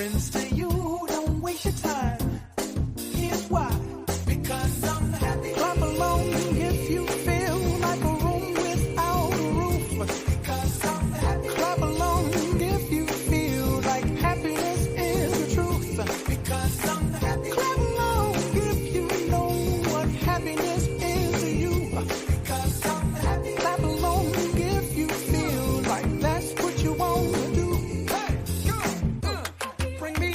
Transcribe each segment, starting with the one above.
happens to you, don't waste your time. Here's why. Because I'm happy. Clap along if you feel like a room without a roof. Because I'm happy. Clap along if you feel like happiness is the truth. Because I'm happy. Clap along if you know what happiness is to you. Because I'm happy. Clap along if you feel like that's what you want to do. Hey, go, bring me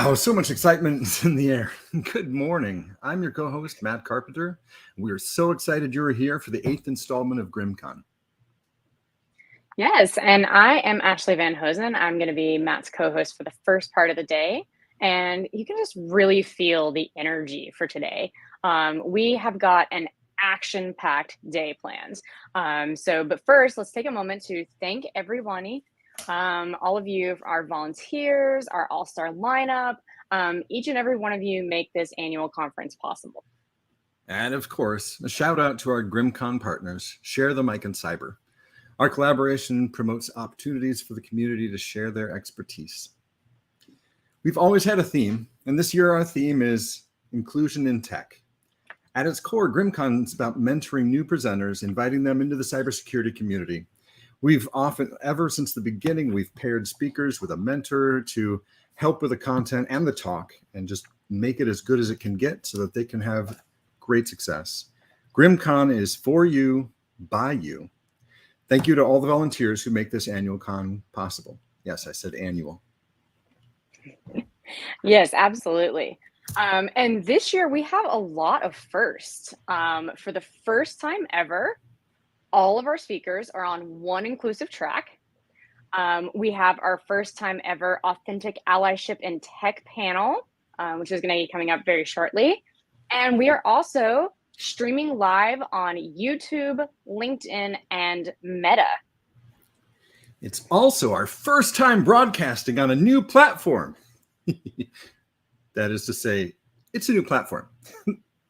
Wow, so much excitement is in the air. Good morning. I'm your co-host, Matt Carpenter. We are so excited you're here for the 8th installment of GRIMMCon. Yes, and I am Ashley Van Hosen. I'm going to be Matt's co-host for the first part of the day, and you can just really feel the energy for today. We have got an action-packed day planned. But first, let's take a moment to thank everyone, all of you, our volunteers, our all-star lineup. Each and every one of you make this annual conference possible. And of course, a shout out to our GRIMMCon partners, Share the Mic and Cyber. Our collaboration promotes opportunities for the community to share their expertise. We've always had a theme, and this year our theme is inclusion in tech. At its core, GRIMMCon is about mentoring new presenters, inviting them into the cybersecurity community. We've often, ever since the beginning, we've paired speakers with a mentor to help with the content and the talk and just make it as good as it can get so that they can have great success. GRIMMCon is for you, by you. Thank you to all the volunteers who make this annual con possible. Yes, I said annual. Yes, absolutely. And this year we have a lot of firsts. For the first time ever, all of our speakers are on one inclusive track. We have our first time ever Authentic Allyship in Tech panel, which is going to be coming up very shortly. And we are also streaming live on YouTube, LinkedIn, and Meta. It's also our first time broadcasting on a new platform. That is to say, it's a new platform.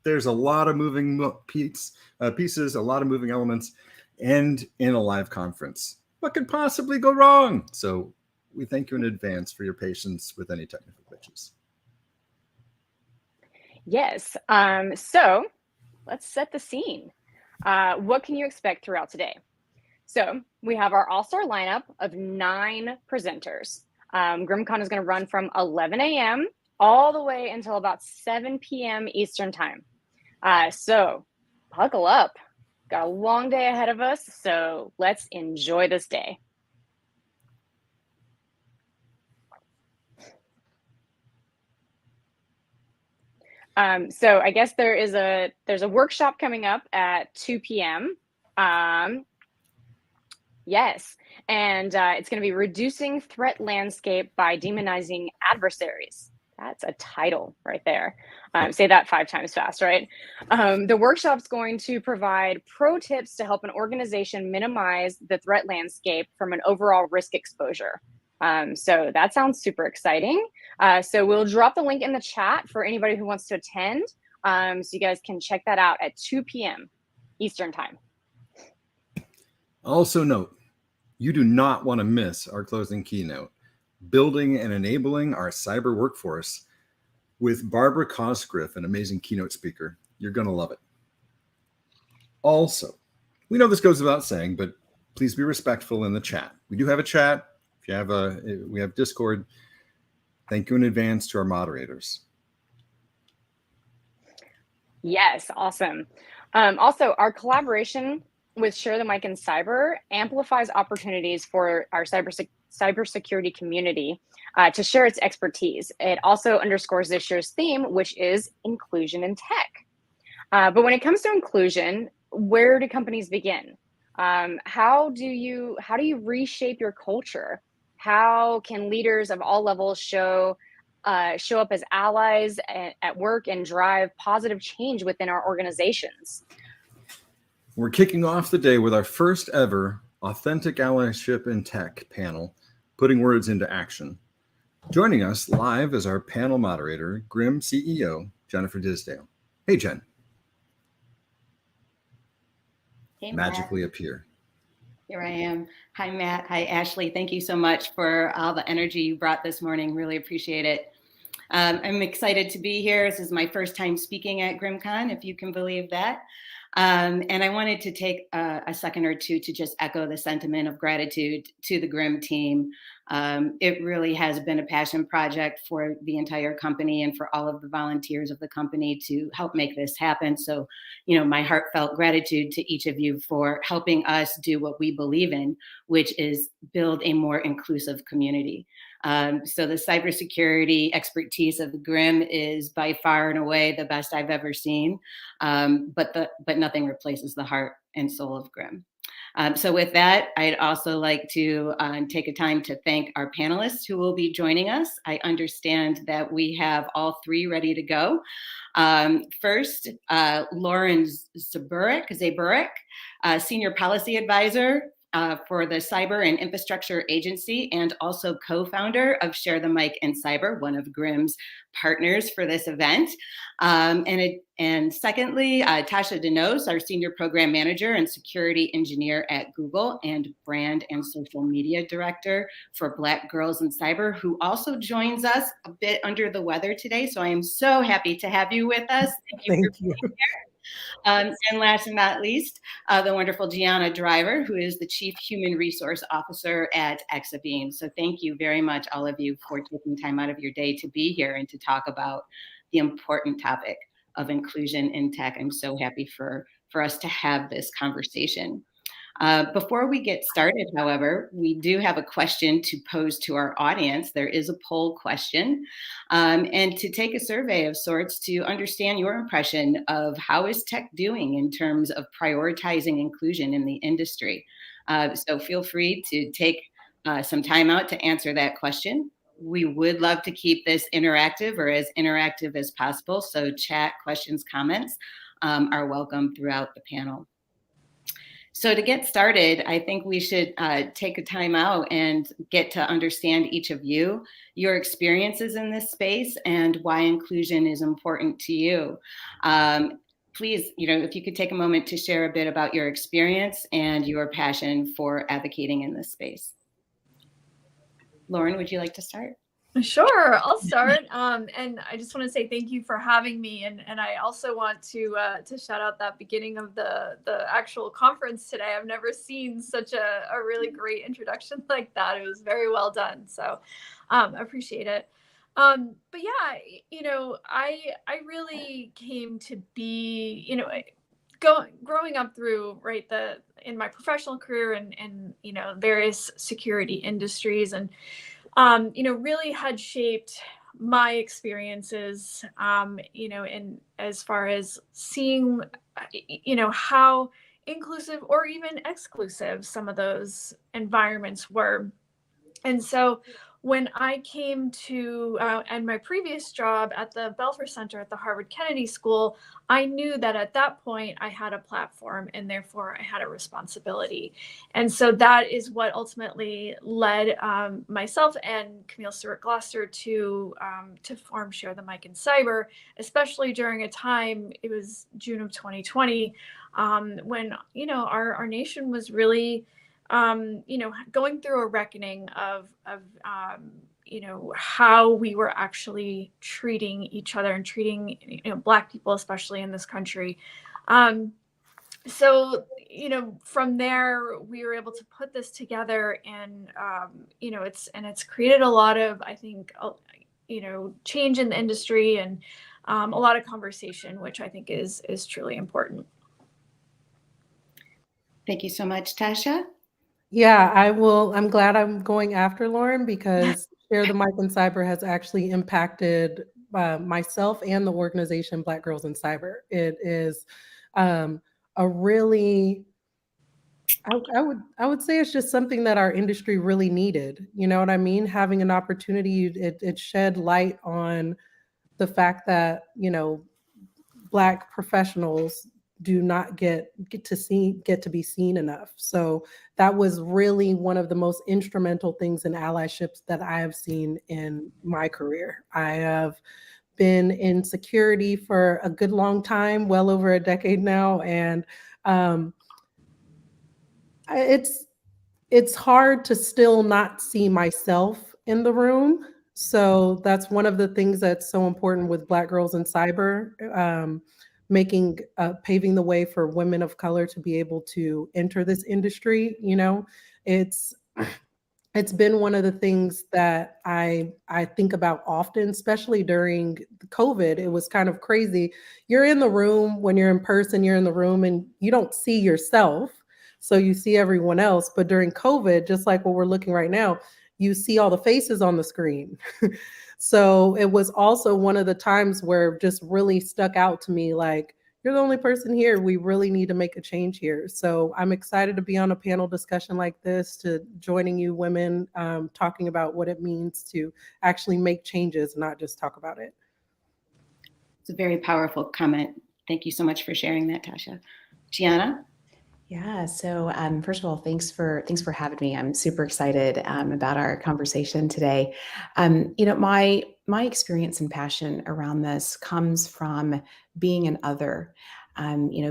There's a lot of moving pieces, a lot of moving elements, and in a live conference. What could possibly go wrong? So we thank you in advance for your patience with any technical glitches. Yes. So let's set the scene. What can you expect throughout today? So we have our all-star lineup of 9 presenters. GRIMMCon is going to run from 11 a.m. all the way until about 7 p.m. Eastern time. So buckle up. Got a long day ahead of us, so let's enjoy this day. So I guess there's a workshop coming up at 2 p.m. Yes, and it's going to be Reducing Threat Landscape by Demonizing Adversaries. That's a title right there. Say that 5 times fast, right? The workshop's going to provide pro tips to help an organization minimize the threat landscape from an overall risk exposure. So that sounds super exciting. So we'll drop the link in the chat for anybody who wants to attend. So you guys can check that out at 2 p.m. Eastern time. Also note, you do not want to miss our closing keynote, Building and Enabling Our Cyber Workforce, with Barbara Cosgriff, an amazing keynote speaker. You're going to love it. Also, we know this goes without saying, but please be respectful in the chat. We do have a chat. If you have we have Discord. Thank you in advance to our moderators. Yes, awesome. Also, our collaboration with Share the Mic and Cyber amplifies opportunities for our cybersecurity community to share its expertise. It also underscores this year's theme, which is inclusion in tech. But when it comes to inclusion, where do companies begin? How do you reshape your culture? How can leaders of all levels show up as allies at work and drive positive change within our organizations? We're kicking off the day with our first ever Authentic Allyship in Tech panel, Putting Words into Action. Joining us live is our panel moderator, GRIM CEO, Jennifer Disdale. Hey, Jen. Hey, magically Matt. appear. Here I am. Hi, Matt. Hi, Ashley. Thank you so much for all the energy you brought this morning. Really appreciate it. I'm excited to be here. This is my first time speaking at GRIMMCon, if you can believe that. And I wanted to take a second or two to just echo the sentiment of gratitude to the GRIM team. It really has been a passion project for the entire company and for all of the volunteers of the company to help make this happen. So, my heartfelt gratitude to each of you for helping us do what we believe in, which is build a more inclusive community. So the cybersecurity expertise of GRIM is by far and away the best I've ever seen, but nothing replaces the heart and soul of GRIM. So with that, I'd also like to take a time to thank our panelists who will be joining us. I understand that we have all three ready to go. First, Lauren Zaburek, Senior Policy Advisor for the Cyber and Infrastructure Agency, and also co-founder of Share the Mic and Cyber, one of GRIM's partners for this event. And secondly, Tasha Denos, our Senior Program Manager and Security Engineer at Google and Brand and Social Media Director for Black Girls in Cyber, who also joins us a bit under the weather today. So I am so happy to have you with us. Thank you for being here. And last but not least, the wonderful Gianna Driver, who is the Chief Human Resource Officer at Exabeam. So thank you very much, all of you, for taking time out of your day to be here and to talk about the important topic of inclusion in tech. I'm so happy for us to have this conversation. Before we get started, however, we do have a question to pose to our audience. There is a poll question, and to take a survey of sorts to understand your impression of how is tech doing in terms of prioritizing inclusion in the industry. So feel free to take some time out to answer that question. We would love to keep this interactive or as interactive as possible. So chat, questions, comments are welcome throughout the panel. So to get started, I think we should take a time out and get to understand each of you, your experiences in this space, and why inclusion is important to you. Please, if you could take a moment to share a bit about your experience and your passion for advocating in this space. Lauren, would you like to start? Sure, I'll start. And I just want to say thank you for having me. And I also want to shout out that beginning of the actual conference today. I've never seen such a really great introduction like that. It was very well done. So appreciate it. But yeah, I really came to be, growing up through in my professional career and various security industries and really had shaped my experiences, in as far as seeing, how inclusive or even exclusive some of those environments were. And so when I came to, and my previous job at the Belfer Center at the Harvard Kennedy School, I knew that at that point I had a platform and therefore I had a responsibility. And so that is what ultimately led myself and Camille Stewart-Gloucester to form Share the Mic and Cyber, especially during a time, it was June of 2020, when, our nation was really going through a reckoning of how we were actually treating each other and treating, Black people, especially in this country. So, from there, we were able to put this together and, it's created a lot of, I think, change in the industry and a lot of conversation, which I think is truly important. Thank you so much, Tasha. Yeah, I'm glad I'm going after Lauren because Share the Mic and Cyber has actually impacted myself and the organization Black Girls in Cyber. It is a really, I would say it's just something that our industry really needed. You know what I mean? Having an opportunity, it shed light on the fact that, Black professionals do not get to be seen enough. So that was really one of the most instrumental things in allyships that I have seen in my career. I have been in security for a good long time, well over a decade now, and it's hard to still not see myself in the room. So that's one of the things that's so important with Black Girls in Cyber. Paving the way for women of color to be able to enter this industry. It's been one of the things that I think about often, especially during COVID. It was kind of crazy. You're in the room when you're in person, you're in the room and you don't see yourself. So you see everyone else. But during COVID, just like what we're looking right now, you see all the faces on the screen. So it was also one of the times where just really stuck out to me, like, you're the only person here. We really need to make a change here. So I'm excited to be on a panel discussion like this, to joining you women, talking about what it means to actually make changes, not just talk about it. It's a very powerful comment. Thank you so much for sharing that, Tasha. Gianna? Yeah. So first of all, thanks for having me. I'm super excited about our conversation today. My experience and passion around this comes from being an other.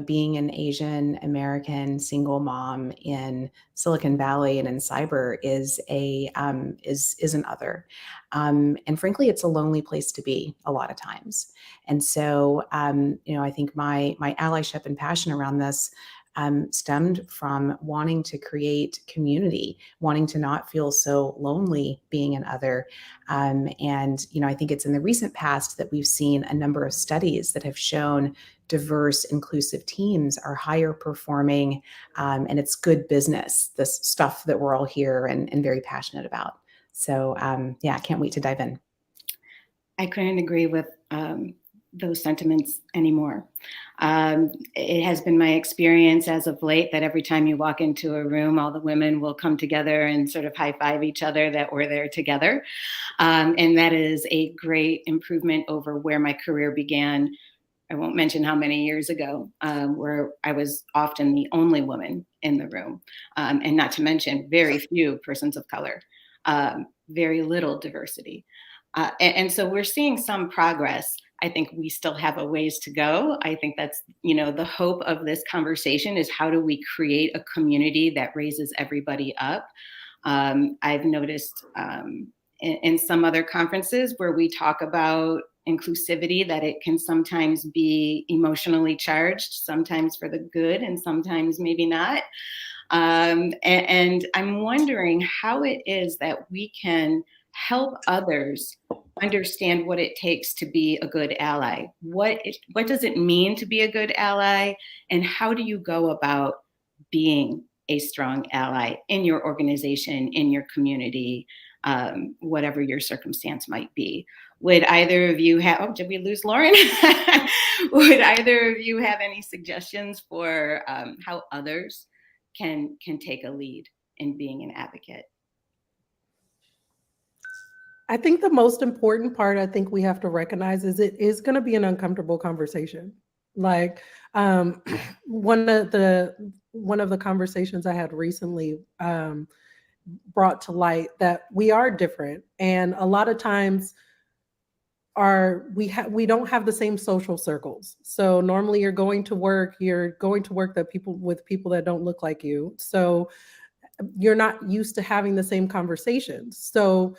Being an Asian American single mom in Silicon Valley and in cyber is an other, and frankly, it's a lonely place to be a lot of times. And so, I think my allyship and passion around this stemmed from wanting to create community, wanting to not feel so lonely being an other. I think it's in the recent past that we've seen a number of studies that have shown diverse, inclusive teams are higher performing, and it's good business, this stuff that we're all here and very passionate about. So I can't wait to dive in. I couldn't agree with those sentiments anymore. It has been my experience as of late that every time you walk into a room, all the women will come together and sort of high five each other that we're there together. And that is a great improvement over where my career began. I won't mention how many years ago, where I was often the only woman in the room, and not to mention very few persons of color, very little diversity. And so we're seeing some progress. I think we still have a ways to go. I think that's, the hope of this conversation is how do we create a community that raises everybody up? I've noticed in some other conferences where we talk about inclusivity, that it can sometimes be emotionally charged, sometimes for the good and sometimes maybe not. And I'm wondering how it is that we can help others understand what it takes to be a good ally. What does it mean to be a good ally? And how do you go about being a strong ally in your organization, in your community, whatever your circumstance might be? Would either of you have, did we lose Lauren? Would either of you have any suggestions for how others can take a lead in being an advocate? I think the most important part I think we have to recognize is it is going to be an uncomfortable conversation. Like one of the conversations I had recently brought to light that we are different, and a lot of times we don't have the same social circles. So normally you're going to work with people that don't look like you. So you're not used to having the same conversations. So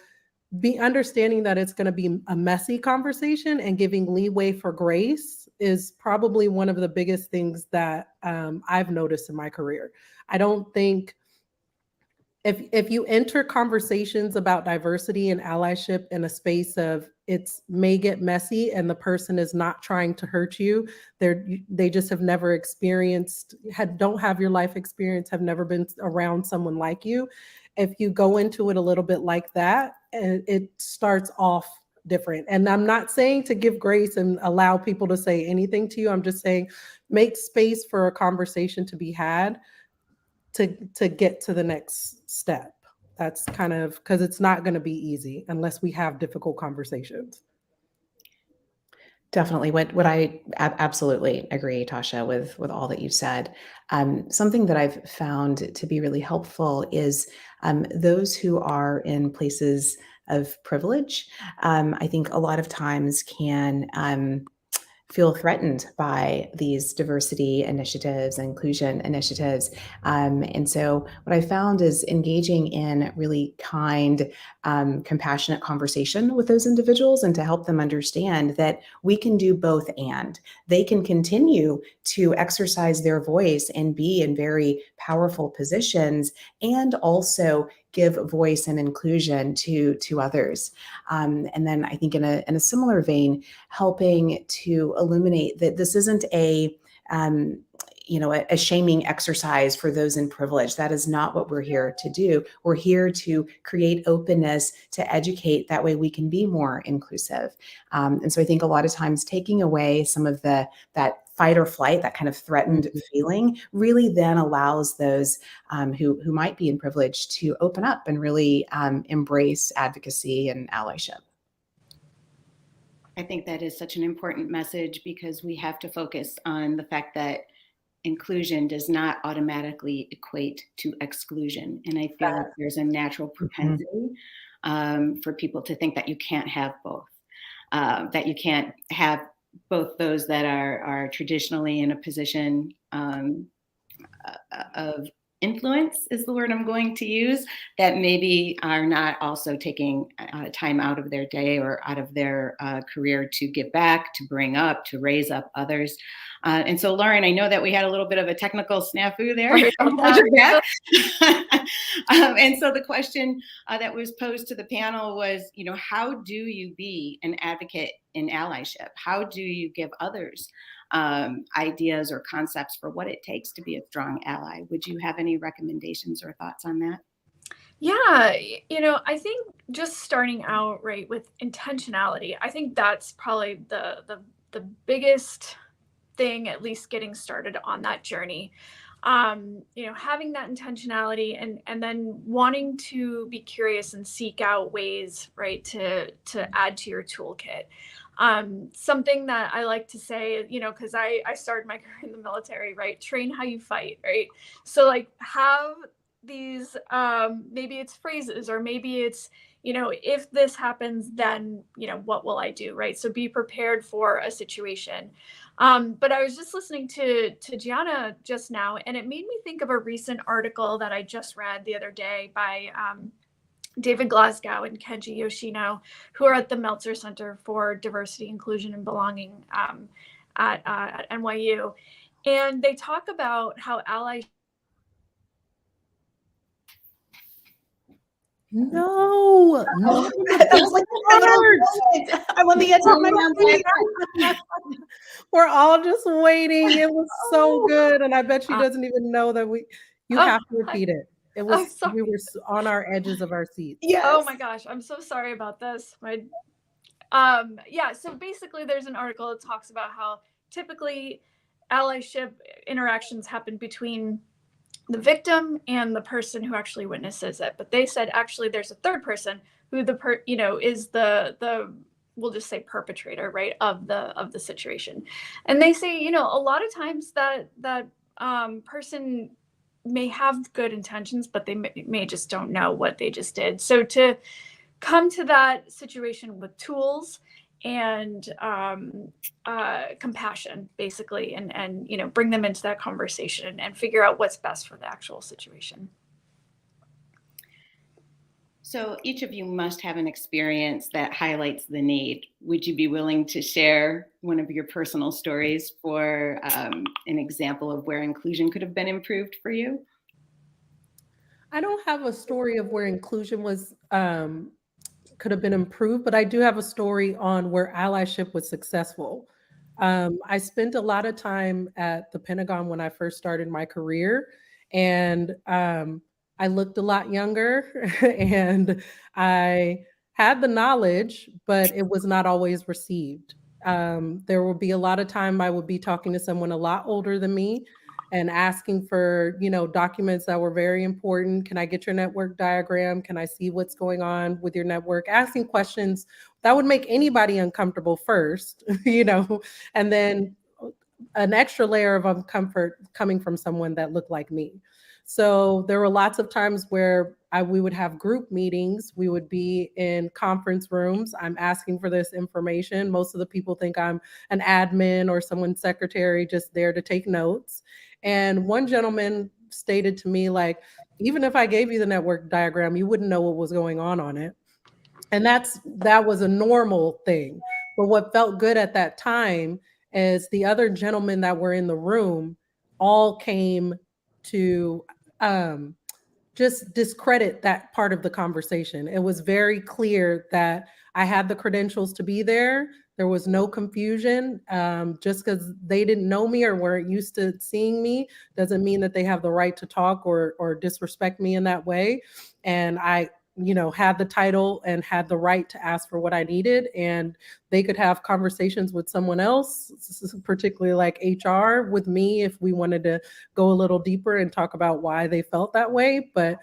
be understanding that it's going to be a messy conversation and giving leeway for grace is probably one of the biggest things that I've noticed in my career. I don't think if you enter conversations about diversity and allyship in a space of it may get messy and the person is not trying to hurt you, they just have never don't have your life experience, have never been around someone like you. If you go into it a little bit like that, it starts off different. And I'm not saying to give grace and allow people to say anything to you. I'm just saying make space for a conversation to be had to get to the next step. That's kind of because it's not going to be easy unless we have difficult conversations. Definitely. What I absolutely agree, Tasha, with all that you've said. Something that I've found to be really helpful is those who are in places of privilege, I think a lot of times can feel threatened by these diversity initiatives, inclusion initiatives. And so what I found is engaging in really kind, compassionate conversation with those individuals and to help them understand that we can do both and they can continue to exercise their voice and be in very powerful positions and also give voice and inclusion to others. And then I think in a similar vein, helping to illuminate that this isn't a shaming exercise for those in privilege. That is not what we're here to do. We're here to create openness, to educate. That way we can be more inclusive. And so I think a lot of times taking away some of that fight or flight, that kind of threatened feeling, really then allows those who might be in privilege to open up and really embrace advocacy and allyship. I think that is such an important message, because we have to focus on the fact that inclusion does not automatically equate to exclusion. And I feel like there's a natural propensity for people to think that you can't have both, that you can't have both those that are traditionally in a position of influence, is the word I'm going to use, that maybe are not also taking time out of their day or out of their career to give back, to bring up, to raise up others. And so, Lauren, I know that we had a little bit of a technical snafu there. And so the question that was posed to the panel was, how do you be an advocate in allyship? How do you give others ideas or concepts for what it takes to be a strong ally? Would you have any recommendations or thoughts on that? Yeah, I think just starting out right with intentionality, I think that's probably the biggest thing, at least getting started on that journey. Having that intentionality and then wanting to be curious and seek out ways, right, to add to your toolkit. Something that I like to say, because I started my career in the military, right? Train how you fight, right? So like have these, maybe it's phrases, or maybe it's, if this happens, then, what will I do, right? So be prepared for a situation. But I was just listening to Gianna just now, and it made me think of a recent article that I just read the other day by David Glasgow and Kenji Yoshino, who are at the Meltzer Center for Diversity, Inclusion, and Belonging at NYU. And they talk about how allyship. No. That was like I'm on the edge of my seat. We're all just waiting. It was so good, and I bet she doesn't even know that you have to repeat it. It was we were on our edges of our seats. Yes. Oh my gosh, I'm so sorry about this. So basically there's an article that talks about how typically allyship interactions happen between the victim and the person who actually witnesses it. But they said actually there's a third person who is the we'll just say perpetrator, right, of the situation. And they say, a lot of times that person may have good intentions, but they may just don't know what they just did. So to come to that situation with tools and compassion, basically, and bring them into that conversation and figure out what's best for the actual situation. So each of you must have an experience that highlights the need. Would you be willing to share one of your personal stories for an example of where inclusion could have been improved for you? I don't have a story of where inclusion was could have been improved, but I do have a story on where allyship was successful. I spent a lot of time at the Pentagon when I first started my career, and I looked a lot younger and I had the knowledge, but it was not always received. There would be a lot of time I would be talking to someone a lot older than me and asking for, documents that were very important. Can I get your network diagram? Can I see what's going on with your network? Asking questions that would make anybody uncomfortable first, and then an extra layer of uncomfort coming from someone that looked like me. So there were lots of times where we would have group meetings. We would be in conference rooms. I'm asking for this information. Most of the people think I'm an admin or someone's secretary just there to take notes. And one gentleman stated to me, like, even if I gave you the network diagram, you wouldn't know what was going on it. And that was a normal thing. But what felt good at that time is the other gentlemen that were in the room all came to just discredit that part of the conversation. It was very clear that I had the credentials to be there, There was no confusion. Just because they didn't know me or weren't used to seeing me doesn't mean that they have the right to talk or disrespect me in that way. And I, had the title and had the right to ask for what I needed, and they could have conversations with someone else, particularly like HR with me, if we wanted to go a little deeper and talk about why they felt that way. But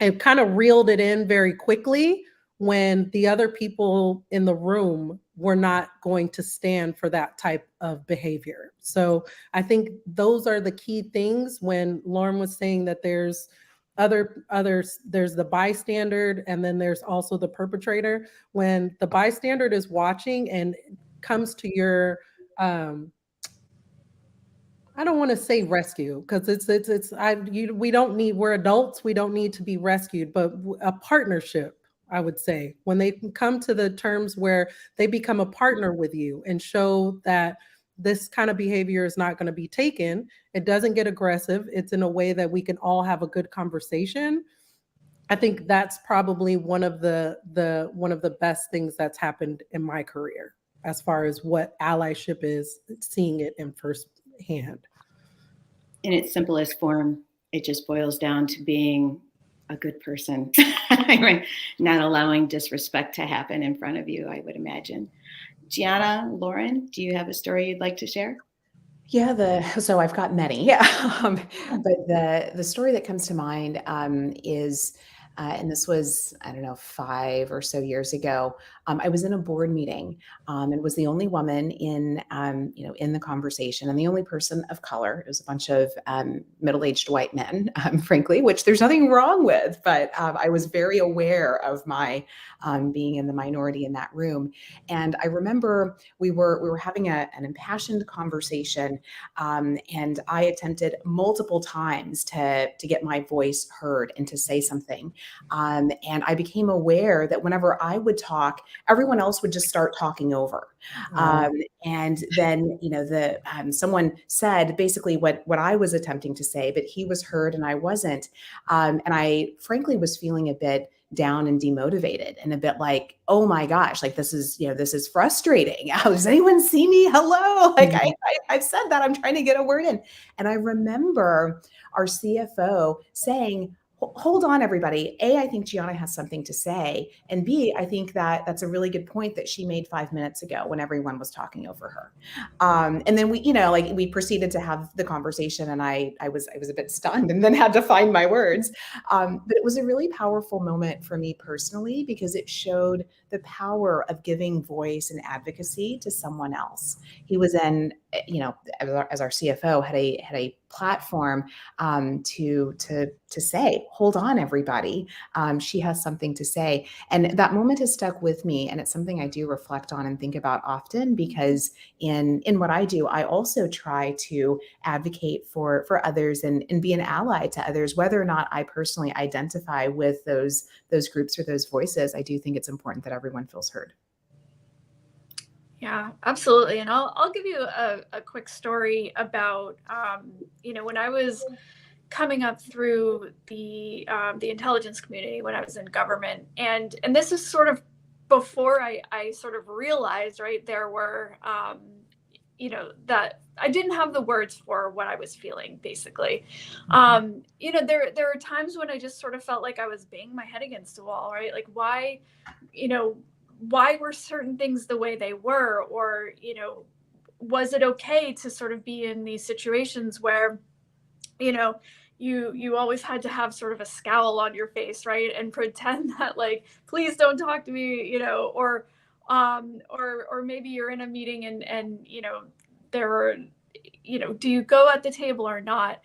it kind of reeled it in very quickly when the other people in the room were not going to stand for that type of behavior. So I think those are the key things. When Lauren was saying that there's there's the bystander, and then there's also the perpetrator. When the bystander is watching and comes to your I don't want to say rescue, because we're adults, we don't need to be rescued, but a partnership, I would say, when they come to the terms where they become a partner with you and show that this kind of behavior is not going to be taken, it doesn't get aggressive, it's in a way that we can all have a good conversation. I think that's probably one of the best things that's happened in my career, as far as what allyship is, seeing it in first hand. In its simplest form, it just boils down to being a good person, not allowing disrespect to happen in front of you, I would imagine. Gianna, Lauren, do you have a story you'd like to share? Yeah, so I've got many, but the story that comes to mind is, and this was, I don't know, 5 or so years ago. I was in a board meeting and was the only woman in the conversation, and the only person of color. It was a bunch of middle-aged white men, frankly, which there's nothing wrong with, but I was very aware of my being in the minority in that room. And I remember we were having an impassioned conversation, and I attempted multiple times to get my voice heard and to say something. And I became aware that whenever I would talk, everyone else would just start talking over. And then, someone said basically what I was attempting to say, but he was heard and I wasn't. And I frankly was feeling a bit down and demotivated and a bit like, oh my gosh, like this is frustrating. Does anyone see me? Hello. Like I've said that, I'm trying to get a word in. And I remember our CFO saying, hold on, everybody. A, I think Gianna has something to say. And B, I think that's a really good point that she made 5 minutes ago when everyone was talking over her. And then we proceeded to have the conversation, and I was a bit stunned and then had to find my words. But it was a really powerful moment for me personally, because it showed the power of giving voice and advocacy to someone else. He was in, as our CFO had a platform to say, hold on, everybody. She has something to say. And that moment has stuck with me. And it's something I do reflect on and think about often, because in what I do, I also try to advocate for others and be an ally to others, whether or not I personally identify with those groups or those voices. I do think it's important that everyone feels heard. Yeah, absolutely. And I'll give you a quick story about, when I was coming up through the intelligence community, when I was in government, and this is sort of before I sort of realized, right, there were, that I didn't have the words for what I was feeling, basically. There are times when I just sort of felt like I was banging my head against a wall, right? Like, why were certain things the way they were? Or, was it okay to sort of be in these situations where, you always had to have sort of a scowl on your face, right? And pretend that, like, please don't talk to me, or maybe you're in a meeting and there are, do you go at the table or not?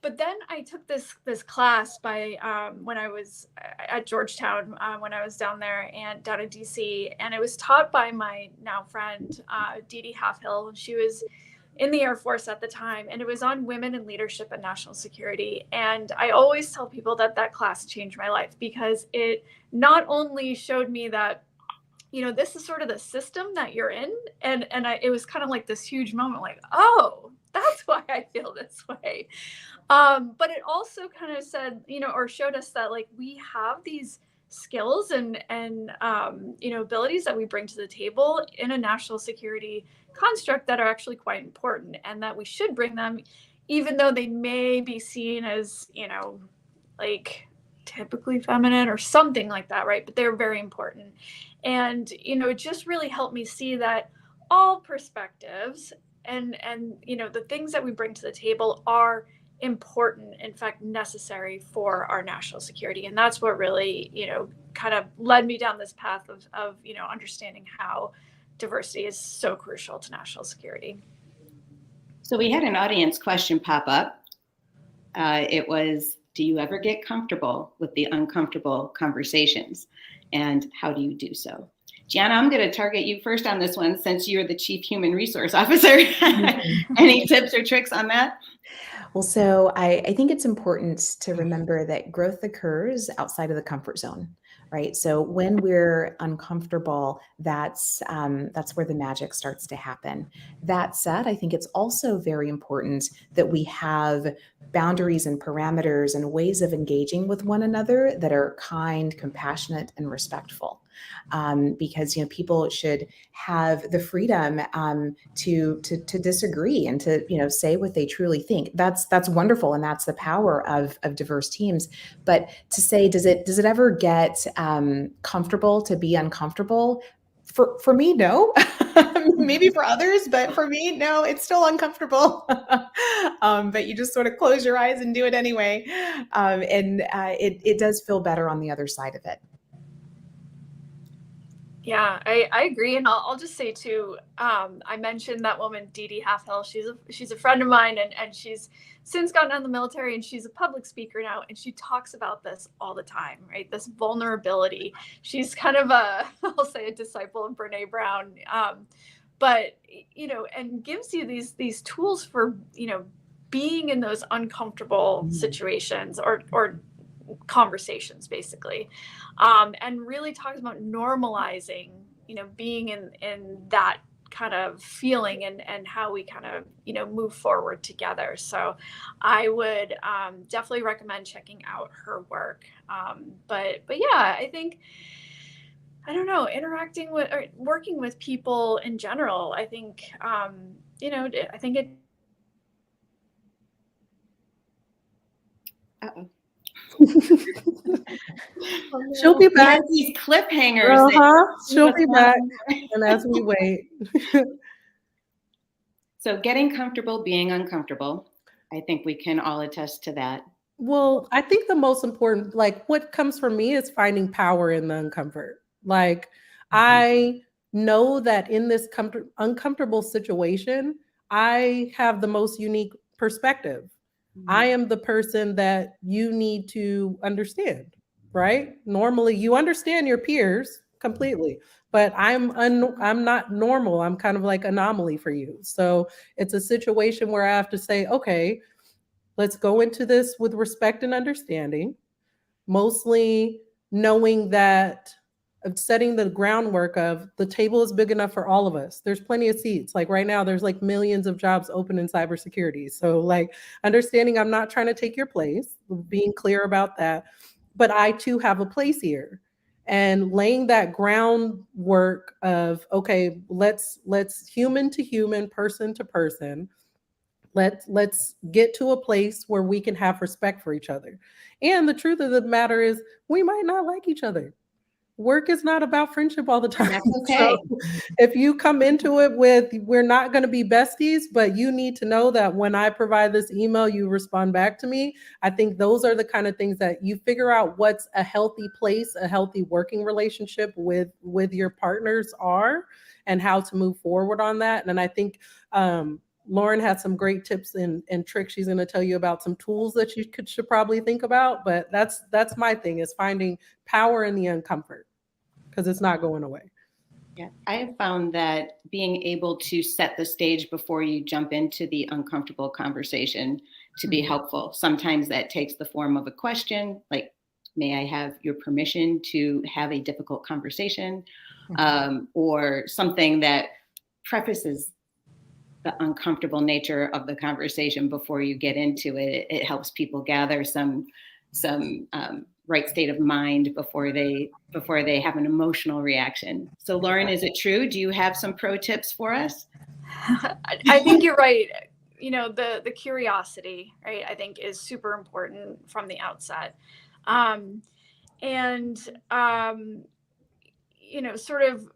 But then I took this class by when I was at Georgetown, when I was down there and down in DC, and it was taught by my now friend Dee Dee Halfhill. She was in the Air Force at the time, and it was on women in leadership and national security. And I always tell people that class changed my life, because it not only showed me that, this is sort of the system that you're in, and it was kind of like this huge moment, like, oh, that's why I feel this way. But it also kind of said, or showed us that, like, we have these skills and abilities that we bring to the table in a national security construct that are actually quite important, and that we should bring them, even though they may be seen as, like typically feminine or something like that, right? But they're very important. And, it just really helped me see that all perspectives and the things that we bring to the table are important, in fact, necessary for our national security. And that's what really, kind of led me down this path of understanding how diversity is so crucial to national security. So we had an audience question pop up. It was, do you ever get comfortable with the uncomfortable conversations? And how do you do so? Gianna, I'm going to target you first on this one since you're the Chief Human Resource Officer. Any tips or tricks on that? Well, so I think it's important to remember that growth occurs outside of the comfort zone, right? So when we're uncomfortable, that's where the magic starts to happen. That said, I think it's also very important that we have boundaries and parameters and ways of engaging with one another that are kind, compassionate, and respectful. Because people should have the freedom to disagree and to say what they truly think. That's wonderful, and that's the power of diverse teams. But to say, does it ever get comfortable to be uncomfortable? For me, no. Maybe for others, but for me, no. It's still uncomfortable. But you just sort of close your eyes and do it anyway, and it does feel better on the other side of it. Yeah, I agree. And I'll just say too, I mentioned that woman, Dee Dee Halfhill. She's a friend of mine, and she's since gotten out of the military, and she's a public speaker now. And she talks about this all the time, right? This vulnerability. She's kind of I'll say a disciple of Brene Brown. But, and gives you these tools for, being in those uncomfortable situations or conversations, basically, and really talks about normalizing, being in that kind of feeling and how we kind of, move forward together. So I would definitely recommend checking out her work. But yeah, I think, I don't know, interacting with or working with people in general, I think, I think it. Uh-oh. She'll be back. These cliffhangers. She'll be back. And as we wait. So getting comfortable being uncomfortable. I think we can all attest to that. Well, I think the most important, like what comes for me is finding power in the uncomfort. Like I know that in this uncomfortable situation, I have the most unique perspective. I am the person that you need to understand, right? Normally you understand your peers completely, but I'm not normal. I'm kind of like anomaly for you. So it's a situation where I have to say, okay, let's go into this with respect and understanding, mostly knowing that of setting the groundwork of the table is big enough for all of us. There's plenty of seats. Like right now, there's like millions of jobs open in cybersecurity. So like understanding I'm not trying to take your place, being clear about that, but I too have a place here. And laying that groundwork of, okay, let's human to human, person to person, let's get to a place where we can have respect for each other. And the truth of the matter is we might not like each other. Work is not about friendship all the time. That's okay. So if you come into it with, we're not going to be besties, but you need to know that when I provide this email, you respond back to me. I think those are the kind of things that you figure out what's a healthy place, a healthy working relationship with your partners are, and how to move forward on that. And I think Lauren had some great tips and tricks. She's going to tell you about some tools that you should probably think about, but that's my thing, is finding power in the uncomfort, because it's not going away. Yeah, I have found that being able to set the stage before you jump into the uncomfortable conversation to be helpful. Sometimes that takes the form of a question, like, may I have your permission to have a difficult conversation? Or something that prefaces the uncomfortable nature of the conversation before you get into it. It helps people gather some right state of mind before they have an emotional reaction. So Lauren, is it true? Do you have some pro tips for us? I think you're right. You know, the curiosity, right, I think is super important from the outset. You know, sort of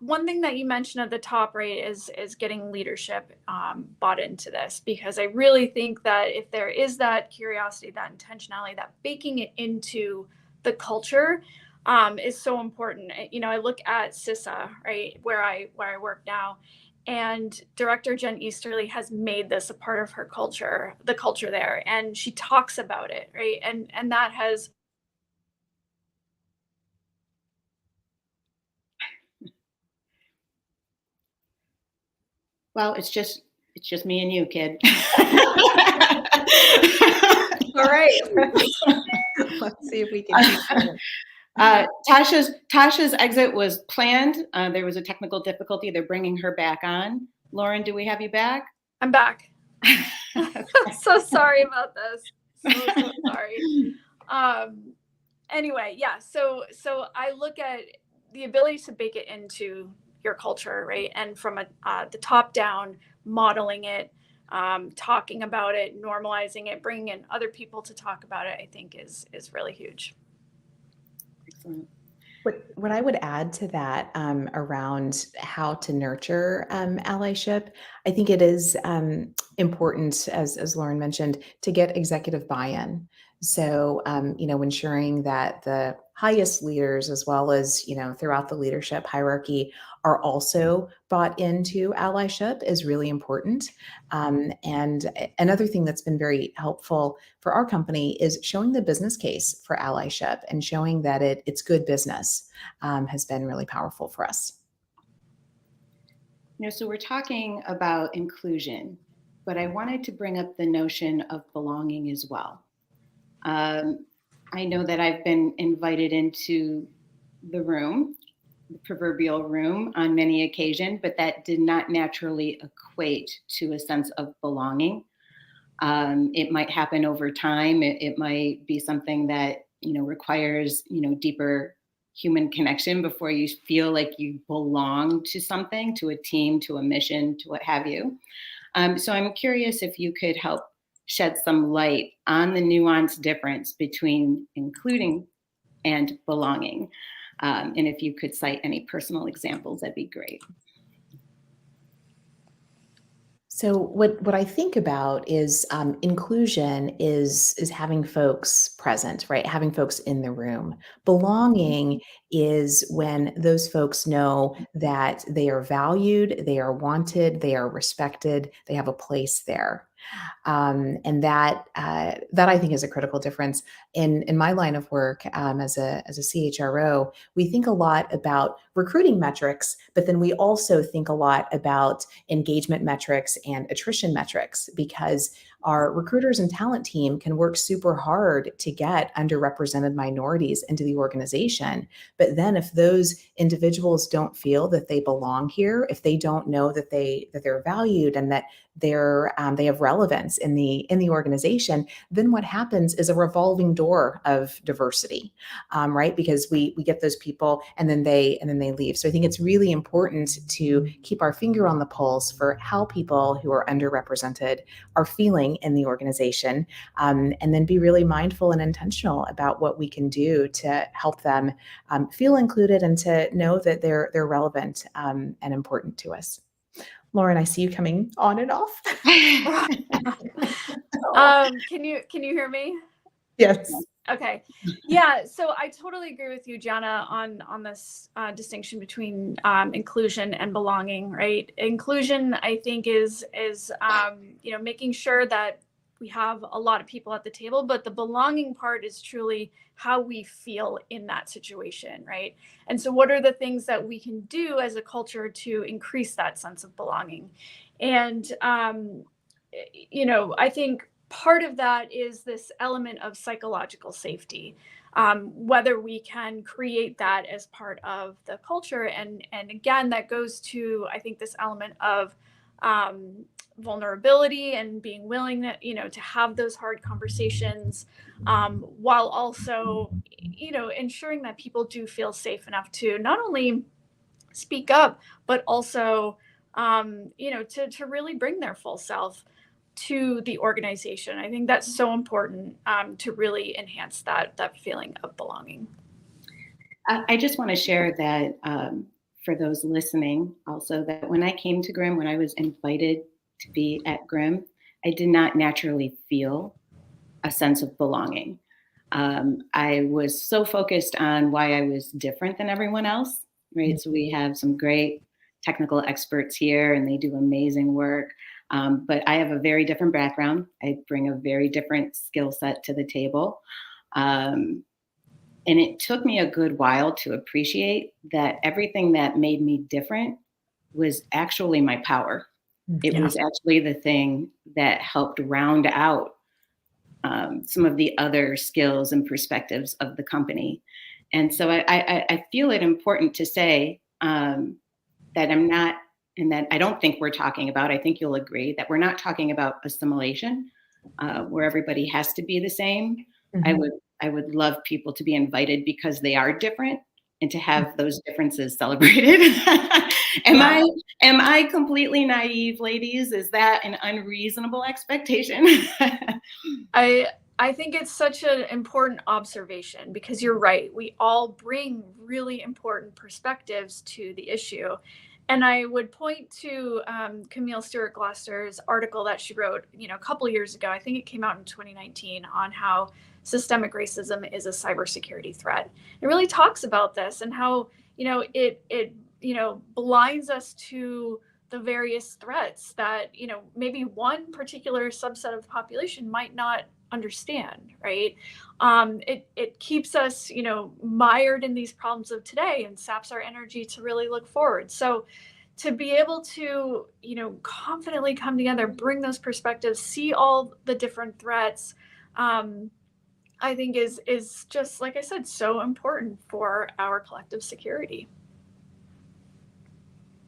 one thing that you mentioned at the top, right, is getting leadership bought into this, because I really think that if there is that curiosity, that intentionality, that baking it into the culture is so important. You know, I look at CISA, right, where I work now, and Director Jen Easterly has made this a part of her culture, the culture there, and she talks about it, right, and that has. Well, it's just me and you, kid. All right. Let's see if we can. Tasha's exit was planned. There was a technical difficulty. They're bringing her back on. Lauren, do we have you back? I'm back. So sorry about this. So sorry. Anyway, yeah. So I look at the ability to bake it into your culture, right? And from the top down, modeling it, talking about it, normalizing it, bringing in other people to talk about it, I think is really huge. Excellent. What I would add to that around how to nurture allyship, I think it is important, as Lauren mentioned, to get executive buy-in. So, you know, ensuring that the highest leaders, as well as, you know, throughout the leadership hierarchy, are also bought into allyship is really important. And another thing that's been very helpful for our company is showing the business case for allyship and showing that it's good business has been really powerful for us. You know, so we're talking about inclusion, but I wanted to bring up the notion of belonging as well. I know that I've been invited into the room, the proverbial room, on many occasions, but that did not naturally equate to a sense of belonging. It might happen over time. It might be something that, you know, requires, you know, deeper human connection before you feel like you belong to something, to a team, to a mission, to what have you. So I'm curious if you could help shed some light on the nuanced difference between including and belonging. And if you could cite any personal examples, that'd be great. So what I think about is inclusion is having folks present, right? Having folks in the room. Belonging is when those folks know that they are valued, they are wanted, they are respected, they have a place there. And that I think is a critical difference in my line of work as a CHRO. We think a lot about recruiting metrics, but then we also think a lot about engagement metrics and attrition metrics, because our recruiters and talent team can work super hard to get underrepresented minorities into the organization. But then if those individuals don't feel that they belong here, if they don't know that they're valued and that they have relevance in the organization, then what happens is a revolving door of diversity, right? Because we get those people and then they leave. So I think it's really important to keep our finger on the pulse for how people who are underrepresented are feeling in the organization, and then be really mindful and intentional about what we can do to help them feel included and to know that they're relevant and important to us. Lauren, I see you coming on and off. Can you hear me? Yes. Okay. Yeah. So I totally agree with you, Jana, on this distinction between inclusion and belonging. Right. Inclusion, I think, is you know, making sure that we have a lot of people at the table, but the belonging part is truly how we feel in that situation, right? And so what are the things that we can do as a culture to increase that sense of belonging? And, you know, I think part of that is this element of psychological safety, whether we can create that as part of the culture. And again, that goes to, I think, this element of vulnerability and being willing to, to have those hard conversations, while also, ensuring that people do feel safe enough to not only speak up, but also, to really bring their full self to the organization. I think that's so important, to really enhance that feeling of belonging. I just want to share that for those listening also, that when I came to GRIM, when I was invited to be at GRIM, I did not naturally feel a sense of belonging. I was so focused on why I was different than everyone else, right? So we have some great technical experts here and they do amazing work. But I have a very different background. I bring a very different skill set to the table. And it took me a good while to appreciate that everything that made me different was actually my power. It was actually the thing that helped round out some of the other skills and perspectives of the company. And so I feel it important to say that I'm not, and that I don't think we're talking about, I think you'll agree, that we're not talking about assimilation, where everybody has to be the same. I would love people to be invited because they are different and to have those differences celebrated. Am I completely naive, ladies? Is that an unreasonable expectation? I think it's such an important observation, because you're right. We all bring really important perspectives to the issue. And I would point to Camille Stewart-Gloucester's article that she wrote, a couple years ago. I think it came out in 2019, on how systemic racism is a cybersecurity threat. It really talks about this and how, it blinds us to the various threats that, maybe one particular subset of the population might not understand, right? It keeps us, mired in these problems of today and saps our energy to really look forward. So to be able to, confidently come together, bring those perspectives, see all the different threats, I think is just, like I said, so important for our collective security.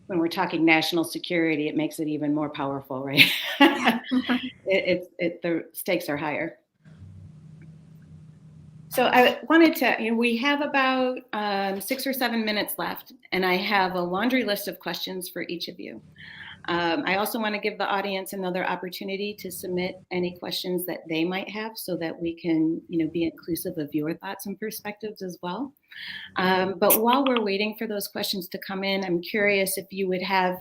When we're talking national security, it makes it even more powerful, right? The stakes are higher. So I wanted to, we have about 6 or 7 minutes left, and I have a laundry list of questions for each of you. I also want to give the audience another opportunity to submit any questions that they might have, so that we can, be inclusive of your thoughts and perspectives as well. But while we're waiting for those questions to come in, I'm curious if you would have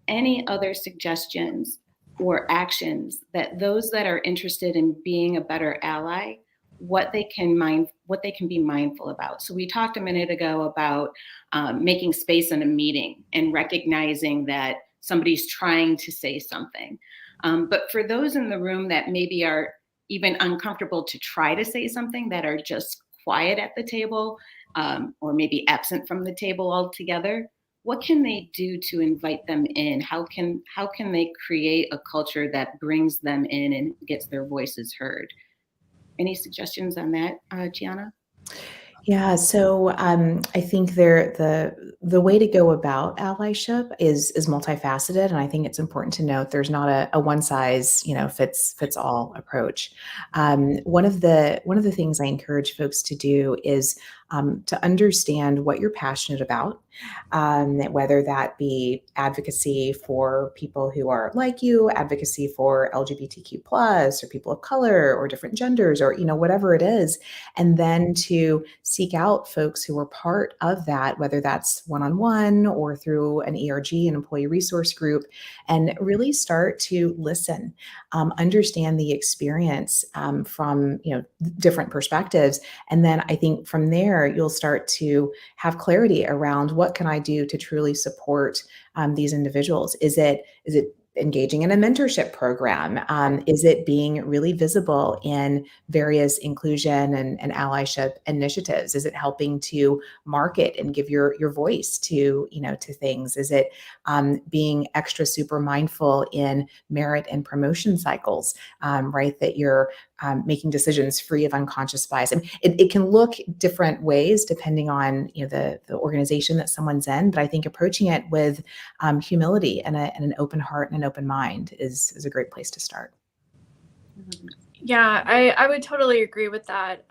any other suggestions or actions that those that are interested in being a better ally, what they can be mindful about. So we talked a minute ago about making space in a meeting and recognizing that somebody's trying to say something. But for those in the room that maybe are even uncomfortable to try to say something, that are just quiet at the table, or maybe absent from the table altogether, what can they do to invite them in? How can they create a culture that brings them in and gets their voices heard? Any suggestions on that, Gianna? Yeah, so I think the way to go about allyship is multifaceted, and I think it's important to note there's not a one size fits all approach. One of the things I encourage folks to do is to understand what you're passionate about, whether that be advocacy for people who are like you, advocacy for LGBTQ plus, or people of color, or different genders, or whatever it is, and then to seek out folks who are part of that, whether that's one-on-one or through an ERG, an employee resource group, and really start to listen, understand the experience from different perspectives, and then I think from there you'll start to have clarity around what can I do to truly support these individuals. Is it engaging in a mentorship program? Is it being really visible in various inclusion and allyship initiatives? Is it helping to market and give your voice to things? Is it being extra super mindful in merit and promotion cycles, right? That you're making decisions free of unconscious bias. And it can look different ways depending on the organization that someone's in, but I think approaching it with humility and an open heart and an open mind is a great place to start. Yeah, I would totally agree with that.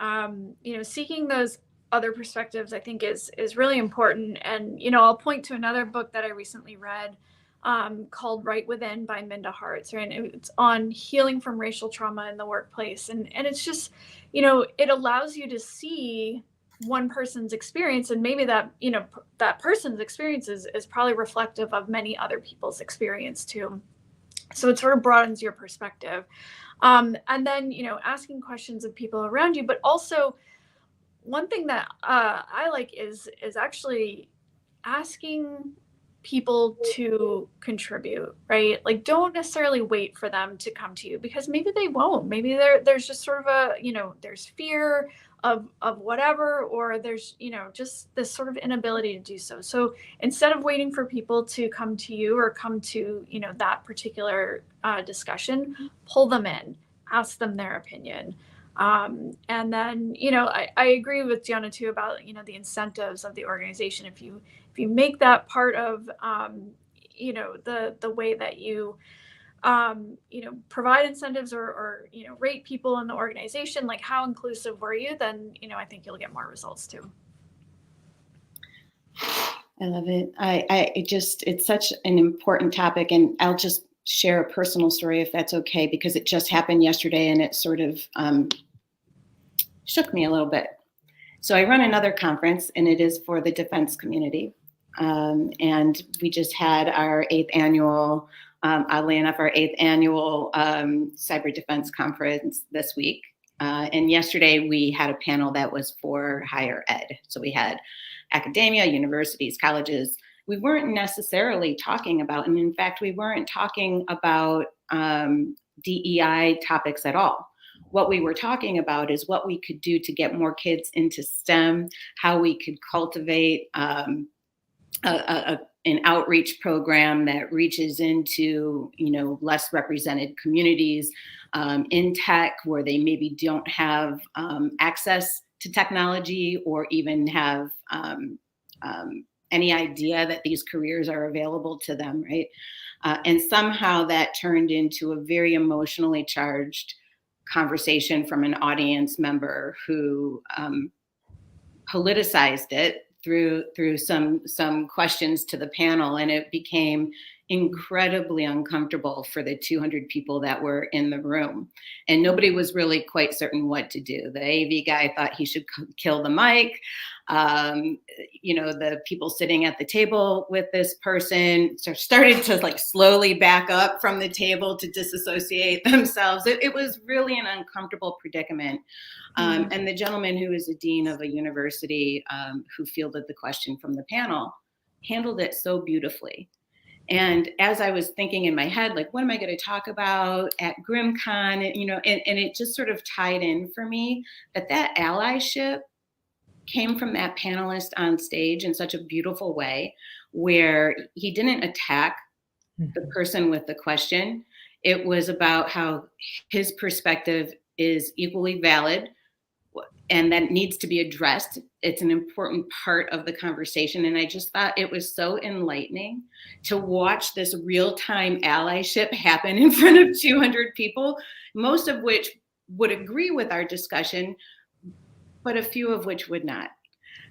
Seeking those other perspectives, I think is really important. And, I'll point to another book that I recently read called Right Within by Minda Harts, right? And it's on healing from racial trauma in the workplace. And it's just, it allows you to see one person's experience, and maybe that, that person's experience is probably reflective of many other people's experience too. So it sort of broadens your perspective. And then, asking questions of people around you, but also one thing that I like is actually asking people to contribute, right? Like, don't necessarily wait for them to come to you, because maybe they won't. Maybe there's just sort of a, there's fear of whatever, or there's, just this sort of inability to do so. So instead of waiting for people to come to you or come to, that particular discussion, pull them in, ask them their opinion. And then, I agree with Gianna too about, the incentives of the organization. If you make that part of, the way that you, provide incentives or rate people in the organization, like how inclusive were you, then, I think you'll get more results too. I love it. It's such an important topic, and I'll just share a personal story if that's okay, because it just happened yesterday and it sort of shook me a little bit. So I run another conference, and it is for the defense community. And we just had our 8th annual, oddly enough, cyber defense conference this week. And yesterday we had a panel that was for higher ed. So we had academia, universities, colleges. We weren't necessarily talking about, and in fact, we weren't talking about DEI topics at all. What we were talking about is what we could do to get more kids into STEM, how we could cultivate an outreach program that reaches into, less represented communities in tech, where they maybe don't have access to technology or even have any idea that these careers are available to them, right? And somehow that turned into a very emotionally charged conversation from an audience member who politicized it through some questions to the panel, and it became incredibly uncomfortable for the 200 people that were in the room, and nobody was really quite certain what to do. The AV guy thought he should kill the mic. The people sitting at the table with this person started to slowly back up from the table to disassociate themselves. It was really an uncomfortable predicament. And the gentleman who is a dean of a university who fielded the question from the panel handled it so beautifully. And as I was thinking in my head, what am I going to talk about at GRIMMCon? And it just sort of tied in for me that allyship came from that panelist on stage in such a beautiful way, where he didn't attack the person with the question. It was about how his perspective is equally valid and that needs to be addressed. It's an important part of the conversation. And I just thought it was so enlightening to watch this real-time allyship happen in front of 200 people, most of which would agree with our discussion, but a few of which would not,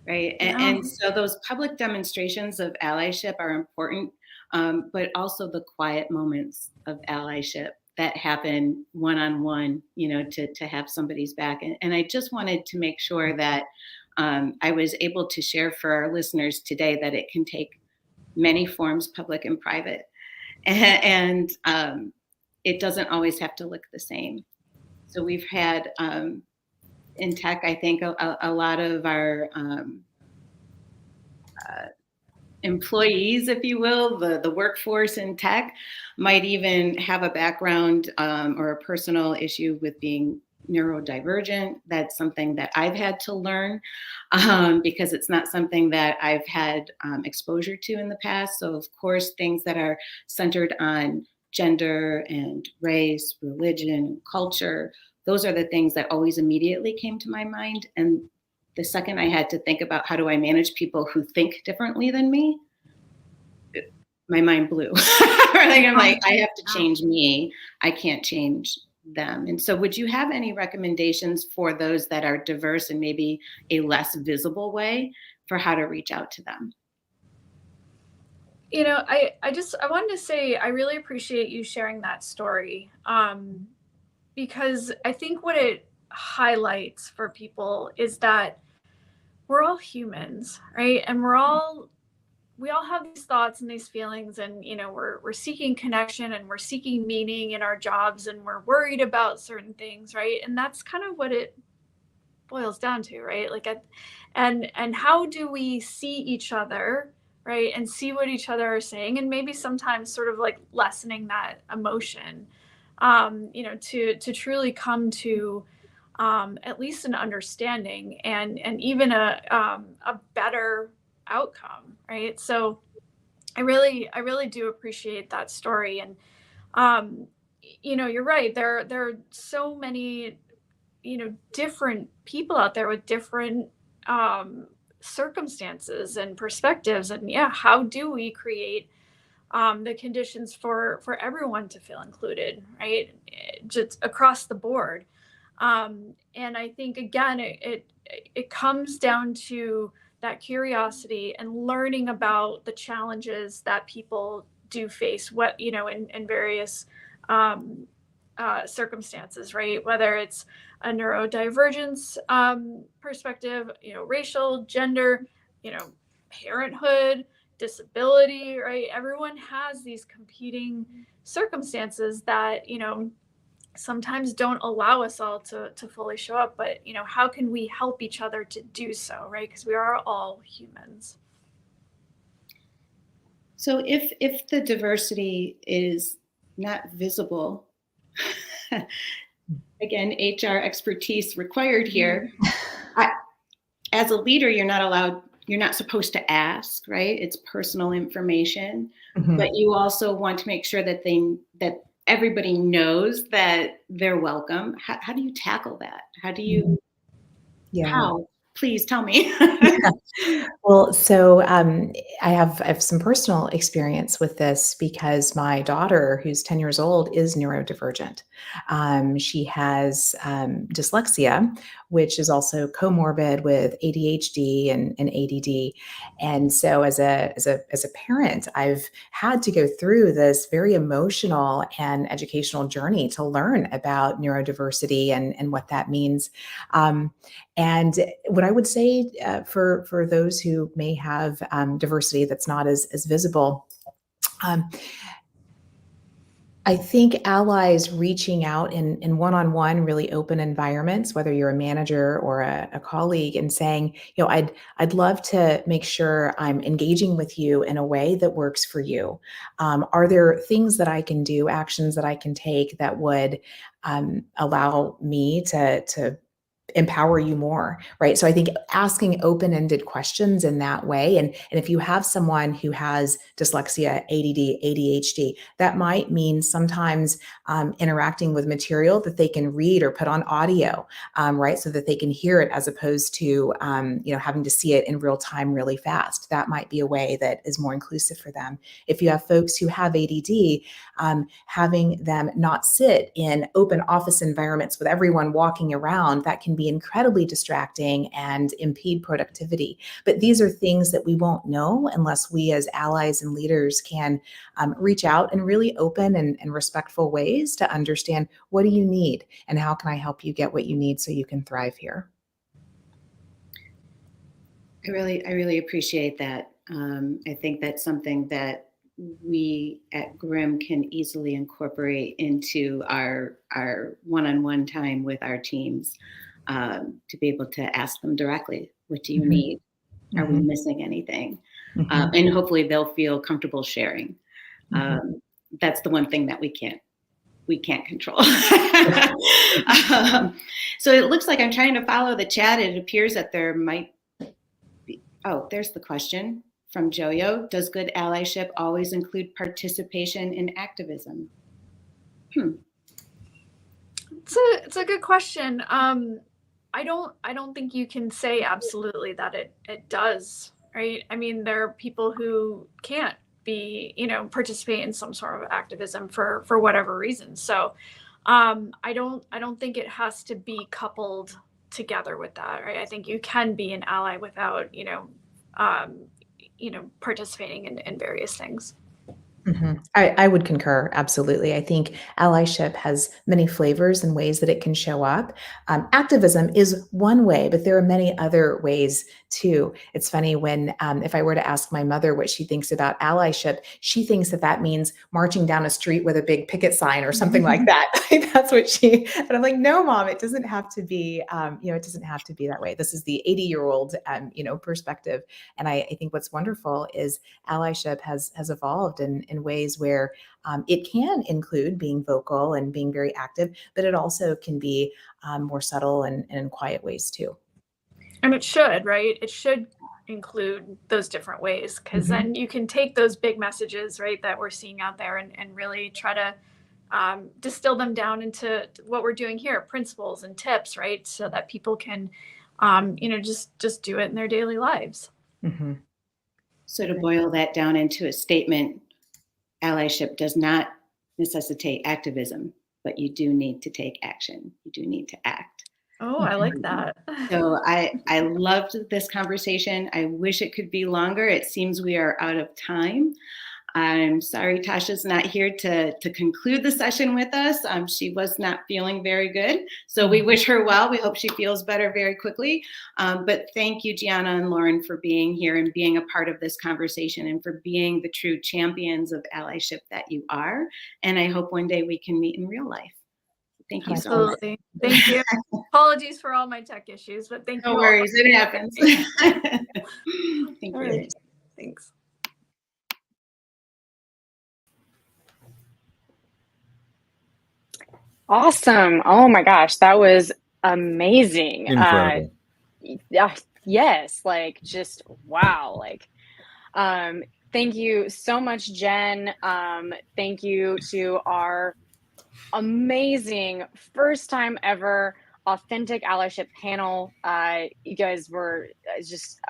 right? And so those public demonstrations of allyship are important, but also the quiet moments of allyship that happen one-on-one, to have somebody's back. And I just wanted to make sure that I was able to share for our listeners today that it can take many forms, public and private. And it doesn't always have to look the same. So we've had, in tech, I think a lot of our employees, if you will, the workforce in tech might even have a background or a personal issue with being neurodivergent. That's something that I've had to learn because it's not something that I've had exposure to in the past. So of course, things that are centered on gender and race, religion, culture, those are the things that always immediately came to my mind. And the second I had to think about how do I manage people who think differently than me, my mind blew. I'm like, I have to change me. I can't change them. And so would you have any recommendations for those that are diverse in maybe a less visible way for how to reach out to them? You know, I wanted to say I really appreciate you sharing that story, because I think what it highlights for people is that we're all humans, right? And we all have these thoughts and these feelings, and you know, we're seeking connection and we're seeking meaning in our jobs, and we're worried about certain things, right? And that's kind of what it boils down to, right? Like, and how do we see each other, right? And see what each other are saying, and maybe sometimes sort of like lessening that emotion, you know, to truly come to at least an understanding and even a better outcome, right? So I really do appreciate that story. And you know, you're right, there are so many, you know, different people out there with different circumstances and perspectives, and yeah, how do we create the conditions for everyone to feel included, right? Just across the board. And I think again, it comes down to that curiosity and learning about the challenges that people do face, what, you know, in various circumstances, right? Whether it's a neurodivergence perspective, you know, racial, gender, you know, parenthood, disability, right? Everyone has these competing circumstances that, you know, sometimes don't allow us all to fully show up. But, you know, how can we help each other to do so, right? Because we are all humans. So if the diversity is not visible, again, HR expertise required here. As a leader, you're not supposed to ask, right? It's personal information, but you also want to make sure that everybody knows that they're welcome. How do you tackle that? How do you, how? Please tell me. Well, so I have some personal experience with this because my daughter, who's 10 years old, is neurodivergent. She has dyslexia, which is also comorbid with ADHD and ADD. And so as a parent, I've had to go through this very emotional and educational journey to learn about neurodiversity and what that means. And what I would say for those who may have diversity that's not as visible, I think allies reaching out in one-on-one, really open environments, whether you're a manager or a colleague, and saying, you know, I'd love to make sure I'm engaging with you in a way that works for you. Are there things that I can do, actions that I can take that would allow me to empower you more, right? So I think asking open-ended questions in that way, and if you have someone who has dyslexia, ADD, ADHD, that might mean sometimes interacting with material that they can read or put on audio, right? So that they can hear it as opposed to, you know, having to see it in real time really fast. That might be a way that is more inclusive for them. If you have folks who have ADD, having them not sit in open office environments with everyone walking around, that can be incredibly distracting and impede productivity. But these are things that we won't know unless we as allies and leaders can reach out in really open and respectful ways to understand, what do you need and how can I help you get what you need so you can thrive here? I really appreciate that. I think that's something that we at GRIM can easily incorporate into our one-on-one time with our teams, to be able to ask them directly, what do you need? Are we missing anything? And hopefully they'll feel comfortable sharing. That's the one thing that we can't control. So it looks like I'm trying to follow the chat. It appears that there might be, there's the question from Joyo. Does good allyship always include participation in activism? It's a good question. I don't think you can say absolutely that it does, right? I mean, there are people who can't be, participate in some sort of activism for whatever reason. So I don't think it has to be coupled together with that, right? I think you can be an ally without, participating in various things. I would concur, absolutely. I think allyship has many flavors and ways that it can show up. Activism is one way, but there are many other ways too. It's funny when, if I were to ask my mother what she thinks about allyship, she thinks that means marching down a street with a big picket sign or something like that. That's what and I'm like, no, Mom, it doesn't have to be, it doesn't have to be that way. This is the 80-year-old, perspective. And I think what's wonderful is allyship has evolved in ways where it can include being vocal and being very active, but it also can be more subtle and in quiet ways too. And it should, right? It should include those different ways, because then you can take those big messages, right, that we're seeing out there and really try to distill them down into what we're doing here, principles and tips, right? So that people can, just do it in their daily lives. So to boil that down into a statement, allyship does not necessitate activism, but you do need to take action. You do need to act. Oh, I like that. So I loved this conversation. I wish it could be longer. It seems we are out of time. I'm sorry Tasha's not here to conclude the session with us. She was not feeling very good. So we wish her well. We hope she feels better very quickly. But thank you, Gianna and Lauren, for being here and being a part of this conversation and for being the true champions of allyship that you are. And I hope one day we can meet in real life. Thank you so much. Absolutely. Thank you. Apologies for all my tech issues, but thank you. No worries. It happens. Thank you. Right. Thanks. Awesome. Oh my gosh, that was amazing. Incredible. Yes, like just wow. Like, thank you so much, Jen. Thank you to our amazing first time ever authentic allyship panel. You guys were just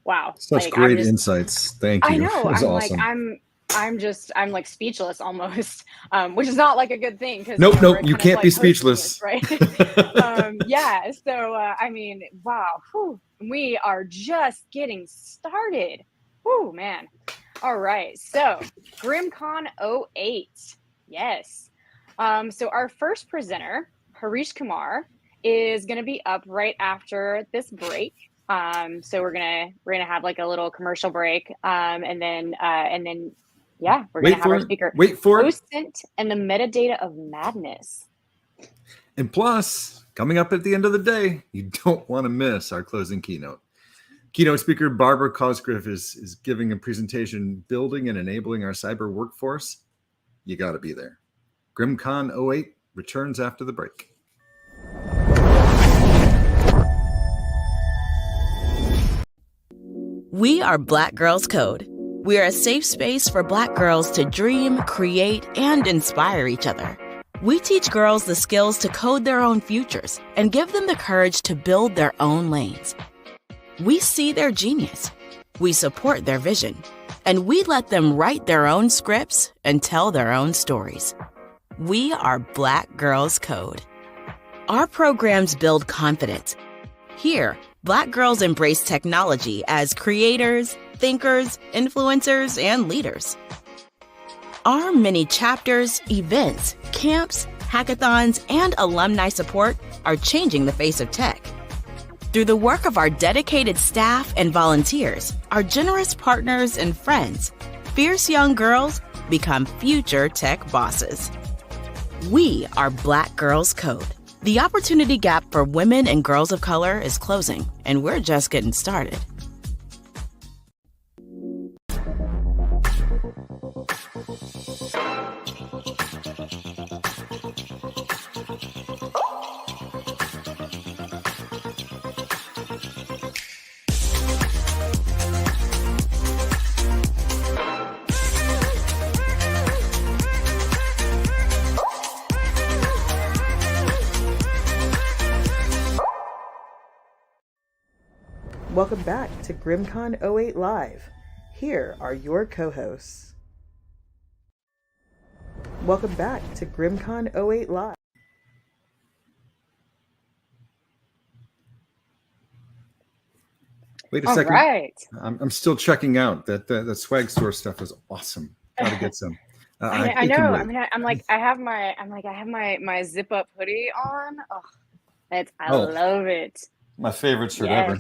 wow. Such like, great insights. Thank you. I know. It was I'm awesome. like I'm like speechless almost, which is not like a good thing because nope, you can't be speechless, right? Yeah. So I mean, wow, we are just getting started. Whew, man. All right. So GRIMMCon 08. Yes. So our first presenter, Harish Kumar, is going to be up right after this break. So we're gonna have like a little commercial break, and then yeah, we're gonna have our speaker. Wait for it. OODA and the metadata of madness. And plus, coming up at the end of the day, you don't want to miss our closing keynote. Keynote speaker Barbara Cosgriff is giving a presentation, Building and Enabling Our Cyber Workforce. You got to be there. GRIMMCon 08 returns after the break. We are Black Girls Code. We are a safe space for Black girls to dream, create, and inspire each other. We teach girls the skills to code their own futures and give them the courage to build their own lanes. We see their genius. We support their vision. And we let them write their own scripts and tell their own stories. We are Black Girls Code. Our programs build confidence. Here, Black girls embrace technology as creators, thinkers, influencers, and leaders. Our many chapters, events, camps, hackathons, and alumni support are changing the face of tech. Through the work of our dedicated staff and volunteers, our generous partners and friends, fierce young girls become future tech bosses. We are Black Girls Code. The opportunity gap for women and girls of color is closing, and we're just getting started. Welcome back to GRIMMCon 08 Live. Here are your co-hosts. Welcome back to GRIMMCon 08 Live. Wait a All second. right. I'm still checking out that swag store stuff is awesome. Gotta get some. I know. I mean, I have my zip up hoodie on. Oh, I love it. My favorite shirt Yes. ever.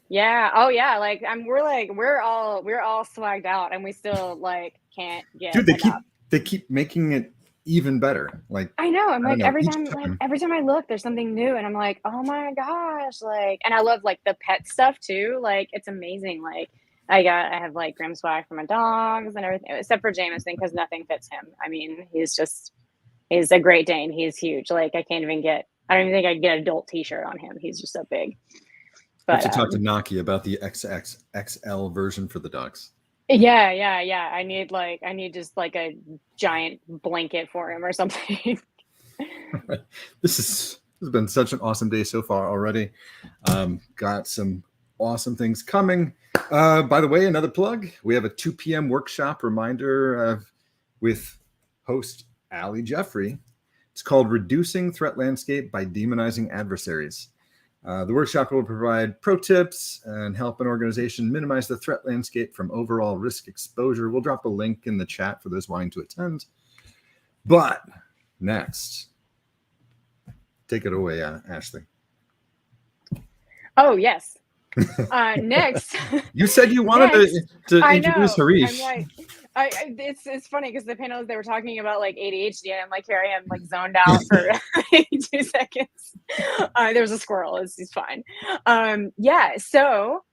Yeah. Oh yeah. Like we're all swagged out, and we still like can't get Dude, enough. they keep making it even better. Like I know. I'm I like don't know, every time I look, there's something new, and I'm like, oh my gosh! Like, and I love like the pet stuff too. Like, it's amazing. Like, I have like Grim swag for my dogs and everything, except for Jameson because nothing fits him. I mean, he's a Great Dane. He's huge. Like, I don't even think I could get an adult T-shirt on him. He's just so big. I have But to talk to Naki about the XXXL version for the dogs. yeah. I need just like a giant blanket for him or something. This has been such an awesome day so far already. Got some awesome things coming. By the way, another plug. We have a 2 p.m. workshop reminder with host Allie Jeffrey. It's called Reducing Threat Landscape by Demonizing Adversaries. The workshop will provide pro tips and help an organization minimize the threat landscape from overall risk exposure. We'll drop a link in the chat for those wanting to attend. But next, take it away, Ashley. Oh, yes. Next. You said you wanted to introduce Harish. I'm like, it's funny because the panels they were talking about like ADHD, and I'm like, here I am like zoned out for 2 seconds. There was a squirrel. It's fine. So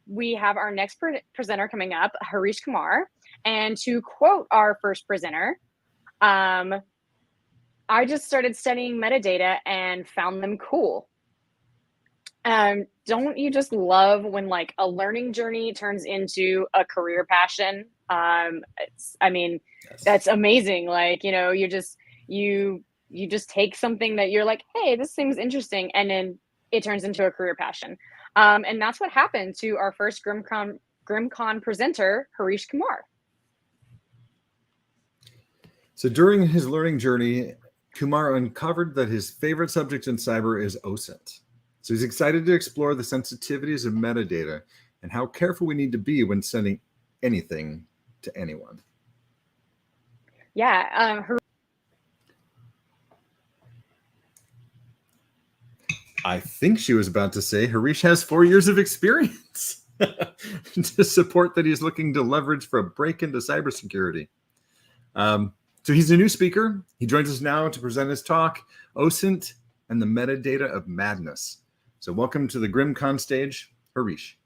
we have our next presenter coming up, Harish Kumar, and to quote our first presenter, I just started studying metadata and found them cool. Don't you just love when like a learning journey turns into a career passion? Yes. That's amazing. Like, you just take something that you're like, hey, this seems interesting, and then it turns into a career passion. And that's what happened to our first GRIMMCon presenter, Harish Kumar. So during his learning journey, Kumar uncovered that his favorite subject in cyber is OSINT. So he's excited to explore the sensitivities of metadata and how careful we need to be when sending anything to anyone. Yeah. I think she was about to say Harish has 4 years of experience to support that he's looking to leverage for a break into cybersecurity. So he's a new speaker. He joins us now to present his talk, OSINT and the Metadata of Madness. So welcome to the GRIMMCon stage, Harish.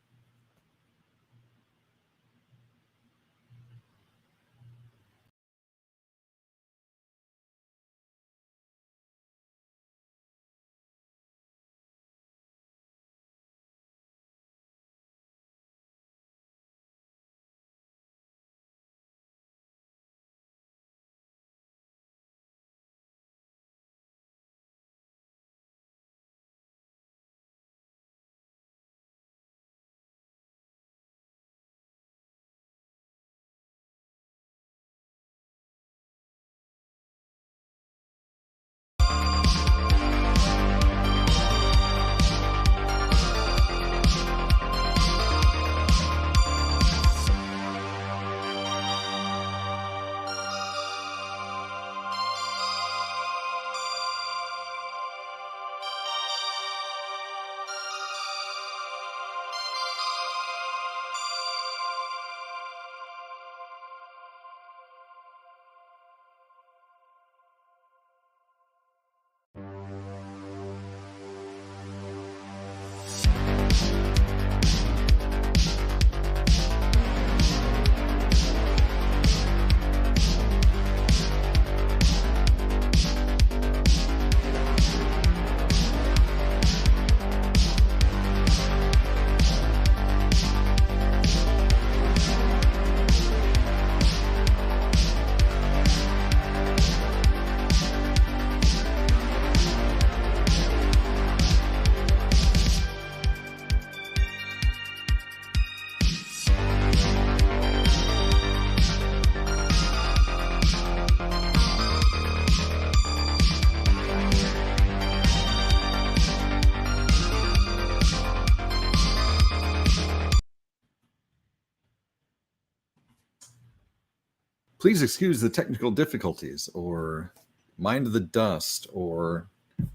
please excuse the technical difficulties, or mind the dust, or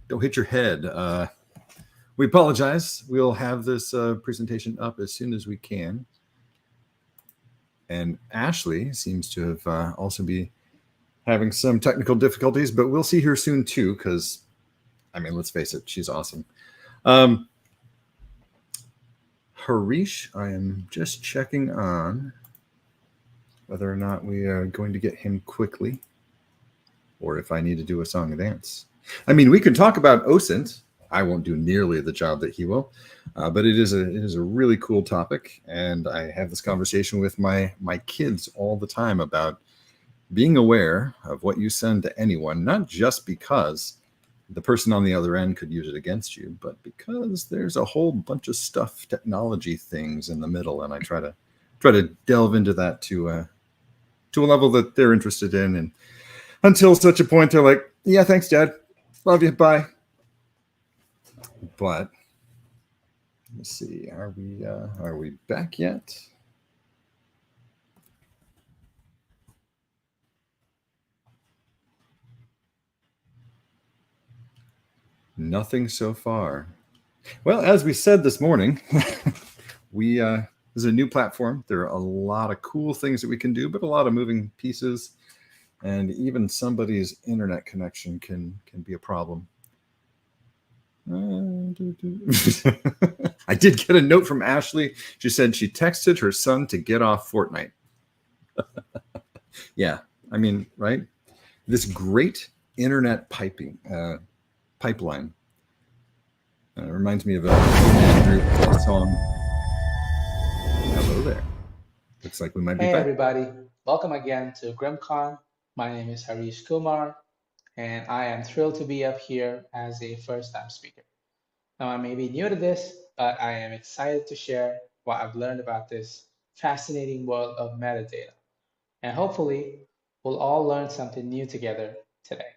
don't hit your head. We apologize. We'll have this presentation up as soon as we can. And Ashley seems to have also be having some technical difficulties, but we'll see her soon too, because, I mean, let's face it, she's awesome. Harish, I am just checking on whether or not we are going to get him quickly, or if I need to do a song and dance. I mean, we can talk about OSINT. I won't do nearly the job that he will, but it is a really cool topic, and I have this conversation with my kids all the time about being aware of what you send to anyone, not just because the person on the other end could use it against you, but because there's a whole bunch of stuff, technology things in the middle, and I try to delve into that to a level that they're interested in, and until such a point they're like, yeah, thanks, Dad, love you, bye. But let's see, are we back yet? Nothing so far. Well, as we said this morning, this is a new platform. There are a lot of cool things that we can do, but a lot of moving pieces, and even somebody's internet connection can be a problem. I did get a note from Ashley. She said she texted her son to get off Fortnite. Yeah, I mean, right? This great internet pipeline. It reminds me of a song. Hello there. Looks like we might be Hey back. everybody, welcome again to GRIMMCon. My name is Harish Kumar, and I am thrilled to be up here as a first-time speaker. Now, I may be new to this, but I am excited to share what I've learned about this fascinating world of metadata. And hopefully, we'll all learn something new together today.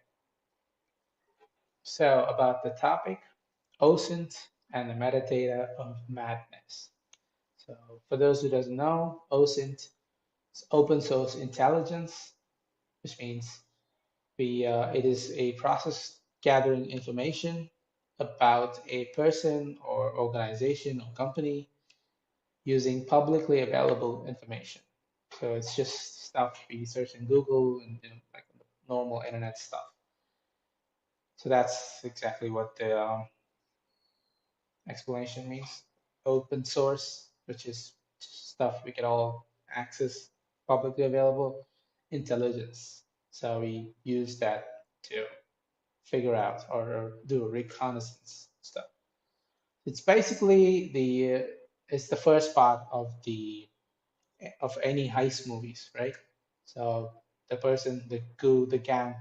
So, about the topic, OSINT and the metadata of madness. So, for those who doesn't know, OSINT is open source intelligence, which means it is a process gathering information about a person or organization or company using publicly available information. So it's just stuff we search in Google and like normal internet stuff. So that's exactly what the explanation means. Open source, which is stuff we can all access, publicly available. Intelligence. So we use that to figure out or do reconnaissance stuff. It's basically it's the first part of any heist movies, right? So the person, the gang,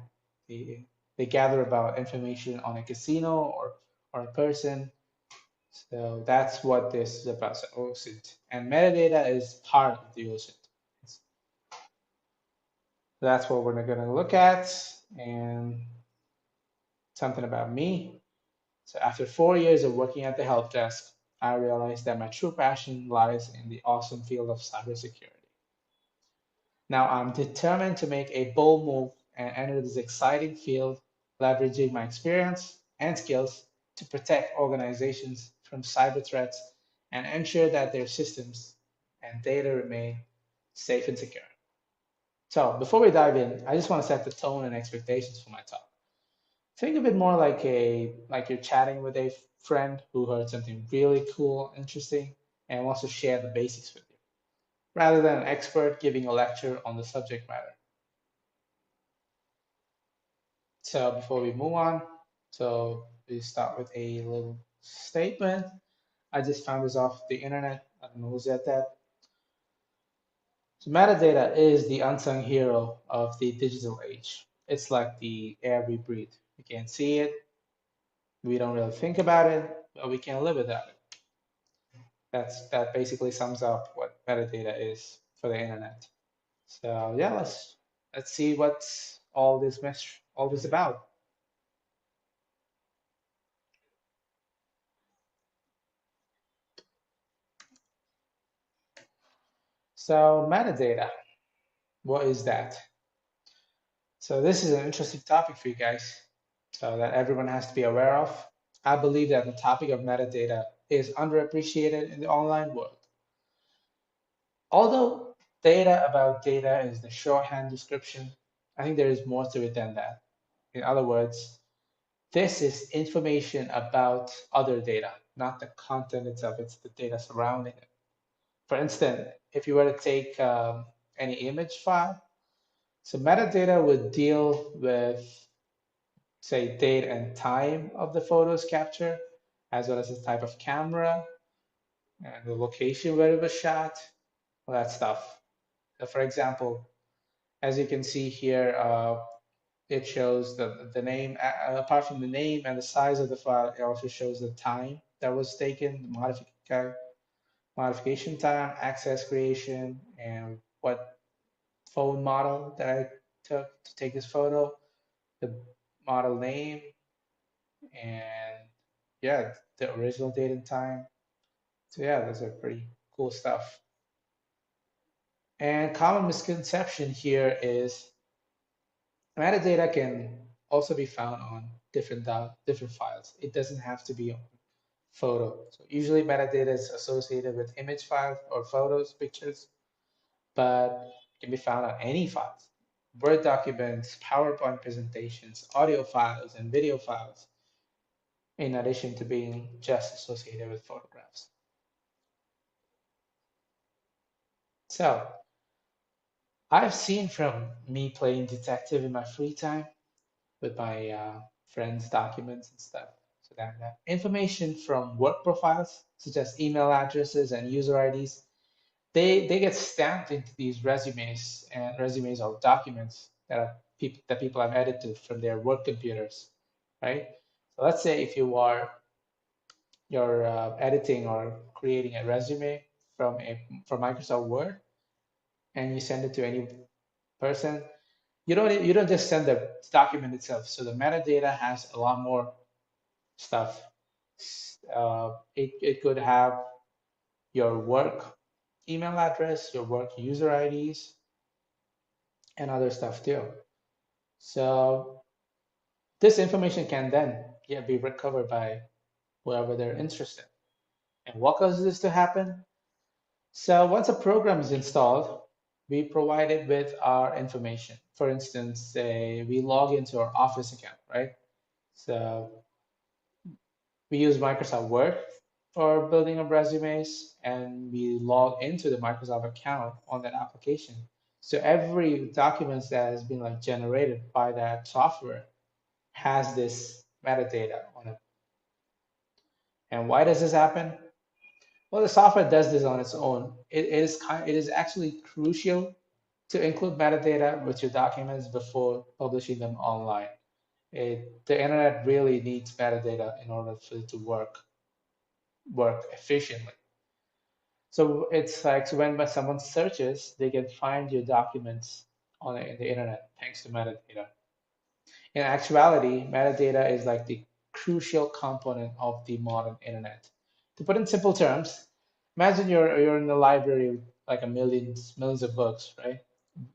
they gather about information on a casino or a person. So that's what this is about. So OSINT, and metadata is part of the OSINT. That's what we're going to look at, and something about me. So after 4 years of working at the help desk, I realized that my true passion lies in the awesome field of cybersecurity. Now I'm determined to make a bold move and enter this exciting field, leveraging my experience and skills to protect organizations from cyber threats and ensure that their systems and data remain safe and secure. So before we dive in, I just want to set the tone and expectations for my talk. Think of it more like you're chatting with a friend who heard something really cool, interesting, and wants to share the basics with you, rather than an expert giving a lecture on the subject matter. So before we move on, so we start with a little statement. I just found this off the internet. I don't know who said that. So metadata is the unsung hero of the digital age. It's like the air we breathe. We can't see it, we don't really think about it, but we can't live without it. That basically sums up what metadata is for the internet. So yeah, let's see what's all this about. So metadata, what is that? So this is an interesting topic for you guys, so that everyone has to be aware of. I believe that the topic of metadata is underappreciated in the online world. Although data about data is the shorthand description, I think there is more to it than that. In other words, this is information about other data, not the content itself, it's the data surrounding it. For instance, if you were to take any image file, so metadata would deal with, say, date and time of the photos captured, as well as the type of camera and the location where it was shot, all that stuff. So for example, as you can see here, it shows the name, apart from the name and the size of the file, it also shows the time that was taken, the modification time, access creation, and what phone model that I took to take this photo, the model name, and yeah, the original date and time. So yeah, those are pretty cool stuff. And common misconception here is metadata can also be found on different files. It doesn't have to be on photo. So usually metadata is associated with image files or photos, pictures, but can be found on any files. Word documents, PowerPoint presentations, audio files, and video files, in addition to being just associated with photographs. So I've seen from me playing detective in my free time with my friends' documents and stuff. So that information from work profiles, such as email addresses and user IDs, they get stamped into these resumes, and resumes are documents that people have edited from their work computers, right? So let's say if you're editing or creating a resume from Microsoft Word, and you send it to any person, you don't just send the document itself. So the metadata has a lot more stuff. It could have your work email address, your work user IDs, and other stuff too. So this information can then be recovered by whoever they're interested. And what causes this to happen? So once a program is installed, we provide it with our information. For instance, say we log into our Office account, right? So we use Microsoft Word for building up resumes, and we log into the Microsoft account on that application. So every document that has been like generated by that software has this metadata on it. And why does this happen? Well, the software does this on its own. It is actually crucial to include metadata with your documents before publishing them online. The internet really needs metadata in order for it to work efficiently. So it's like, so when someone searches, they can find your documents in the internet thanks to metadata. In actuality, metadata is like the crucial component of the modern internet. To put in simple terms, imagine you're in the library with like millions of books, right?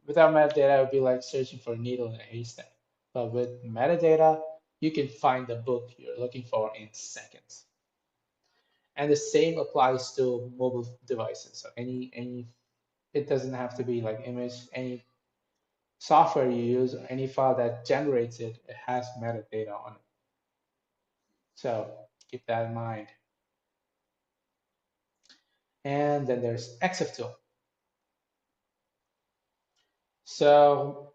Without metadata, it would be like searching for a needle in a haystack. But with metadata, you can find the book you're looking for in seconds. And the same applies to mobile devices. So any it doesn't have to be like image, any software you use, or any file that generates it, it has metadata on it. So keep that in mind. And then there's EXIF tool. So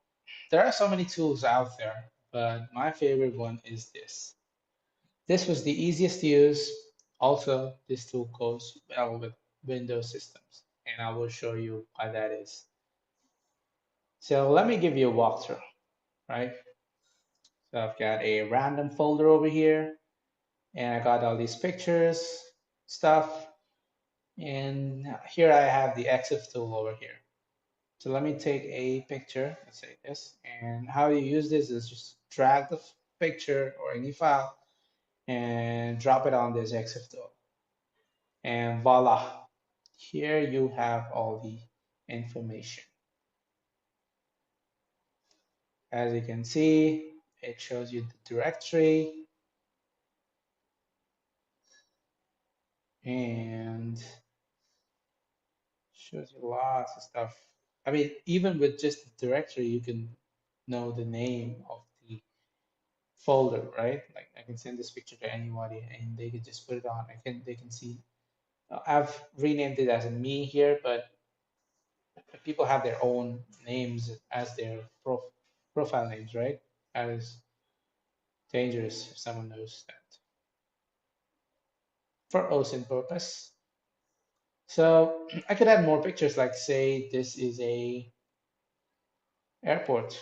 there are so many tools out there, but my favorite one is this. This was the easiest to use. Also, this tool goes well with Windows systems, and I will show you why that is. So let me give you a walkthrough, right? So I've got a random folder over here, and I got all these pictures, stuff, and here I have the EXIF tool over here. So let me take a picture, let's say this, and how you use this is just drag the picture or any file and drop it on this EXIF tool. And voila, here you have all the information. As you can see, it shows you the directory and shows you lots of stuff. I mean, even with just the directory, you can know the name of the folder, right? Like I can send this picture to anybody and they can just put it on. They can see. I've renamed it as a me here, but people have their own names as their profile names, right? That is dangerous if someone knows that. For OSINT purpose. So I could add more pictures, like say this is a airport,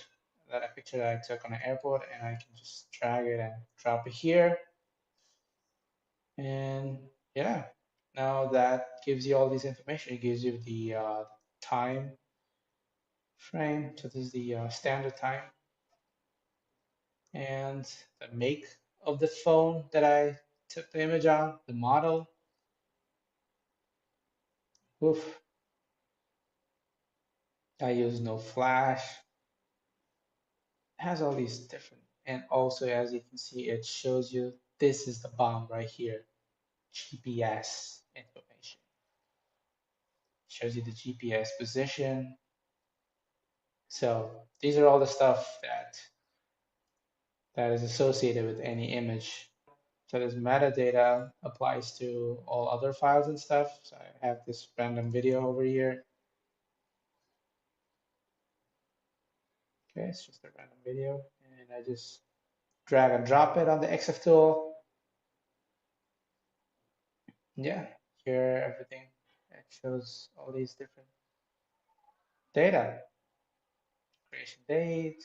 that a picture that I took on an airport, and I can just drag it and drop it here. And yeah, now that gives you all this information. It gives you the time frame. So this is the standard time and the make of the phone that I took the image on, the model. Oof. I use no flash. It has all these different, and also as you can see, it shows you this is the bomb right here, GPS information. It shows you the GPS position. So these are all the stuff that is associated with any image. So this metadata applies to all other files and stuff. So I have this random video over here. Okay, it's just a random video, and I just drag and drop it on the XF tool. Yeah, here everything. It shows all these different data. Creation date,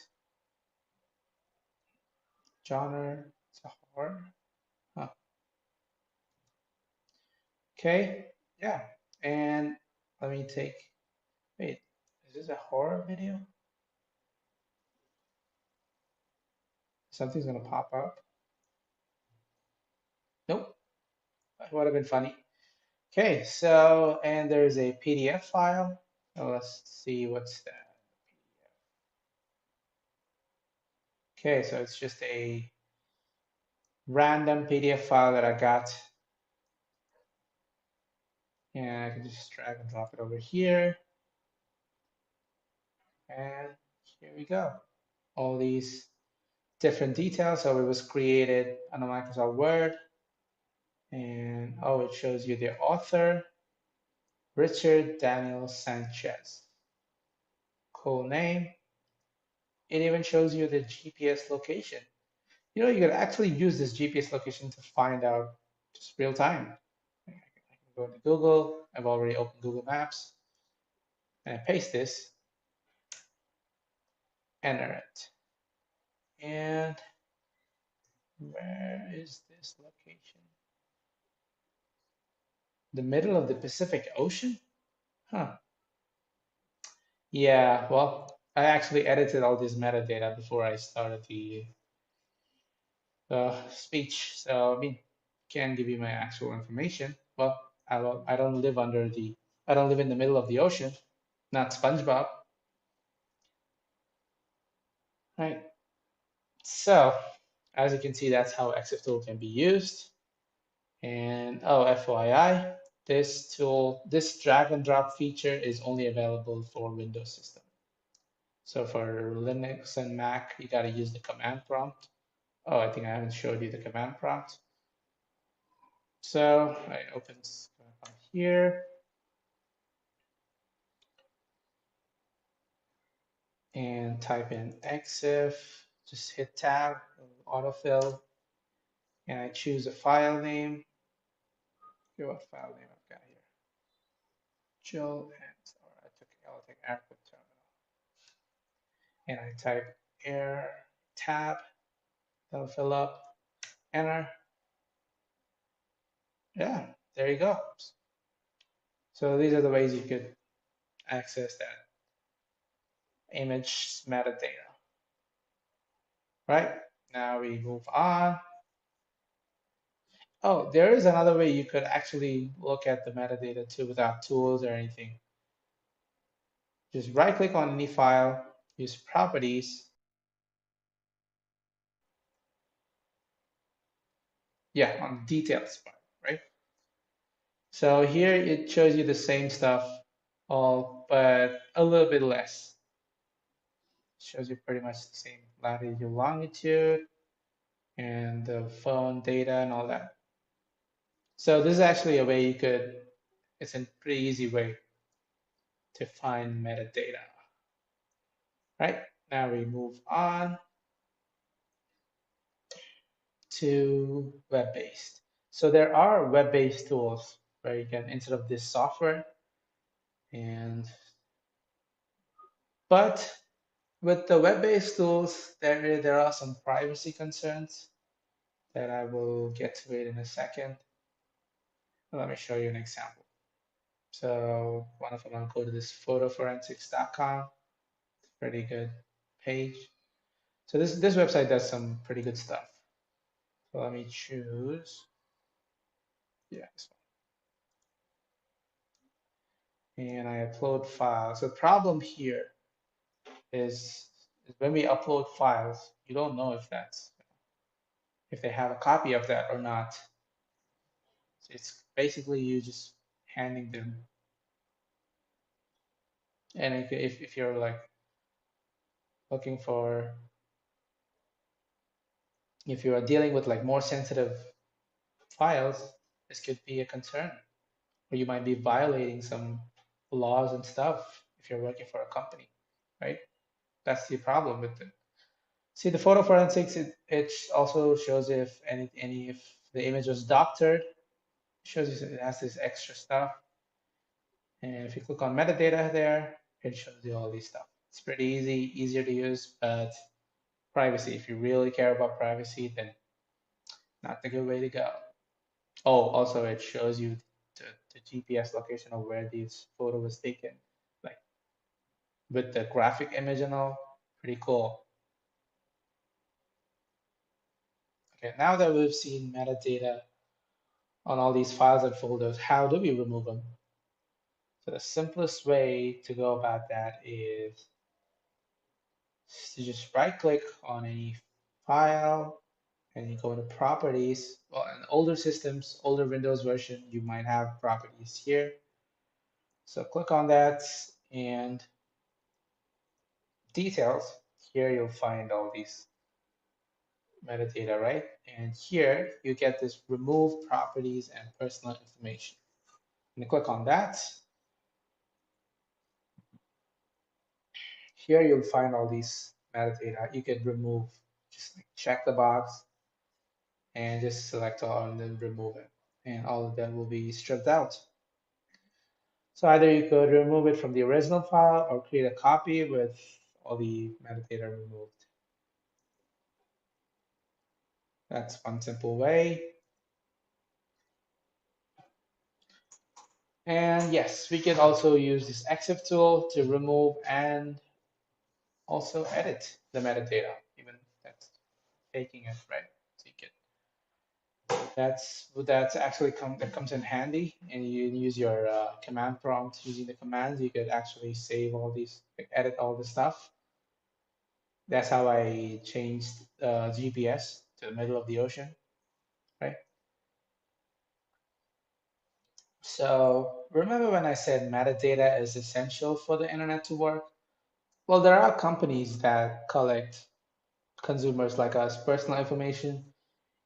genre, it's a horror. Huh. Okay, yeah, and let me take, wait, is this a horror video? Something's gonna pop up. Nope, that would have been funny. Okay, so, and there's a PDF file. So let's see what's that. Okay, so it's just a random PDF file that I got. And I can just drag and drop it over here. And here we go. All these different details. So it was created on a Microsoft Word. And oh, it shows you the author, Richard Daniel Sanchez. Cool name. It even shows you the GPS location. You know, you could actually use this GPS location to find out just real time. I can go to Google. I've already opened Google Maps. And I paste this, enter it. And where is this location? The middle of the Pacific Ocean? Huh. Yeah, well, I actually edited all this metadata before I started the speech. So, I mean, can't give you my actual information. Well, I don't live I don't live in the middle of the ocean, not SpongeBob. Right. So, as you can see, that's how XF tool can be used. And oh, FYI, this tool, this drag and drop feature is only available for Windows system. So for Linux and Mac, you got to use the command prompt. Oh, I think I haven't showed you the command prompt. So I open here and type in exif, just hit tab, autofill, and I choose a file name. Here, what file name I've got here? Jill, and I'll take airport terminal. And I type air tab, that'll fill up, enter. Yeah, there you go. So these are the ways you could access that image metadata. Right, now we move on. Oh, there is another way you could actually look at the metadata too without tools or anything. Just right click on any file, use properties, Yeah, on the details part, right? So here it shows you the same stuff, all but a little bit less. Shows you pretty much the same latitude, longitude, and the phone data and all that. So this is actually a way you could, it's a pretty easy way to find metadata. Right, now we move on to web-based. So there are web-based tools where you can, instead of this software, but with the web-based tools, there are some privacy concerns that I will get to it in a second. Let me show you an example. So one of them, I'll go to this photoforensics.com. It's a pretty good page. So this website does some pretty good stuff. So let me choose, yeah, this one. And I upload files. So the problem here is when we upload files, you don't know if they have a copy of that or not. So it's basically you just handing them. And if you're like looking for, if you are dealing with like more sensitive files, this could be a concern, or you might be violating some laws and stuff if you're working for a company, right? That's the problem with it. See, the photo forensics, it also shows if if the image was doctored. It shows you it has this extra stuff. And if you click on metadata there, it shows you all these stuff. It's pretty easy, easier to use, but privacy, if you really care about privacy, then not the good way to go. Oh, also it shows you the GPS location of where this photo was taken, like with the graphic image and all. Pretty cool. Okay, now that we've seen metadata on all these files and folders, how do we remove them? So the simplest way to go about that is to just right click on any file and you go to properties. Well, in older systems, older Windows version, you might have properties here. So click on that and details. Here you'll find all these metadata, right? And here you get this remove properties and personal information. And click on that. Here you'll find all these metadata. You can remove, just like check the box and just select all and then remove it. And all of them will be stripped out. So either you could remove it from the original file or create a copy with all the metadata removed. That's one simple way. And yes, we can also use this EXIF tool to remove and also edit the metadata, even that's taking it, right? So you can, that's actually that comes in handy, and you use your command prompt. Using the commands, you could actually save all these, like, edit all the stuff. That's how I changed GPS to the middle of the ocean, right? So remember when I said metadata is essential for the internet to work? Well, there are companies that collect consumers like us personal information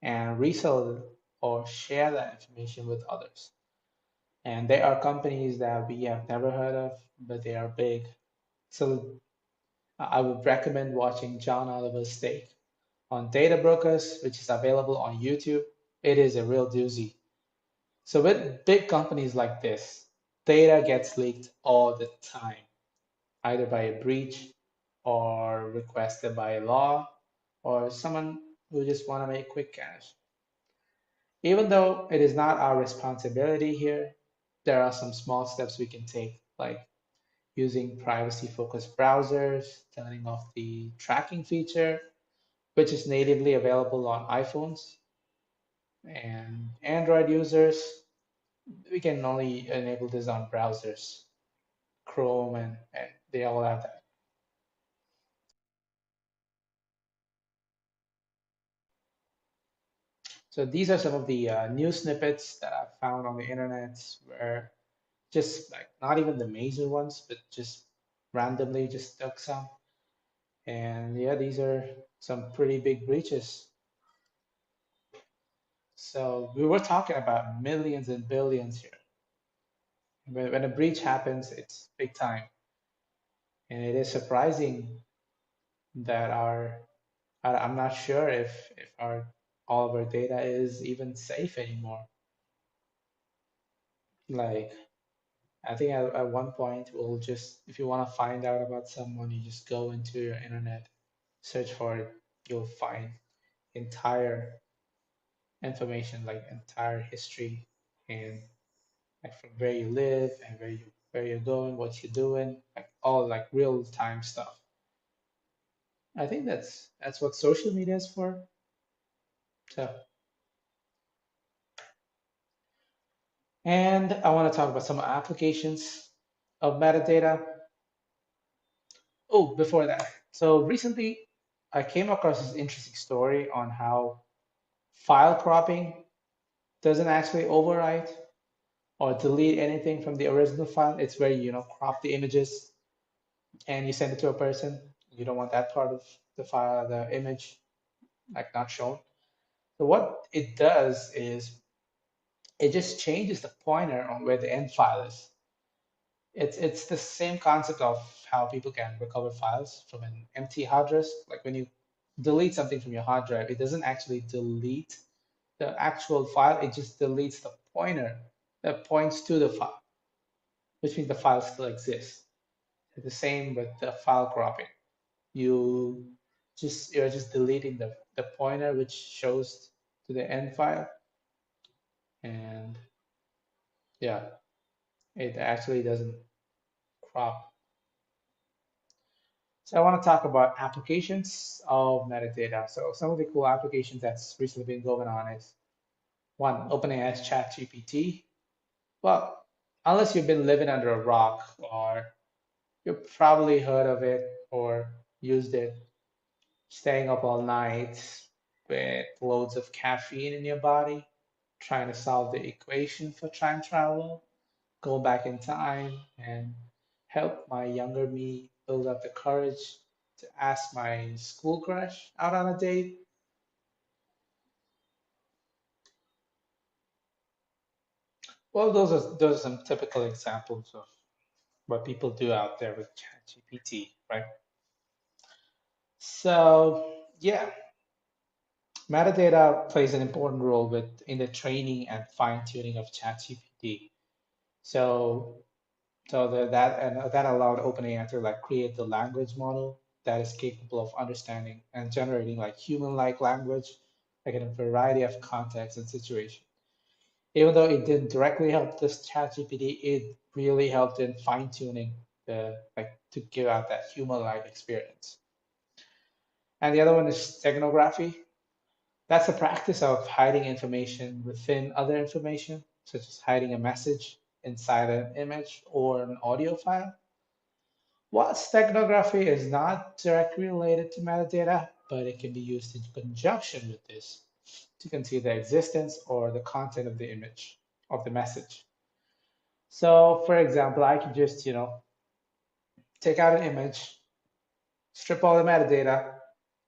and resell or share that information with others. And there are companies that we have never heard of, but they are big. So I would recommend watching John Oliver's take on Data Brokers, which is available on YouTube. It is a real doozy. So with big companies like this, data gets leaked all the time, either by a breach or requested by law or someone who just want to make quick cash. Even though it is not our responsibility here, there are some small steps we can take, like using privacy-focused browsers, turning off the tracking feature, which is natively available on iPhones, and Android users, we can only enable this on browsers, Chrome, and they all have that. So these are some of the news snippets that I've found on the internet, where just like not even the major ones, but just randomly just took some. And yeah, these are some pretty big breaches. So we were talking about millions and billions here. When a breach happens, it's big time. And it is surprising that I'm not sure if all of our data is even safe anymore. Like, I think at one point we'll just, if you want to find out about someone, you just go into your internet, search for it, you'll find entire information, like entire history, and like from where you live and where you're going, what you're doing, like all like real time stuff. I think that's what social media is for. So, and I want to talk about some applications of metadata. Oh, before that, so recently I came across this interesting story on how file cropping doesn't actually overwrite or delete anything from the original file. It's where you crop the images and you send it to a person. You don't want that part of the file, the image, like not shown. So what it does is it just changes the pointer on where the end file is. It's the same concept of how people can recover files from an empty hard disk. Like when you delete something from your hard drive, it doesn't actually delete the actual file, it just deletes the pointer that points to the file, which means the file still exists. It's the same with the file cropping. You're just deleting the pointer which shows to the end file, and yeah, it actually doesn't crop. So I want to talk about applications of metadata. So some of the cool applications that's recently been going on is one, OpenAI's ChatGPT. Well, unless you've been living under a rock, or you've probably heard of it or used it, staying up all night with loads of caffeine in your body, trying to solve the equation for time travel, go back in time and help my younger me build up the courage to ask my school crush out on a date. Well, those are some typical examples of what people do out there with ChatGPT, right? So yeah, metadata plays an important role in the training and fine tuning of ChatGPT. So that allowed OpenAI to like create the language model that is capable of understanding and generating like human-like language, like in a variety of contexts and situations. Even though it didn't directly help this ChatGPT, it really helped in fine-tuning the like to give out that human-like experience. And the other one is steganography. That's the practice of hiding information within other information, such as hiding a message inside an image or an audio file. While steganography is not directly related to metadata, but it can be used in conjunction with this to conceal the existence or the content of the image, of the message. So for example, I could just, take out an image, strip all the metadata,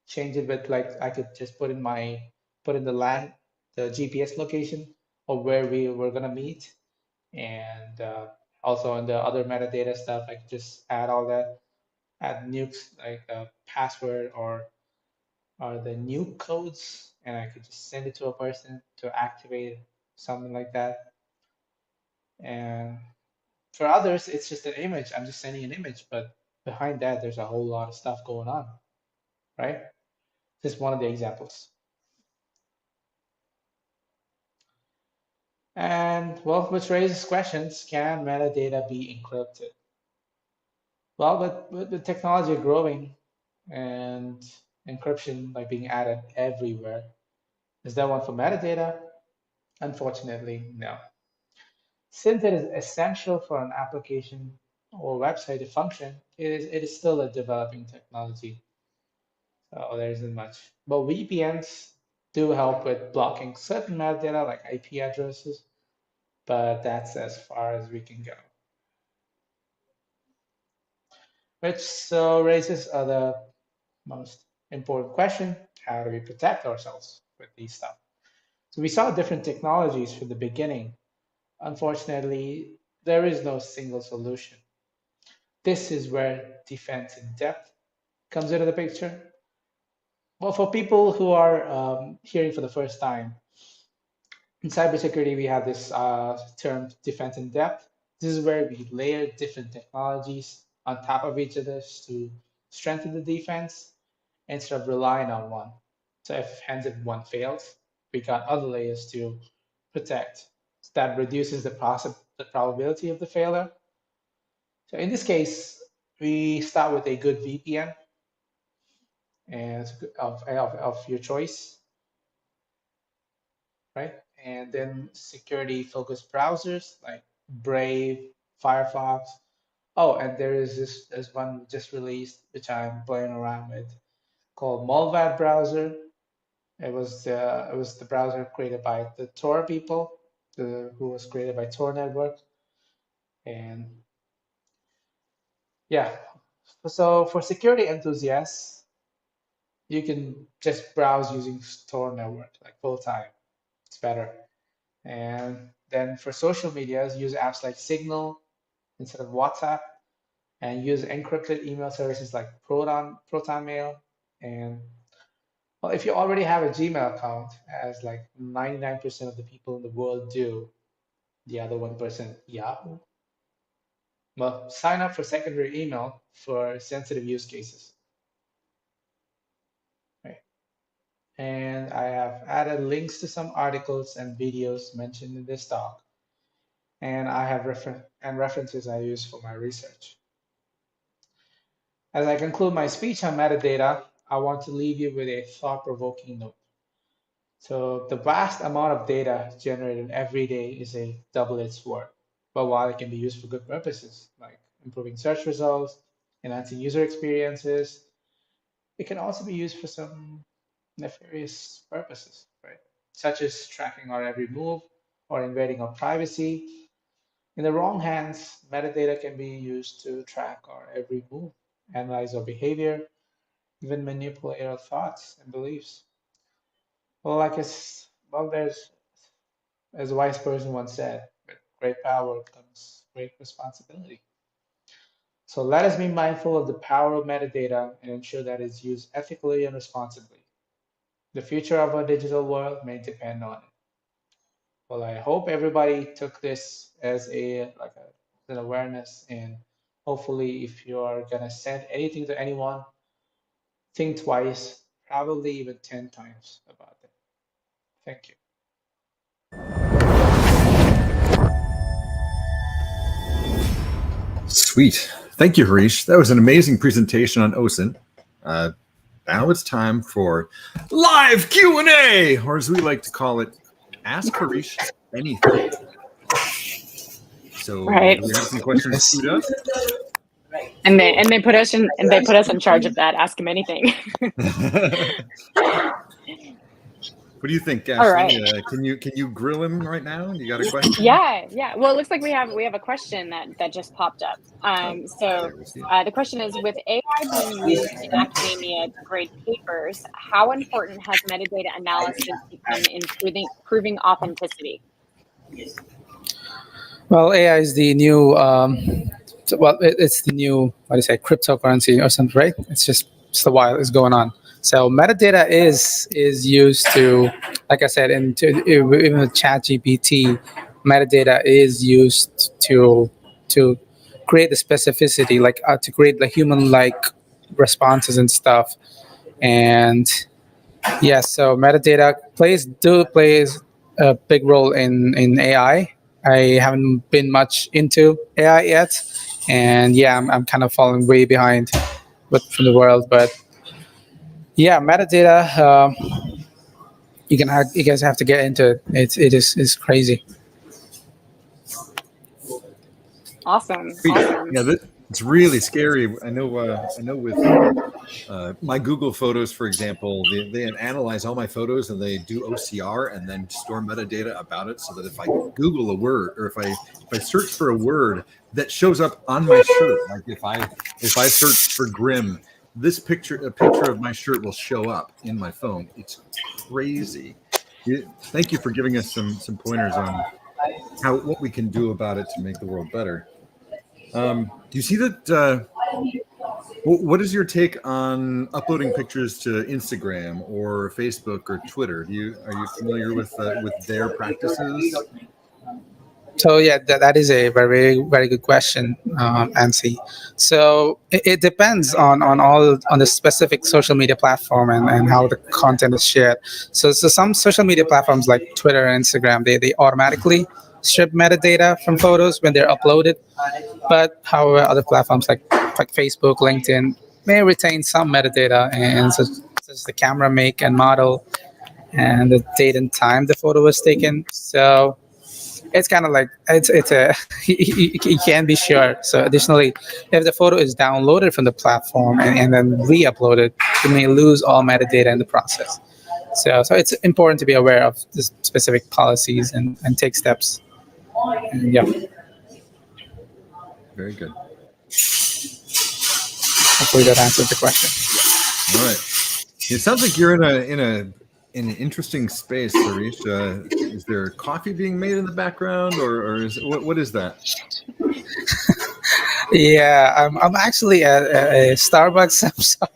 change it with like, I could just put in the GPS location of where we were gonna meet. And also in the other metadata stuff, I could just add all that, add nukes like a password or the nuke codes, and I could just send it to a person to activate something like that. And for others, it's just an image. I'm just sending an image, but behind that, there's a whole lot of stuff going on, right? Just one of the examples. And well, which raises questions: can metadata be encrypted? Well, with the technology growing and encryption like being added everywhere, is there one for metadata? Unfortunately, no. Since it is essential for an application or website to function, it is still a developing technology. So there isn't much. But VPNs do help with blocking certain metadata like IP addresses, but that's as far as we can go. Which so raises the most important question: how do we protect ourselves with these stuff? So we saw different technologies from the beginning. Unfortunately, there is no single solution. This is where defense in depth comes into the picture. Well, for people who are hearing for the first time, in cybersecurity, we have this term defense in depth. This is where we layer different technologies on top of each other to strengthen the defense instead of relying on one. So if hands if one fails, we got other layers to protect. So that reduces the probability of the failure. So in this case, we start with a good VPN and of your choice, right? And then security-focused browsers like Brave, Firefox. Oh, and there's one just released which I'm playing around with called Molvad browser. It was the browser created by the Tor people, who was created by Tor Network, and yeah. So for security enthusiasts, you can just browse using Tor Network like full time. It's better. And then for social medias, use apps like Signal instead of WhatsApp, and use encrypted email services like Proton Mail. And well, if you already have a Gmail account, as like 99% of the people in the world do, the other 1% Yahoo, well, sign up for secondary email for sensitive use cases. Right. And I have added links to some articles and videos mentioned in this talk, and I have references I use for my research. As I conclude my speech on metadata, I want to leave you with a thought-provoking note. So the vast amount of data generated every day is a double-edged sword. But while it can be used for good purposes, like improving search results, enhancing user experiences, it can also be used for some nefarious purposes, right? Such as tracking our every move or invading our privacy. In the wrong hands, metadata can be used to track our every move, analyze our behavior, even manipulate our thoughts and beliefs. Well, there's, as a wise person once said, with great power comes great responsibility. So let us be mindful of the power of metadata and ensure that it's used ethically and responsibly. The future of our digital world may depend on it. Well, I hope everybody took this as an awareness, and hopefully, if you're gonna send anything to anyone, think twice, probably even 10 times about it. Thank you. Sweet. Thank you, Harish. That was an amazing presentation on OSINT. Now it's time for live Q&A, or as we like to call it, Ask Harish Anything. So Right. do we have some questions queued up? And they put us in charge of that. Ask him anything. What do you think, Ashley? All right. Can you grill him right now? You got a question? Yeah. Well, it looks like we have a question that just popped up. So the question is: with AI being used in academia to grade papers, how important has metadata analysis become in proving authenticity? Well, AI is the new, it's the new, cryptocurrency or something, right? It's the while is going on. So metadata is used to, like I said, even with ChatGPT, metadata is used to create the specificity, like to create the human-like responses and stuff. And yes, so metadata plays a big role in AI. I haven't been much into AI yet, and yeah, I'm kind of falling way behind from the world. But yeah, metadata, you guys have to get into it. It's crazy. Awesome. Yeah, It's really scary. I know with my Google Photos, for example, they analyze all my photos and they do OCR and then store metadata about it, so that if I Google a word or if I search for a word that shows up on my shirt, like if I search for Grim, a picture of my shirt will show up in my phone. It's crazy. Thank you for giving us some pointers on what we can do about it to make the world better. Do you see that? What is your take on uploading pictures to Instagram or Facebook or Twitter? Are you familiar with their practices? So yeah, that is a very, very good question, Ansi. So it depends on the specific social media platform and how the content is shared. So some social media platforms like Twitter and Instagram, they automatically strip metadata from photos when they're uploaded. But however, other platforms like Facebook, LinkedIn may retain some metadata, and such as the camera make and model and the date and time the photo was taken. So it's kind of like it's a you can't be sure. So additionally, if the photo is downloaded from the platform and then re-uploaded, you may lose all metadata in the process. So it's important to be aware of the specific policies and take steps. And yeah. Very good. Hopefully that answers the question. All right. It sounds like you're in an interesting space, Harish. Is there coffee being made in the background, or is what is that? Yeah, I'm actually at a Starbucks. I'm sorry.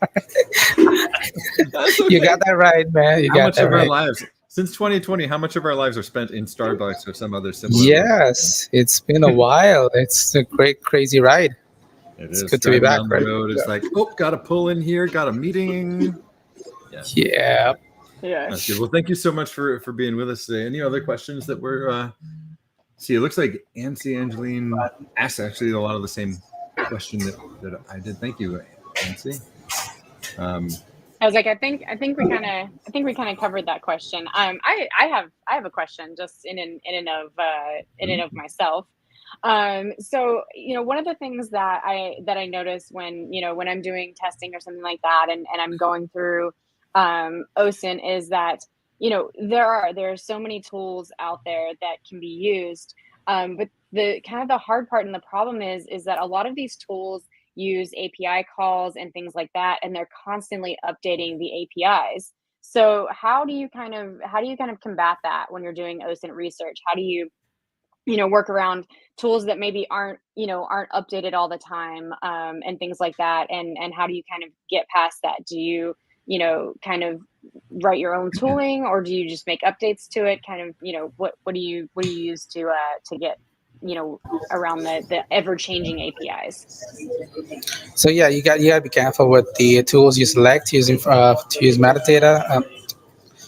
Okay. You got that right, man. How much of our lives since 2020? How much of our lives are spent in Starbucks or some other similar? Yes, it's been a while. It's a great, crazy ride. It's good to be back. Down the road, it's like, got to pull in here. Got a meeting. Yeah. That's good. Well, thank you so much for being with us today. Any other questions that we're see? It looks like Angeline asked actually a lot of the same question that I did. Thank you, Nancy. I was like, I think we kind of covered that question. I have a question just in and of myself. So one of the things that I notice when I'm doing testing or something like that, and I'm going through OSINT, is that there are so many tools out there that can be used, but the kind of the hard part and the problem is that a lot of these tools use API calls and things like that, and they're constantly updating the APIs. So how do you kind of combat that when you're doing OSINT research? How do you work around tools that maybe aren't updated all the time, and things like that, and how do you kind of get past that? Do you kind of write your own tooling, or do you just make updates to it? Kind of what do you use to get around the ever-changing APIs? So yeah, you got to be careful with the tools you select using to use metadata.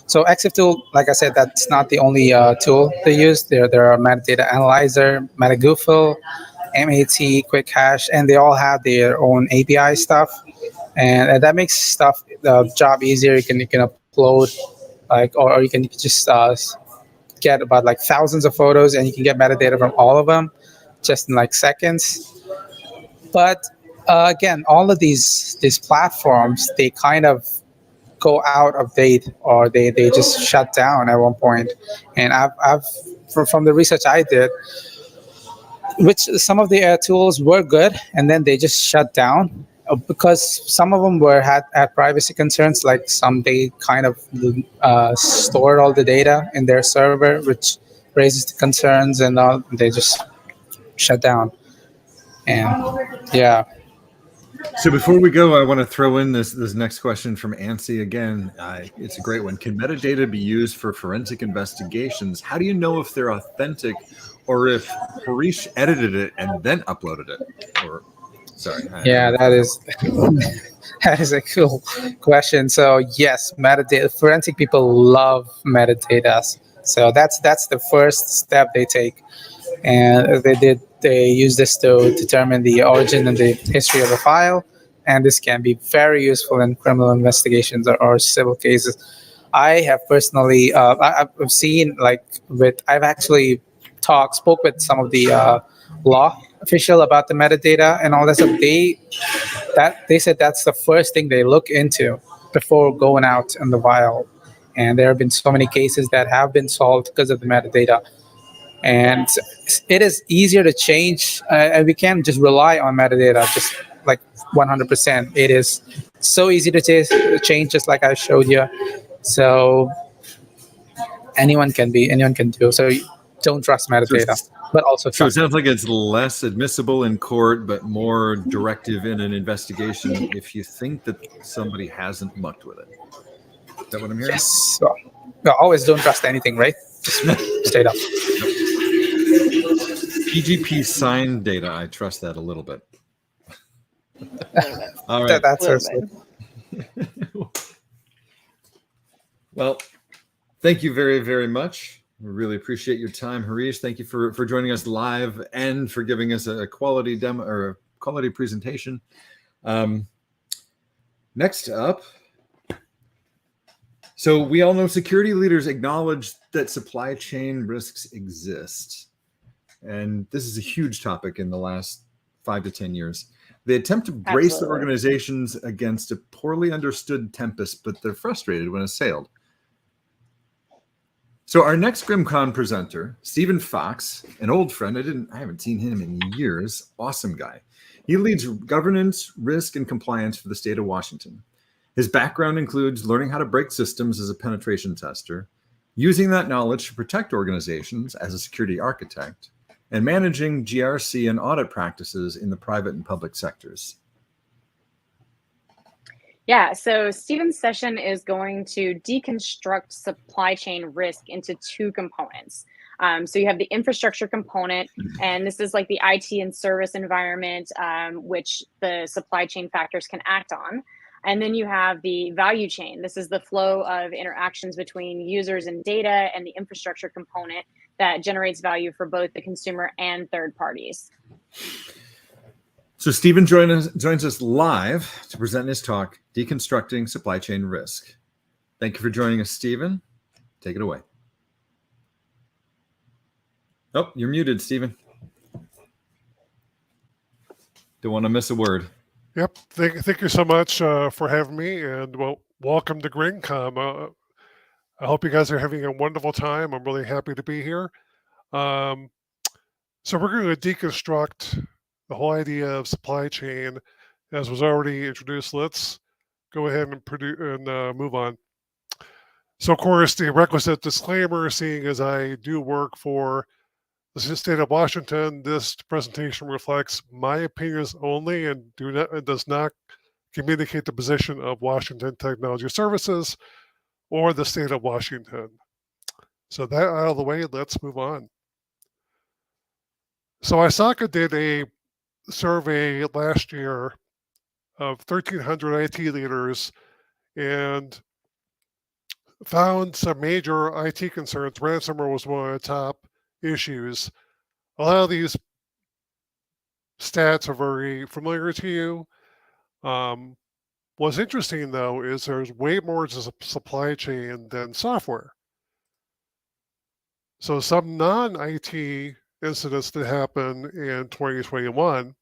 So EXIF tool, like I said, that's not the only tool they use. There are metadata analyzer, MetaGoofle, MAT, Quick Hash, and they all have their own API stuff, and that makes the job easier. You can upload or you can just get about thousands of photos, and you can get metadata from all of them just in seconds. But again, all of these platforms, they kind of go out of date, or they just shut down at one point. And I've from the research I did, which some of the tools were good, and then they just shut down because some of them had privacy concerns. Like some, they kind of stored all the data in their server, which raises the concerns, and they just shut down. And yeah. So before we go, I want to throw in this next question from Ansi again. It's a great one. Can metadata be used for forensic investigations? How do you know if they're authentic, or if Harish edited it and then uploaded it? Or yeah, that is a cool question. So yes, metadata. Forensic people love metadata. So that's the first step they take, and they use this to determine the origin and the history of a file, and this can be very useful in criminal investigations or civil cases. I have personally, I've seen I've actually spoke with some of the law official about the metadata and all that stuff, they said that's the first thing they look into before going out in the wild. And there have been so many cases that have been solved because of the metadata. And it is easier to change, and we can't just rely on metadata just like 100%. It is so easy to change, just like I showed you. So anyone can do. So don't trust metadata, but also So it trust. sounds like it's less admissible in court, but more directive in an investigation if you think that somebody hasn't mucked with it. Is that what I'm hearing? Yes. Well, always don't trust anything, right? Just straight up. PGP signed data, I trust that a little bit. All right. That's Well, thank you very, very much. We really appreciate your time, Harish. Thank you for joining us live and for giving us a quality demo or a quality presentation. Next up, so we all know security leaders acknowledge that supply chain risks exist. And this is a huge topic in the last 5 to 10 years. They attempt to brace their organizations against a poorly understood tempest, but they're frustrated when assailed. So our next GRIMMCon presenter, Stephen Fox, an old friend, I haven't seen him in years, awesome guy. He leads governance, risk, and compliance for the state of Washington. His background includes learning how to break systems as a penetration tester, using that knowledge to protect organizations as a security architect, and managing GRC and audit practices in the private and public sectors. Yeah, so Stephen's session is going to deconstruct supply chain risk into two components. So you have the infrastructure component, and this is like the IT and service environment, which the supply chain factors can act on. And then you have the value chain. This is the flow of interactions between users and data, and the infrastructure component that generates value for both the consumer and third parties. So Stephen joins us live to present his talk, Deconstructing Supply Chain Risk. Thank you for joining us, Stephen. Take it away. Oh, you're muted, Stephen. Don't want to miss a word. Yep. Thank you so much for having me, and welcome to GRIMMCon. I hope you guys are having a wonderful time. I'm really happy to be here. So we're going to deconstruct the whole idea of supply chain, as was already introduced. Let's go ahead and move on. So, of course, the requisite disclaimer, seeing as I do work for the state of Washington, this presentation reflects my opinions only and does not communicate the position of Washington Technology Services or the state of Washington. So that out of the way, let's move on. So ISACA did a survey last year of 1,300 IT leaders and found some major IT concerns. Ransomware was one of the top issues. A lot of these stats are very familiar to you. What's interesting, though, is there's way more to supply chain than software. So some non-IT incidents that happened in 2021.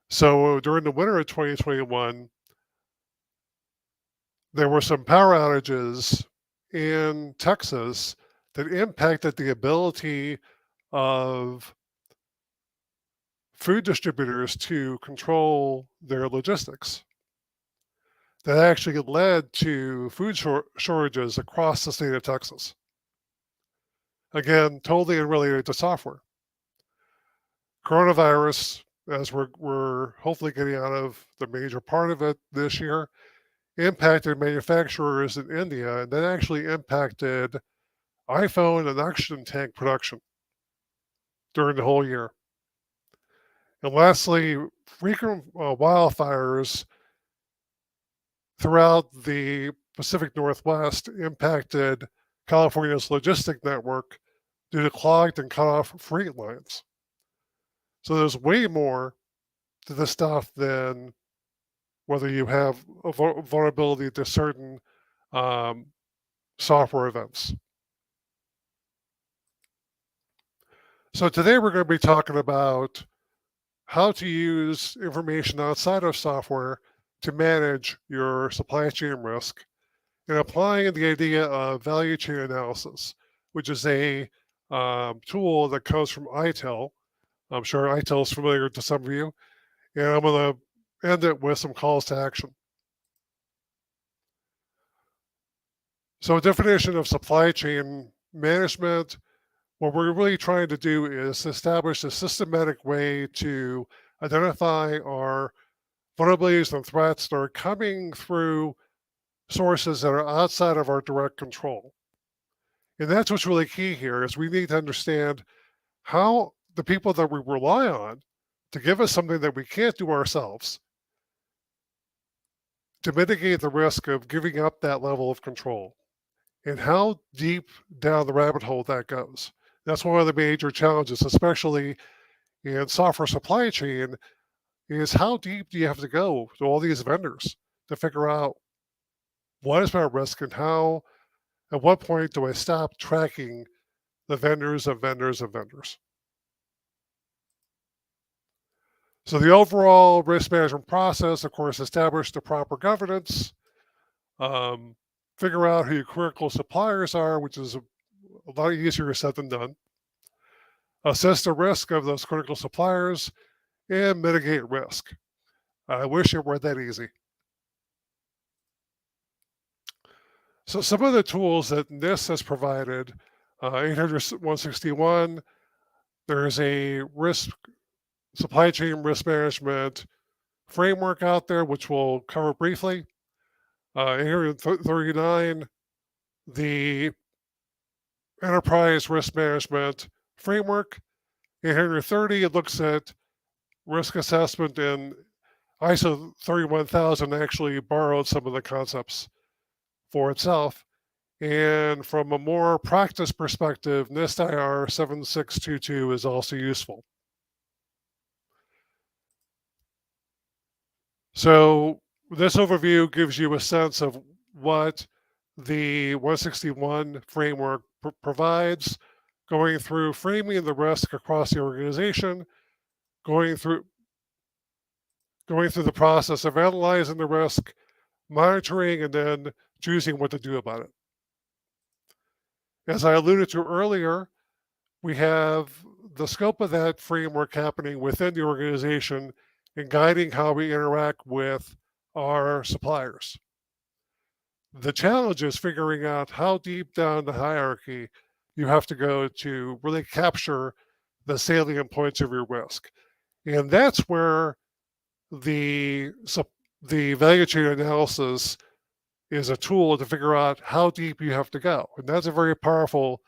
So during the winter of 2021, there were some power outages in Texas that impacted the ability of food distributors to control their logistics. That actually led to food shortages across the state of Texas. Again, totally unrelated to software. Coronavirus, as we're hopefully getting out of the major part of it this year, impacted manufacturers in India, and that actually impacted iPhone and oxygen tank production during the whole year. And lastly, frequent wildfires throughout the Pacific Northwest impacted California's logistic network due to clogged and cut off freight lines. So there's way more to this stuff than whether you have a vulnerability to certain software events. So today we're going to be talking about how to use information outside of software to manage your supply chain risk, and applying the idea of value chain analysis, which is a tool that comes from ITIL. I'm sure ITIL is familiar to some of you, and I'm going to end it with some calls to action. So a definition of supply chain management, what we're really trying to do is establish a systematic way to identify our vulnerabilities and threats that are coming through sources that are outside of our direct control. And that's what's really key here, is we need to understand how the people that we rely on to give us something that we can't do ourselves, to mitigate the risk of giving up that level of control, and how deep down the rabbit hole that goes. That's one of the major challenges, especially in software supply chain, is how deep do you have to go to all these vendors to figure out what is my risk and how, at what point do I stop tracking the vendors of vendors of vendors. So the overall risk management process, of course, establish the proper governance, figure out who your critical suppliers are, which is a lot easier said than done, assess the risk of those critical suppliers, and mitigate risk. I wish it were that easy. So some of the tools that NIST has provided, 800-161, there's a supply chain risk management framework out there, which we'll cover briefly. 839, the enterprise risk management framework. 830, it looks at risk assessment, and ISO 31000 actually borrowed some of the concepts for itself. And from a more practice perspective, NIST IR 7622 is also useful. So this overview gives you a sense of what the 161 framework provides, going through framing the risk across the organization, going through the process of analyzing the risk, monitoring, and then choosing what to do about it. As I alluded to earlier, we have the scope of that framework happening within the organization and guiding how we interact with our suppliers. The challenge is figuring out how deep down the hierarchy you have to go to really capture the salient points of your risk. And that's where the value chain analysis is a tool to figure out how deep you have to go. And that's a very powerful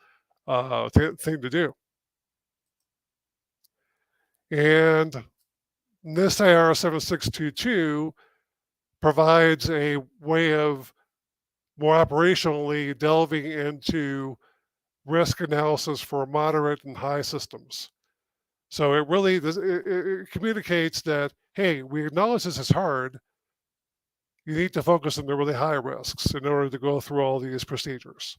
thing to do. And NIST IR 7622 provides a way of more operationally delving into risk analysis for moderate and high systems. So it really it communicates that, hey, we acknowledge this is hard. You need to focus on the really high risks in order to go through all these procedures.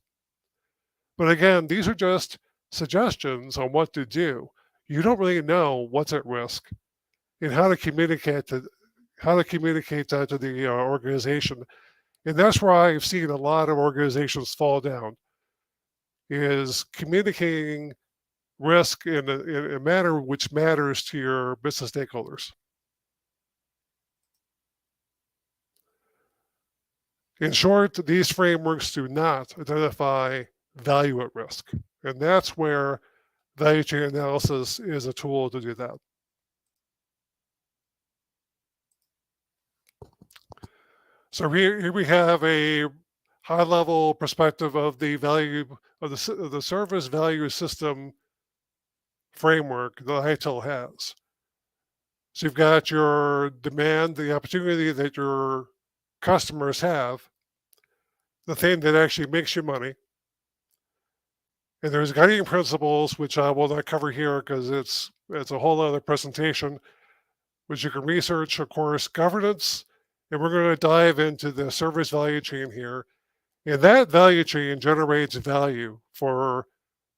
But again, these are just suggestions on what to do. You don't really know what's at risk and how to communicate that to the organization. And that's where I've seen a lot of organizations fall down, is communicating risk in a manner which matters to your business stakeholders. In short, these frameworks do not identify value at risk. And that's where value chain analysis is a tool to do that. So here we have a high-level perspective of the value of the service value system framework that ITIL has. So you've got your demand, the opportunity that your customers have, the thing that actually makes you money. And there's guiding principles, which I will not cover here because it's a whole other presentation, which you can research, of course, governance. And we're going to dive into the service value chain here. And that value chain generates value for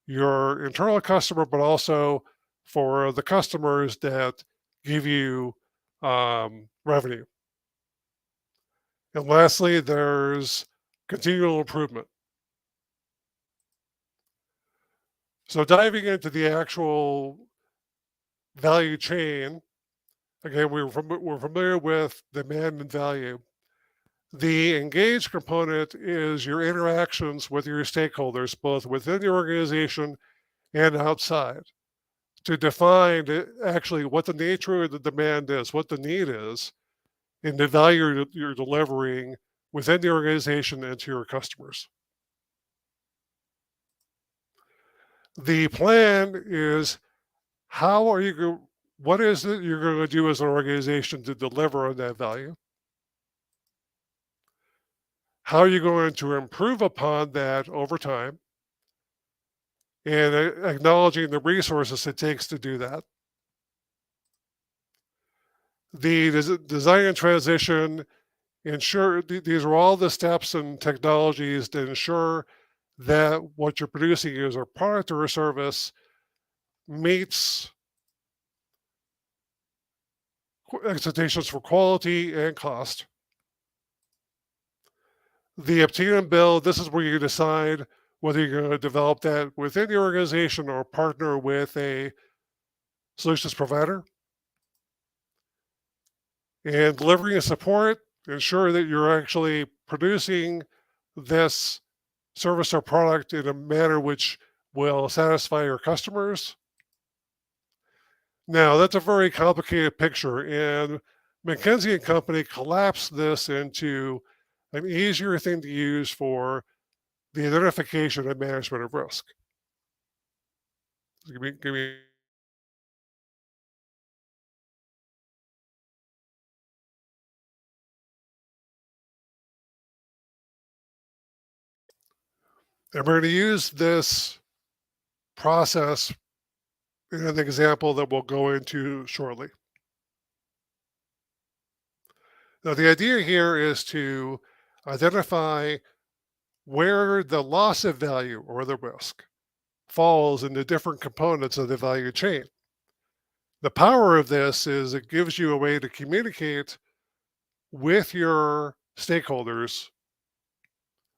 your internal customer, but also for the customers that give you revenue. And lastly, there's continual improvement. So diving into the actual value chain, again, we're familiar with demand and value. The engaged component is your interactions with your stakeholders, both within the organization and outside, to define actually what the nature of the demand is, what the need is, and the value you're delivering within the organization and to your customers. The plan is what is it you're going to do as an organization to deliver on that value? How are you going to improve upon that over time? And acknowledging the resources it takes to do that. The design and transition, these are all the steps and technologies to ensure that what you're producing is a product or a service meets expectations for quality and cost. The obtain and build, this is where you decide whether you're going to develop that within the organization or partner with a solutions provider. And delivering and support, ensure that you're actually producing this service or product in a manner which will satisfy your customers. Now, that's a very complicated picture, and McKinsey & Company collapsed this into an easier thing to use for the identification and management of risk. Give me. And we're going to use this process in an example that we'll go into shortly. Now, the idea here is to identify where the loss of value or the risk falls in the different components of the value chain. The power of this is it gives you a way to communicate with your stakeholders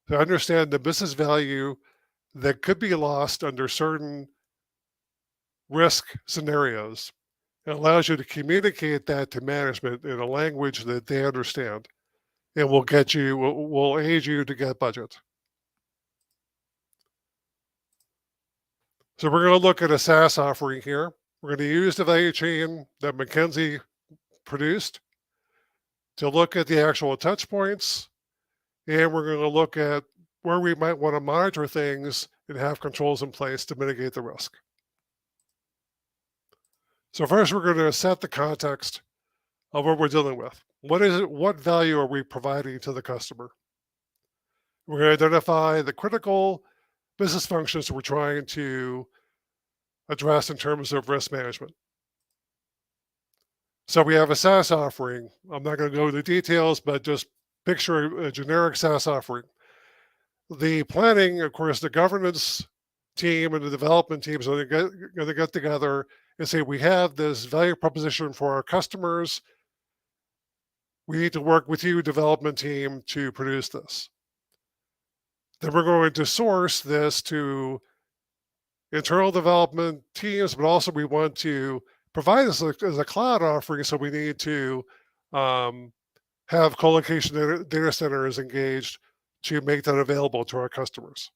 to understand the business value that could be lost under certain risk scenarios. It allows you to communicate that to management in a language that they understand, and will aid you to get budget. So we're going to look at a SaaS offering here. We're going to use the value chain that McKinsey produced to look at the actual touch points, and we're going to look at where we might want to monitor things and have controls in place to mitigate the risk. So first, we're going to set the context of what we're dealing with. What is it? What value are we providing to the customer? We're going to identify the critical business functions we're trying to address in terms of risk management. So we have a SaaS offering. I'm not going to go into details, but just picture a generic SaaS offering. The planning, of course, the governance team and the development teams are going to get together and say, we have this value proposition for our customers. We need to work with you, development team, to produce this. Then we're going to source this to internal development teams, but also we want to provide this as a cloud offering, so we need to have co-location data centers engaged to make that available to our customers.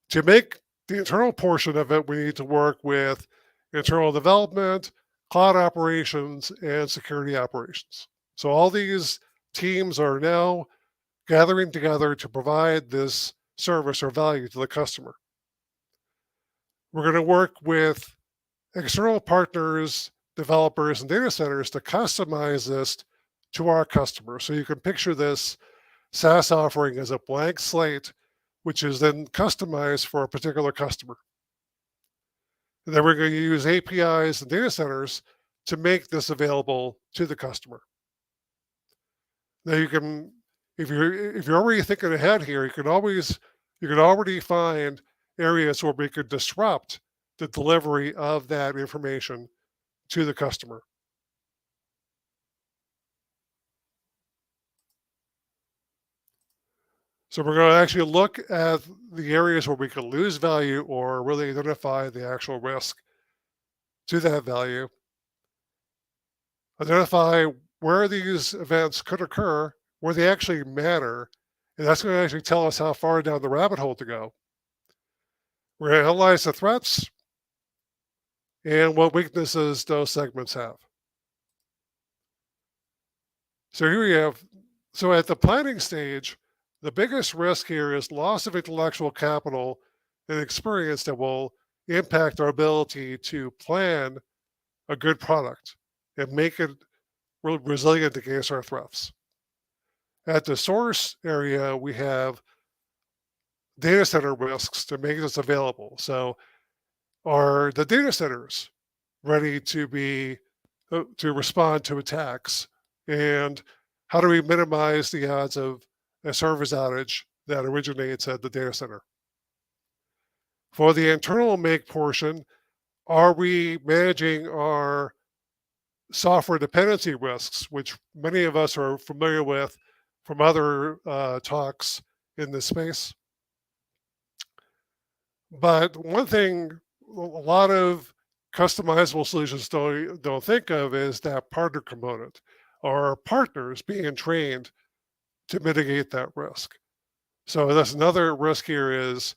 To make the internal portion of it, we need to work with internal development, cloud operations, and security operations. So all these teams are now gathering together to provide this service or value to the customer. We're going to work with external partners, developers, and data centers to customize this to our customers. So you can picture this SaaS offering as a blank slate, which is then customized for a particular customer. And then we're going to use APIs and data centers to make this available to the customer. Now you can, if you're already thinking ahead here, you can already find areas where we could disrupt the delivery of that information to the customer. So we're going to actually look at the areas where we can lose value or really identify the actual risk to that value. Identify where these events could occur, where they actually matter, and that's going to actually tell us how far down the rabbit hole to go. We're going to analyze the threats and what weaknesses those segments have. So here we have, so at the planning stage, the biggest risk here is loss of intellectual capital and experience that will impact our ability to plan a good product and make it resilient against our threats. At the source area, we have data center risks to make this available. So are the data centers ready to be to respond to attacks? And how do we minimize the odds of a service outage that originates at the data center? For the internal make portion, are we managing our software dependency risks, which many of us are familiar with from other talks in this space? But one thing a lot of customizable solutions don't think of is that partner component, or partners being trained to mitigate that risk. So that's another risk here is,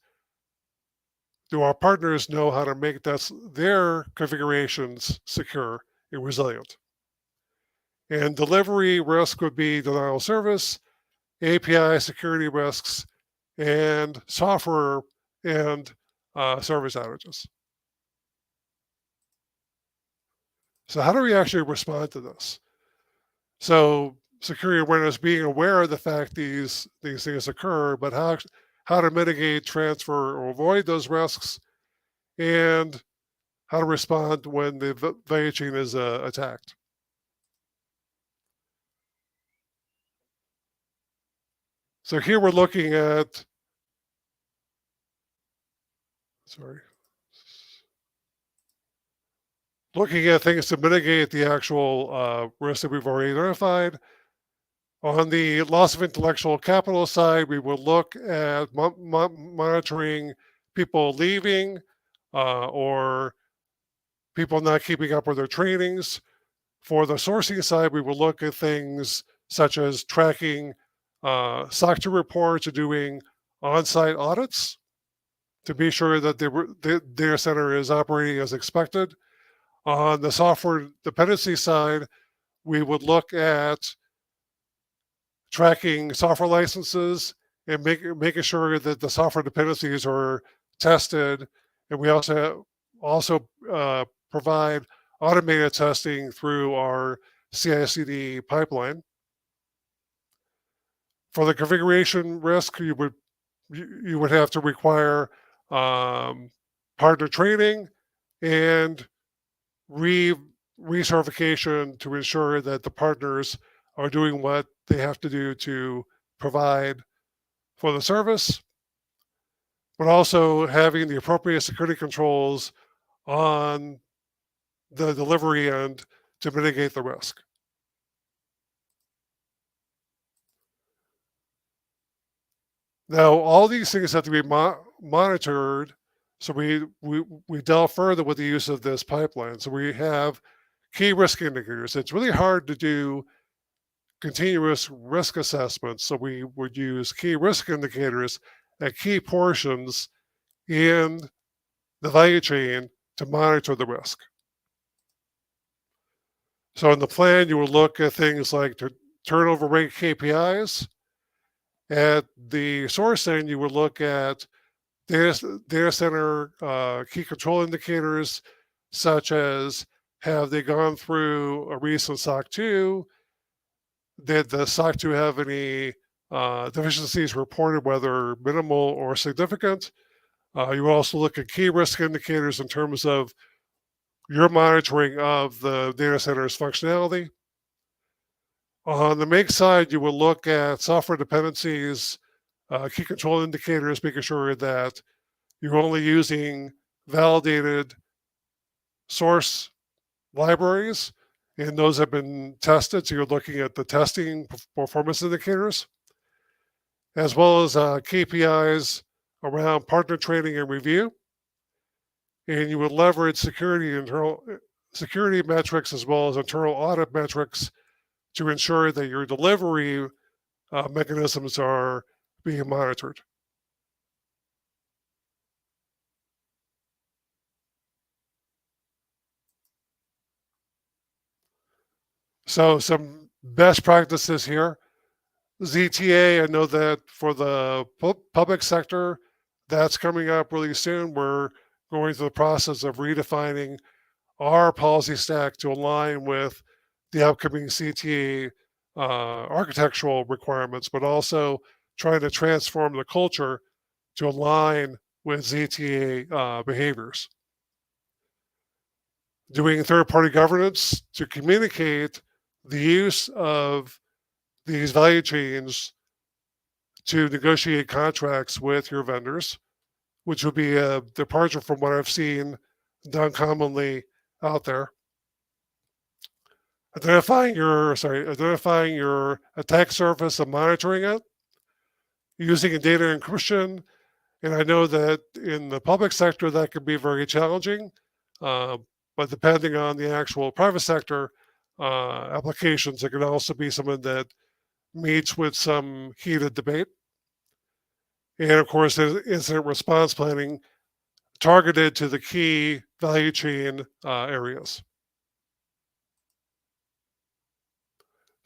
do our partners know how to make their configurations secure and resilient? And delivery risk would be denial of service, API security risks, and software and service outages. So how do we actually respond to this? So security awareness, being aware of the fact these things occur, but how to mitigate, transfer, or avoid those risks, and how to respond when the value chain is attacked. So here we're looking at, looking at things to mitigate the actual risk that we've already identified. On the loss of intellectual capital side, we will look at monitoring people leaving or people not keeping up with their trainings. For the sourcing side, we will look at things such as tracking SOC 2 reports or doing on-site audits to be sure that the data center is operating as expected. On the software dependency side, we would look at tracking software licenses and making sure that the software dependencies are tested. And we also provide automated testing through our CI/CD pipeline. For the configuration risk, you would have to require partner training and recertification to ensure that the partners are doing what they have to do to provide for the service, but also having the appropriate security controls on the delivery end to mitigate the risk. Now, all these things have to be monitored. So we delve further with the use of this pipeline. So we have key risk indicators. It's really hard to do continuous risk assessments. So we would use key risk indicators at key portions in the value chain to monitor the risk. So in the plan, you will look at things like turnover rate KPIs. At the source end, you would look at data center key control indicators, such as have they gone through a recent SOC 2? Did the SOC 2 have any deficiencies reported, whether minimal or significant? You will also look at key risk indicators in terms of your monitoring of the data center's functionality. On the make side, you will look at software dependencies, key control indicators, making sure that you're only using validated source libraries, and those have been tested. So you're looking at the testing performance indicators, as well as KPIs around partner training and review. And you would leverage security metrics as well as internal audit metrics to ensure that your delivery mechanisms are being monitored. So some best practices here. ZTA, I know that for the public sector, that's coming up really soon. We're going through the process of redefining our policy stack to align with the upcoming CTA architectural requirements, but also trying to transform the culture to align with ZTA behaviors. Doing third-party governance to communicate the use of these value chains to negotiate contracts with your vendors, which would be a departure from what I've seen done commonly out there. Identifying your attack surface and monitoring it, using a data encryption. And I know that in the public sector, that could be very challenging, but depending on the actual private sector applications, it can also be something that meets with some heated debate. And of course, incident response planning targeted to the key value chain areas.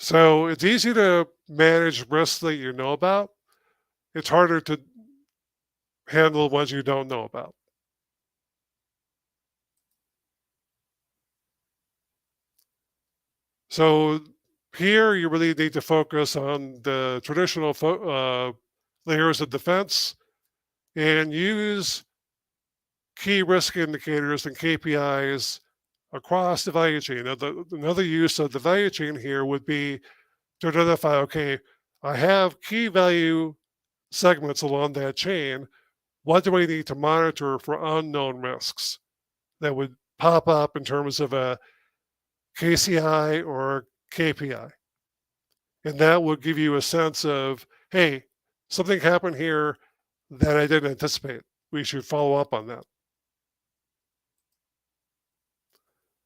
So it's easy to manage risks that you know about. It's harder to handle the ones you don't know about. So here you really need to focus on the traditional layers of defense and use key risk indicators and KPIs across the value chain. Now, another use of the value chain here would be to identify, okay, I have key value segments along that chain. What do I need to monitor for unknown risks that would pop up in terms of a KCI or KPI? And that would give you a sense of, hey, something happened here that I didn't anticipate. We should follow up on that.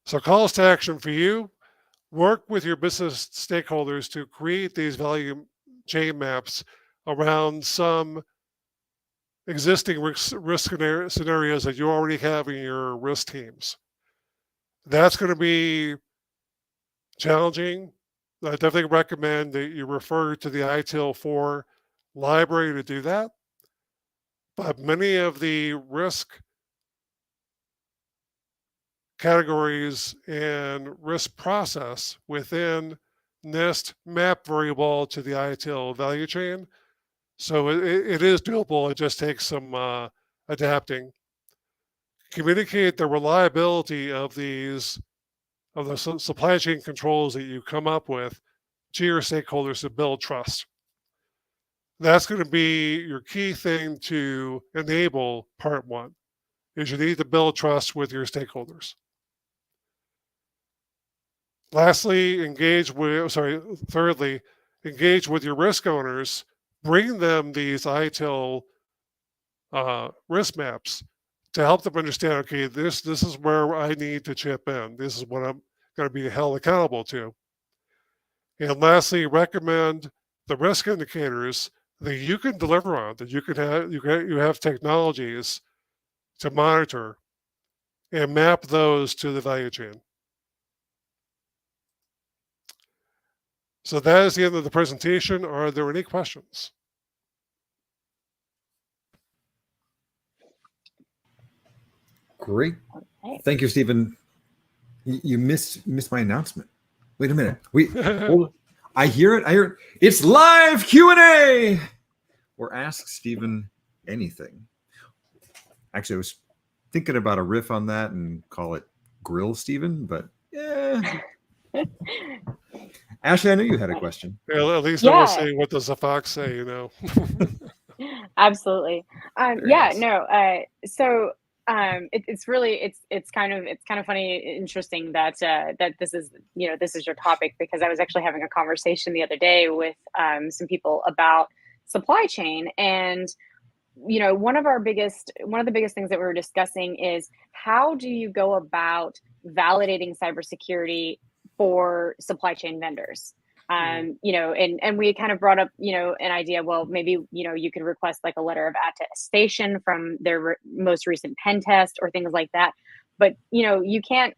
So calls to action for you: work with your business stakeholders to create these value chain maps around some existing risk scenarios that you already have in your risk teams. That's going to be challenging. I definitely recommend that you refer to the ITIL 4 library to do that. But many of the risk categories and risk process within NIST map very well to the ITIL value chain. So it is doable. It just takes some adapting. Communicate the reliability of the supply chain controls that you come up with to your stakeholders to build trust. That's going to be your key thing to enable part one, is you need to build trust with your stakeholders. Thirdly, engage with your risk owners. Bring them these ITIL risk maps to help them understand, okay, this is where I need to chip in. This is what I'm going to be held accountable to. And lastly, recommend the risk indicators that you can deliver on, that you have technologies to monitor and map those to the value chain. So that is the end of the presentation. Are there any questions? Great. Thank you, Stephen. You missed my announcement. Wait a minute. I hear it. It's live Q&A. Or ask Stephen anything. Actually, I was thinking about a riff on that and call it Grill Stephen, but yeah. Ashley, I know you had a question. Yeah, at least I was saying, what does the fox say, you know? Absolutely. So it's really it's kind of funny, interesting that that this is this is your topic, because I was actually having a conversation the other day with some people about supply chain. And one of the biggest things that we were discussing is, how do you go about validating cybersecurity for supply chain vendors? And we kind of brought up, an idea. Well, maybe, you could request like a letter of attestation from their most recent pen test or things like that. But, you can't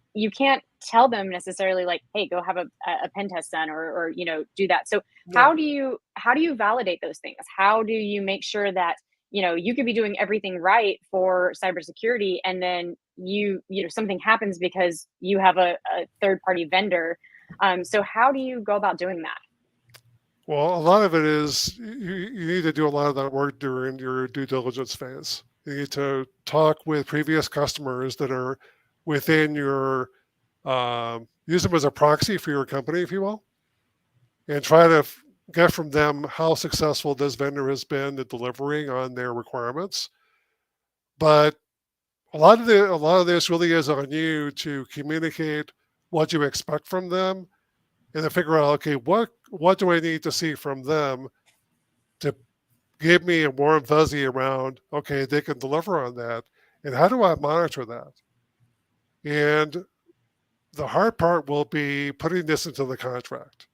tell them necessarily like, hey, go have a pen test done, or do that. So how do you validate those things? How do you make sure that, you could be doing everything right for cybersecurity, and then something happens because you have a third party vendor? So how do you go about doing that? Well, a lot of it is you need to do a lot of that work during your due diligence phase. You need to talk with previous customers that are within your, use them as a proxy for your company, if you will, and try to get from them how successful this vendor has been at delivering on their requirements. But a lot of this really is on you to communicate what you expect from them, and then figure out, okay, what do I need to see from them to give me a warm fuzzy around, okay, they can deliver on that, and how do I monitor that? And the hard part will be putting this into the contract.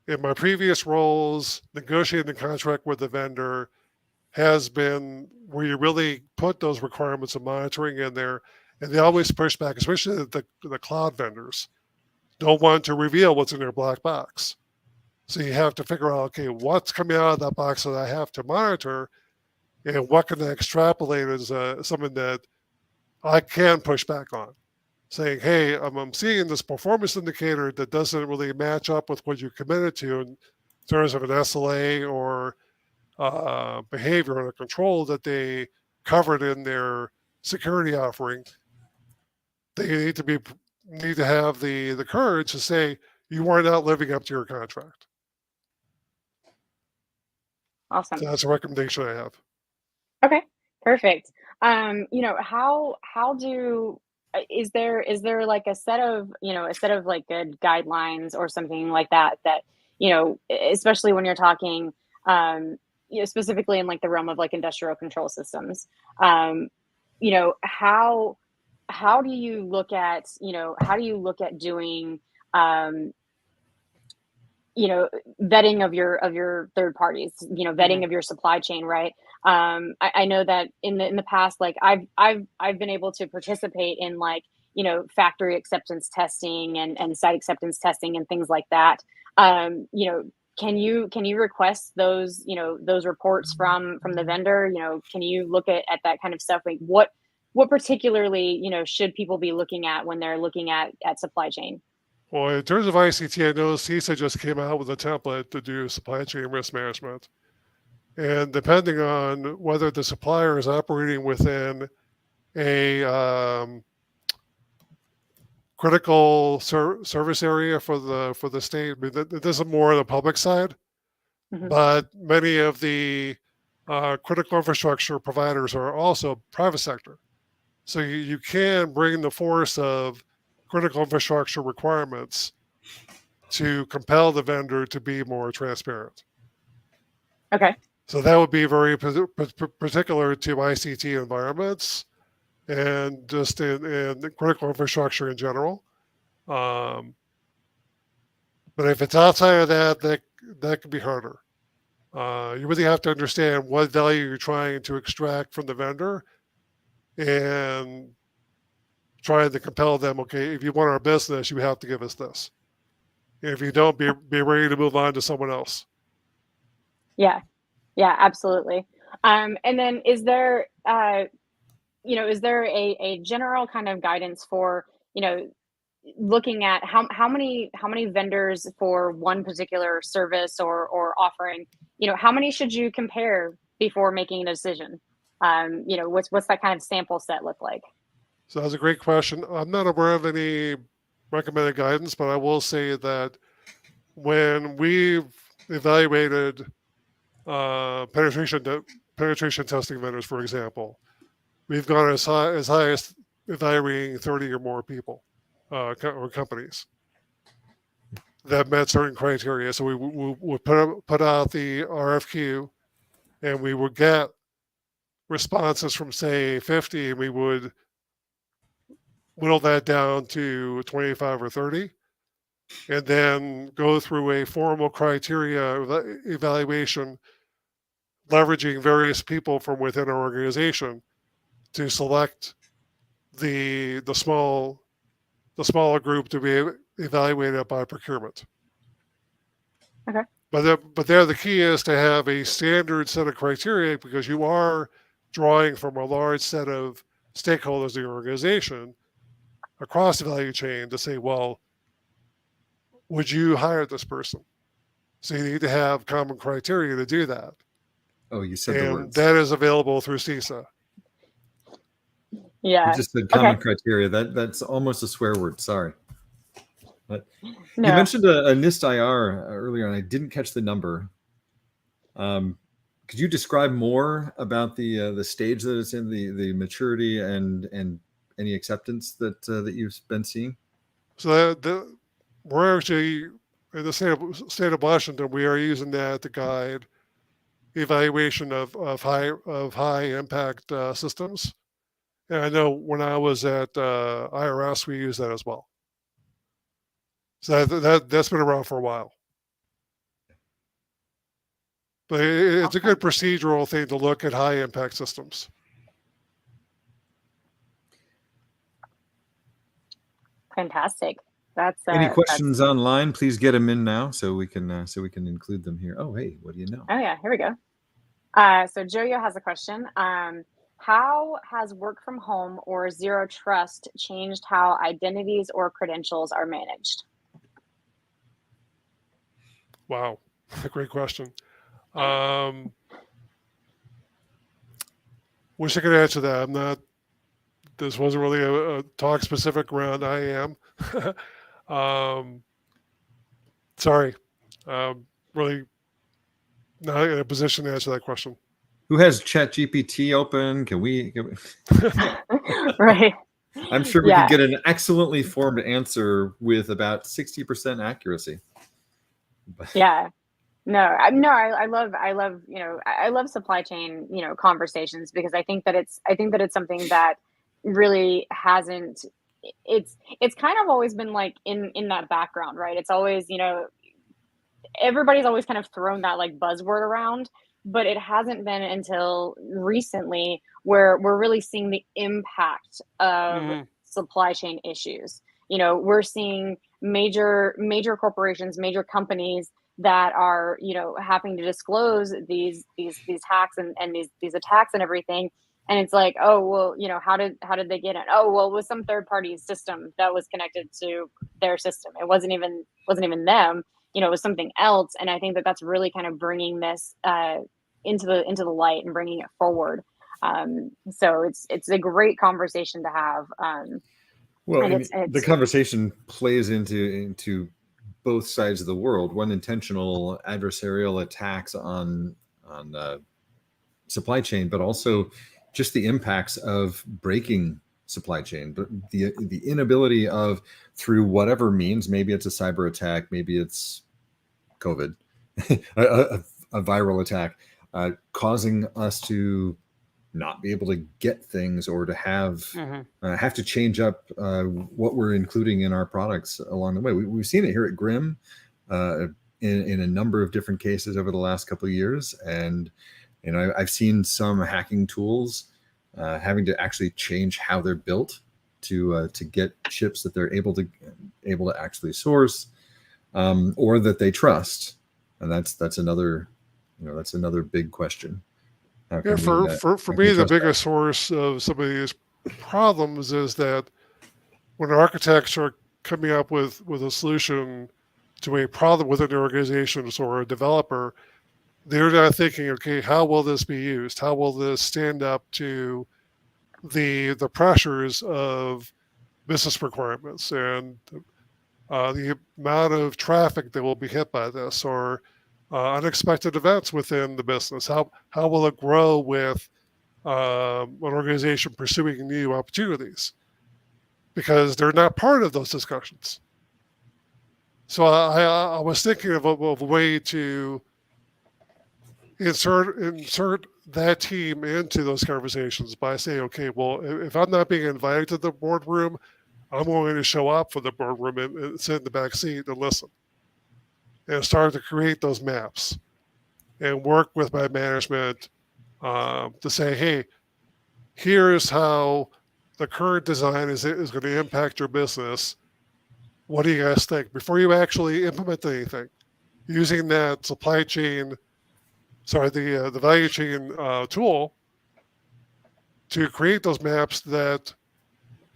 In my previous roles, negotiating the contract with the vendor has been where you really put those requirements of monitoring in there, and they always push back, especially the cloud vendors don't want to reveal what's in their black box. So you have to figure out, okay, what's coming out of that box that I have to monitor, and what can I extrapolate as something that I can push back on, saying, hey, I'm seeing this performance indicator that doesn't really match up with what you committed to in terms of an SLA or behavior or control that they covered in their security offering. They need to have the courage to say, you are not living up to your contract. Awesome. So that's a recommendation I have. Okay, perfect. How do is there like a set of like good guidelines or something like that, especially when you're talking specifically in like the realm of like industrial control systems, how do you look at doing vetting of your third parties, vetting of your supply chain, right? I know that in the past, like I've been able to participate in like, factory acceptance testing and site acceptance testing and things like that. Can you request those, those reports from the vendor? Can you look at that kind of stuff? Like what particularly, should people be looking at when they're looking at supply chain? Well, in terms of ICT, I know CISA just came out with a template to do supply chain risk management. And depending on whether the supplier is operating within a critical service area for the state, I mean, this is more on the public side, but many of the critical infrastructure providers are also private sector. So you can bring the force of critical infrastructure requirements to compel the vendor to be more transparent. Okay. So that would be very particular to ICT environments and just in critical infrastructure in general. But if it's outside of that could be harder. You really have to understand what value you're trying to extract from the vendor and trying to compel them, okay, if you want our business, you have to give us this. And if you don't, be ready to move on to someone else. Yeah, absolutely. And then is there, is there a general kind of guidance for, looking at how many vendors for one particular service or offering, how many should you compare before making a decision? What's that kind of sample set look like? So that's a great question. I'm not aware of any recommended guidance, but I will say that when we've evaluated penetration testing vendors, for example, we've gone as high as evaluating 30 or more people or companies that met certain criteria. So we would put out the RFQ, and we would get responses from, say, 50, and we would whittle that down to 25 or 30, and then go through a formal criteria evaluation, leveraging various people from within our organization to select the smaller group to be evaluated by procurement. Okay. But there the key is to have a standard set of criteria, because you are drawing from a large set of stakeholders in the organization across the value chain to say, well, would you hire this person? So you need to have common criteria to do that. Oh, you said the And words. that is available through CISA. Yeah. You just said common criteria. That's almost a swear word. Sorry. But No. you mentioned a NIST IR earlier, and I didn't catch the number. Could you describe more about the stage that it's in, the maturity and any acceptance that you've been seeing? So we're actually in the state of Washington. We are using that to guide evaluation of high impact systems. And I know when I was at IRS, we use that as well. So that's been around for a while. But it's a good procedural thing to look at high impact systems. Fantastic. That's any questions online? Please get them in now so we can include them here. Oh, hey, what do you know? Oh yeah, here we go. So Joyo has a question. How has work from home or zero trust changed how identities or credentials are managed? Wow, great question. Wish I could answer that. I'm not. This wasn't really a talk specific around IAM. Sorry, really not in a position to answer that question. Who has ChatGPT open? Can we... Right. I'm sure we could get an excellently formed answer with about 60% accuracy. Yeah. No, I love I love supply chain conversations, because I think that it's something that really hasn't. It's kind of always been like in that background, right? It's always everybody's always kind of thrown that like buzzword around, but it hasn't been until recently where we're really seeing the impact of supply chain issues. We're seeing major corporations, major companies that are having to disclose these hacks and these attacks and everything, and it's like, oh well, how did they get it? Oh well, it was some third party system that was connected to their system. It wasn't even them. It was something else. And I think that that's really kind of bringing this into the light and bringing it forward. So it's a great conversation to have. Well, the conversation plays into both sides of the world. One, intentional adversarial attacks on supply chain, but also just the impacts of breaking supply chain, but the inability of, through whatever means, maybe it's a cyber attack, maybe it's COVID, a viral attack, causing us to not be able to get things, or to have to change up what we're including in our products along the way. We've seen it here at Grimm in a number of different cases over the last couple of years, and I've seen some hacking tools having to actually change how they're built to get chips that they're able to actually source, or that they trust, and that's another big question. Yeah, for me, the biggest source of some of these problems is that when architects are coming up with a solution to a problem within the organizations, or a developer, they're not thinking, okay, how will this be used? How will this stand up to the pressures of business requirements and the amount of traffic that will be hit by this, or unexpected events within the business? How will it grow with an organization pursuing new opportunities because they're not part of those discussions. So I was thinking of a way to insert that team into those conversations by saying, okay, well, if I'm not being invited to the boardroom, I'm going to show up for the boardroom and sit in the back seat and listen. And start to create those maps and work with my management to say, hey, here's how the current design is going to impact your business. What do you guys think? Before you actually implement anything, using that supply chain, the value chain tool to create those maps that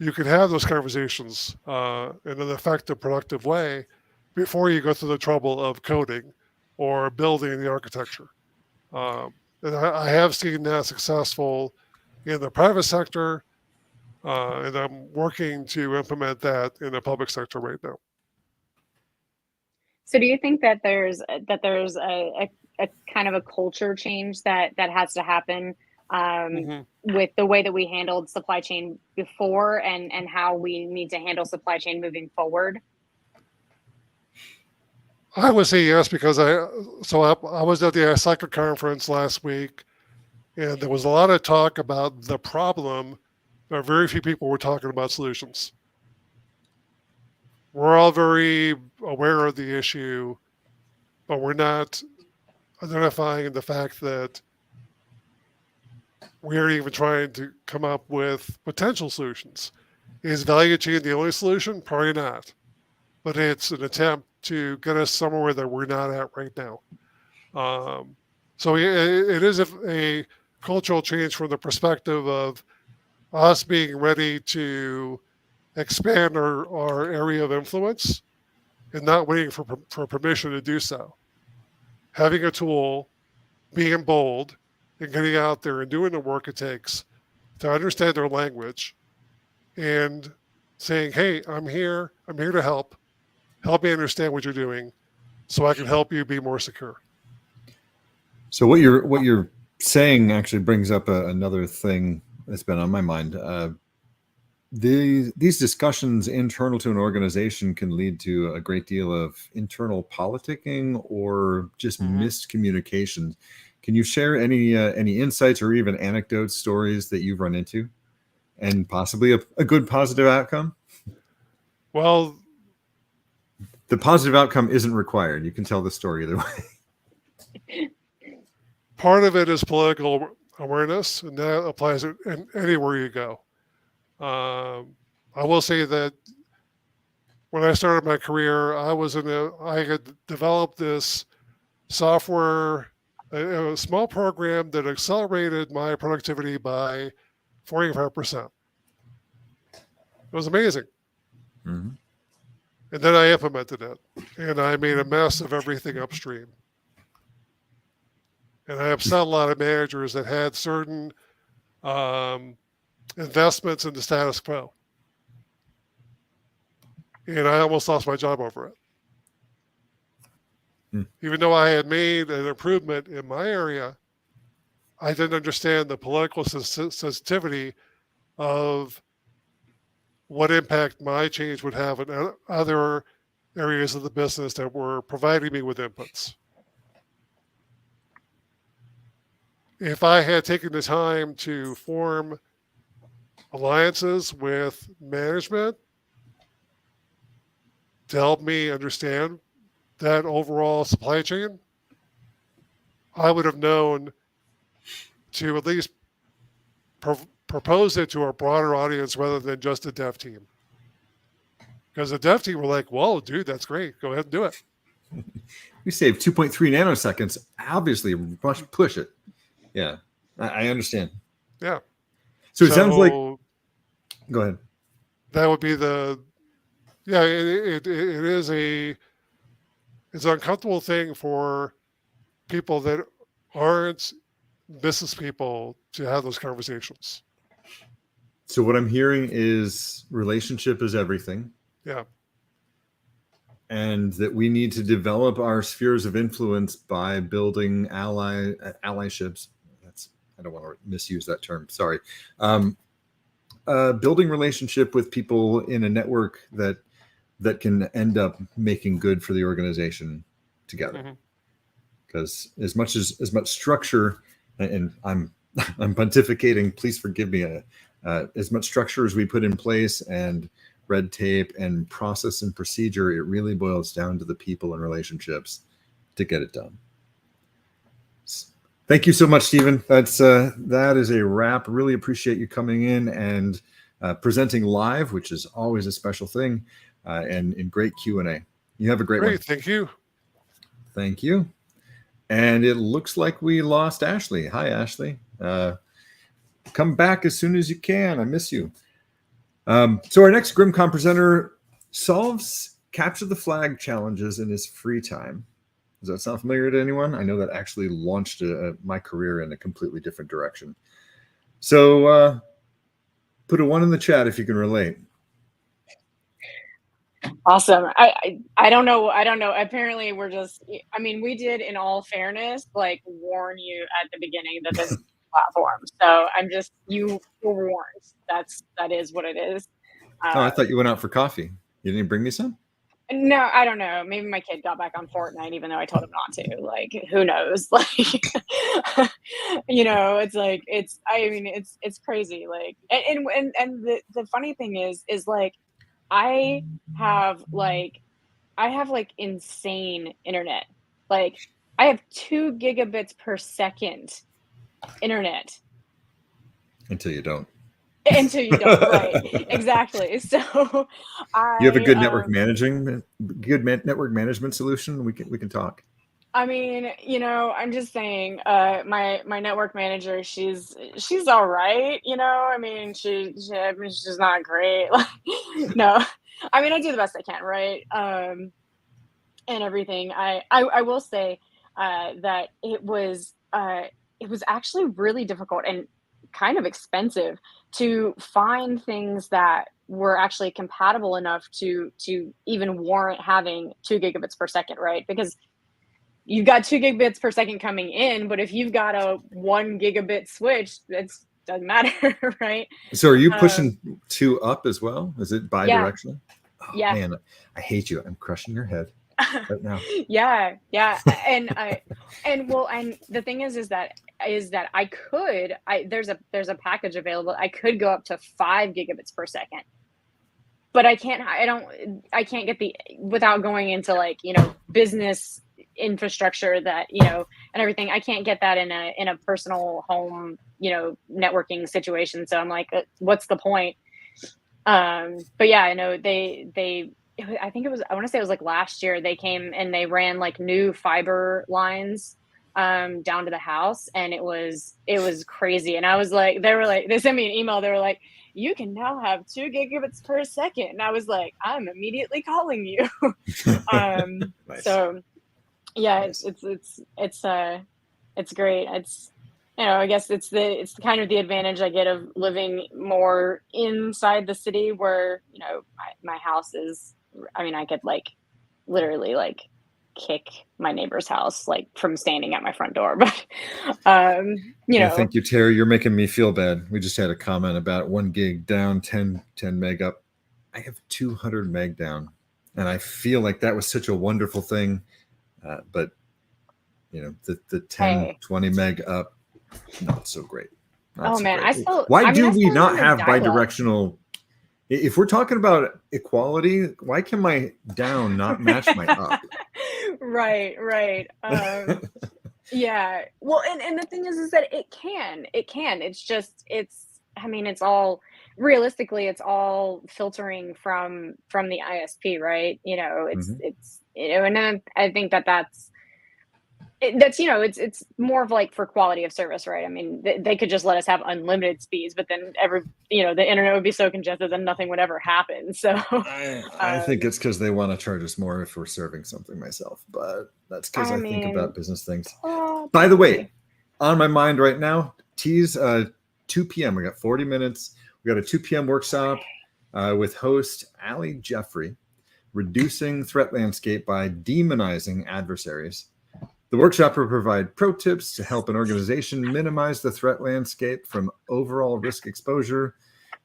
you can have those conversations in an effective, productive way before you go through the trouble of coding or building the architecture. And I have seen that successful in the private sector, and I'm working to implement that in the public sector right now. So do you think that there's a kind of a culture change that has to happen with the way that we handled supply chain before and how we need to handle supply chain moving forward? I would say yes, because I was at the iCycle conference last week, and there was a lot of talk about the problem, but very few people were talking about solutions. We're all very aware of the issue, but we're not identifying the fact that we aren't even trying to come up with potential solutions. Is value chain the only solution? Probably not. But it's an attempt to get us somewhere that we're not at right now. So it is a cultural change from the perspective of us being ready to expand our area of influence and not waiting for permission to do so. Having a tool, being bold, and getting out there and doing the work it takes to understand their language and saying, hey, I'm here to help me understand what you're doing so I can help you be more secure. So what you're saying actually brings up another thing that's been on my mind. These discussions internal to an organization can lead to a great deal of internal politicking or just missed communication. Can you share any insights or even anecdotes, stories that you've run into, and possibly a good positive outcome? Well, the positive outcome isn't required. You can tell the story either way. Part of it is political awareness, and that applies anywhere you go. I will say that when I started my career, I had developed this software, a small program that accelerated my productivity by 45%. It was amazing. Mm-hmm. And then I implemented it, and I made a mess of everything upstream. And I upset a lot of managers that had certain investments in the status quo. And I almost lost my job over it. Even though I had made an improvement in my area, I didn't understand the political sensitivity of what impact my change would have in other areas of the business that were providing me with inputs. If I had taken the time to form alliances with management to help me understand that overall supply chain, I would have known to at least propose it to a broader audience rather than just a dev team. Because the dev team were like, whoa, dude, that's great. Go ahead and do it. We saved 2.3 nanoseconds. Obviously, push it. Yeah, I understand. Yeah. So it sounds like... Go ahead. That would be it is it's an uncomfortable thing for people that aren't business people to have those conversations. So what I'm hearing is relationship is everything. Yeah. And that we need to develop our spheres of influence by building allyships. I don't want to misuse that term. Sorry. Building relationship with people in a network that can end up making good for the organization together. Because as much structure, and I'm pontificating, please forgive me, as much structure as we put in place and red tape and process and procedure, it really boils down to the people and relationships to get it done. Thank you so much, Stephen. That is a wrap. Really appreciate you coming in and presenting live, which is always a special thing, and in great Q&A. You have a great one. Thank you. Thank you. And it looks like we lost Ashley. Hi, Ashley. Come back as soon as you can. I miss you. So our next GRIMMCon presenter solves capture the flag challenges in his free time. Does that sound familiar to anyone? I know that actually launched my career in a completely different direction. So put a 1 in the chat if you can relate. Awesome. I don't know. Apparently we're just, I mean, we did, in all fairness, like warn you at the beginning that this is a platform. So I'm just, you were warned. That is what it is. Oh, I thought you went out for coffee. You didn't bring me some? No, I don't know. Maybe my kid got back on Fortnite, even though I told him not to. Like, who knows? Like, you know, it's like, it's crazy. Like, and the funny thing is like, I have insane internet. Like, I have 2 gigabits per second internet. Until you don't. Until you don't, right? Exactly. So you have a good network network management solution. We can talk. I mean, you know, I'm just saying, my network manager, she's all right. You know, I mean, she's not great. Like, no, I mean, I do the best I can, right? And everything. I will say that it was actually really difficult and kind of expensive to find things that were actually compatible enough to even warrant having 2 gigabits per second, right? Because you've got 2 gigabits per second coming in, but if you've got a 1 gigabit switch, it doesn't matter, right? So are you pushing 2 up as well? Is it bi-directional? Yeah. Oh, yeah. Man, I hate you. I'm crushing your head right now. Yeah. And the thing is that I could, there's a package available. I could go up to 5 gigabits per second, but I can't get without going into, like, you know, business infrastructure that, you know, and everything. I can't get that in a personal home, you know, networking situation. So I'm like, what's the point? But yeah, I know I think I want to say it was like last year, they came and they ran like new fiber lines down to the house, and it was crazy. And I was like, they sent me an email. They were like, you can now have 2 gigabits per second. And I was like, I'm immediately calling you. Nice. So yeah, nice. It's great. It's, you know, I guess it's kind of the advantage I get of living more inside the city, where, you know, my house is, I mean, I could like literally like kick my neighbor's house like from standing at my front door. But you know. Thank you, Terry. You're making me feel bad. We just had a comment about 1 gig down, 10 meg up. I have 200 meg down, and I feel like that was such a wonderful thing. But you know, the 10, 20 meg up, not so great. Not so great. Why do we not have bidirectional? If we're talking about equality, why can my down not match my up? Right. Yeah. Well, and the thing is that it can. It's just, I mean, it's all, realistically, it's all filtering from the ISP, right? You know, it's, you know, and then I think that's, you know, it's more of like for quality of service, right? I mean, they could just let us have unlimited speeds, but then you know, the internet would be so congested that nothing would ever happen. So I think it's because they want to charge us more if we're serving something myself, but that's because I think about business things. By the way, on my mind right now, tease 2 p.m. We got 40 minutes. We got a 2 p.m. workshop with host Allie Jeffrey, reducing threat landscape by demonizing adversaries. The workshop will provide pro tips to help an organization minimize the threat landscape from overall risk exposure,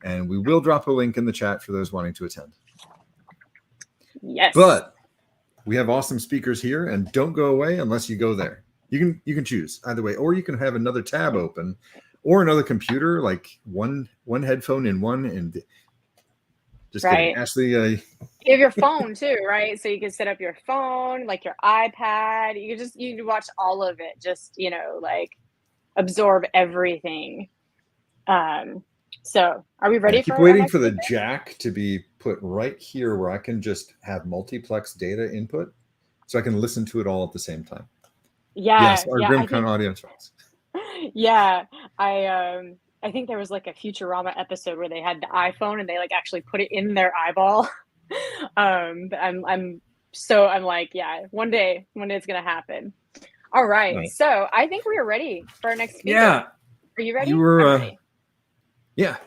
and we will drop a link in the chat for those wanting to attend. Yes. But we have awesome speakers here, and don't go away unless you go there. You can choose either way, or you can have another tab open, or another computer, like one headphone in one. And just Right. kidding, Ashley. You have your phone too, right? So you can set up your phone, like your iPad. You can watch all of it. Just like absorb everything. So are we ready? I keep for waiting for the jack to be put right here where I can just have multiplex data input so I can listen to it all at the same time. Yeah. Yes, our yeah, GRIMMCon audience friends. Yeah. I think there was like a Futurama episode where they had the iPhone and they like actually put it in their eyeball. I'm like, yeah, one day it's gonna happen. All right. So I think we are ready for our next speaker. Yeah. Are you ready? You were I'm ready. Yeah.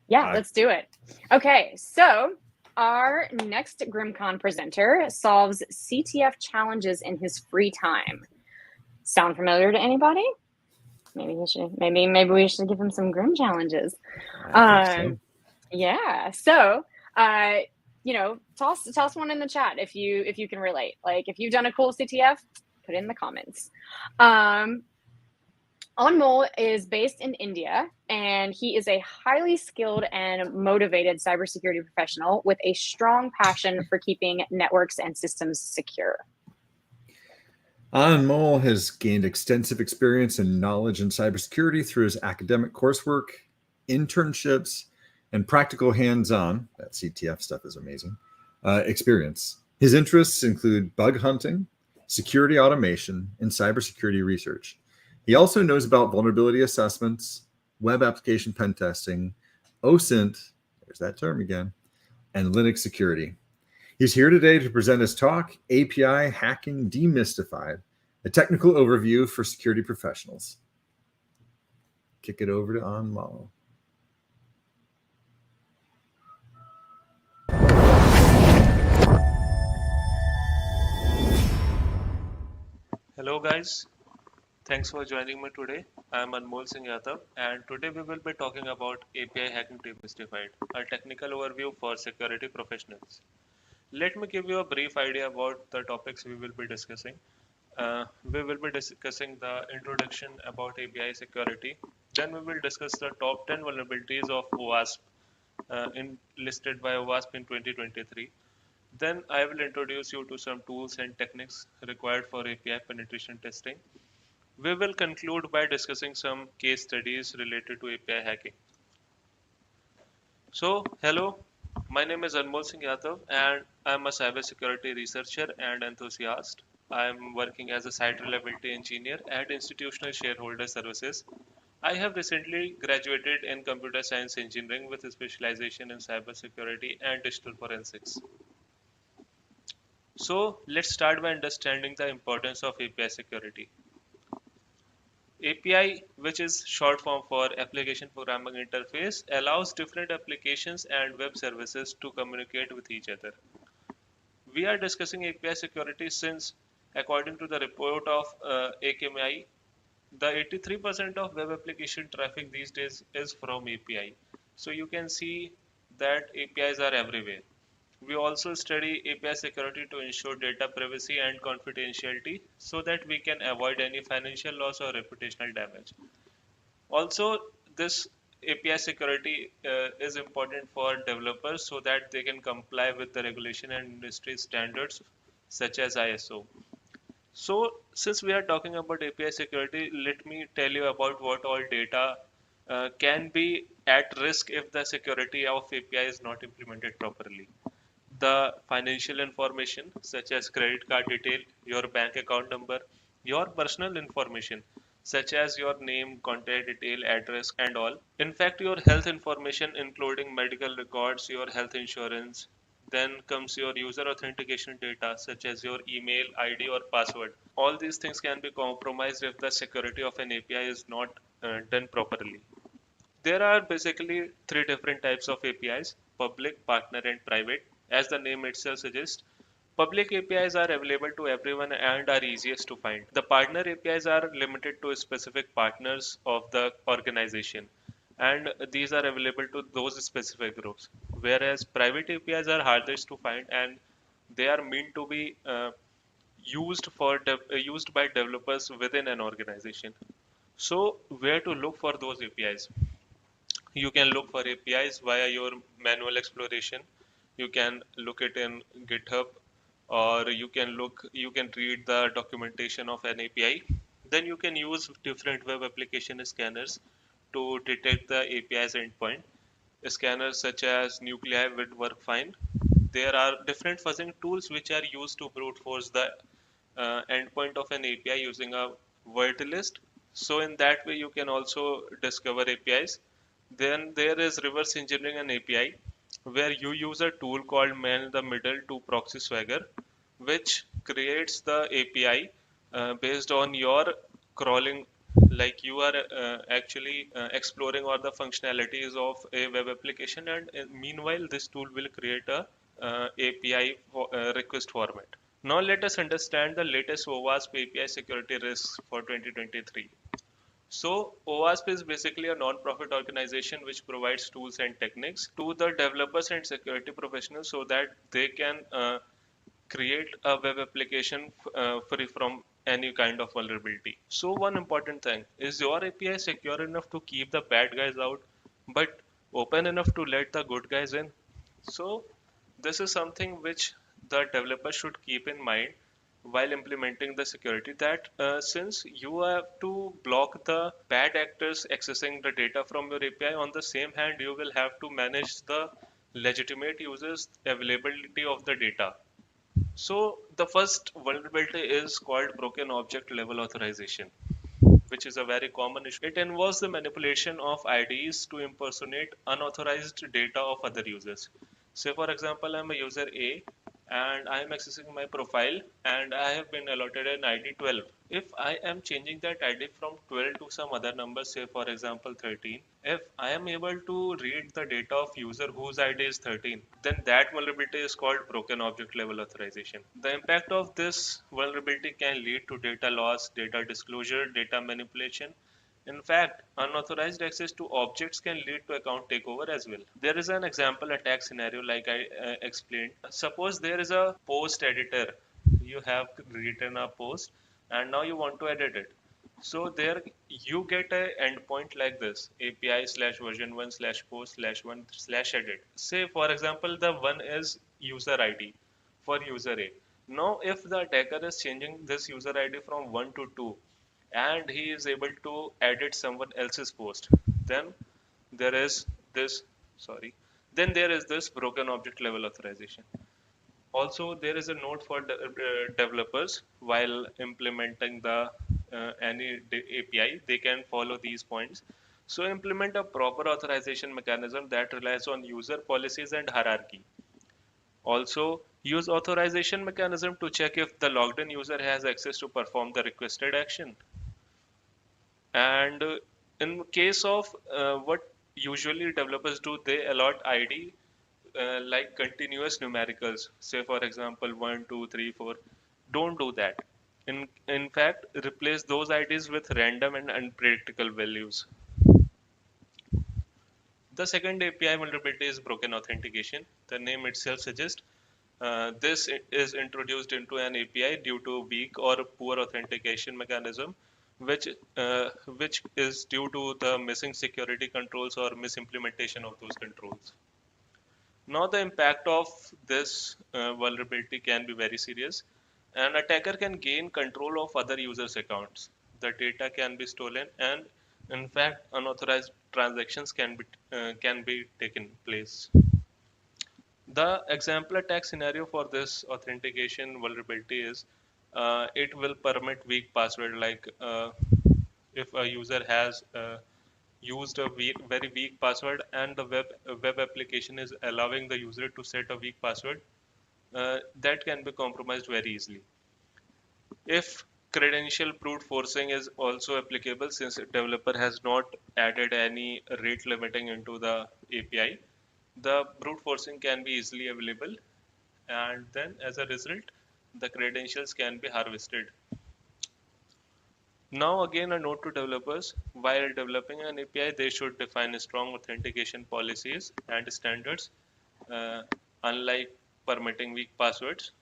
Yeah, let's do it. Okay, so our next GRIMMCon presenter solves CTF challenges in his free time. Sound familiar to anybody? Maybe we should give him some Grim challenges. Yeah. So toss one in the chat if you can relate. Like if you've done a cool CTF, put it in the comments. Anmol is based in India, and he is a highly skilled and motivated cybersecurity professional with a strong passion for keeping networks and systems secure. Anmol has gained extensive experience and knowledge in cybersecurity through his academic coursework, internships, and practical hands-on, that CTF stuff is amazing, experience. His interests include bug hunting, security automation, and cybersecurity research. He also knows about vulnerability assessments, web application pen testing, OSINT, there's that term again, and Linux security. He's here today to present his talk, API Hacking Demystified, a technical overview for security professionals. Kick it over to Anmol. Hello guys, thanks for joining me today. I am Anmol Singh Yadav, and today we will be talking about API Hacking Demystified, a technical overview for security professionals. Let me give you a brief idea about the topics we will be discussing. We will be discussing the introduction about API security. Then we will discuss the top 10 vulnerabilities of OWASP listed by OWASP in 2023. Then I will introduce you to some tools and techniques required for API penetration testing. We will conclude by discussing some case studies related to API hacking. So, hello, my name is Anmol Singh Yadav, and I'm a cybersecurity researcher and enthusiast. I'm working as a site reliability engineer at Institutional Shareholder Services. I have recently graduated in computer science engineering with a specialization in cybersecurity and digital forensics. So, let's start by understanding the importance of API security. API, which is short form for Application Programming Interface, allows different applications and web services to communicate with each other. We are discussing API security since, according to the report of AKMI, the 83% of web application traffic these days is from API. So you can see that APIs are everywhere. We also study API security to ensure data privacy and confidentiality so that we can avoid any financial loss or reputational damage. Also, this API security is important for developers so that they can comply with the regulation and industry standards such as ISO. So, since we are talking about API security, let me tell you about what all data can be at risk if the security of API is not implemented properly. The financial information such as credit card detail, your bank account number, your personal information such as your name, contact detail, address and all. In fact, your health information including medical records, your health insurance. Then comes your user authentication data such as your email, ID or password. All these things can be compromised if the security of an API is not done properly. There are basically three different types of APIs: public, partner and private. As the name itself suggests, Public APIs are available to everyone and are easiest to find. The partner APIs are limited to specific partners of the organization, and these are available to those specific groups. Whereas private APIs are hardest to find, and they are meant to be used by developers within an organization. So, where to look for those APIs? You can look for APIs via your manual exploration. You can look it in GitHub, or you can read the documentation of an API. Then you can use different web application scanners to detect the API's endpoint. Scanners such as Nuclei would work fine. There are different fuzzing tools which are used to brute force the endpoint of an API using a word list. So in that way, you can also discover APIs. Then there is reverse engineering an API, where you use a tool called man in the middle to proxy Swagger, which creates the API based on your crawling, like you are actually exploring all the functionalities of a web application, and meanwhile this tool will create a API request format. Now let us understand the latest OWASP API security risks for 2023. So OWASP is basically a non-profit organization which provides tools and techniques to the developers and security professionals so that they can create a web application free from any kind of vulnerability. So one important thing is, your API secure enough to keep the bad guys out, but open enough to let the good guys in? So this is something which the developer should keep in mind while implementing the security, that since you have to block the bad actors accessing the data from your API, on the same hand you will have to manage the legitimate users availability of the data. So the first vulnerability is called broken object level authorization, which is a very common issue. It involves the manipulation of IDs to impersonate unauthorized data of other users. Say for example, I'm a user A and I am accessing my profile and I have been allotted an ID 12. If I am changing that ID from 12 to some other number, say for example 13, if I am able to read the data of user whose ID is 13, then that vulnerability is called broken object level authorization. The impact of this vulnerability can lead to data loss, data disclosure, data manipulation. In fact, unauthorized access to objects can lead to account takeover as well. There is an example attack scenario like I explained. Suppose there is a post editor. You have written a post and now you want to edit it. So there you get a endpoint like this: API slash version 1 slash post slash 1 slash edit. Say for example, the one is user ID for user A. Now if the attacker is changing this user ID from 1 to 2, and he is able to edit someone else's post, then there is this then there is this broken object level authorization. Also, there is a note for developers while implementing the any API. They can follow these points. So implement a proper authorization mechanism that relies on user policies and hierarchy. Also, use authorization mechanism to check if the logged in user has access to perform the requested action. And in case of what usually developers do, they allot ID like continuous numericals. Say for example 1, 2, 3, 4. Don't do that. In fact, replace those IDs with random and unpredictable values. The second API vulnerability is broken authentication. The name itself suggests this is introduced into an API due to weak or poor authentication mechanism, which is due to the missing security controls or misimplementation of those controls. Now the impact of this vulnerability can be very serious. An attacker can gain control of other users' accounts. The data can be stolen, and in fact, unauthorized transactions can be taken place. The example attack scenario for this authentication vulnerability is it will permit weak password, like if a user has used a very weak password and the web application is allowing the user to set a weak password, that can be compromised very easily. If credential brute forcing is also applicable, since a developer has not added any rate limiting into the API, the brute forcing can be easily available. and then as a result, the credentials can be harvested. Now again, a note to developers: while developing an API, they should define strong authentication policies and standards, uh, unlike permitting weak passwords.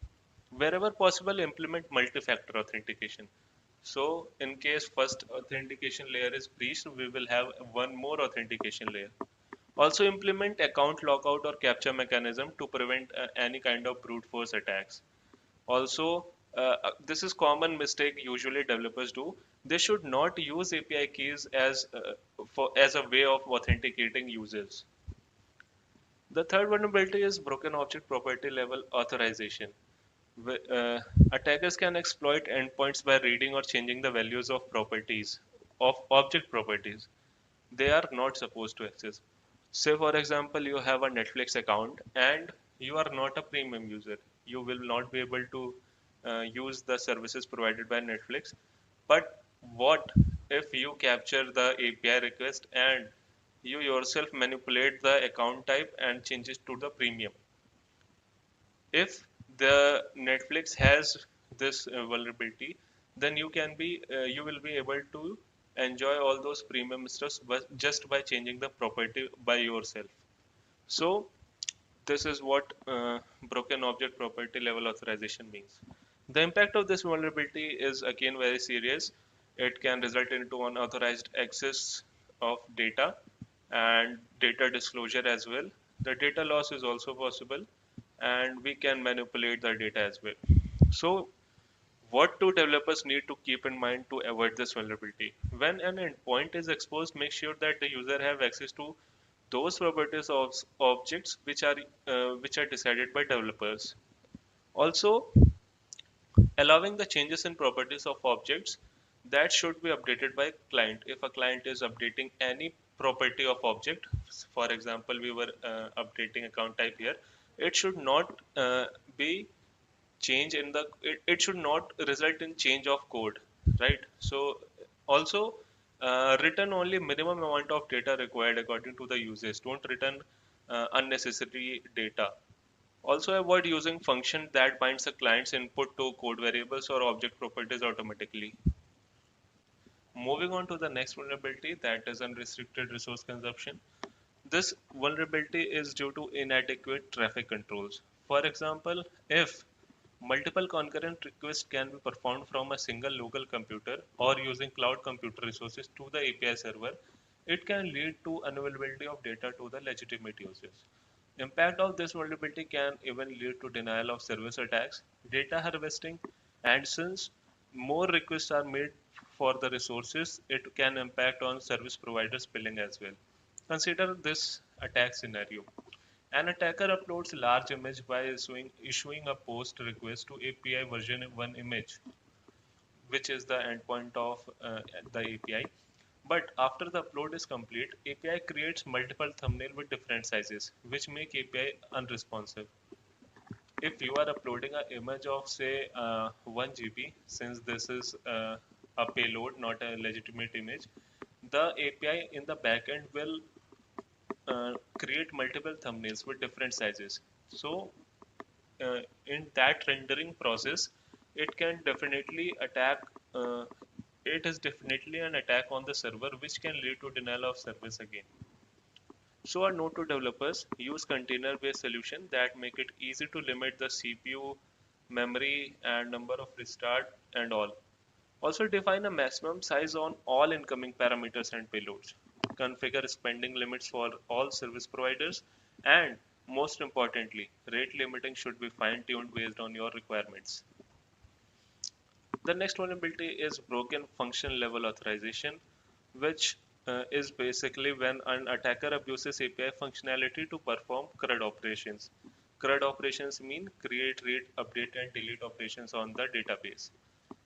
Wherever possible, implement multi-factor authentication. So in case first authentication layer is breached, we will have one more authentication layer. Also implement account lockout or captcha mechanism to prevent any kind of brute force attacks. Also, this is common mistake usually developers do. They should not use API keys as a way of authenticating users. The third vulnerability is broken object property level authorization. Uh, Attackers can exploit endpoints by reading or changing the values of properties of object properties they are not supposed to access. Say, for example, you have a Netflix account and you are not a premium user. You will not be able to use the services provided by Netflix. But what if you capture the API request and you yourself manipulate the account type and change it to the premium? If the Netflix has this vulnerability, then you will be able to enjoy all those premium stuff just by changing the property by yourself. So this is what broken object property level authorization means. The impact of this vulnerability is again very serious. It can result into unauthorized access of data and data disclosure as well. The data loss is also possible, and we can manipulate the data as well. So what do developers need to keep in mind to avoid this vulnerability? When an endpoint is exposed, make sure that the user have access to those properties of objects which are decided by developers. Also, allowing the changes in properties of objects that should be updated by client. If a client is updating any property of object, for example, we were updating account type here, it should not be change in the it should not result in change of code, right? So also return only minimum amount of data required according to the usage. Don't return unnecessary data. Also avoid using function that binds a client's input to code variables or object properties automatically. Moving on to the next vulnerability, that is unrestricted resource consumption. This vulnerability is due to inadequate traffic controls. For example, if multiple concurrent requests can be performed from a single local computer or using cloud computer resources to the API server, it can lead to unavailability of data to the legitimate users. Impact of this vulnerability can even lead to denial of service attacks, data harvesting, and since more requests are made for the resources, it can impact on service providers billing as well. Consider this attack scenario. An attacker uploads large image by issuing a post request to API version 1 image, which is the endpoint of the API. But after the upload is complete, API creates multiple thumbnails with different sizes, which make API unresponsive. If you are uploading an image of say 1 GB, since this is a payload, not a legitimate image, the API in the backend will create multiple thumbnails with different sizes. So in that rendering process, it can definitely attack. It is definitely an attack on the server, which can lead to denial of service again. So a note to developers: use container-based solution that make it easy to limit the CPU, memory, and number of restart and all. Also define a maximum size on all incoming parameters and payloads. Configure spending limits for all service providers, and most importantly, rate limiting should be fine-tuned based on your requirements. The next vulnerability is broken function level authorization, which is basically when an attacker abuses API functionality to perform CRUD operations. CRUD operations mean create, read, update, and delete operations on the database.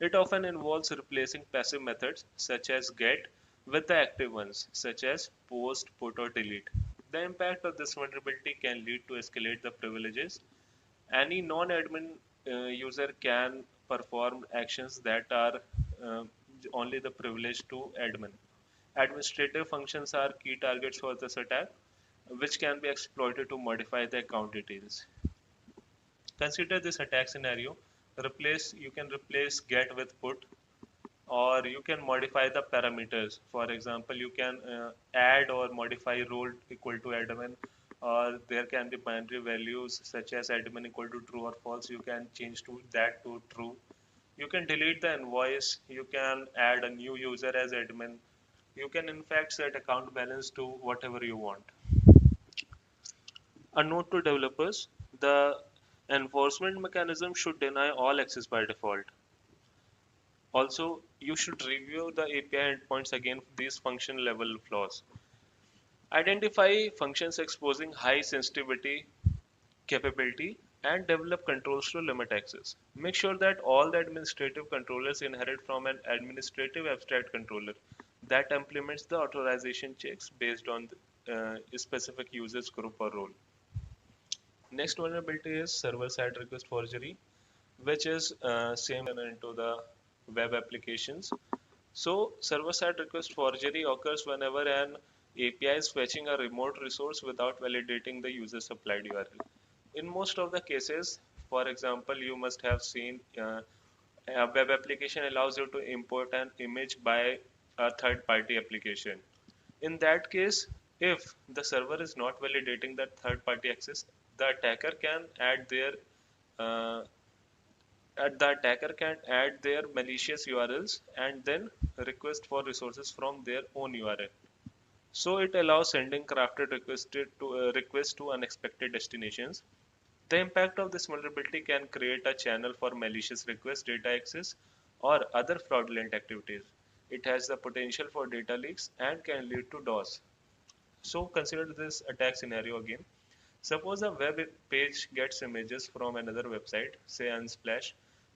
It often involves replacing passive methods such as get with the active ones such as post, put, or delete. The impact of this vulnerability can lead to escalate the privileges. Any non-admin user can perform actions that are uh, only the privilege to admin. Administrative functions are key targets for this attack, which can be exploited to modify the account details. Consider this attack scenario. You can replace get with put, or you can modify the parameters. For example, you can add or modify role equal to admin, or there can be binary values such as admin equal to true or false. You can change that to true. You can delete the invoice. You can add a new user as admin. You can in fact set account balance to whatever you want. A note to developers: the enforcement mechanism should deny all access by default. Also, you should review the API endpoints against these function level flaws. Identify functions exposing high sensitivity capability and develop controls to limit access. Make sure that all the administrative controllers inherit from an administrative abstract controller that implements the authorization checks based on the specific user's group or role. Next vulnerability is server-side request forgery, which is same into the web applications. So server-side request forgery occurs whenever an API is fetching a remote resource without validating the user supplied URL. In most of the cases, for example, you must have seen a web application allows you to import an image by a third-party application. In that case, if the server is not validating that third-party access, the attacker can add their uh, malicious URLs and then request for resources from their own URL. So it allows sending crafted requests to unexpected destinations. The impact of this vulnerability can create a channel for malicious request, data access, or other fraudulent activities. It has the potential for data leaks and can lead to DOS. So consider this attack scenario again. Suppose a web page gets images from another website, say Unsplash.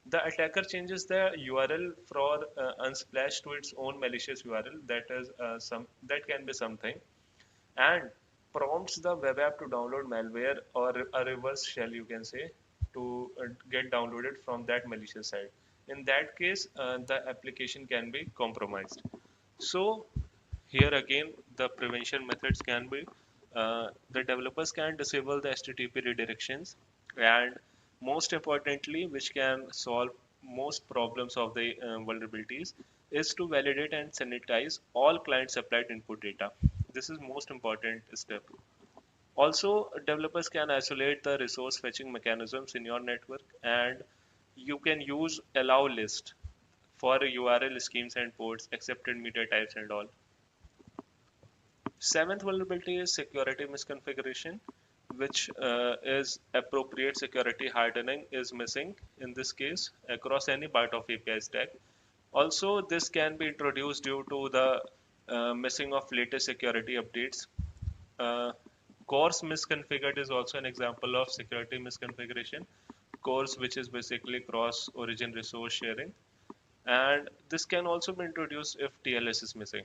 The attacker changes the URL for Unsplash to its own malicious URL, that can be something, and prompts the web app to download malware or a reverse shell, you can say, to get downloaded from that malicious site. In that case, the application can be compromised. So here again, the prevention methods can be the developers can disable the HTTP redirections, and most importantly, which can solve most problems of the vulnerabilities, is to validate and sanitize all client supplied input data. This is most important step. Also, developers can isolate the resource fetching mechanisms in your network, and you can use allow list for URL schemes and ports, accepted media types and all. Seventh vulnerability is security misconfiguration, which is appropriate security hardening is missing in this case across any part of API stack. Also, this can be introduced due to the missing of latest security updates. Course misconfigured is also an example of security misconfiguration. Course, which is basically cross origin resource sharing, and this can also be introduced if TLS is missing.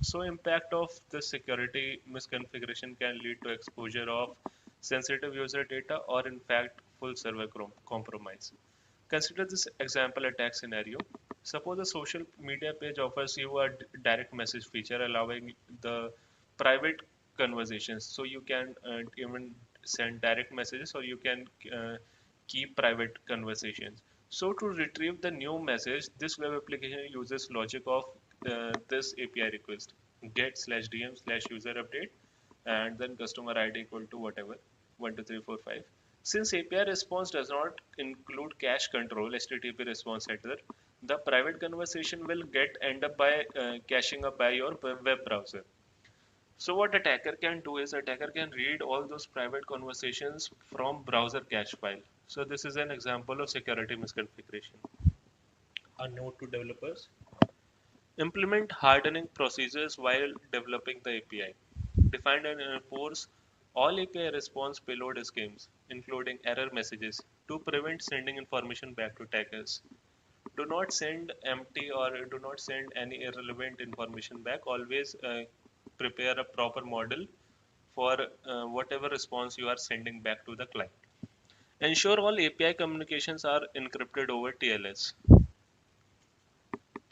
So impact of this security misconfiguration can lead to exposure of sensitive user data or in fact full server compromise. Consider this example attack scenario. Suppose a social media page offers you a direct message feature allowing the private conversations. So you can even send direct messages, or you can keep private conversations. So to retrieve the new message, this web application uses logic of this API request: get /dm /user update, and then customer ID equal to whatever 12345. Since API response does not include cache control, HTTP response header, the private conversation will end up by caching up by your web browser. So what attacker can do is attacker can read all those private conversations from browser cache file. So this is an example of security misconfiguration. A note to developers: implement hardening procedures while developing the API. Define and enforce all API response payload schemes, including error messages, to prevent sending information back to attackers. Do not send empty or do not send any irrelevant information back. Always prepare a proper model for whatever response you are sending back to the client. Ensure all API communications are encrypted over TLS.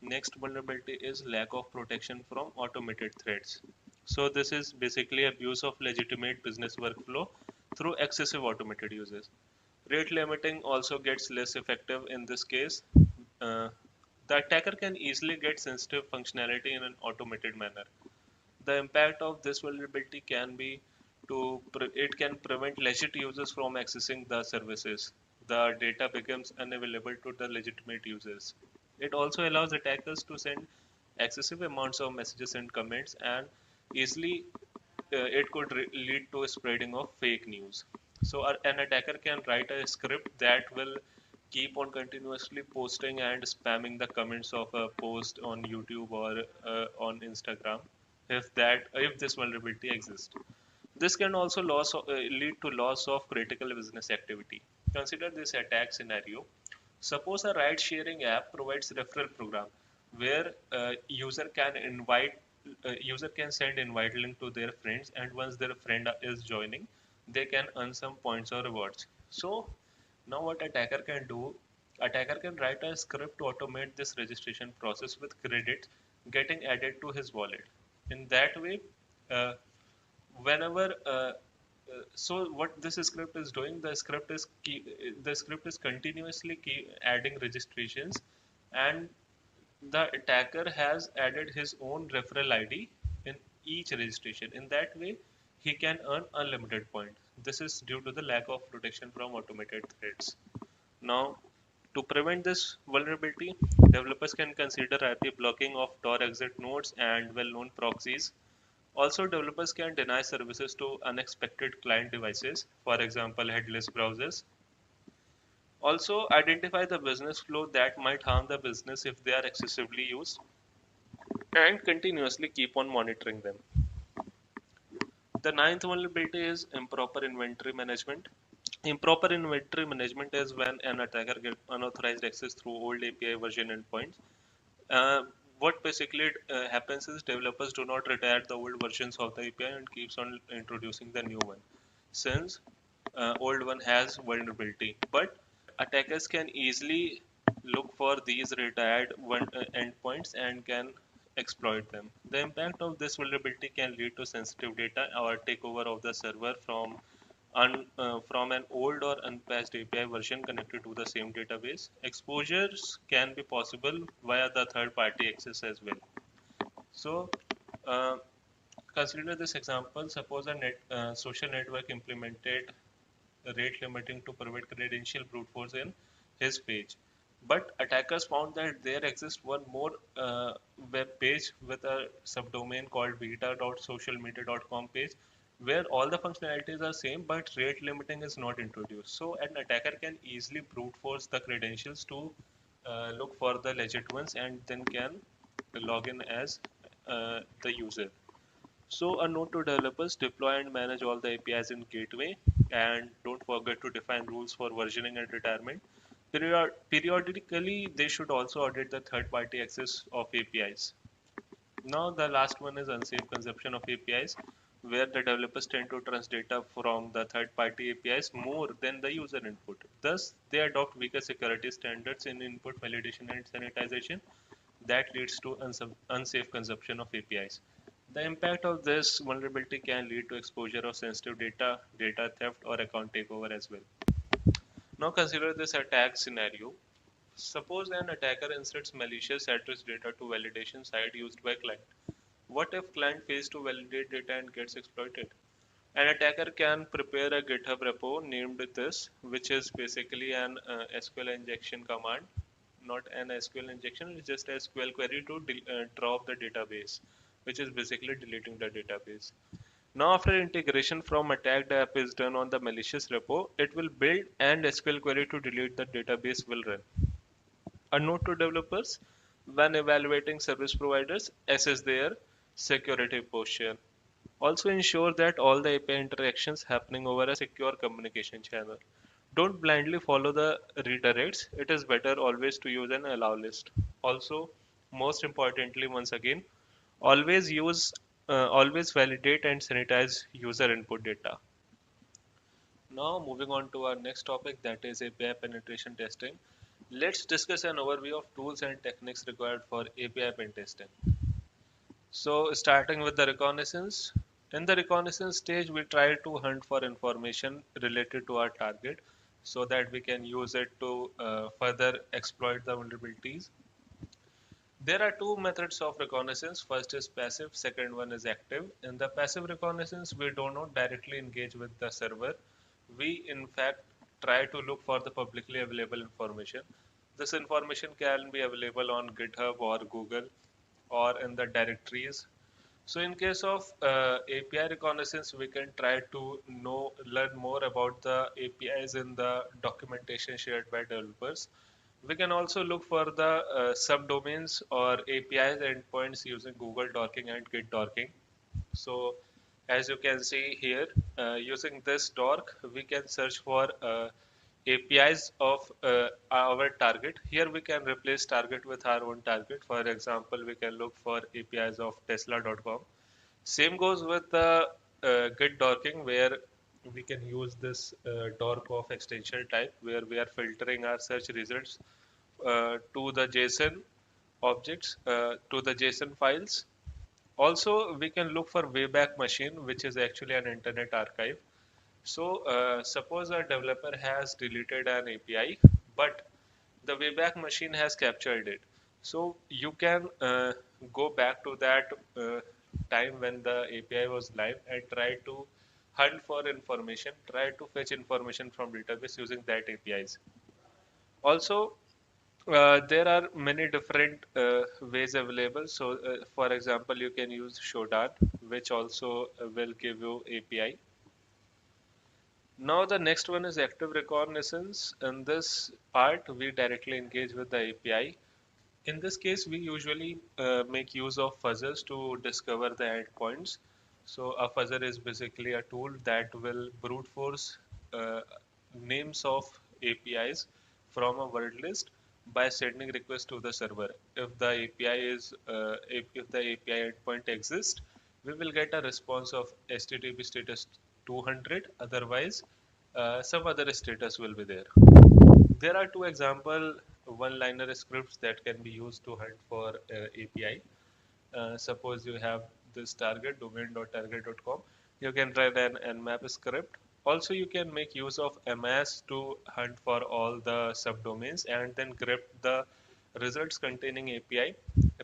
Next vulnerability is lack of protection from automated threads. So this is basically abuse of legitimate business workflow through excessive automated uses. Rate limiting also gets less effective in this case. Uh, the attacker can easily get sensitive functionality in an automated manner. The impact of this vulnerability can be it can prevent legit users from accessing the services. The data becomes unavailable to the legitimate users. It also allows attackers to send excessive amounts of messages and comments, and easily it could lead to a spreading of fake news. So an attacker can write a script that will keep on continuously posting and spamming the comments of a post on YouTube or on Instagram if this vulnerability exists. This can also lead to loss of critical business activity. Consider this attack scenario. Suppose a ride-sharing app provides referral program where user can send invite link to their friends, and once their friend is joining, they can earn some points or rewards. So now what attacker can write a script to automate this registration process with credits getting added to his wallet. In that way, uh, whenever so what this script is doing, the script is continuously adding registrations, and the attacker has added his own referral ID in each registration. In that way, he can earn unlimited points. This is due to the lack of protection from automated threats. Now, to prevent this vulnerability, developers can consider IP blocking of Tor exit nodes and well-known proxies. Also, developers can deny services to unexpected client devices, for example, headless browsers. Also, identify the business flow that might harm the business if they are excessively used, and continuously keep on monitoring them. The ninth vulnerability is improper inventory management. Improper inventory management is when an attacker gets unauthorized access through old API version endpoints. What basically happens is developers do not retire the old versions of the API and keeps on introducing the new one, since old one has vulnerability. But attackers can easily look for these retired endpoints and can exploit them. The impact of this vulnerability can lead to sensitive data or takeover of the server from an old or unpatched API version connected to the same database. Exposures can be possible via the third-party access as well. So, uh, consider this example. Suppose a social network implemented rate limiting to prevent credential brute force in his page. But attackers found that there exists one more web page with a subdomain called beta.socialmedia.com page, where all the functionalities are same but rate limiting is not introduced. So an attacker can easily brute force the credentials to look for the legit ones, and then can log in as the user. So a note to developers: deploy and manage all the APIs in Gateway, and don't forget to define rules for versioning and retirement. Periodically, they should also audit the third-party access of APIs. Now, the last one is unsafe consumption of APIs, where the developers tend to trust data from the third-party APIs more than the user input. Thus, they adopt weaker security standards in input validation and sanitization. That leads to unsafe consumption of APIs. The impact of this vulnerability can lead to exposure of sensitive data, data theft, or account takeover as well. Now consider this attack scenario. Suppose an attacker inserts malicious address data to validation site used by client. What if client fails to validate data and gets exploited? An attacker can prepare a GitHub repo named this, which is basically an SQL injection command. Not an SQL injection, it's just a SQL query to drop the database, which is basically deleting the database. Now, after integration from attacked app is done on the malicious repo, it will build an SQL query to delete the database will run. A note to developers: when evaluating service providers, assess their security posture. Also ensure that all the API interactions happening over a secure communication channel. Don't blindly follow the redirects. It is better always to use an allow list. Also, most importantly, once again, always validate and sanitize user input data. Now moving on to our next topic, that is API penetration testing. Let's discuss an overview of tools and techniques required for API pen testing. So starting with the reconnaissance. In the reconnaissance stage, we try to hunt for information related to our target, so that we can use it to further exploit the vulnerabilities. There are two methods of reconnaissance. First is passive, second one is active. In the passive reconnaissance, we do not directly engage with the server. We, in fact, try to look for the publicly available information. This information can be available on GitHub or Google or in the directories. So in case of API reconnaissance, we can try to learn more about the APIs in the documentation shared by developers. We can also look for the subdomains or APIs endpoints using Google Docking and Git Docking. So as you can see here, using this doc, we can search for APIs of our target. Here we can replace target with our own target. For example, we can look for APIs of Tesla.com. Same goes with the Git Docking, where we can use this dork of extension type, where we are filtering our search results to the JSON objects, to the JSON files. Also, we can look for Wayback Machine, which is actually an internet archive. So, suppose a developer has deleted an API, but the Wayback Machine has captured it. So, you can go back to that time when the API was live and try to hunt for information, try to fetch information from database using that APIs. Also, there are many different ways available. So, for example, you can use Shodan, which also will give you API. Now, the next one is active reconnaissance. In this part, we directly engage with the API. In this case, we usually make use of fuzzers to discover the endpoints. So, a fuzzer is basically a tool that will brute force names of APIs from a word list by sending request to the server. If the API if the API endpoint exists, we will get a response of HTTP status 200. Otherwise, some other status will be there. There are two example one-liner scripts that can be used to hunt for API. Suppose you have this target domain.target.com. You can write an nmap script. Also, you can make use of MS to hunt for all the subdomains and then grep the results containing API,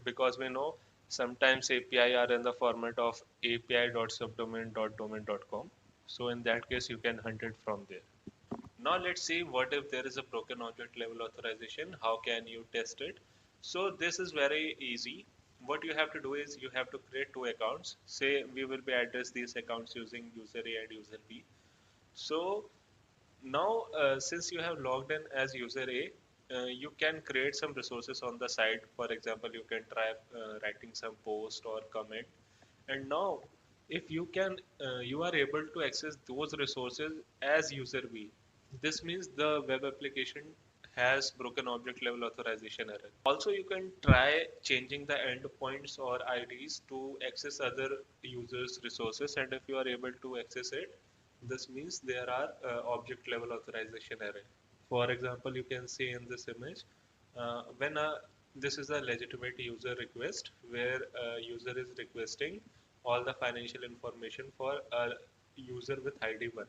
because we know sometimes API are in the format of api.subdomain.domain.com. So in that case, you can hunt it from there. Now let's see what if there is a broken object level authorization. How can you test it? So this is very easy. What you have to do is you have to create two accounts. Say we will be address these accounts using user A and user B. So now since you have logged in as user A, you can create some resources on the site. For example, you can try writing some post or comment. And now if you can you are able to access those resources as user B. This means the web application has broken object level authorization error. Also, you can try changing the endpoints or IDs to access other users resources, and if you are able to access it, this means there are object level authorization error. For example, you can see in this image when this is a legitimate user request where a user is requesting all the financial information for a user with ID1.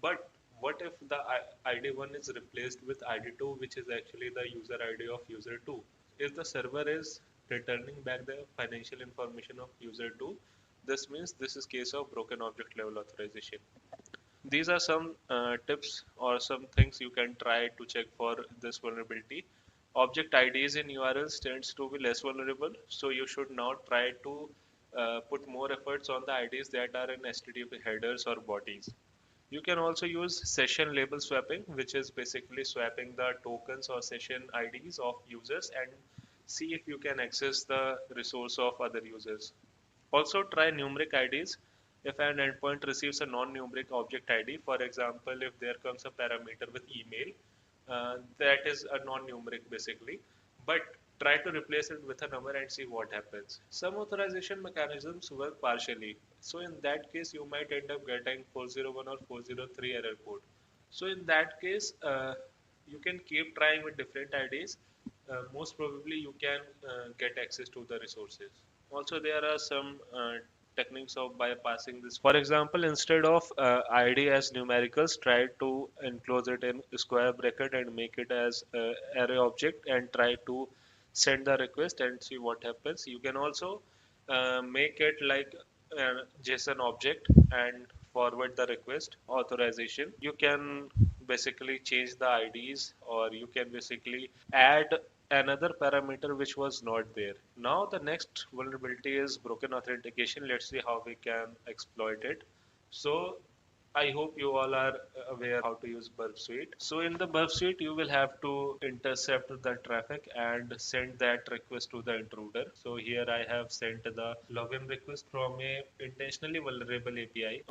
But what if the ID1 is replaced with ID2, which is actually the user ID of user 2? If the server is returning back the financial information of user 2, this means this is case of broken object level authorization. These are some tips or some things you can try to check for this vulnerability. Object IDs in URLs tends to be less vulnerable, so you should now try to put more efforts on the IDs that are in HTTP headers or bodies. You can also use session label swapping, which is basically swapping the tokens or session IDs of users and see if you can access the resource of other users. Also try numeric IDs. If an endpoint receives a non-numeric object ID, for example, if there comes a parameter with email, that is a non-numeric basically, but try to replace it with a number and see what happens. Some authorization mechanisms work partially. So in that case, you might end up getting 401 or 403 error code. So in that case, you can keep trying with different IDs. Most probably you can get access to the resources. Also, there are some techniques of bypassing this. For example, instead of ID as numericals, try to enclose it in square bracket and make it as array object and try to send the request and see what happens. You can also make it like a JSON object and forward the request authorization. You can basically change the IDs, or you can basically add another parameter which was not there. Now the next vulnerability is broken authentication. Let's see how we can exploit it. So I hope you all are aware how to use Burp Suite. So in the Burp Suite, you will have to intercept the traffic and send that request to the intruder. So here I have sent the login request from a intentionally vulnerable API.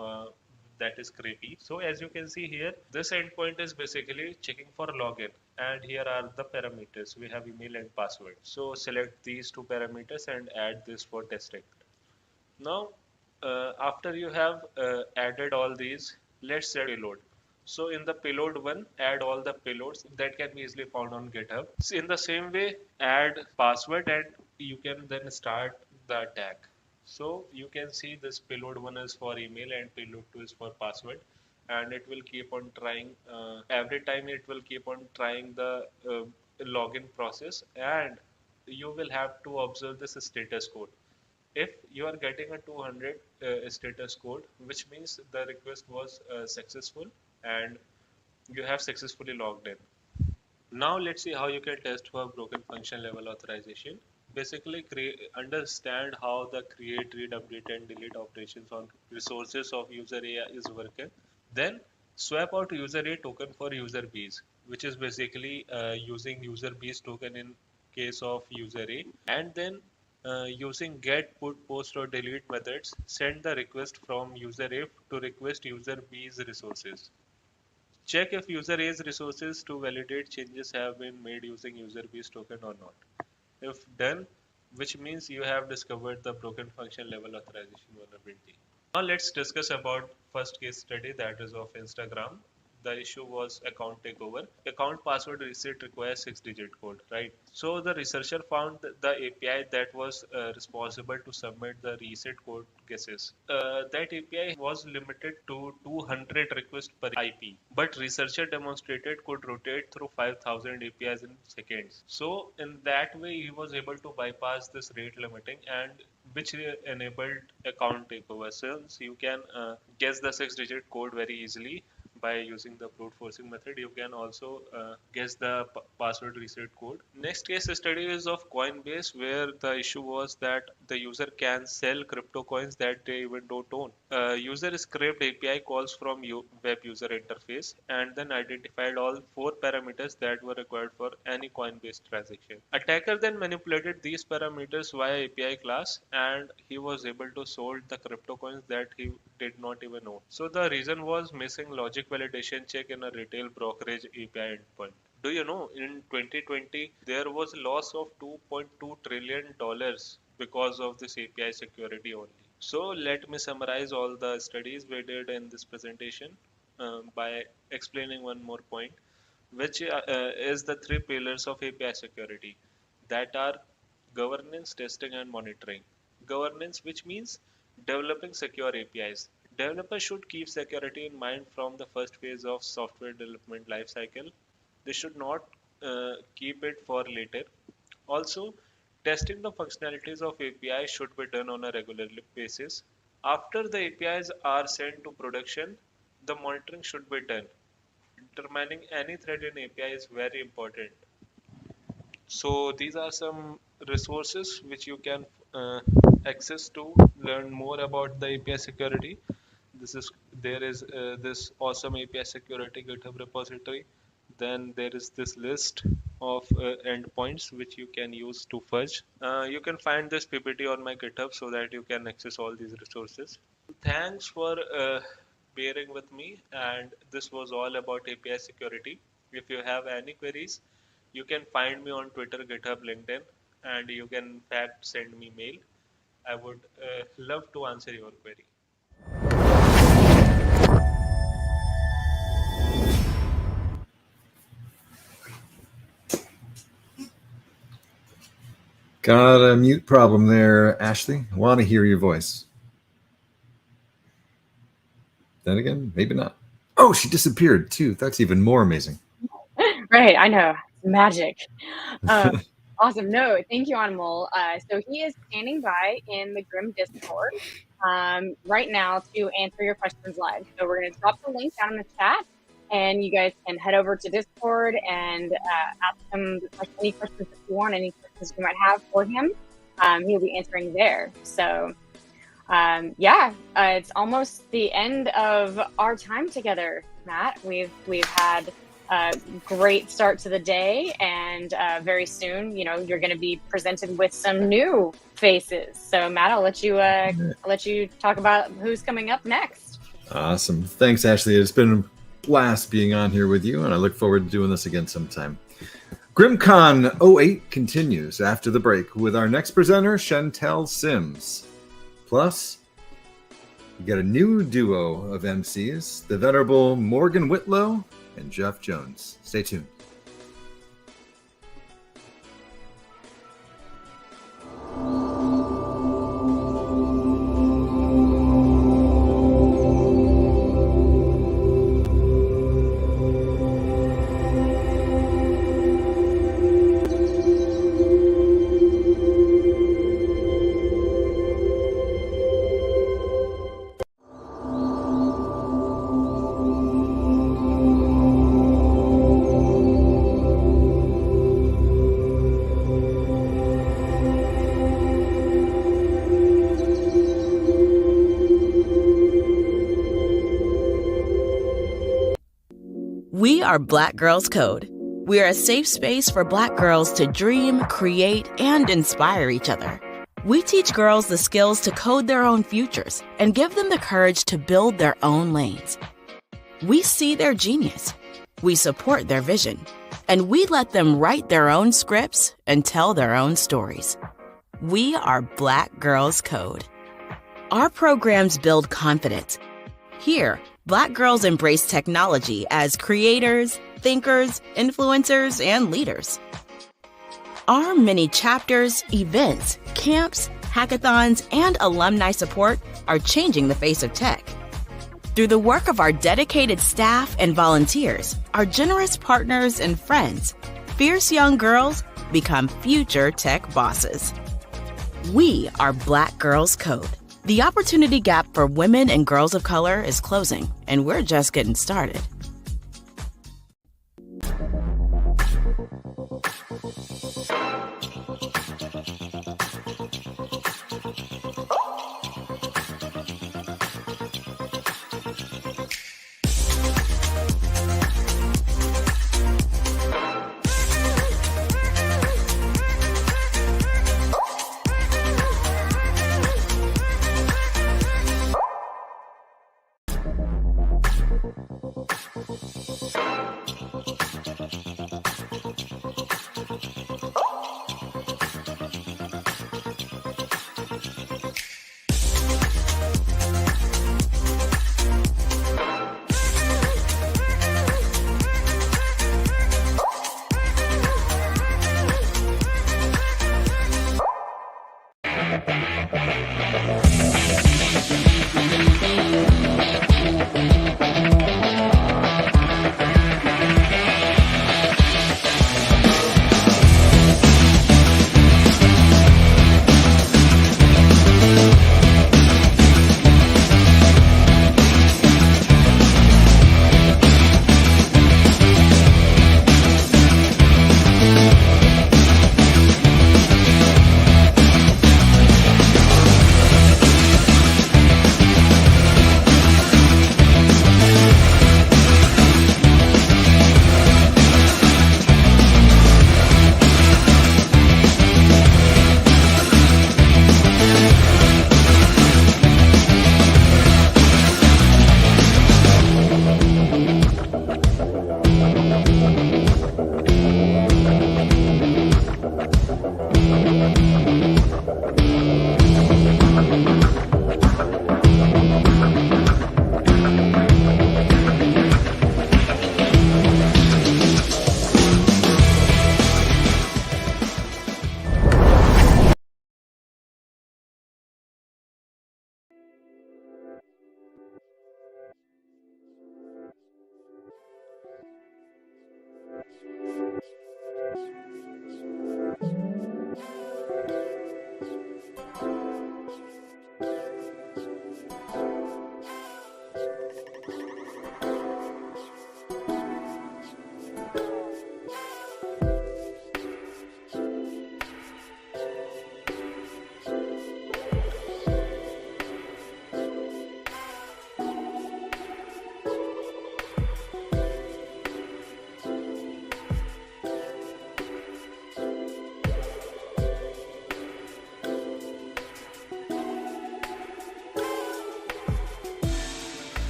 That is creepy. So as you can see here, this endpoint is basically checking for login, and here are the parameters. We have email and password. So select these two parameters and add this for testing. Now, after you have added all these, let's set payload. So in the payload one, add all the payloads that can be easily found on GitHub. So in the same way, add password and you can then start the attack. So you can see this payload one is for email and payload two is for password, and it will keep on trying. Every time it will keep on trying the login process, and you will have to observe this status code. If you are getting a 200 status code, which means the request was successful and you have successfully logged in. Now let's see how you can test for broken function level authorization. Basically understand how the create, read, update and delete operations on resources of user A is working. Then swap out user A token for user B's, which is basically using user B's token in case of user A, and then using get, put, post or delete methods, send the request from user A to request user B's resources. Check if user A's resources to validate changes have been made using user B's token or not. If done, which means you have discovered the broken function level authorization vulnerability. Now let's discuss about first case study, that is of Instagram. The issue was account takeover. Account password reset requires 6-digit code, right? So the researcher found the API that was responsible to submit the reset code guesses. That API was limited to 200 requests per IP, but researcher demonstrated could rotate through 5,000 APIs in seconds. So in that way, he was able to bypass this rate limiting, and which enabled account takeover. Since you can guess the 6-digit code very easily by using the brute forcing method, you can also guess the password reset code. Next case study is of Coinbase, where the issue was that the user can sell crypto coins that they even don't own. User scraped API calls from web user interface and then identified all 4 parameters that were required for any Coinbase transaction. Attacker then manipulated these parameters via API class, and he was able to sold the crypto coins that he did not even own. So the reason was missing logic validation check in a retail brokerage API endpoint. Do you know, in 2020, there was a loss of $2.2 trillion because of this API security only. So let me summarize all the studies we did in this presentation by explaining one more point, which is the 3 pillars of API security, that are governance, testing, and monitoring. Governance, which means developing secure APIs. Developers should keep security in mind from the first phase of software development lifecycle. They should not keep it for later. Also, testing the functionalities of API should be done on a regular basis. After the APIs are sent to production, the monitoring should be done. Determining any threat in API is very important. So these are some resources which you can access to learn more about the API security. There is this awesome API security GitHub repository. Then there is this list of endpoints which you can use to fudge. You can find this PPT on my GitHub so that you can access all these resources. Thanks for bearing with me, and this was all about API security. If you have any queries, you can find me on Twitter, GitHub, LinkedIn, and you can in fact send me mail. I would love to answer your query. Got a mute problem there, Ashley. Want to hear your voice. Then again, maybe not. Oh, she disappeared too. That's even more amazing. Right, I know. Magic. Awesome. No, thank you, Anmol. So he is standing by in the Grim Discord right now to answer your questions live. So we're going to drop the link down in the chat, and you guys can head over to Discord and ask him any questions that you want, any questions you might have for him. He'll be answering there. So it's almost the end of our time together, Matt. We've had a great start to the day, and very soon, you're going to be presented with some new faces. So, Matt, I'll let you talk about who's coming up next. Awesome. Thanks, Ashley. It's been a blast being on here with you, and I look forward to doing this again sometime. GRIMMCon 08 continues after the break with our next presenter, Chantel Sims. Plus, we got a new duo of MCs, the venerable Morgan Whitlow and Jeff Jones. Stay tuned. We are Black Girls Code. We are a safe space for Black girls to dream, create, and inspire each other. We teach girls the skills to code their own futures and give them the courage to build their own lanes. We see their genius. We support their vision. And we let them write their own scripts and tell their own stories. We are Black Girls Code. Our programs build confidence. Here, Black girls embrace technology as creators, thinkers, influencers, and leaders. Our many chapters, events, camps, hackathons, and alumni support are changing the face of tech. Through the work of our dedicated staff and volunteers, our generous partners and friends, fierce young girls become future tech bosses. We are Black Girls Code. The opportunity gap for women and girls of color is closing, and we're just getting started.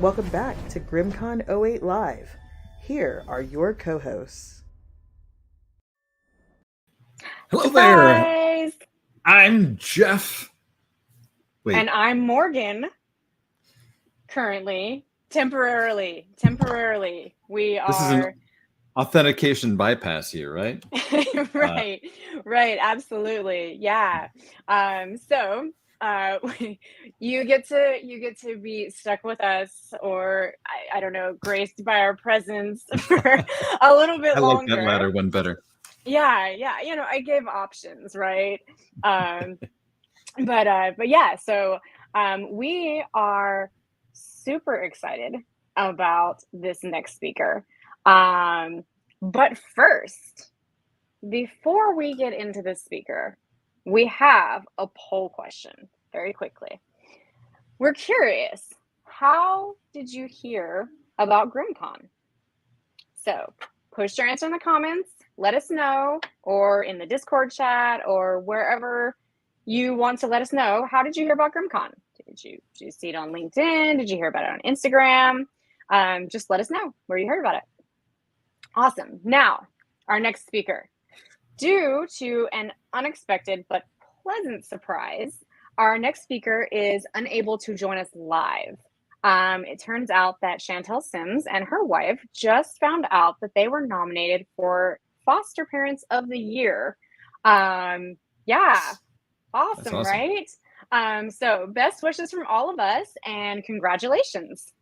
Welcome back to GRIMMCon 08 Live. Here are your co-hosts. Hello Surprise! there. I'm Jeff. Wait. And I'm Morgan. Currently, temporarily, we This is are an authentication bypass here, right? right, absolutely, yeah. So you get to be stuck with us, or I don't know, graced by our presence for a little bit I like longer. that latter one better. Yeah, you know, I gave options, right? But yeah, so we are super excited about this next speaker. But first, before we get into the speaker, we have a poll question very quickly. We're curious, how did you hear about GRIMMCon? So post your answer in the comments, let us know, or in the Discord chat, or wherever you want to let us know. How did you hear about GRIMMCon? Did you see it on LinkedIn? Did you hear about it on Instagram? Just let us know where you heard about it. Awesome. Now, our next speaker. Due to an unexpected but pleasant surprise, our next speaker is unable to join us live. It turns out that Chantel Sims and her wife just found out that they were nominated for Foster Parents of the Year. Yeah, awesome, right? So best wishes from all of us and congratulations.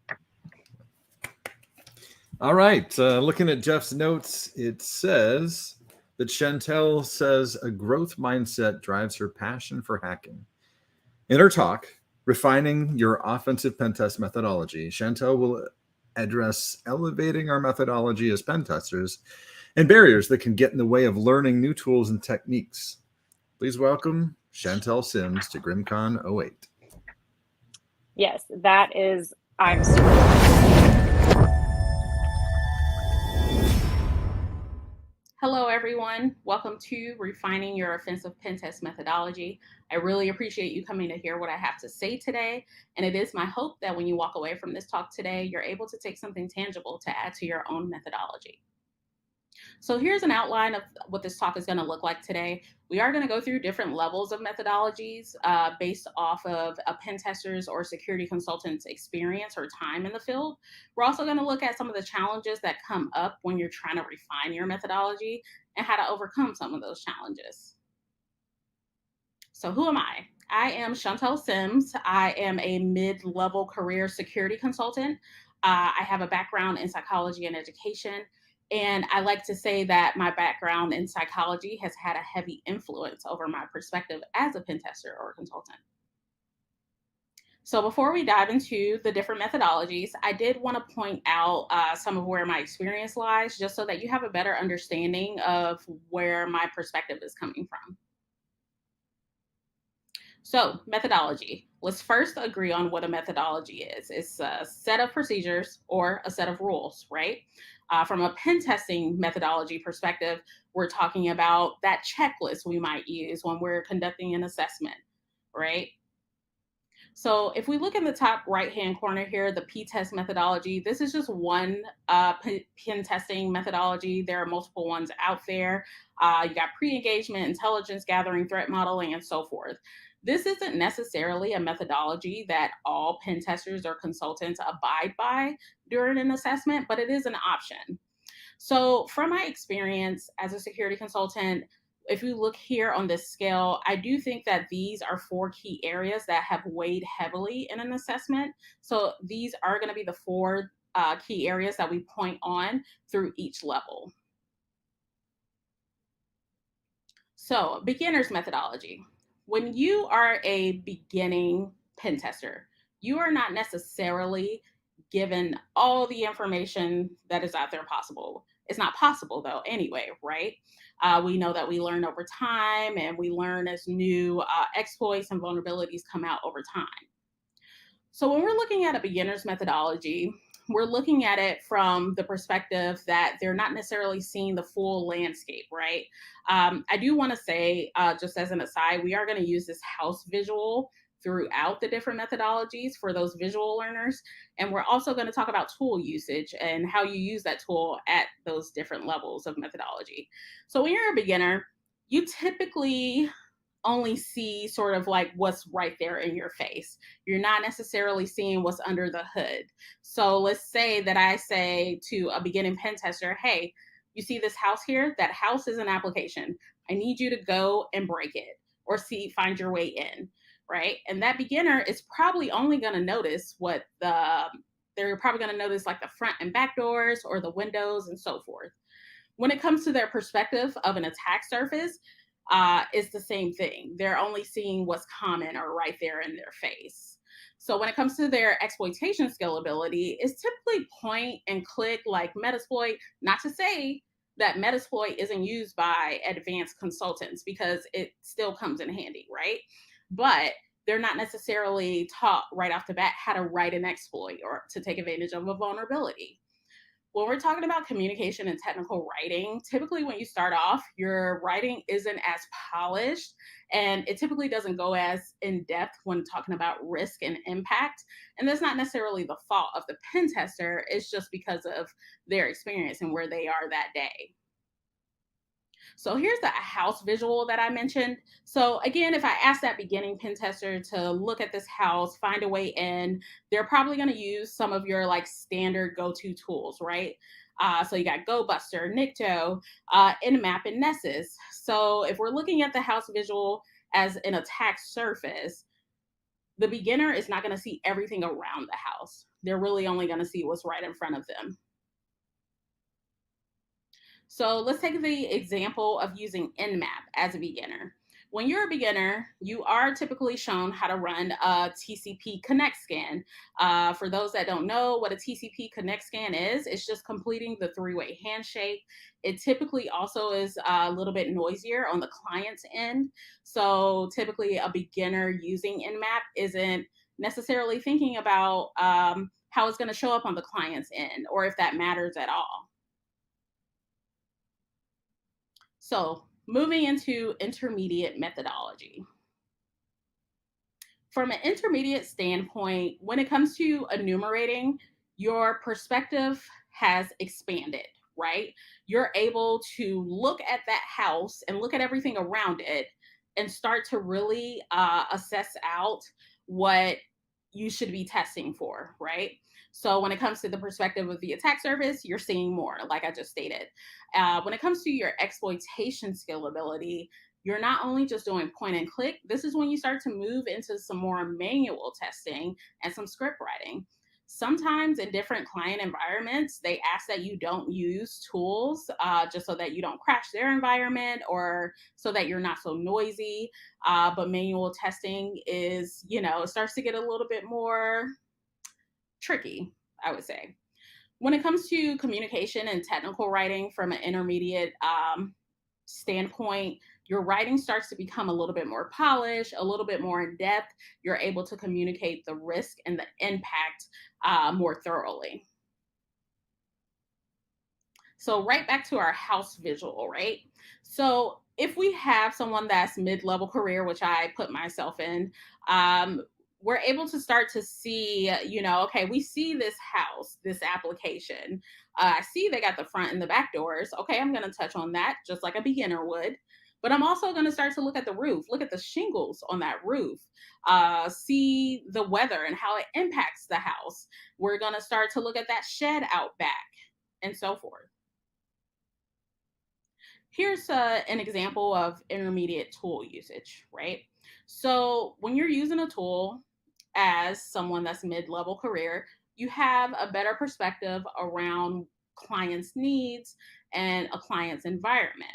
All right, looking at Jeff's notes, it says that Chantel says a growth mindset drives her passion for hacking. In her talk, Refining Your Offensive Pen Test Methodology, Chantel will address elevating our methodology as pen testers and barriers that can get in the way of learning new tools and techniques. Please welcome Chantel Sims to GRIMMCon 08. Yes, I'm super excited. Hello, everyone. Welcome to Refining Your Offensive Pen Test Methodology. I really appreciate you coming to hear what I have to say today. And it is my hope that when you walk away from this talk today, you're able to take something tangible to add to your own methodology. So here's an outline of what this talk is going to look like today. We are going to go through different levels of methodologies based off of a pen tester's or security consultant's experience or time in the field. We're also going to look at some of the challenges that come up when you're trying to refine your methodology and how to overcome some of those challenges. So who am I? I am Chantel Sims. I am a mid-level career security consultant. I have a background in psychology and education. And I like to say that my background in psychology has had a heavy influence over my perspective as a pen tester or consultant. So before we dive into the different methodologies, I did want to point out some of where my experience lies, just so that you have a better understanding of where my perspective is coming from. So methodology. Let's first agree on what a methodology is. It's a set of procedures or a set of rules, right? From a pen testing methodology perspective, we're talking about that checklist we might use when we're conducting an assessment, right? So if we look in the top right-hand corner here, the P-test methodology, this is just one pen testing methodology. There are multiple ones out there. You got pre-engagement, intelligence gathering, threat modeling, and so forth. This isn't necessarily a methodology that all pen testers or consultants abide by during an assessment, but it is an option. So from my experience as a security consultant, if you look here on this scale, I do think that these are 4 key areas that have weighed heavily in an assessment. So these are going to be the 4 key areas that we point on through each level. So beginner's methodology. When you are a beginning pen tester, you are not necessarily given all the information that is out there possible. It's not possible though anyway, right? We know that we learn over time and we learn as new exploits and vulnerabilities come out over time. So when we're looking at a beginner's methodology, we're looking at it from the perspective that they're not necessarily seeing the full landscape, right? I do want to say, just as an aside, we are going to use this house visual throughout the different methodologies for those visual learners. And we're also going to talk about tool usage and how you use that tool at those different levels of methodology. So when you're a beginner, you typically only see sort of like what's right there in your face. You're not necessarily seeing what's under the hood. So let's say that I say to a beginning pen tester, hey, you see this house here? That house is an application. I need you to go and break it or find your way in, right? And that beginner is probably only going to notice they're probably going to notice like the front and back doors or the windows and so forth. When it comes to their perspective of an attack surface, it's the same thing. They're only seeing what's common or right there in their face. So when it comes to their exploitation scalability, it's typically point and click like Metasploit, not to say that Metasploit isn't used by advanced consultants, because it still comes in handy, right? But they're not necessarily taught right off the bat how to write an exploit or to take advantage of a vulnerability. When we're talking about communication and technical writing, typically when you start off, your writing isn't as polished, and it typically doesn't go as in depth when talking about risk and impact. And that's not necessarily the fault of the pen tester, it's just because of their experience and where they are that day. So here's the house visual that I mentioned. So again, if I ask that beginning pen tester to look at this house, find a way in, they're probably going to use some of your like standard go-to tools, right? So you got GoBuster, Nikto, Nmap, and Nessus. So if we're looking at the house visual as an attack surface, the beginner is not going to see everything around the house. They're really only going to see what's right in front of them. So let's take the example of using Nmap as a beginner. When you're a beginner, you are typically shown how to run a TCP connect scan. For those that don't know what a TCP connect scan is, it's just completing the three-way handshake. It typically also is a little bit noisier on the client's end. So typically a beginner using Nmap isn't necessarily thinking about how it's going to show up on the client's end or if that matters at all. So moving into intermediate methodology. From an intermediate standpoint, when it comes to enumerating, your perspective has expanded, right? You're able to look at that house and look at everything around it and start to really assess out what you should be testing for, right? So when it comes to the perspective of the attack surface, you're seeing more, like I just stated. When it comes to your exploitation scalability, you're not only just doing point and click, this is when you start to move into some more manual testing and some script writing. Sometimes in different client environments, they ask that you don't use tools just so that you don't crash their environment or so that you're not so noisy. But manual testing is, it starts to get a little bit more tricky, I would say. When it comes to communication and technical writing from an intermediate standpoint, your writing starts to become a little bit more polished, a little bit more in depth. You're able to communicate the risk and the impact more thoroughly. So right back to our house visual, right? So if we have someone that's mid-level career, which I put myself in, we're able to start to see, okay, we see this house, this application. I see they got the front and the back doors. Okay, I'm going to touch on that just like a beginner would. But I'm also going to start to look at the roof, look at the shingles on that roof, see the weather and how it impacts the house. We're going to start to look at that shed out back and so forth. Here's an example of intermediate tool usage, right? So when you're using a tool as someone that's mid-level career, you have a better perspective around clients' needs and a client's environment.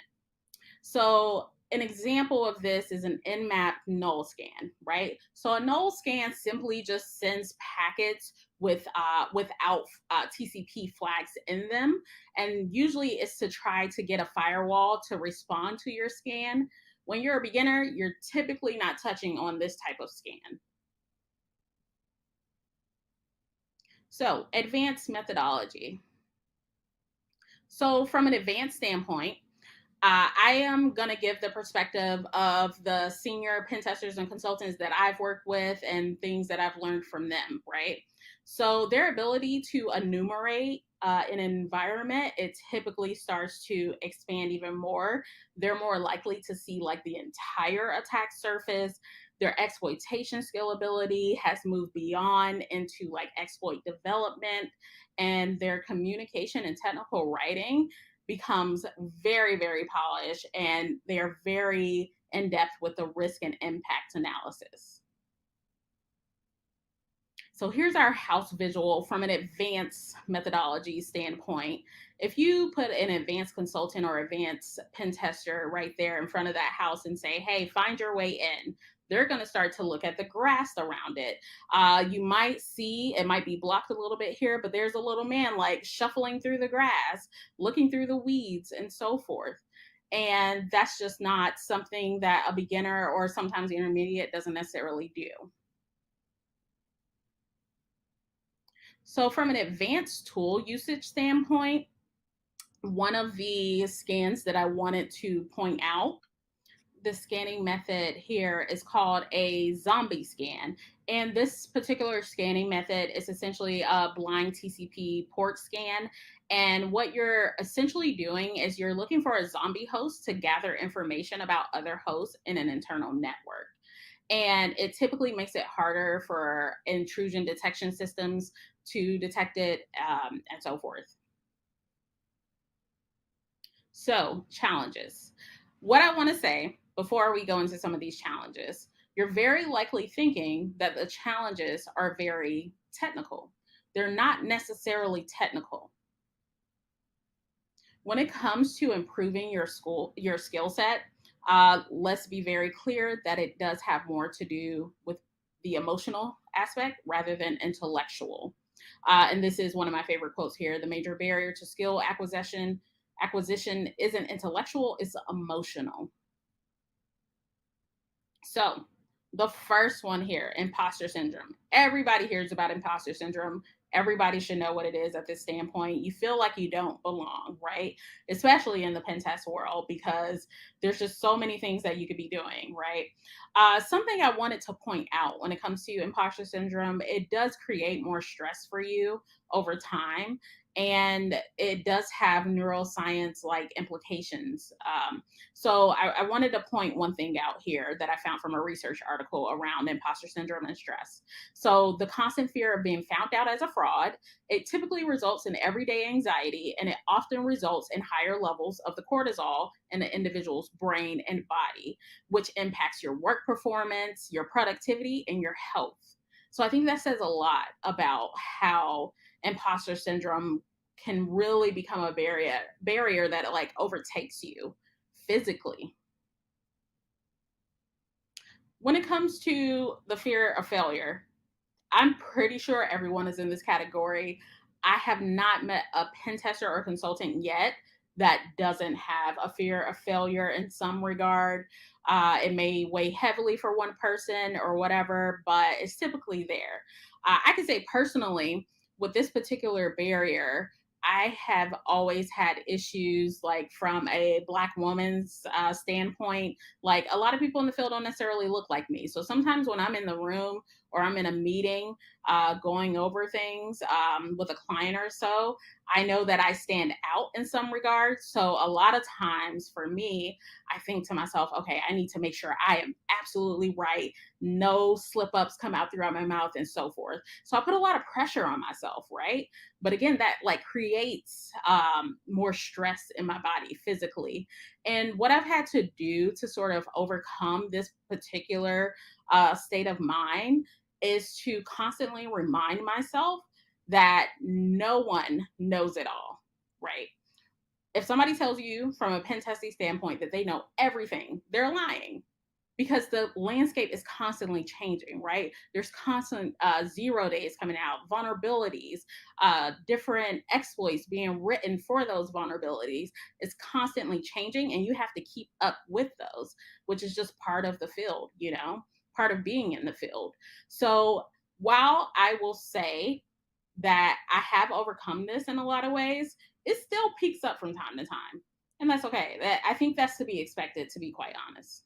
So an example of this is an Nmap null scan, right? So a null scan simply just sends packets without TCP flags in them. And usually it's to try to get a firewall to respond to your scan. When you're a beginner, you're typically not touching on this type of scan. So advanced methodology. So from an advanced standpoint, I am going to give the perspective of the senior pen testers and consultants that I've worked with and things that I've learned from them, right? So their ability to enumerate an environment, it typically starts to expand even more. They're more likely to see like the entire attack surface. Their exploitation scalability has moved beyond into like exploit development, and their communication and technical writing becomes very, very polished, and they're very in depth with the risk and impact analysis. So here's our house visual from an advanced methodology standpoint. If you put an advanced consultant or advanced pen tester right there in front of that house and say, hey, find your way in, they're going to start to look at the grass around it. You might see it might be blocked a little bit here, but there's a little man like shuffling through the grass, looking through the weeds and so forth. And that's just not something that a beginner or sometimes intermediate doesn't necessarily do. So from an advanced tool usage standpoint, one of the scans that I wanted to point out, the scanning method here is called a zombie scan. And this particular scanning method is essentially a blind TCP port scan. And what you're essentially doing is you're looking for a zombie host to gather information about other hosts in an internal network. And it typically makes it harder for intrusion detection systems to detect it and so forth. So, challenges. What I want to say before we go into some of these challenges, you're very likely thinking that the challenges are very technical. They're not necessarily technical. When it comes to improving your skill set, let's be very clear that it does have more to do with the emotional aspect rather than intellectual. And this is one of my favorite quotes here. The major barrier to skill acquisition isn't intellectual, it's emotional. So the first one here, imposter syndrome. Everybody hears about imposter syndrome. Everybody should know what it is at this standpoint. You feel like you don't belong, right? Especially in the pen test world, because there's just so many things that you could be doing, right? Something I wanted to point out when it comes to imposter syndrome, it does create more stress for you over time. And it does have neuroscience-like implications. So I wanted to point one thing out here that I found from a research article around imposter syndrome and stress. So the constant fear of being found out as a fraud, it typically results in everyday anxiety, and it often results in higher levels of the cortisol in the individual's brain and body, which impacts your work performance, your productivity, and your health. So I think that says a lot about how imposter syndrome can really become a barrier that like overtakes you physically. When it comes to the fear of failure, I'm pretty sure everyone is in this category. I have not met a pen tester or consultant yet that doesn't have a fear of failure in some regard. It may weigh heavily for one person or whatever, but it's typically there. I can say personally, with this particular barrier, I have always had issues like from a Black woman's standpoint. Like a lot of people in the field don't necessarily look like me. So sometimes when I'm in the room or I'm in a meeting going over things with a client or so, I know that I stand out in some regards. So a lot of times for me, I think to myself, okay, I need to make sure I am absolutely right. No slip ups come out throughout my mouth and so forth. So I put a lot of pressure on myself, right? But again, that like creates more stress in my body physically. And what I've had to do to sort of overcome this particular state of mind is to constantly remind myself that no one knows it all, right? If somebody tells you from a pen testing standpoint that they know everything, they're lying, because the landscape is constantly changing, right? There's constant 0 days coming out, vulnerabilities, different exploits being written for those vulnerabilities. It's constantly changing, and you have to keep up with those, which is just part of the field, you know, part of being in the field. So while I will say that I have overcome this in a lot of ways, it still peaks up from time to time. And that's okay. I think that's to be expected, to be quite honest.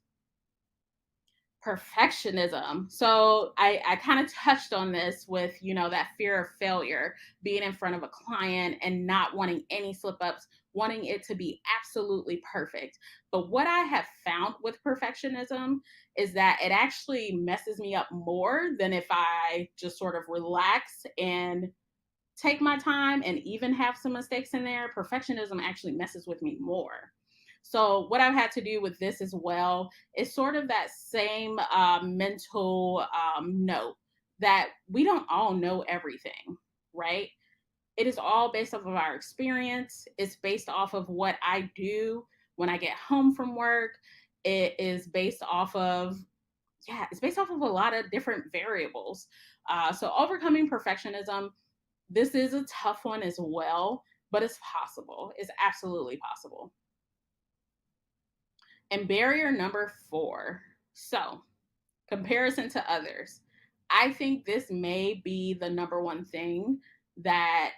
Perfectionism. So I kind of touched on this with, you know, that fear of failure, being in front of a client and not wanting any slip ups, wanting it to be absolutely perfect. But what I have found with perfectionism is that it actually messes me up more than if I just sort of relax and take my time and even have some mistakes in there. Perfectionism actually messes with me more. So what I've had to do with this as well is sort of that same mental note that we don't all know everything, right? It is all based off of our experience. It's based off of what I do when I get home from work. It is based off of yeah, it's based off of a lot of different variables. So overcoming perfectionism, this is a tough one as well, but it's possible. It's absolutely possible. And barrier number 4. So comparison to others. I think this may be the number one thing that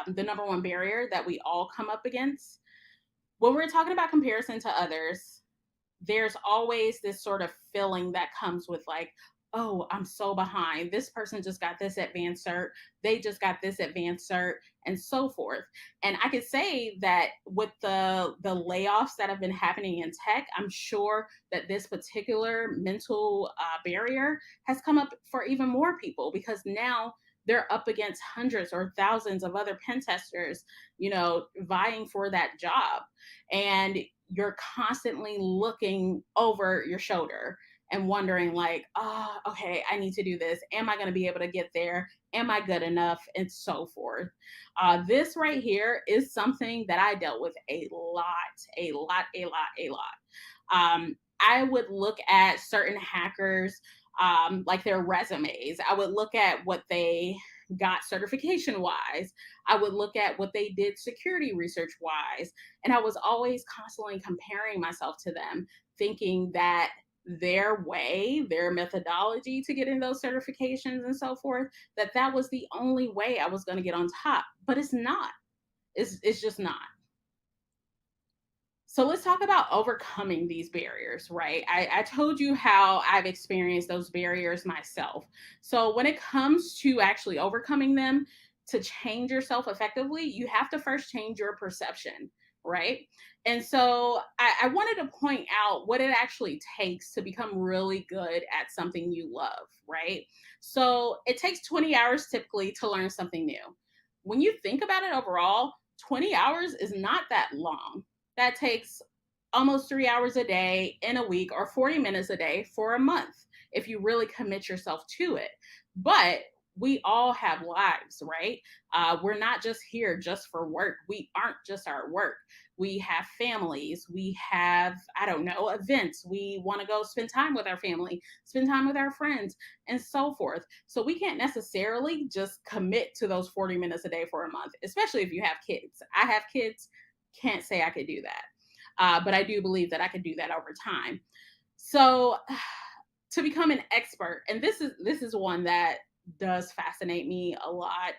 the number one barrier that we all come up against. When we're talking about comparison to others, there's always this sort of feeling that comes with like, oh, I'm so behind. This person just got this advanced cert. They just got this advanced cert, and so forth. And I could say that with the layoffs that have been happening in tech, I'm sure that this particular mental barrier has come up for even more people, because now they're up against hundreds or thousands of other pen testers, vying for that job. And you're constantly looking over your shoulder and wondering like, oh, okay, I need to do this. Am I going to be able to get there? Am I good enough? And so forth. This right here is something that I dealt with a lot. I would look at certain hackers, like their resumes. I would look at what they got certification wise. I would look at what they did security research wise. And I was always constantly comparing myself to them, thinking that their way, their methodology to getting those certifications and so forth, that was the only way I was going to get on top. But it's not. It's just not. So let's talk about overcoming these barriers, right? I told you how I've experienced those barriers myself. So when it comes to actually overcoming them, to change yourself effectively, you have to first change your perception, right? And so I wanted to point out what it actually takes to become really good at something you love, right? So it takes 20 hours typically to learn something new. When you think about it overall, 20 hours is not that long. That takes almost 3 hours a day in a week, or 40 minutes a day for a month, if you really commit yourself to it. But we all have lives, right? We're not just here just for work. We aren't just our work. We have families. We have, events. We want to go spend time with our family, spend time with our friends, and so forth. So we can't necessarily just commit to those 40 minutes a day for a month, especially if you have kids. I have kids. Can't say I could do that. But I do believe that I could do that over time. So to become an expert, and this is one that does fascinate me a lot.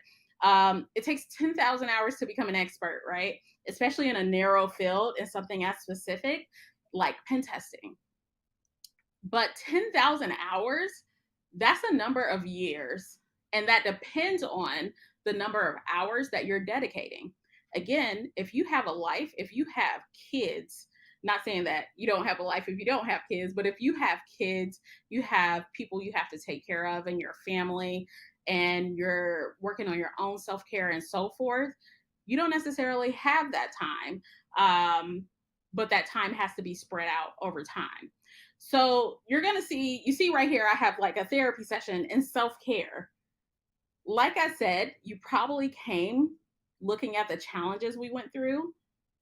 It takes 10,000 hours to become an expert, right? Especially in a narrow field and something as specific like pen testing. But 10,000 hours, that's a number of years. And that depends on the number of hours that you're dedicating. Again, if you have a life, if you have kids, not saying that you don't have a life if you don't have kids, but if you have kids, you have people you have to take care of in your family, and you're working on your own self-care and so forth, you don't necessarily have that time. But that time has to be spread out over time. So you see right here, I have like a therapy session in self-care. Like I said, you probably came looking at the challenges we went through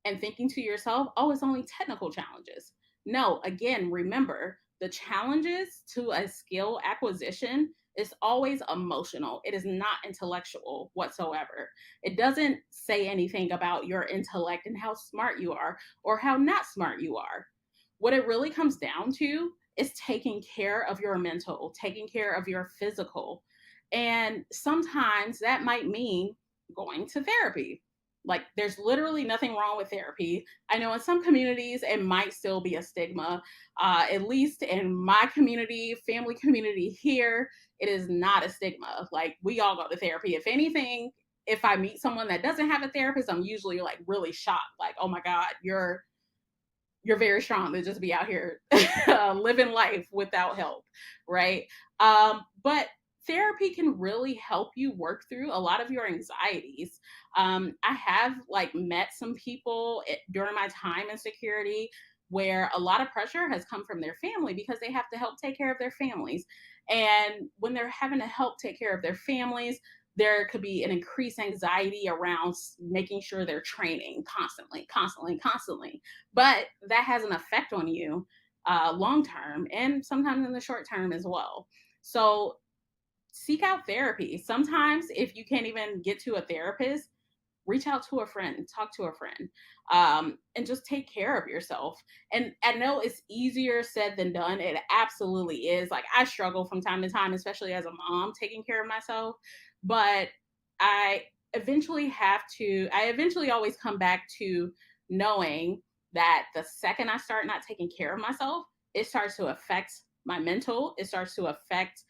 and thinking to yourself, oh, it's only technical challenges. No, again, remember, the challenges to a skill acquisition is always emotional. It is not intellectual whatsoever. It doesn't say anything about your intellect and how smart you are or how not smart you are. What it really comes down to is taking care of your mental, taking care of your physical. And sometimes that might mean going to therapy. Like, there's literally nothing wrong with therapy. I know in some communities it might still be a stigma. At least in my community, family community here, it is not a stigma. Like, we all go to therapy. If anything, if I meet someone that doesn't have a therapist, I'm usually like really shocked. Like, oh my God, you're very strong to just be out here living life without help, right? But therapy can really help you work through a lot of your anxieties. I have met some people during my time in security where a lot of pressure has come from their family because they have to help take care of their families. And when they're having to help take care of their families, there could be an increased anxiety around making sure they're training constantly. But that has an effect on you long term, and sometimes in the short term as well. So seek out therapy. Sometimes if you can't even get to a therapist, reach out to a friend, talk to a friend, and just take care of yourself. And I know it's easier said than done. It absolutely is. Like, I struggle from time to time, especially as a mom, taking care of myself. But I eventually always come back to knowing that the second I start not taking care of myself, it starts to affect my mental. It starts to affect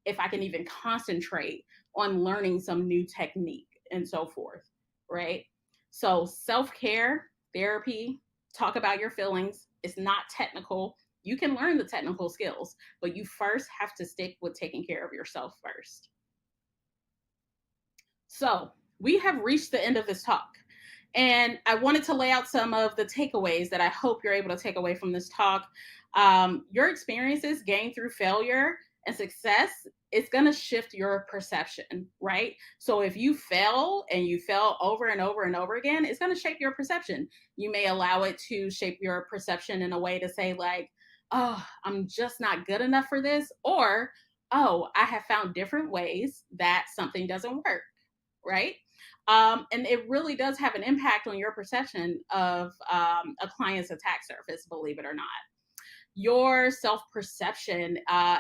if I can even concentrate on learning some new technique and so forth, right? So self-care, therapy, talk about your feelings. It's not technical. You can learn the technical skills, but you first have to stick with taking care of yourself first. So we have reached the end of this talk, and I wanted to lay out some of the takeaways that I hope you're able to take away from this talk. Your experiences gained through failure and success, it's going to shift your perception, right? So if you fail and you fail over and over and over again, it's going to shape your perception. You may allow it to shape your perception in a way to say like, oh, I'm just not good enough for this, or, oh, I have found different ways that something doesn't work, right? And it really does have an impact on your perception of a client's attack surface, believe it or not. Your self-perception,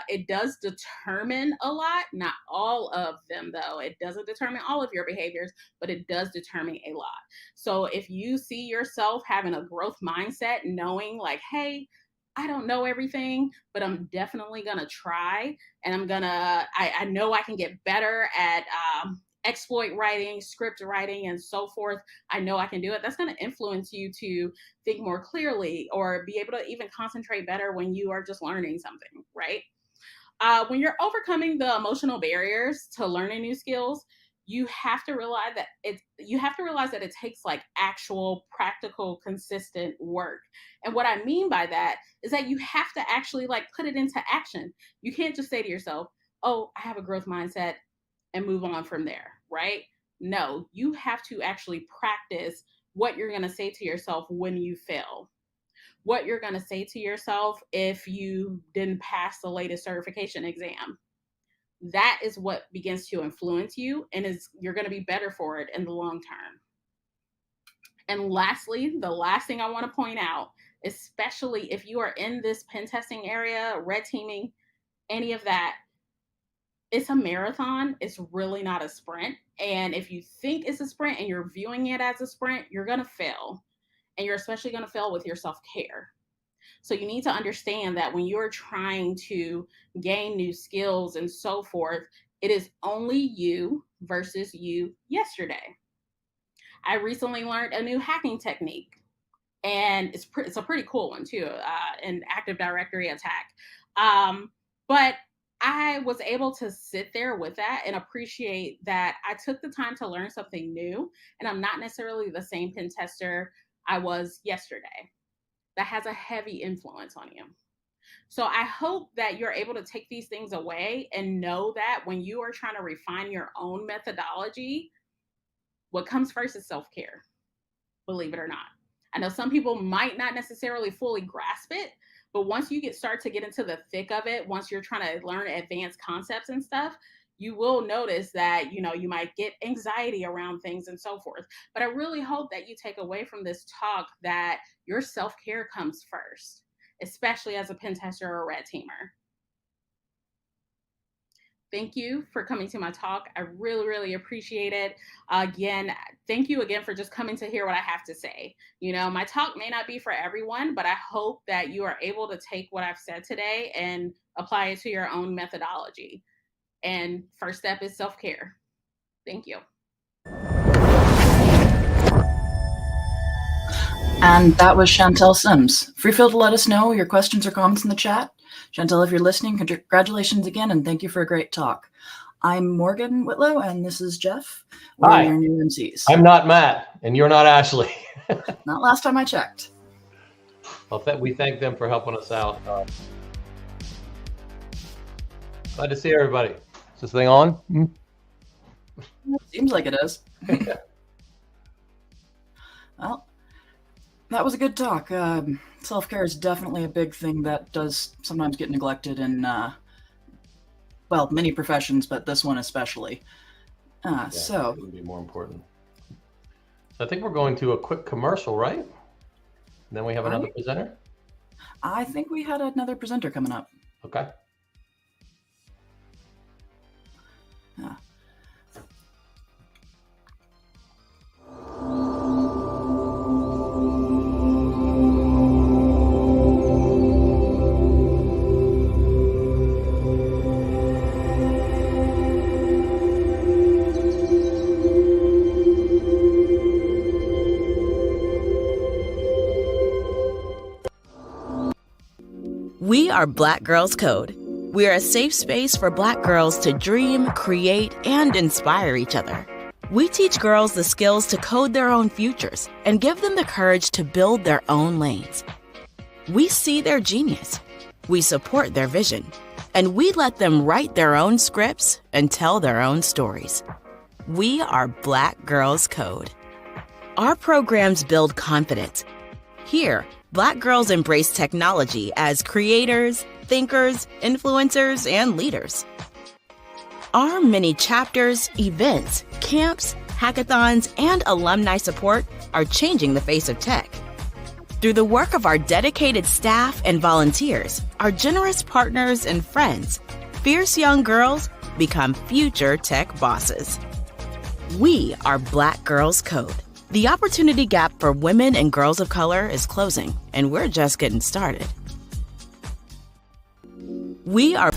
it does determine a lot, not all of them though. It doesn't determine all of your behaviors, but it does determine a lot. So if you see yourself having a growth mindset, knowing like, hey, I don't know everything, but I'm definitely gonna try, and I know I can get better at exploit writing, script writing, and so forth. I know I can do it. That's going to influence you to think more clearly or be able to even concentrate better when you are just learning something, right? When you're overcoming the emotional barriers to learning new skills, you have to realize that it takes like actual, practical, consistent work. And what I mean by that is that you have to actually like put it into action. You can't just say to yourself, oh, I have a growth mindset, and move on from there, right? No, you have to actually practice what you're going to say to yourself when you fail, what you're going to say to yourself if you didn't pass the latest certification exam. That is what begins to influence you, and you're going to be better for it in the long term. And lastly, the last thing I want to point out, especially if you are in this pen testing area, red teaming, any of that, it's a marathon. It's really not a sprint. And if you think it's a sprint and you're viewing it as a sprint, you're going to fail. And you're especially going to fail with your self-care. So you need to understand that when you're trying to gain new skills and so forth, it is only you versus you yesterday. I recently learned a new hacking technique, and it's a pretty cool one too, an Active Directory attack. But I was able to sit there with that and appreciate that I took the time to learn something new, and I'm not necessarily the same pen tester I was yesterday. That has a heavy influence on you. So I hope that you're able to take these things away and know that when you are trying to refine your own methodology, what comes first is self-care, believe it or not. I know some people might not necessarily fully grasp it, but once you start to get into the thick of it, once you're trying to learn advanced concepts and stuff, you will notice that, you might get anxiety around things and so forth. But I really hope that you take away from this talk that your self-care comes first, especially as a pen tester or a red teamer. Thank you for coming to my talk. I really, really appreciate it. Again, thank you again for just coming to hear what I have to say. My talk may not be for everyone, but I hope that you are able to take what I've said today and apply it to your own methodology. And first step is self-care. Thank you. And that was Chantel Sims. Feel to let us know your questions or comments in the chat. Chantel, if you're listening, congratulations again, and thank you for a great talk. I'm Morgan Whitlow, and this is Jeff. We're Hi. your new MCs. I'm not Matt, and you're not Ashley. Not last time I checked. Well, we thank them for helping us out. Glad to see everybody. Is this thing on? Seems like it is. Well, That was a good talk. Self-care is definitely a big thing that does sometimes get neglected in, well, many professions, but this one especially. Yeah, So it would be more important. So I think we're going to a quick commercial, right? Then we have another presenter. I think we had another presenter coming up. Okay. We are Black Girls Code. We are a safe space for Black girls to dream, create, and inspire each other. We teach girls the skills to code their own futures and give them the courage to build their own lanes. We see their genius, we support their vision, and we let them write their own scripts and tell their own stories. We are Black Girls Code. Our programs build confidence. Here, Black girls embrace technology as creators, thinkers, influencers, and leaders. Our many chapters, events, camps, hackathons, and alumni support are changing the face of tech. Through the work of our dedicated staff and volunteers, our generous partners and friends, fierce young girls become future tech bosses. We are Black Girls Code. The opportunity gap for women and girls of color is closing, and we're just getting started. We are...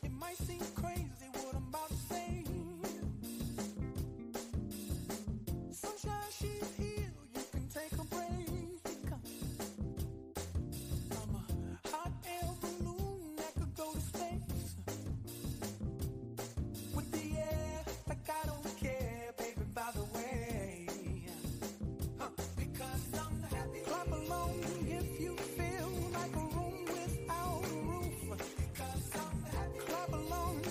It might seem crazy what I'm about to say. Sunshine, she's here, you can take a break. I'm a hot air balloon that could go to space. With the air, like I don't care, baby, by the way. Because I'm happy. Clap along if you feel like a room without a roof. Because I'm happy. Clap along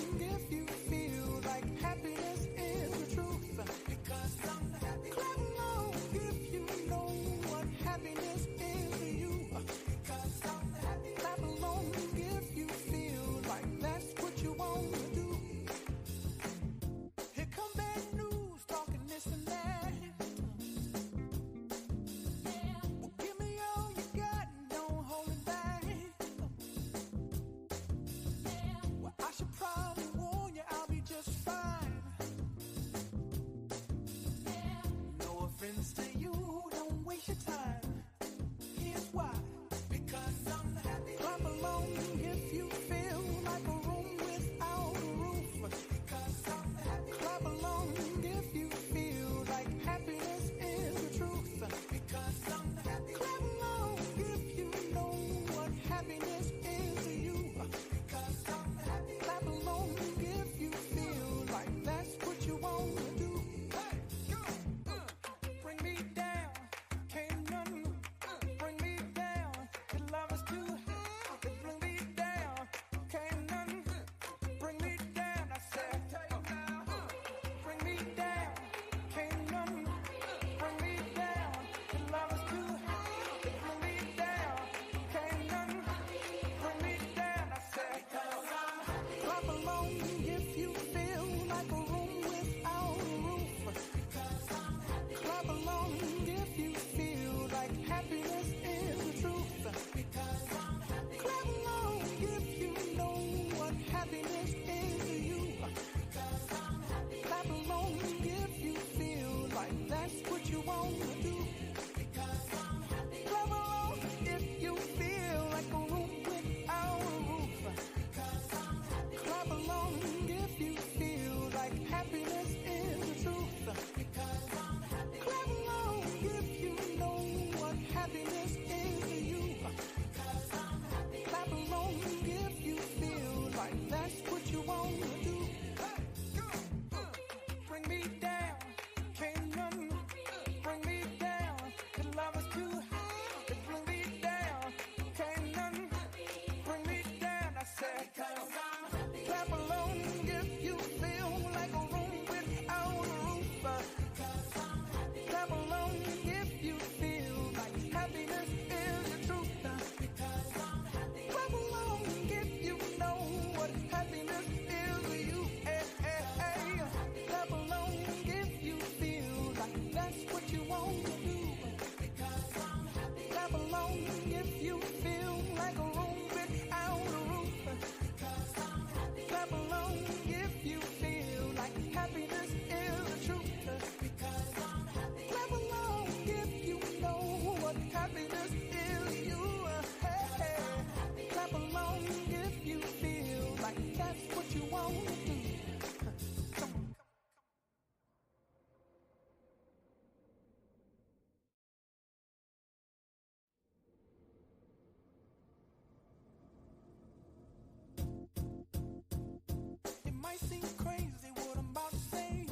might seem crazy what I'm about to say.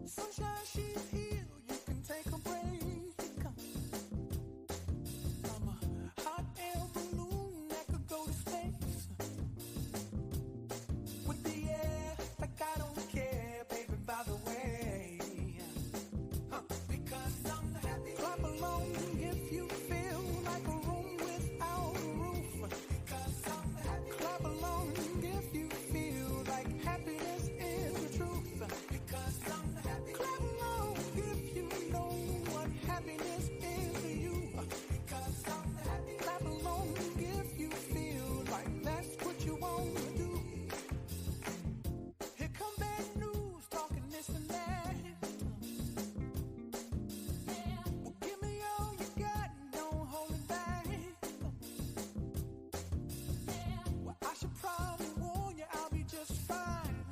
Sunshine, she's here, you can take a break. I'm a hot air balloon that could go to space. With the air, like I don't care, baby, by the way. Because I'm happy. Clap along if you feel like a room without a roof. Because I'm happy. Clap along if you feel like happiness is the truth. Because I'm happy. Clap along if you know what happiness is to you. Because I'm happy. Clap along if you feel like that's what you want to do. Here come bad news, talking this and that. Well, give me all you got, don't hold it back. Well, I should probably warn you, I'll be just fine.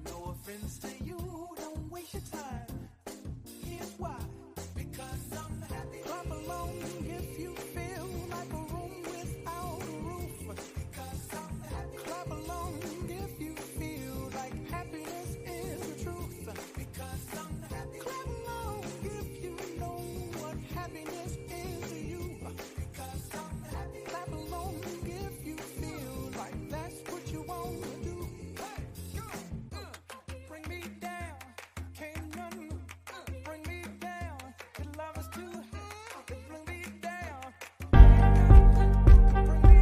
No offense to you, don't waste your time. Here's why. Because I'm happy. Clap along if you feel like a room without a roof. Because I'm happy. Clap along if you feel like happiness is the truth. Because I'm happy. Clap along if you know what happiness is to you. Because I'm happy. Clap along if you feel like that's what you want to do. Hey, go, bring me down, can't nothing bring me down. Your love is too high, it bring me down. Bring me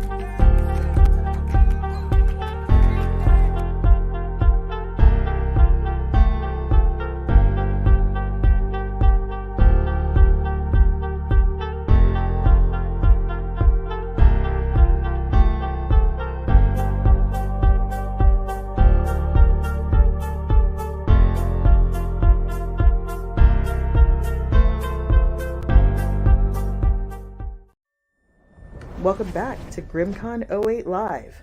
Welcome back to GRIMMCon 08 Live.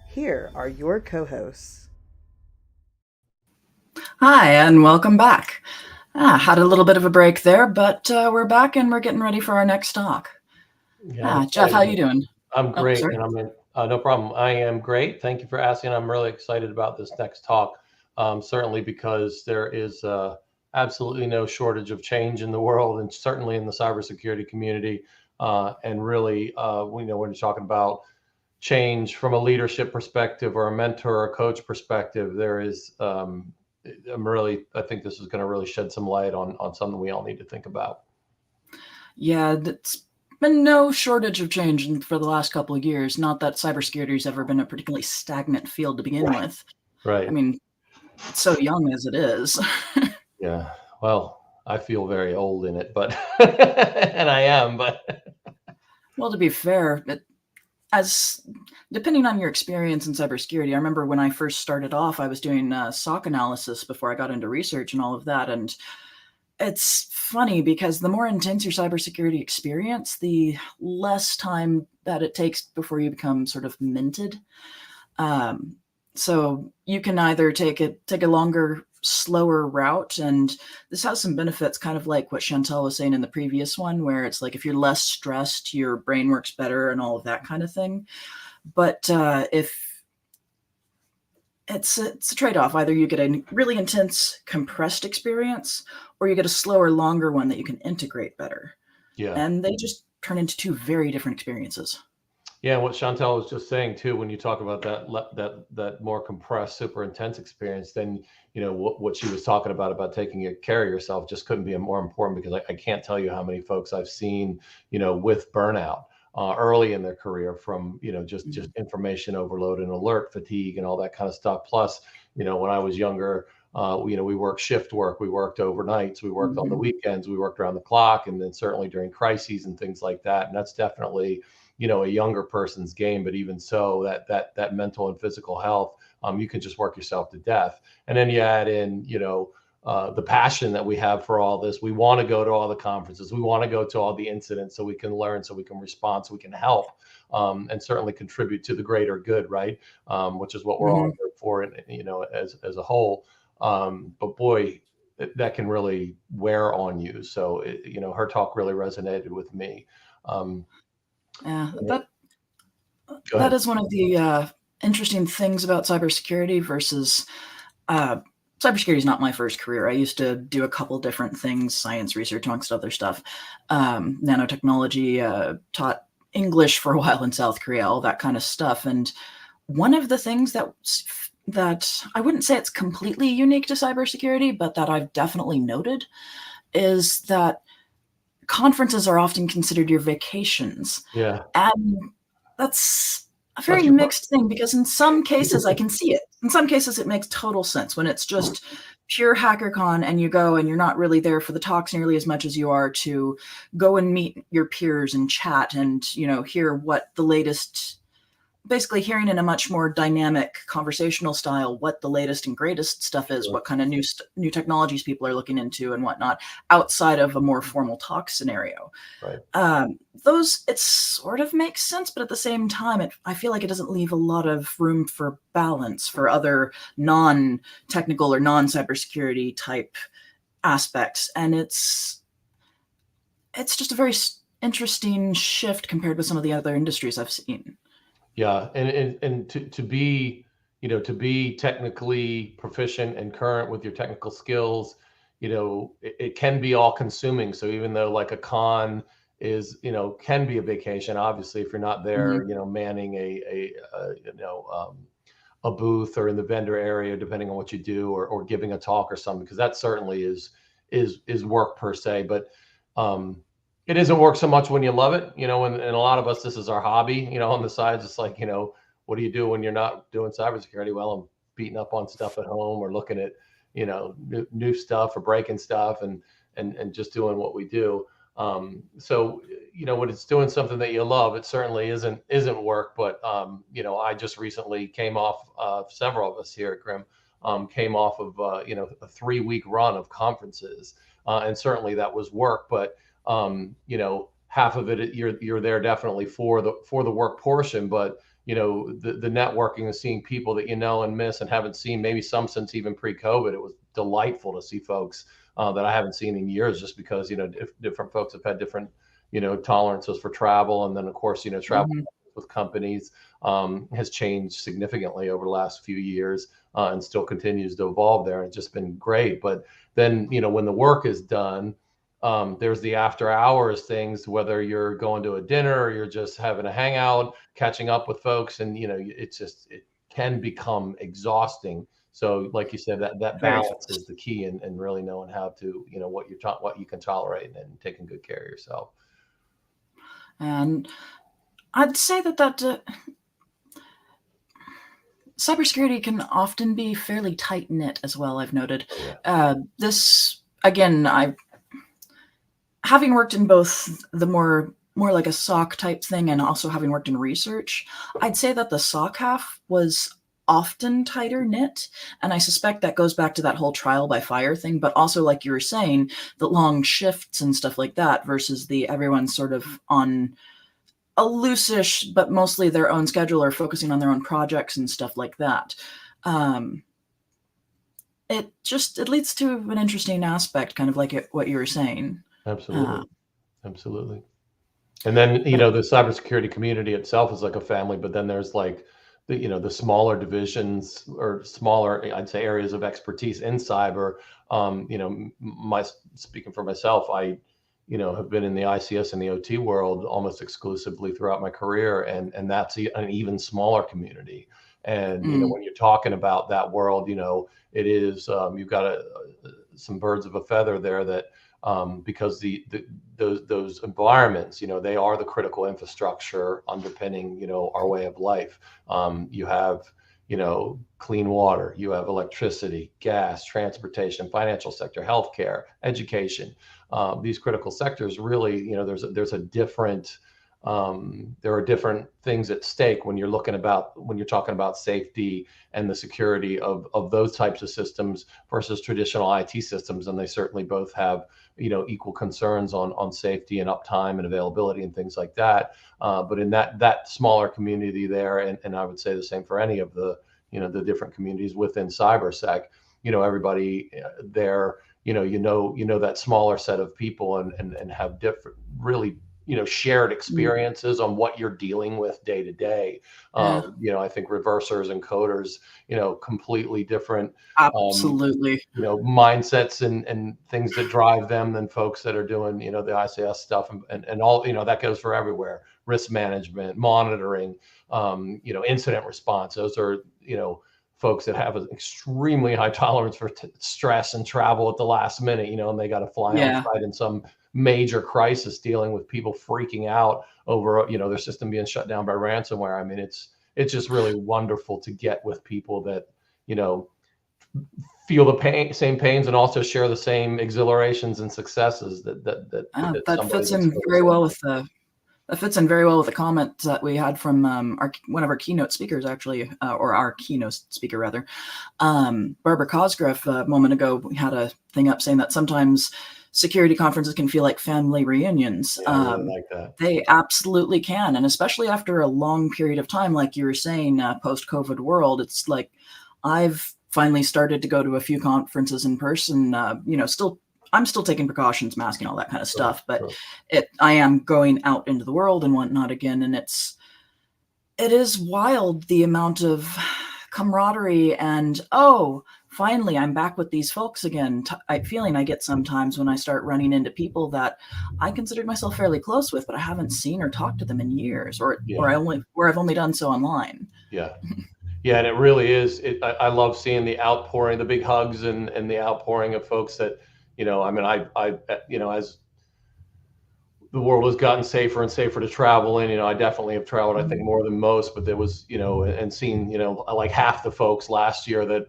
Here are your co-hosts. Hi, and welcome back. Had a little bit of a break there, but we're back and we're getting ready for our next talk. Yeah, Jeff, how you doing? I'm Oh, great, sorry. and I'm in, no problem. I am great. Thank you for asking. I'm really excited about this next talk, certainly because there is absolutely no shortage of change in the world, and certainly in the cybersecurity community. And really, we know when you're talking about change from a leadership perspective or a mentor or a coach perspective, there is, I think this is going to really shed some light on something we all need to think about. Yeah, it's been no shortage of change for the last couple of years. Not that cybersecurity has ever been a particularly stagnant field to begin with. Right. I mean, it's so young as it is. Yeah. Well, I feel very old in it, but and I am, but Well, to be fair, depending on your experience in cybersecurity, I remember when I first started off, I was doing SOC analysis before I got into research and all of that. And it's funny because the more intense your cybersecurity experience, the less time that it takes before you become sort of minted. So you can either take a longer, slower route, and this has some benefits, kind of like what Chantel was saying in the previous one, where it's like if you're less stressed, your brain works better and all of that kind of thing. But if it's a trade-off, either you get a really intense compressed experience, or you get a slower, longer one that you can integrate better. Yeah. And they just turn into two very different experiences. Yeah, and what Chantel was just saying too, when you talk about that more compressed, super intense experience, then what she was talking about taking care of yourself just couldn't be more important, because I can't tell you how many folks I've seen, with burnout early in their career from just information overload and alert fatigue and all that kind of stuff. Plus, when I was younger, we worked shift work, we worked overnights, we worked on the weekends, we worked around the clock, and then certainly during crises and things like that. And that's definitely a younger person's game. But even so, that mental and physical health, you can just work yourself to death. And then you add in, the passion that we have for all this. We want to go to all the conferences. We want to go to all the incidents so we can learn, so we can respond, so we can help, and certainly contribute to the greater good, right? Which is what we're all here for, as a whole. But boy, that can really wear on you. So, her talk really resonated with me. Yeah, Go That ahead. is one of the interesting things about cybersecurity versus cybersecurity is not my first career. I used to do a couple different things, science research amongst other stuff, nanotechnology, taught English for a while in South Korea, all that kind of stuff. And one of the things that I wouldn't say it's completely unique to cybersecurity, but that I've definitely noted is that conferences are often considered your vacations. Yeah. And that's a That's very your mixed thing because in some cases I can see it. In some cases it makes total sense when it's just pure HackerCon and you go and you're not really there for the talks nearly as much as you are to go and meet your peers and chat and, you know, hear what the latest, basically hearing in a much more dynamic conversational style what the latest and greatest stuff is, what kind of new technologies people are looking into and whatnot, outside of a more formal talk scenario. Right. Those, it sort of makes sense, but at the same time, I feel like it doesn't leave a lot of room for balance for other non-technical or non-cybersecurity type aspects. And it's just a very interesting shift compared with some of the other industries I've seen. Yeah, and to be, you know, to be technically proficient and current with your technical skills, you know, it can be all consuming. So even though like a con is, you know, can be a vacation, obviously, if you're not there, you know, manning a booth or in the vendor area, depending on what you do, or giving a talk or something, because that certainly is work per se. But it isn't work so much when you love it, you know, and a lot of us, this is our hobby, you know, on the side. It's like, you know, what do you do when you're not doing cybersecurity? Well, I'm beating up on stuff at home or looking at, you know, new stuff or breaking stuff and just doing what we do. So, you know, when it's doing something that you love, it certainly isn't work. But, you know, I just recently came off, several of us here at Grim, came off of, you know, a 3-week run of conferences. And certainly that was work, but you know, half of it you're there definitely for the work portion, but you know, the networking and seeing people that you know and miss and haven't seen, maybe some since even pre-COVID. It was delightful to see folks that I haven't seen in years, just because, you know, different folks have had different, you know, tolerances for travel, and then of course, you know, travel with companies has changed significantly over the last few years, and still continues to evolve there. It's just been great. But then, you know, when the work is done, there's the after hours things, whether you're going to a dinner or you're just having a hangout, catching up with folks. And, you know, it can become exhausting. So like you said, that balance is the key, and really knowing how to, you know, what you can tolerate and taking good care of yourself. And I'd say that cybersecurity can often be fairly tight knit as well. I've noted this again. Having worked in both the more like a SOC type thing and also having worked in research, I'd say that the SOC half was often tighter knit. And I suspect that goes back to that whole trial by fire thing, but also, like you were saying, the long shifts and stuff like that versus the everyone's sort of on a loose-ish, but mostly their own schedule or focusing on their own projects and stuff like that. It leads to an interesting aspect, kind of like what you were saying. Absolutely. Absolutely. And then, you know, the cybersecurity community itself is like a family, but then there's like the, you know, the smaller divisions or smaller, I'd say, areas of expertise in cyber. You know, speaking for myself, I, you know, have been in the ICS and the OT world almost exclusively throughout my career. And that's an even smaller community. And, you know, when you're talking about that world, you know, it is, you've got some birds of a feather there that, because those environments, you know, they are the critical infrastructure underpinning, you know, our way of life. You have, you know, clean water, you have electricity, gas, transportation, financial sector, healthcare, education. These critical sectors really, you know, there's a different, there are different things at stake when you're talking about safety and the security of those types of systems versus traditional IT systems. And they certainly both have, you know, equal concerns on safety and uptime and availability and things like that. But in that smaller community there, and I would say the same for any of the, you know, the different communities within cybersec, you know, everybody there, you know that smaller set of people and have different, really shared experiences on what you're dealing with day to day. Yeah. I think reversers and coders, completely different, Absolutely. mindsets and things that drive them than folks that are doing, the ICS stuff and all, that goes for everywhere. Risk management, monitoring, incident response. Those are, folks that have an extremely high tolerance for stress and travel at the last minute, and they got to fly on site in some major crisis, dealing with people freaking out over, their system being shut down by ransomware. I mean, it's just really wonderful to get with people that, feel the same pains and also share the same exhilarations and successes that fits in very well with the comment that we had from one of our keynote speakers, actually, or our keynote speaker rather, Barbara Cosgrove. A moment ago, we had a thing up saying that sometimes security conferences can feel like family reunions. Yeah, I really like that. They absolutely can, and especially after a long period of time, like you were saying, post-COVID world, it's like I've finally started to go to a few conferences in person. I'm still taking precautions, masking, all that kind of stuff, but I am going out into the world and whatnot again, and it is wild, the amount of camaraderie and finally I'm back with these folks again. Feeling I get sometimes when I start running into people that I considered myself fairly close with, but I haven't seen or talked to them in years, or I've only done so online. Yeah. Yeah, and it really is. I love seeing the outpouring, the big hugs, and the outpouring of folks that, as the world has gotten safer and safer to travel in, I definitely have traveled, I think, more than most. But there was, and seen, like half the folks last year that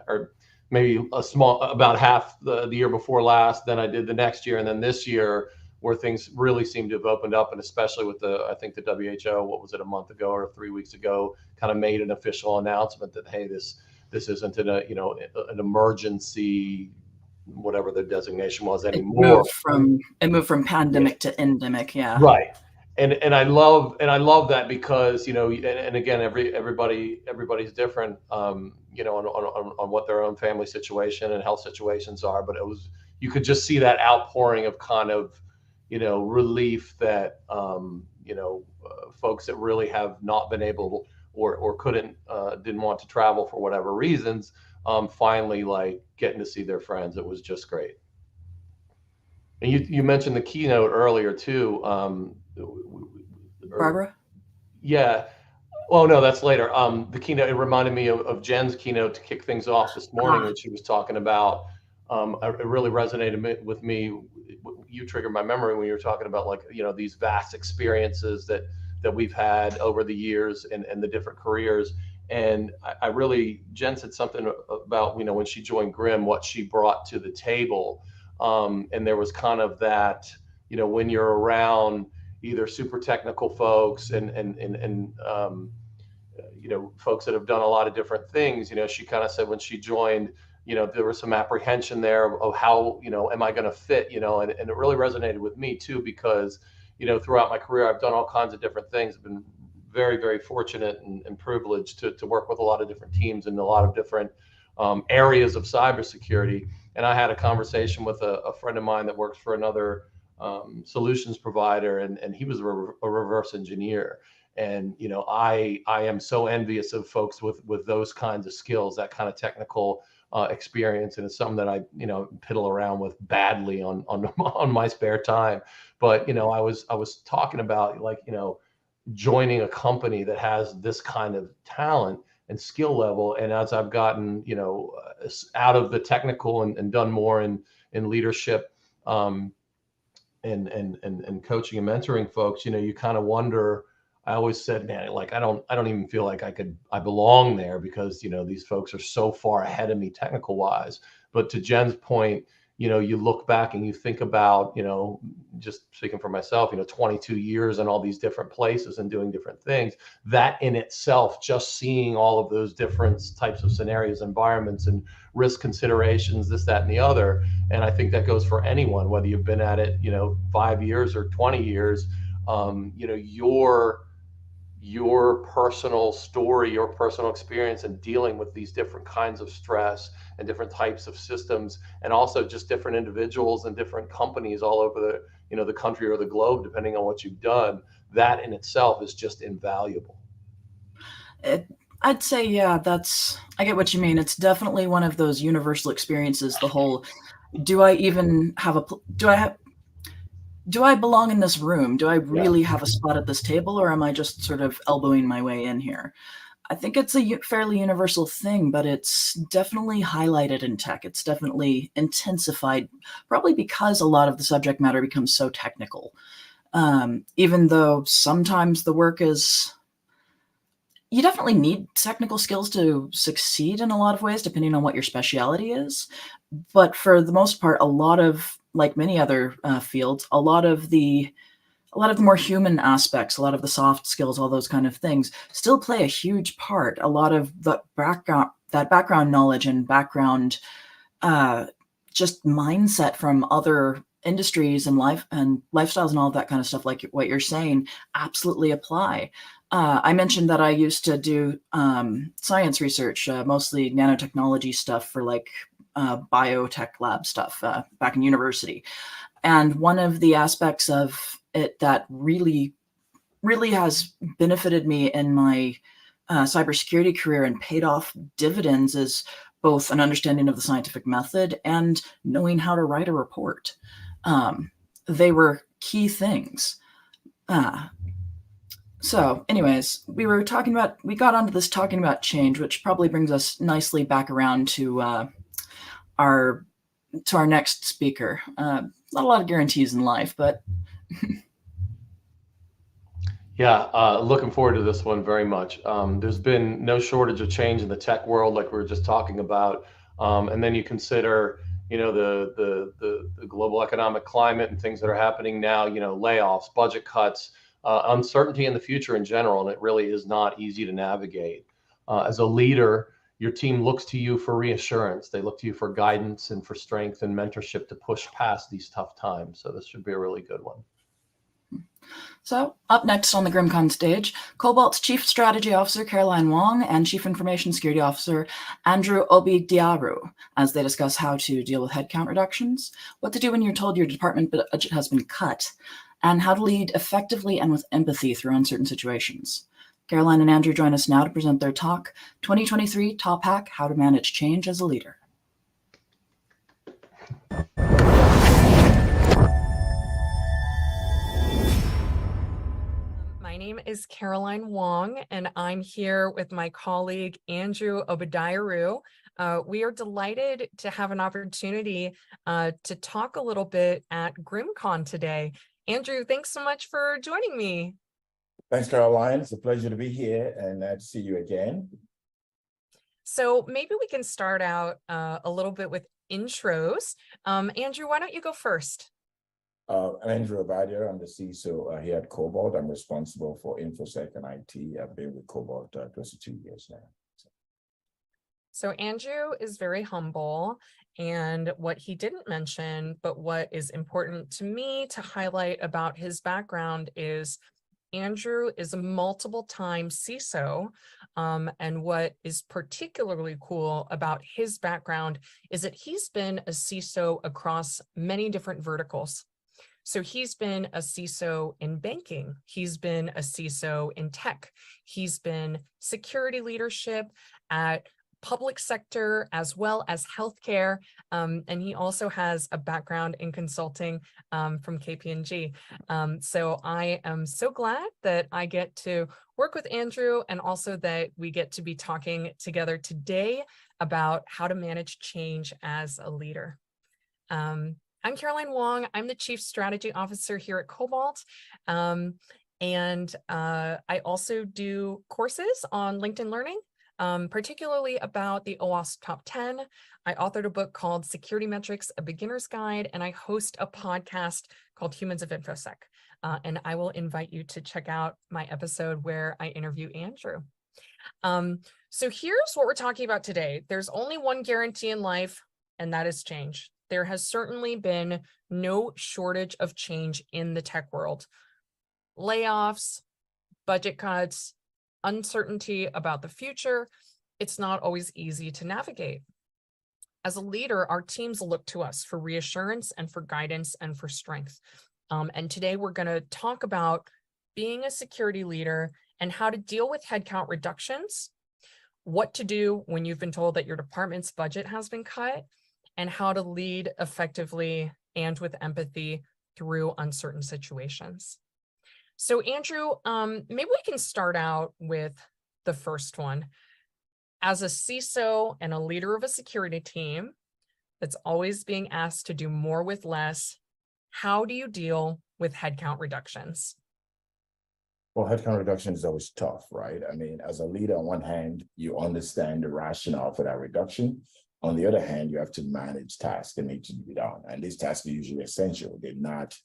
are maybe about half the year before last than I did the next year, and then this year, where things really seem to have opened up, and especially with I think the WHO, what was it, a month ago or 3 weeks ago, kind of made an official announcement that, hey, this isn't an emergency, whatever the designation was anymore. It moved from pandemic to endemic. Yeah. Right. And I love that because, and again, everybody's different, on what their own family situation and health situations are, but you could just see that outpouring of kind of, relief that, folks that really have not been able or didn't want to travel for whatever reasons, finally like getting to see their friends. It was just great. And you mentioned the keynote earlier too. Barbara? Yeah. Oh no, that's later. The keynote, it reminded me of Jen's keynote to kick things off this morning when she was talking about, it really resonated with me. You triggered my memory when you were talking about these vast experiences that we've had over the years and the different careers. And Jen said something about, when she joined GRIM, what she brought to the table. And there was kind of that, when you're around either super technical folks and folks that have done a lot of different things, she kind of said when she joined, there was some apprehension there of how, am I going to fit, and it really resonated with me too, because, throughout my career, I've done all kinds of different things. I've been very, very fortunate and privileged to work with a lot of different teams in a lot of different areas of cybersecurity. And I had a conversation with a friend of mine that works for another solutions provider, and he was a reverse engineer. And, I am so envious of folks with those kinds of skills, that kind of technical experience. And it's something that I, piddle around with badly on my spare time. But, I was talking about joining a company that has this kind of talent and skill level. And as I've gotten, out of the technical and done more in leadership, and coaching and mentoring folks, you kind of wonder. I always said, man, I don't even feel like I belong there, because, these folks are so far ahead of me technical wise. But to Jen's point, you look back and you think about, just speaking for myself, 22 years in all these different places and doing different things. That in itself, just seeing all of those different types of scenarios, environments, and risk considerations, this, that, and the other. And I think that goes for anyone, whether you've been at it, 5 years or 20 years, your personal story, your personal experience in dealing with these different kinds of stress and different types of systems, and also just different individuals and different companies all over the country or the globe, depending on what you've done. That in itself is just invaluable. I'd say, yeah, I get what you mean. It's definitely one of those universal experiences. The whole, do I belong in this room? Do I really have a spot at this table, or am I just sort of elbowing my way in here? I think it's a fairly universal thing, but it's definitely highlighted in tech. It's definitely intensified, probably because a lot of the subject matter becomes so technical. Even though sometimes the work is, you definitely need technical skills to succeed in a lot of ways, depending on what your specialty is. But for the most part, like many other fields, a lot of the more human aspects, a lot of the soft skills, all those kind of things still play a huge part. A lot of the background knowledge and background just mindset from other industries and lifestyles and all of that kind of stuff, like what you're saying, absolutely apply. I mentioned that I used to do science research, mostly nanotechnology stuff for like biotech lab stuff back in university. And one of the aspects of it that really, really has benefited me in my cybersecurity career and paid off dividends is both an understanding of the scientific method and knowing how to write a report. They were key things. So anyways, we got onto this talking about change, which probably brings us nicely back around to our next speaker. Not a lot of guarantees in life, but Yeah, looking forward to this one very much. There's been no shortage of change in the tech world, like we were just talking about, and then you consider, the global economic climate and things that are happening now. Layoffs, budget cuts, uncertainty in the future in general, and it really is not easy to navigate. As a leader, your team looks to you for reassurance. They look to you for guidance and for strength and mentorship to push past these tough times. So this should be a really good one. So up next on the GRIMMCon stage, Cobalt's Chief Strategy Officer Caroline Wong and Chief Information Security Officer Andrew Obidiaru, as they discuss how to deal with headcount reductions, what to do when you're told your department budget has been cut, and how to lead effectively and with empathy through uncertain situations. Caroline and Andrew join us now to present their talk, 2023 Top Hack, How to Manage Change as a Leader. My name is Caroline Wong, and I'm here with my colleague, Andrew Obidiaru. We are delighted to have an opportunity to talk a little bit at GRIMMCon today. Andrew, thanks so much for joining me. Thanks, Caroline. It's a pleasure to be here and to see you again. So maybe we can start out a little bit with intros. Andrew, why don't you go first? I'm Andrew Obidiaru. I'm the CISO here at Cobalt. I'm responsible for InfoSec and IT. I've been with Cobalt close to 2 years now. So Andrew is very humble, and what he didn't mention, but what is important to me to highlight about his background is Andrew is a multiple-time CISO, and what is particularly cool about his background is that he's been a CISO across many different verticals. So he's been a CISO in banking. He's been a CISO in tech. He's been security leadership at public sector as well as healthcare. And he also has a background in consulting from KPMG. So I am so glad that I get to work with Andrew, and also that we get to be talking together today about how to manage change as a leader. I'm Caroline Wong. I'm the Chief Strategy Officer here at Cobalt. And I also do courses on LinkedIn Learning, particularly about the OWASP Top 10. I authored a book called Security Metrics, A Beginner's Guide, and I host a podcast called Humans of InfoSec. And I will invite you to check out my episode where I interview Andrew. So here's what we're talking about today. There's only one guarantee in life, and that is change. There has certainly been no shortage of change in the tech world. Layoffs, budget cuts, uncertainty about the future, it's not always easy to navigate. As a leader, our teams look to us for reassurance and for guidance and for strength. And today we're going to talk about being a security leader and how to deal with headcount reductions, what to do when you've been told that your department's budget has been cut, and how to lead effectively and with empathy through uncertain situations. So Andrew, maybe we can start out with the first one. As a CISO and a leader of a security team that's always being asked to do more with less, how do you deal with headcount reductions? Well, headcount reduction is always tough, right? I mean, as a leader, on one hand, you understand the rationale for that reduction. On the other hand, you have to manage tasks that need to be done. And these tasks are usually essential. They're not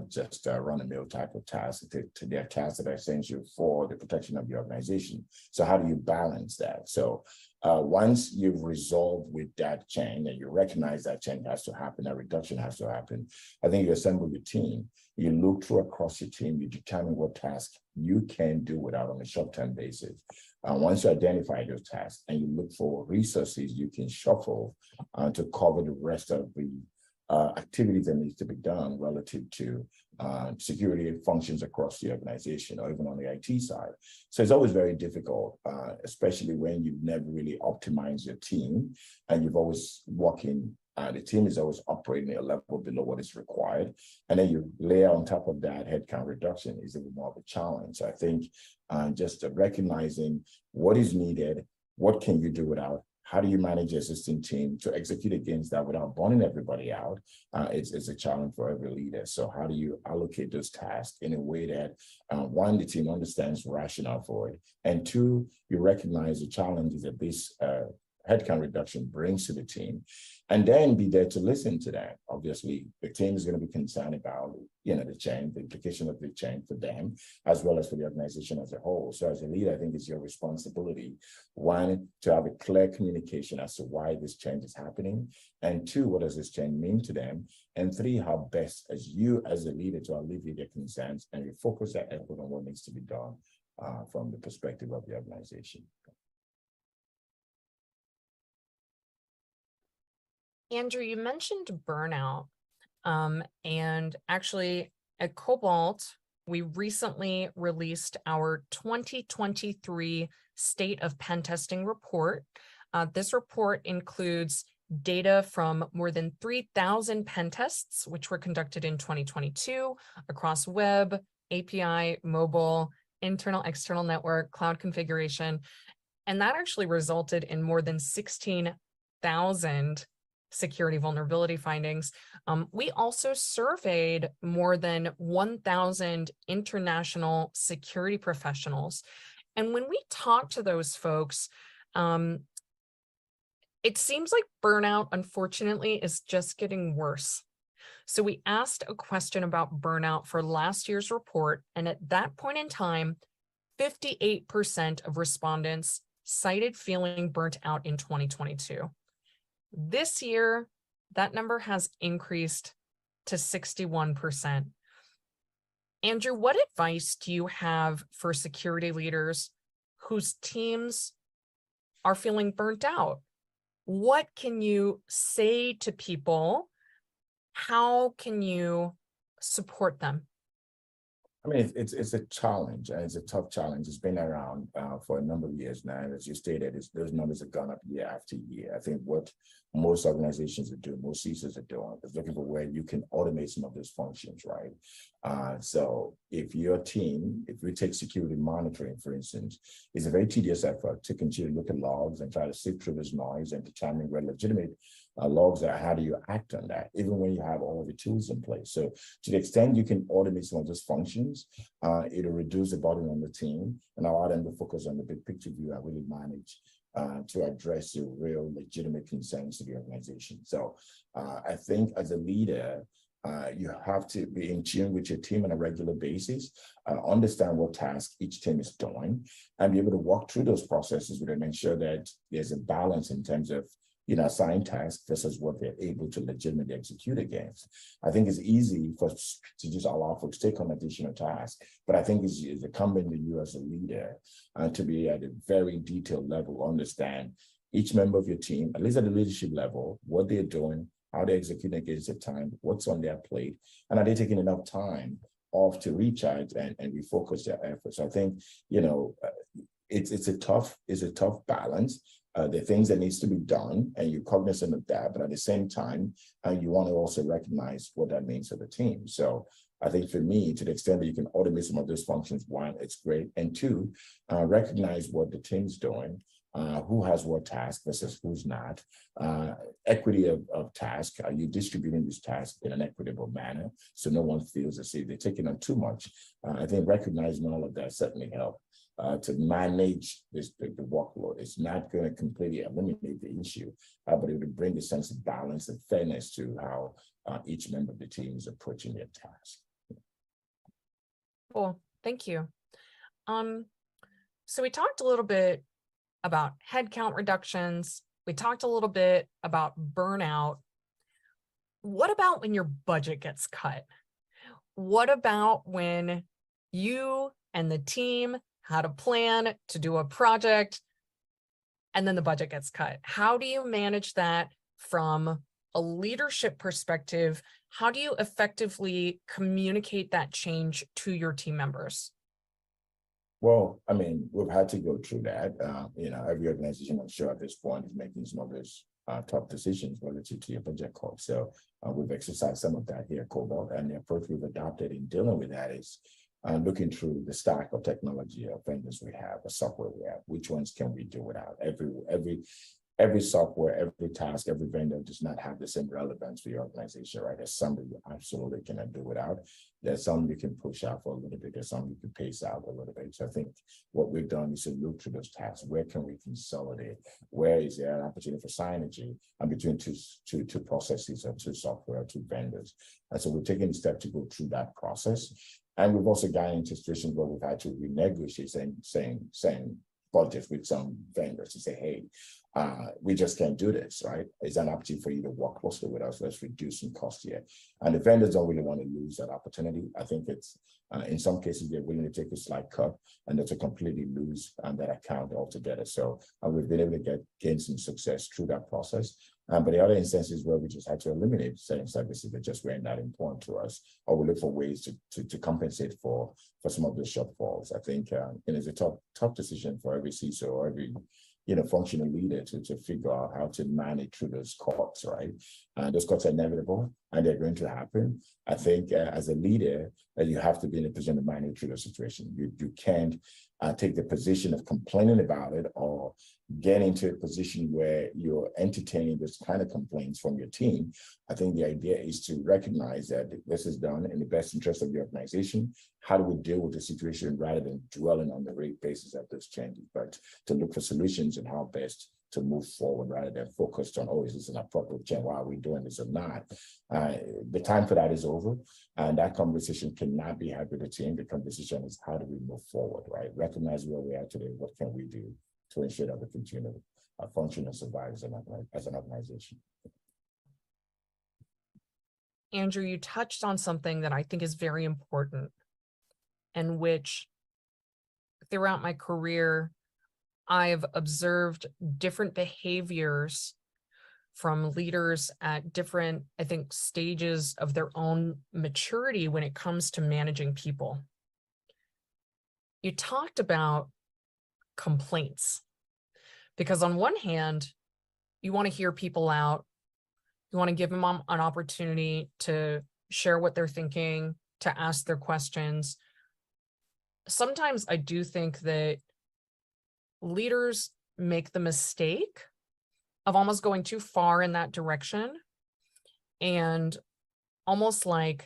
just run-of-the-mill type of tasks. They're tasks that are essential for the protection of the organization. So how do you balance that? So once you've resolved with that change and you recognize that change has to happen, that reduction has to happen, I think you assemble your team, you look through across your team, you determine what tasks you can do without on a short-term basis. Once you identify those tasks and you look for resources you can shuffle to cover the rest of the activities that needs to be done relative to security functions across the organization or even on the IT side. So it's always very difficult, especially when you've never really optimized your team and you've always working, the team is always operating a level below what is required. And then you layer on top of that headcount reduction is even more of a challenge. So I think just recognizing what is needed, what can you do without, how do you manage your existing team to execute against that without burning everybody out? It's a challenge for every leader. So how do you allocate those tasks in a way that, one, the team understands rationale for it, and two, you recognize the challenges that this headcount reduction brings to the team, and then be there to listen to that. Obviously, the team is going to be concerned about, the change, the implication of the change for them, as well as for the organization as a whole. So as a leader, I think it's your responsibility, one, to have a clear communication as to why this change is happening, and two, what does this change mean to them, and three, how best as you as a leader to alleviate their concerns and refocus that effort on what needs to be done from the perspective of the organization. Andrew, you mentioned burnout, and actually at Cobalt, we recently released our 2023 State of Pen Testing report. This report includes data from more than 3,000 pen tests, which were conducted in 2022 across web, API, mobile, internal, external network, cloud configuration, and that actually resulted in more than 16,000 security vulnerability findings. We also surveyed more than 1,000 international security professionals. And when we talk to those folks, it seems like burnout, unfortunately, is just getting worse. So we asked a question about burnout for last year's report, and at that point in time, 58% of respondents cited feeling burnt out in 2022. This year, that number has increased to 61%. Andrew, what advice do you have for security leaders whose teams are feeling burnt out? What can you say to people? How can you support them? I mean, it's a challenge, and it's a tough challenge. It's been around for a number of years now. And as you stated, those numbers have gone up year after year. I think what most organizations are doing, most CISOs are doing, is looking for where you can automate some of those functions, right? So if your team, if we take security monitoring, for instance, it's a very tedious effort to continue to look at logs and try to sift through this noise and determine where legitimate logs are. How do you act on that, even when you have all of the tools in place? So to the extent you can automate some of those functions, it'll reduce the burden on the team and allow them to focus on the big picture view and really manage to address the real legitimate concerns of the organization. So I think as a leader, you have to be in tune with your team on a regular basis, understand what task each team is doing, and be able to walk through those processes with them, ensure that there's a balance in terms of assigned tasks versus what they're able to legitimately execute against. I think it's easy to just allow folks to take on additional tasks, but I think it's incumbent on you as a leader to be at a very detailed level, understand each member of your team, at least at the leadership level, what they're doing, how they're executing against the time, what's on their plate, and are they taking enough time off to recharge and refocus their efforts. I think, it's a tough balance. There are things that needs to be done, and you're cognizant of that, but at the same time, you want to also recognize what that means for the team. So I think for me, to the extent that you can automate some of those functions, one, it's great, and two, recognize what the team's doing, who has what task versus who's not, equity of task. Are you distributing this task in an equitable manner so no one feels as if they're taking on too much? I think recognizing all of that certainly help to manage the workload. It's not going to completely eliminate the issue, but it will bring a sense of balance and fairness to how each member of the team is approaching their task. Cool, thank you. So we talked a little bit about headcount reductions. We talked a little bit about burnout. What about when your budget gets cut? What about when you and the team had a plan to do a project and then the budget gets cut? How do you manage that from a leadership perspective? How do you effectively communicate that change to your team members? Well, I mean, we've had to go through that. Every organization, I'm sure at this point, is making some of those tough decisions relative to your budget cost. So we've exercised some of that here at Cobalt, and the approach we've adopted in dealing with that is looking through the stack of technology of vendors we have, the software we have. Which ones can we do without? Every software, every task, every vendor does not have the same relevance for your organization, right? There's some that you absolutely cannot do without. There's some you can push out for a little bit. There's some you can pace out a little bit. So I think what we've done is to look through those tasks. Where can we consolidate? Where is there an opportunity for synergy between two processes or two software or two vendors? And so we're taking a step to go through that process. And we've also gotten into situations where we've had to renegotiate saying budgets with some vendors to say, hey, we just can't do this, right? It's an opportunity for you to work closely with us. Let's reduce some cost here. And the vendors don't really want to lose that opportunity. I think it's, in some cases, they're willing to take a slight cut and to completely lose that account altogether. So we've been able to gain some success through that process. But the other instances where we just had to eliminate certain services that just weren't that important to us, or we look for ways to compensate for some of those shortfalls. I think it's a tough decision for every CISO or every functional leader to figure out how to manage through those cuts, right? Those cuts are inevitable and they're going to happen. I think as a leader, you have to be in a position to manage through the situation. You can't take the position of complaining about it or get into a position where you're entertaining this kind of complaints from your team. I think the idea is to recognize that this is done in the best interest of the organization. How do we deal with the situation rather than dwelling on the rate basis of those changes, but to look for solutions and how best to move forward rather than focused on, oh, is this an appropriate change? Why are we doing this or not? The time for that is over. And that conversation cannot be had with the team. The conversation is how do we move forward, right? Recognize where we are today. What can we do to ensure that we continue to function and survive as an organization? Andrew, you touched on something that I think is very important, and which throughout my career, I've observed different behaviors from leaders at different, I think, stages of their own maturity when it comes to managing people. You talked about complaints, because on one hand, you want to hear people out. You want to give them an opportunity to share what they're thinking, to ask their questions. Sometimes I do think that leaders make the mistake of almost going too far in that direction and almost like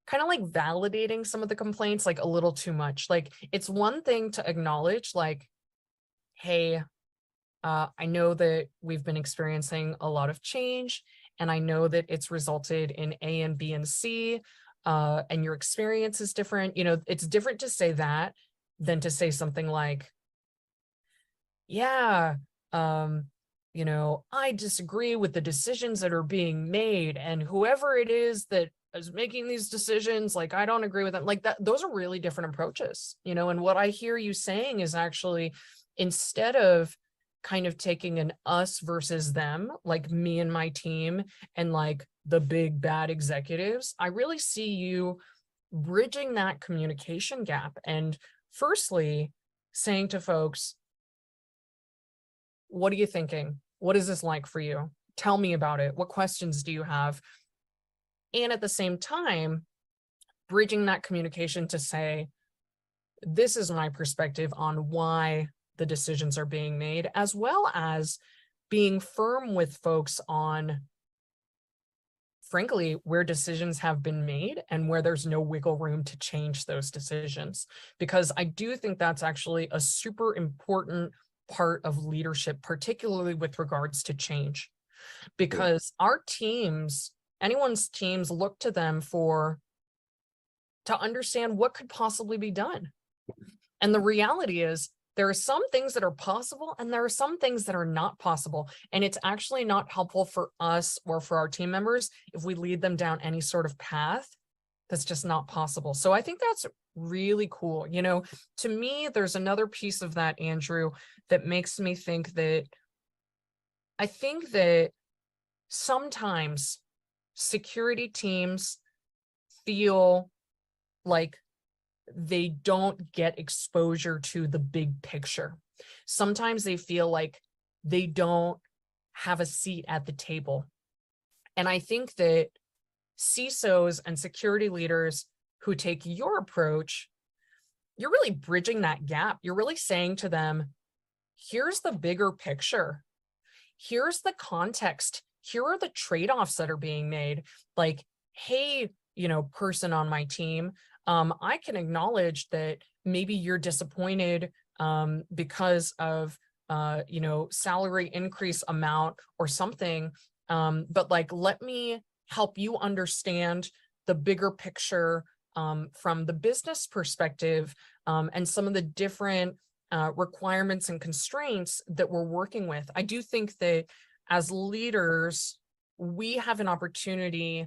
kind of like validating some of the complaints like a little too much. Like, it's one thing to acknowledge like, hey, I know that we've been experiencing a lot of change, and I know that it's resulted in A and B and C, and your experience is different. It's different to say that than to say something like, yeah, you know, I disagree with the decisions that are being made, and whoever it is that is making these decisions, like, I don't agree with them. Like, that, those are really different approaches, you know. And what I hear you saying is actually, instead of kind of taking an us versus them, like me and my team and like the big bad executives, I really see you bridging that communication gap. And firstly, saying to folks, what are you thinking? What is this like for you? Tell me about it. What questions do you have? And at the same time, bridging that communication to say, this is my perspective on why the decisions are being made, as well as being firm with folks on, frankly, where decisions have been made and where there's no wiggle room to change those decisions. Because I do think that's actually a super important part of leadership, particularly with regards to change, because our teams, anyone's teams, look to them to understand what could possibly be done. And the reality is, there are some things that are possible and there are some things that are not possible. And it's actually not helpful for us or for our team members if we lead them down any sort of path that's just not possible. So I think that's really cool. You know, to me, there's another piece of that, Andrew, that makes me think that I think that sometimes security teams feel like they don't get exposure to the big picture. Sometimes they feel like they don't have a seat at the table. And I think that CISOs and security leaders who take your approach, you're really bridging that gap. You're really saying to them, here's the bigger picture. Here's the context. Here are the trade-offs that are being made. Like, hey, you know, person on my team, I can acknowledge that maybe you're disappointed because of, you know, salary increase amount or something. But like, let me help you understand the bigger picture from the business perspective and some of the different requirements and constraints that we're working with. I do think that as leaders, we have an opportunity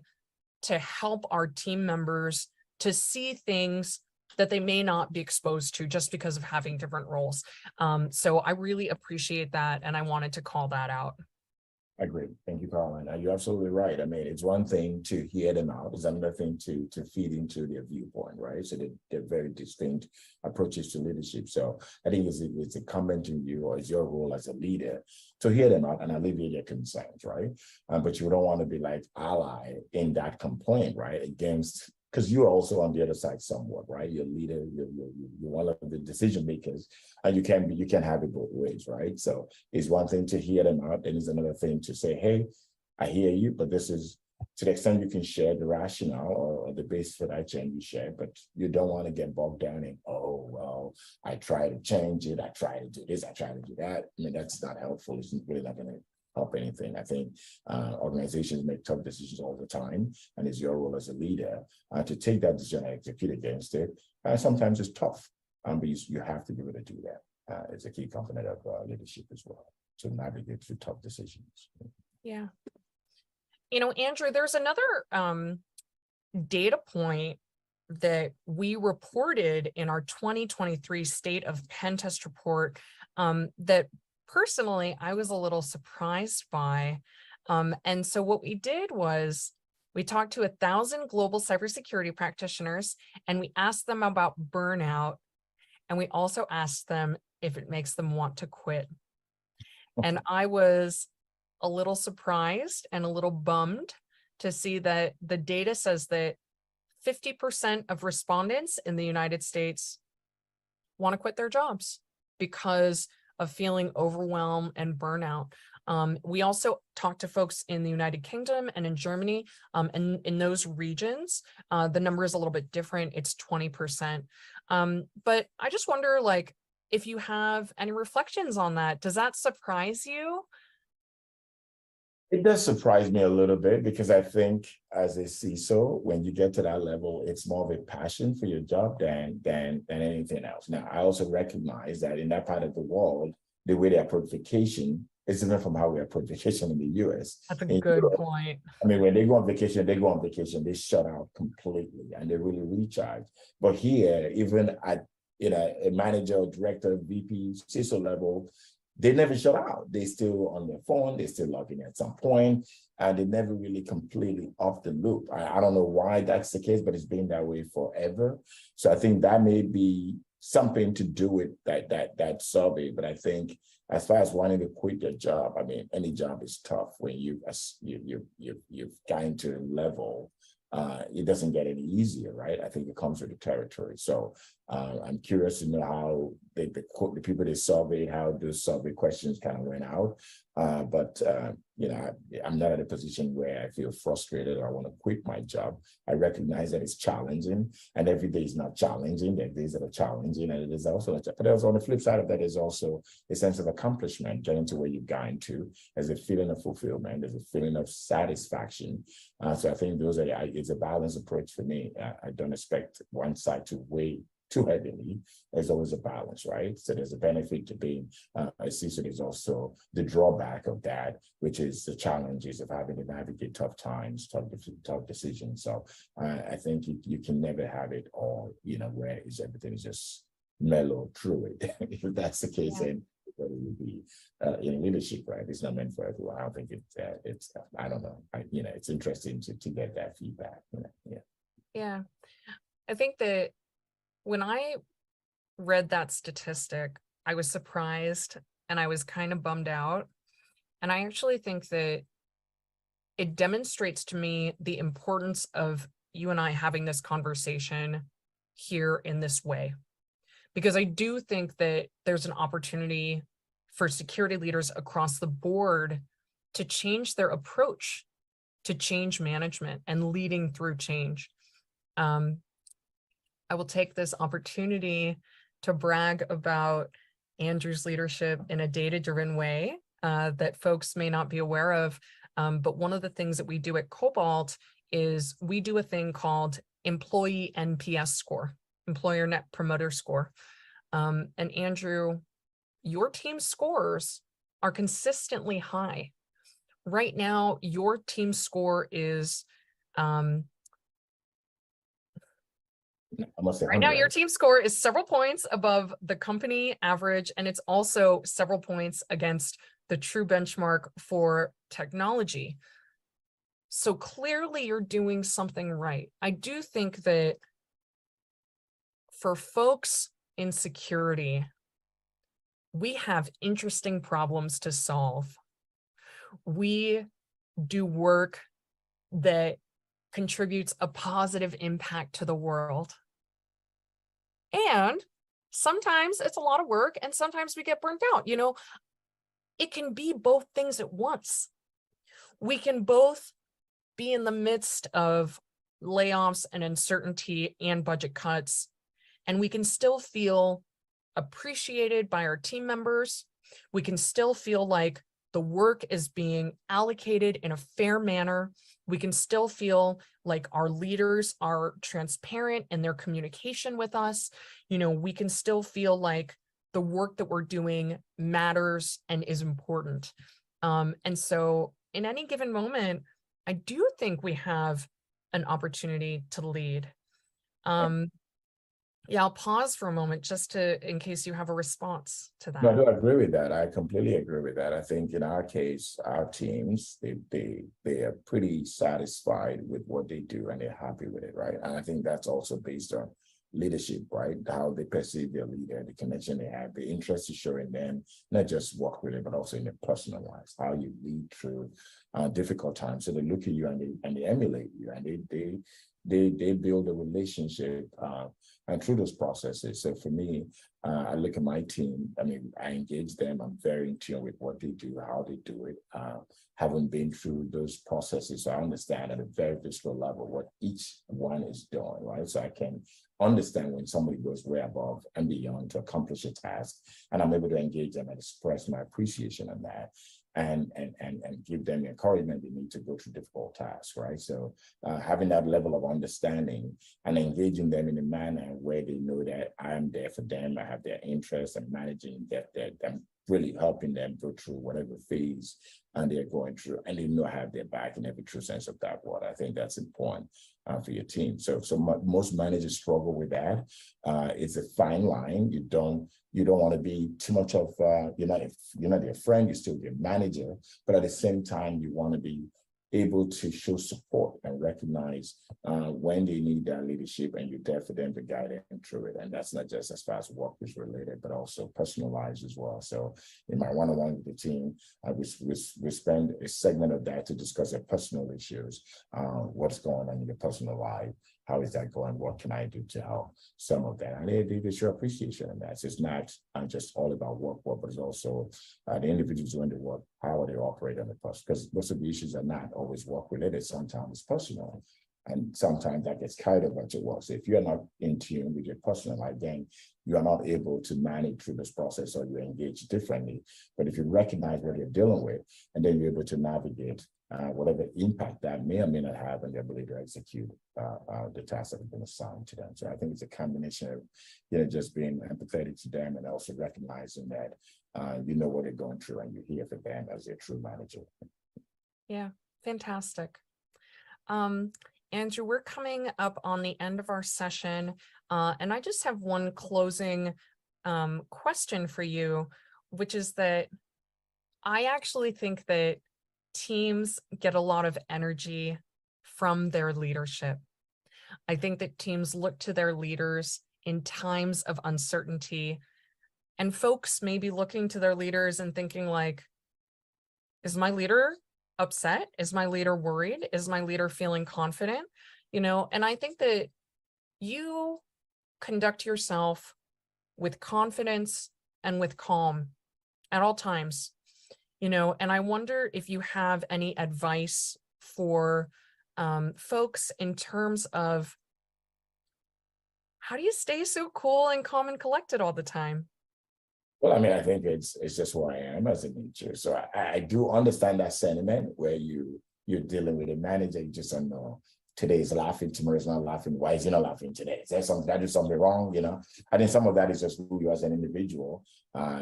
to help our team members to see things that they may not be exposed to just because of having different roles. So I really appreciate that, and I wanted to call that out. I agree. Thank you, Caroline. You're absolutely right. I mean, it's one thing to hear them out. It's another thing to feed into their viewpoint, right? So they're very distinct approaches to leadership. So I think it's incumbent on you, or it's your role as a leader, to hear them out and alleviate their concerns, right? But you don't want to be like ally in that complaint, right? Against, because you're also on the other side somewhat, right? You're a leader, you're one of the decision makers, and you can have it both ways, right? So it's one thing to hear them out, and it's another thing to say, hey, I hear you, but this is, to the extent you can share the rationale or the basis for that change, you share, but you don't want to get bogged down in, oh, well, I try to change it, I try to do this, I try to do that. I mean, that's not helpful. It's really not going to help anything. I think organizations make tough decisions all the time, and it's your role as a leader to take that decision and execute against it. Sometimes it's tough, but you have to be able to do that. It's a key component of leadership as well, to navigate through tough decisions. Yeah. You know, Andrew, there's another data point that we reported in our 2023 State of Pen Test report that personally I was a little surprised by. And so what we did was we talked to 1,000 global cybersecurity practitioners, and we asked them about burnout. And we also asked them if it makes them want to quit. And I was a little surprised and a little bummed to see that the data says that 50% of respondents in the United States want to quit their jobs because of feeling overwhelmed and burnout. We also talked to folks in the United Kingdom and in Germany, and in those regions, the number is a little bit different. It's 20%. But I just wonder, like, if you have any reflections on that. Does that surprise you? It does surprise me a little bit, because I think as a CISO, when you get to that level, it's more of a passion for your job than anything else. Now, I also recognize that in that part of the world, the way they approach vacation is different from how we approach vacation in the US. That's a In good Europe, point. I mean, when they go on vacation, they shut out completely and they really recharge. But here, even at a manager, director, VP, CISO level, they never shut out. They still on their phone, they still logging at some point, and they never really completely off the loop. I don't know why that's the case, but it's been that way forever. So I think that may be something to do with that survey. But I think as far as wanting to quit your job, I mean, any job is tough when you've gotten to a level. It doesn't get any easier, right? I think it comes with the territory. So I'm curious to know how the people they surveyed, how those survey questions kind of went out. But I'm not at a position where I feel frustrated or I want to quit my job. I recognize that it's challenging, and every day is not challenging. There are days that are challenging, and it is also, but also on the flip side of that is also a sense of accomplishment, getting to where you've gotten to. There's a feeling of fulfillment, there's a feeling of satisfaction. So I think it's a balanced approach for me. I don't expect one side to weigh too heavily. There's always a balance, right? So there's a benefit to being a CISO. There's also the drawback of that, which is the challenges of having to navigate tough times, tough decisions. So I think you can never have it all, where everything is just mellow through it. If that's the case, then it would be in leadership, right? It's not meant for everyone. I don't think it's I don't know. It's interesting to get that feedback. Yeah. I think that when I read that statistic, I was surprised and I was kind of bummed out. And I actually think that it demonstrates to me the importance of you and I having this conversation here in this way. Because I do think that there's an opportunity for security leaders across the board to change their approach to change management and leading through change. I will take this opportunity to brag about Andrew's leadership in a data-driven way that folks may not be aware of. But one of the things that we do at Cobalt is we do a thing called Employee NPS score, Employer Net Promoter Score. And Andrew, your team's scores are consistently high. Right now, your team's score is right now, your team score is several points above the company average, and it's also several points against the true benchmark for technology. So clearly you're doing something right. I do think that for folks in security, we have interesting problems to solve. We do work that contributes a positive impact to the world. And sometimes it's a lot of work and sometimes we get burnt out. It can be both things at once. We can both be in the midst of layoffs and uncertainty and budget cuts, and we can still feel appreciated by our team members. We can still feel like the work is being allocated in a fair manner. We can still feel like our leaders are transparent in their communication with us. We can still feel like the work that we're doing matters and is important. And so in any given moment, I do think we have an opportunity to lead. I'll pause for a moment just in case you have a response to that. No, I do agree with that. I completely agree with that. I think in our case, our teams, they are pretty satisfied with what they do and they're happy with it, right? And I think that's also based on leadership, right? How they perceive their leader, the connection they have, the interest you show in them, not just work with it, but also in their personal lives, how you lead through difficult times. So they look at you and they emulate you, and they build a relationship and through those processes. So for me, I look at my team, I engage them, I'm very in tune with what they do, how they do it, having been through those processes. So I understand at a very visceral level what each one is doing, right? So I can understand when somebody goes way above and beyond to accomplish a task, and I'm able to engage them and express my appreciation on that. And give them the encouragement they need to go through difficult tasks, right? So having that level of understanding and engaging them in a manner where they know that I am there for them, I have their interests, and managing really helping them go through whatever phase and they're going through, and they know have their back in every true sense of that word. I think that's important for your team. So most managers struggle with that. It's a fine line. You don't want to be too much of you're not their friend, you're still their manager, but at the same time you want to be able to show support and recognize when they need that leadership, and you're there for them to guide them through it. And that's not just as far as work is related, but also personalized as well. So in my one-on-one with the team, we spend a segment of that to discuss their personal issues, what's going on in their personal life, how is that going, what can I do to help some of that. And they show appreciation in that. So it's not just all about work, but it's also the individuals doing the work, how they operate on the person, because most of the issues are not always work related. Sometimes it's personal, and sometimes that gets carried over to work. So if you're not in tune with your personal life, then you are not able to manage through this process, or you engage differently. But if you recognize what you're dealing with, and then you're able to navigate whatever impact that may or may not have on the ability to execute the tasks that have been assigned to them. So I think it's a combination of, just being empathetic to them, and also recognizing that you know what they're going through, and you're here for them as their true manager. Yeah, fantastic. Andrew, we're coming up on the end of our session, and I just have one closing question for you, which is that I actually think that teams get a lot of energy from their leadership. I think that teams look to their leaders in times of uncertainty, and folks may be looking to their leaders and thinking like, is my leader upset? Is my leader worried? Is my leader feeling confident? And I think that you conduct yourself with confidence and with calm at all times. And I wonder if you have any advice for folks in terms of how do you stay so cool and calm and collected all the time? Well, I mean, I think it's just who I am as a teacher. So I do understand that sentiment where you're dealing with a manager, you just don't know. Today is laughing, tomorrow is not laughing. Why is he not laughing today? Is there something, did I do something wrong? I think some of that is just who you are as an individual.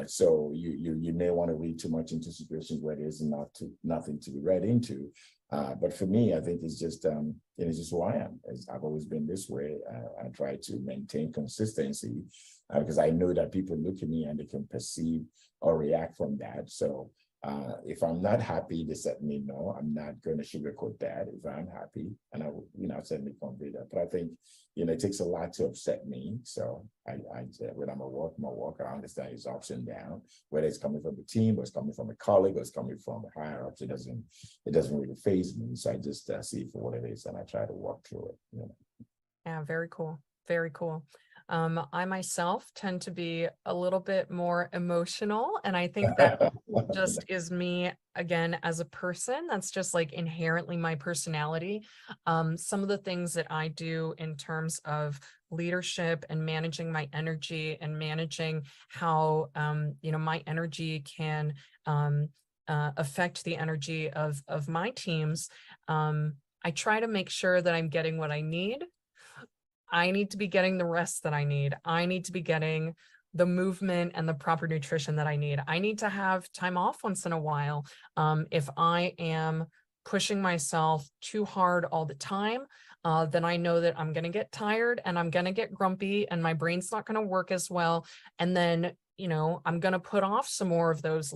So you may want to read too much into situations where there's nothing to be read into. But for me, I think it's just who I am. I've always been this way. I try to maintain consistency because I know that people look at me and they can perceive or react from that. So if I'm not happy, they let me know. I'm not going to sugarcoat that. If I'm happy, and I will, certainly convey that. But I think, it takes a lot to upset me. So when I'm at work, I understand it's ups and downs, whether it's coming from the team, or it's coming from a colleague, or it's coming from a higher ups. It doesn't really faze me. So I just see it for what it is, and I try to walk through it. Yeah, very cool. Very cool. I myself tend to be a little bit more emotional, and I think that just is me again as a person. That's just like inherently my personality. Some of the things that I do in terms of leadership and managing my energy and managing how my energy can affect the energy of my teams. I try to make sure that I'm getting what I need. I need to be getting the rest that I need. I need to be getting the movement and the proper nutrition that I need. I need to have time off once in a while. If I am pushing myself too hard all the time, then I know that I'm going to get tired and I'm going to get grumpy and my brain's not going to work as well. And then, I'm going to put off some more of those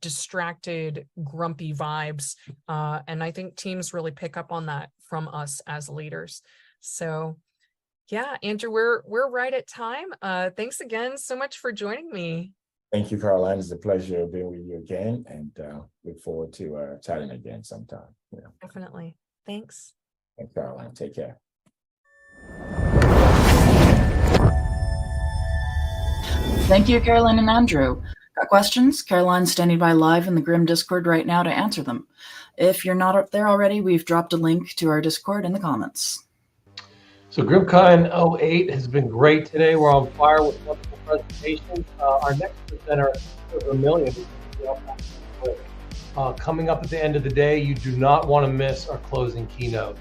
distracted, grumpy vibes. And I think teams really pick up on that from us as leaders. So yeah, Andrew, we're right at time. Thanks again so much for joining me. Thank you, Caroline. It's a pleasure being with you again, and look forward to chatting again sometime. Definitely. Thanks. Thanks, Caroline. Take care. Thank you, Caroline and Andrew. Got questions? Caroline's standing by live in the GRIM Discord right now to answer them. If you're not up there already, we've dropped a link to our Discord in the comments. So GRIMMCon 08 has been great today. We're on fire with wonderful presentations. Our next presenter is Vermillion. Coming up at the end of the day, you do not want to miss our closing keynote.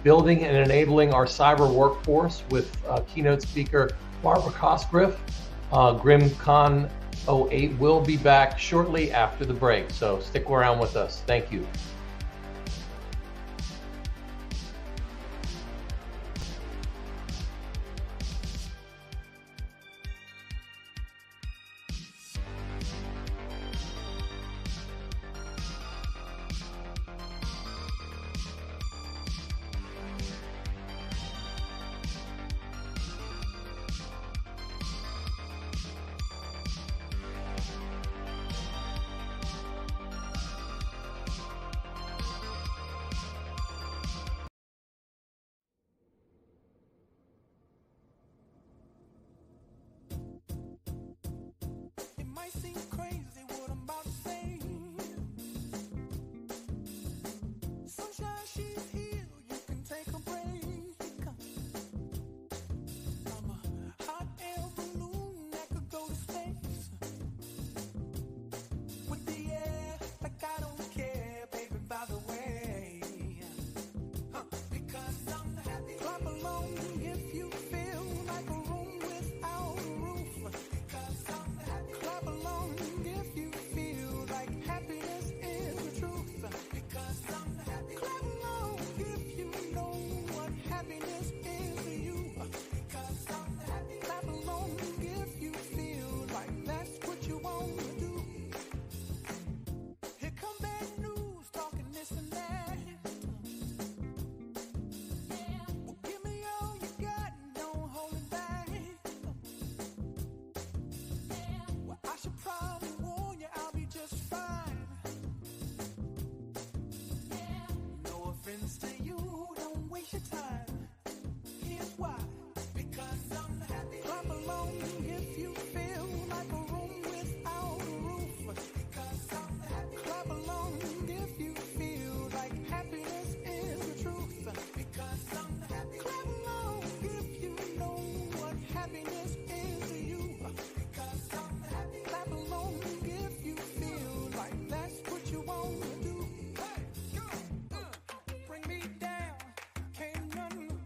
Building and enabling our cyber workforce with keynote speaker Barbara Cosgriff. GRIMMCon 08 will be back shortly after the break, so stick around with us. Thank you. It might seem crazy what I'm about to say. Sunshine, she's here, you can take a break. I'm a hot air balloon that could go to space. With the air, like I don't care, baby, by the way. Because I'm happy. Clap along if you feel like a room without a roof. Because I'm happy. Clap along if you feel like happiness is the truth. Because I'm happy. Clap along if you know what happiness is to you. Because I'm happy. Clap along if you feel like that's what you want to do. Here come bad news, talking this and that. Well, give me all you got, don't hold it back. Well, I should probably warn you, I'll be just fine. No offense to you, don't waste your time. Here's why. Because I'm happy. Clap along if you feel like a room without a roof. Because I'm happy. Clap along if you feel like happiness is the truth. Because I'm happy. Clap along if you know what happiness is to you. Because I'm happy. Clap along if you feel like that's what you want to do. Hey, go. Bring me down. Can't nothing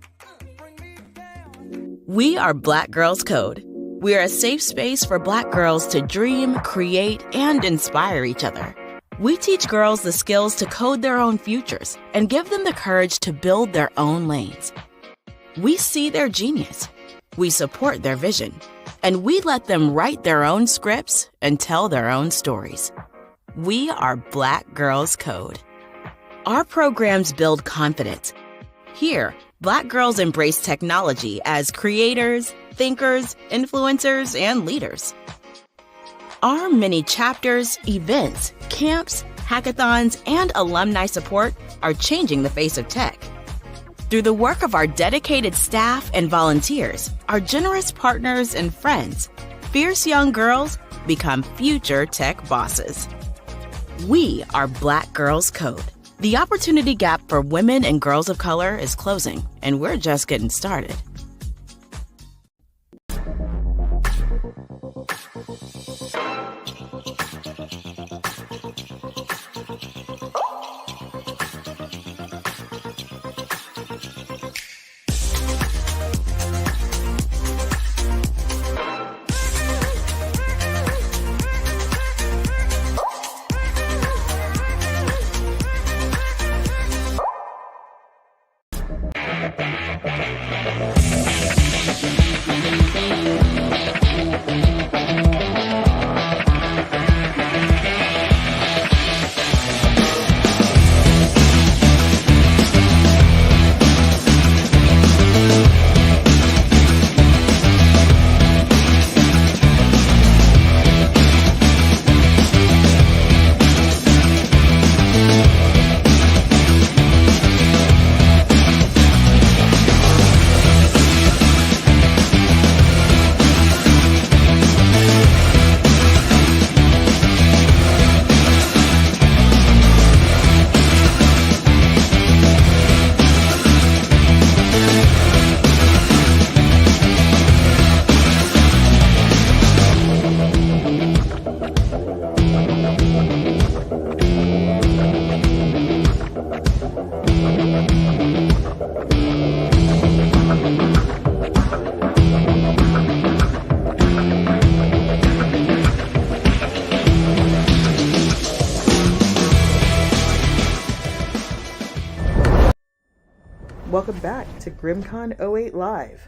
bring me down. We are Black Girls Code. We are a safe space for Black girls to dream, create, and inspire each other. We teach girls the skills to code their own futures and give them the courage to build their own lanes. We see their genius. We support their vision. And we let them write their own scripts and tell their own stories. We are Black Girls Code. Our programs build confidence. Here, Black girls embrace technology as creators, thinkers, influencers, and leaders. Our many chapters, events, camps, hackathons, and alumni support are changing the face of tech. Through the work of our dedicated staff and volunteers, our generous partners and friends, fierce young girls become future tech bosses. We are Black Girls Code. The opportunity gap for women and girls of color is closing, and we're just getting started. Welcome back to GRIMMCon 08 Live.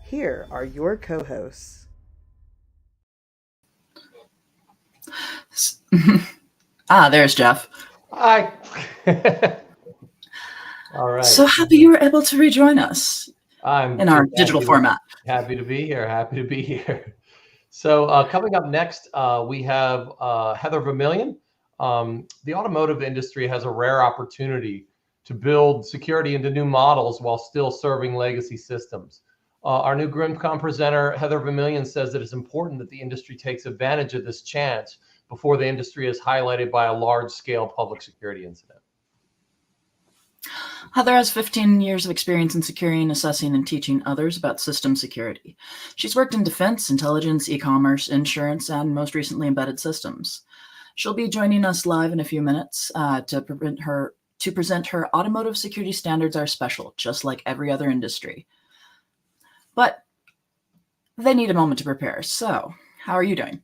Here are your co-hosts. There's Jeff. Hi. All right. So happy you were able to rejoin us I'm in our digital format. Happy to be here. Happy to be here. So coming up next, we have Heather Vermillion. The automotive industry has a rare opportunity to build security into new models while still serving legacy systems. Our new GRIMMCon presenter, Heather Vermillion, says that it's important that the industry takes advantage of this chance before the industry is highlighted by a large-scale public security incident. Heather has 15 years of experience in securing, assessing, and teaching others about system security. She's worked in defense, intelligence, e-commerce, insurance, and most recently embedded systems. She'll be joining us live in a few minutes to present her automotive security standards are special, just like every other industry. But they need a moment to prepare. So, how are you doing?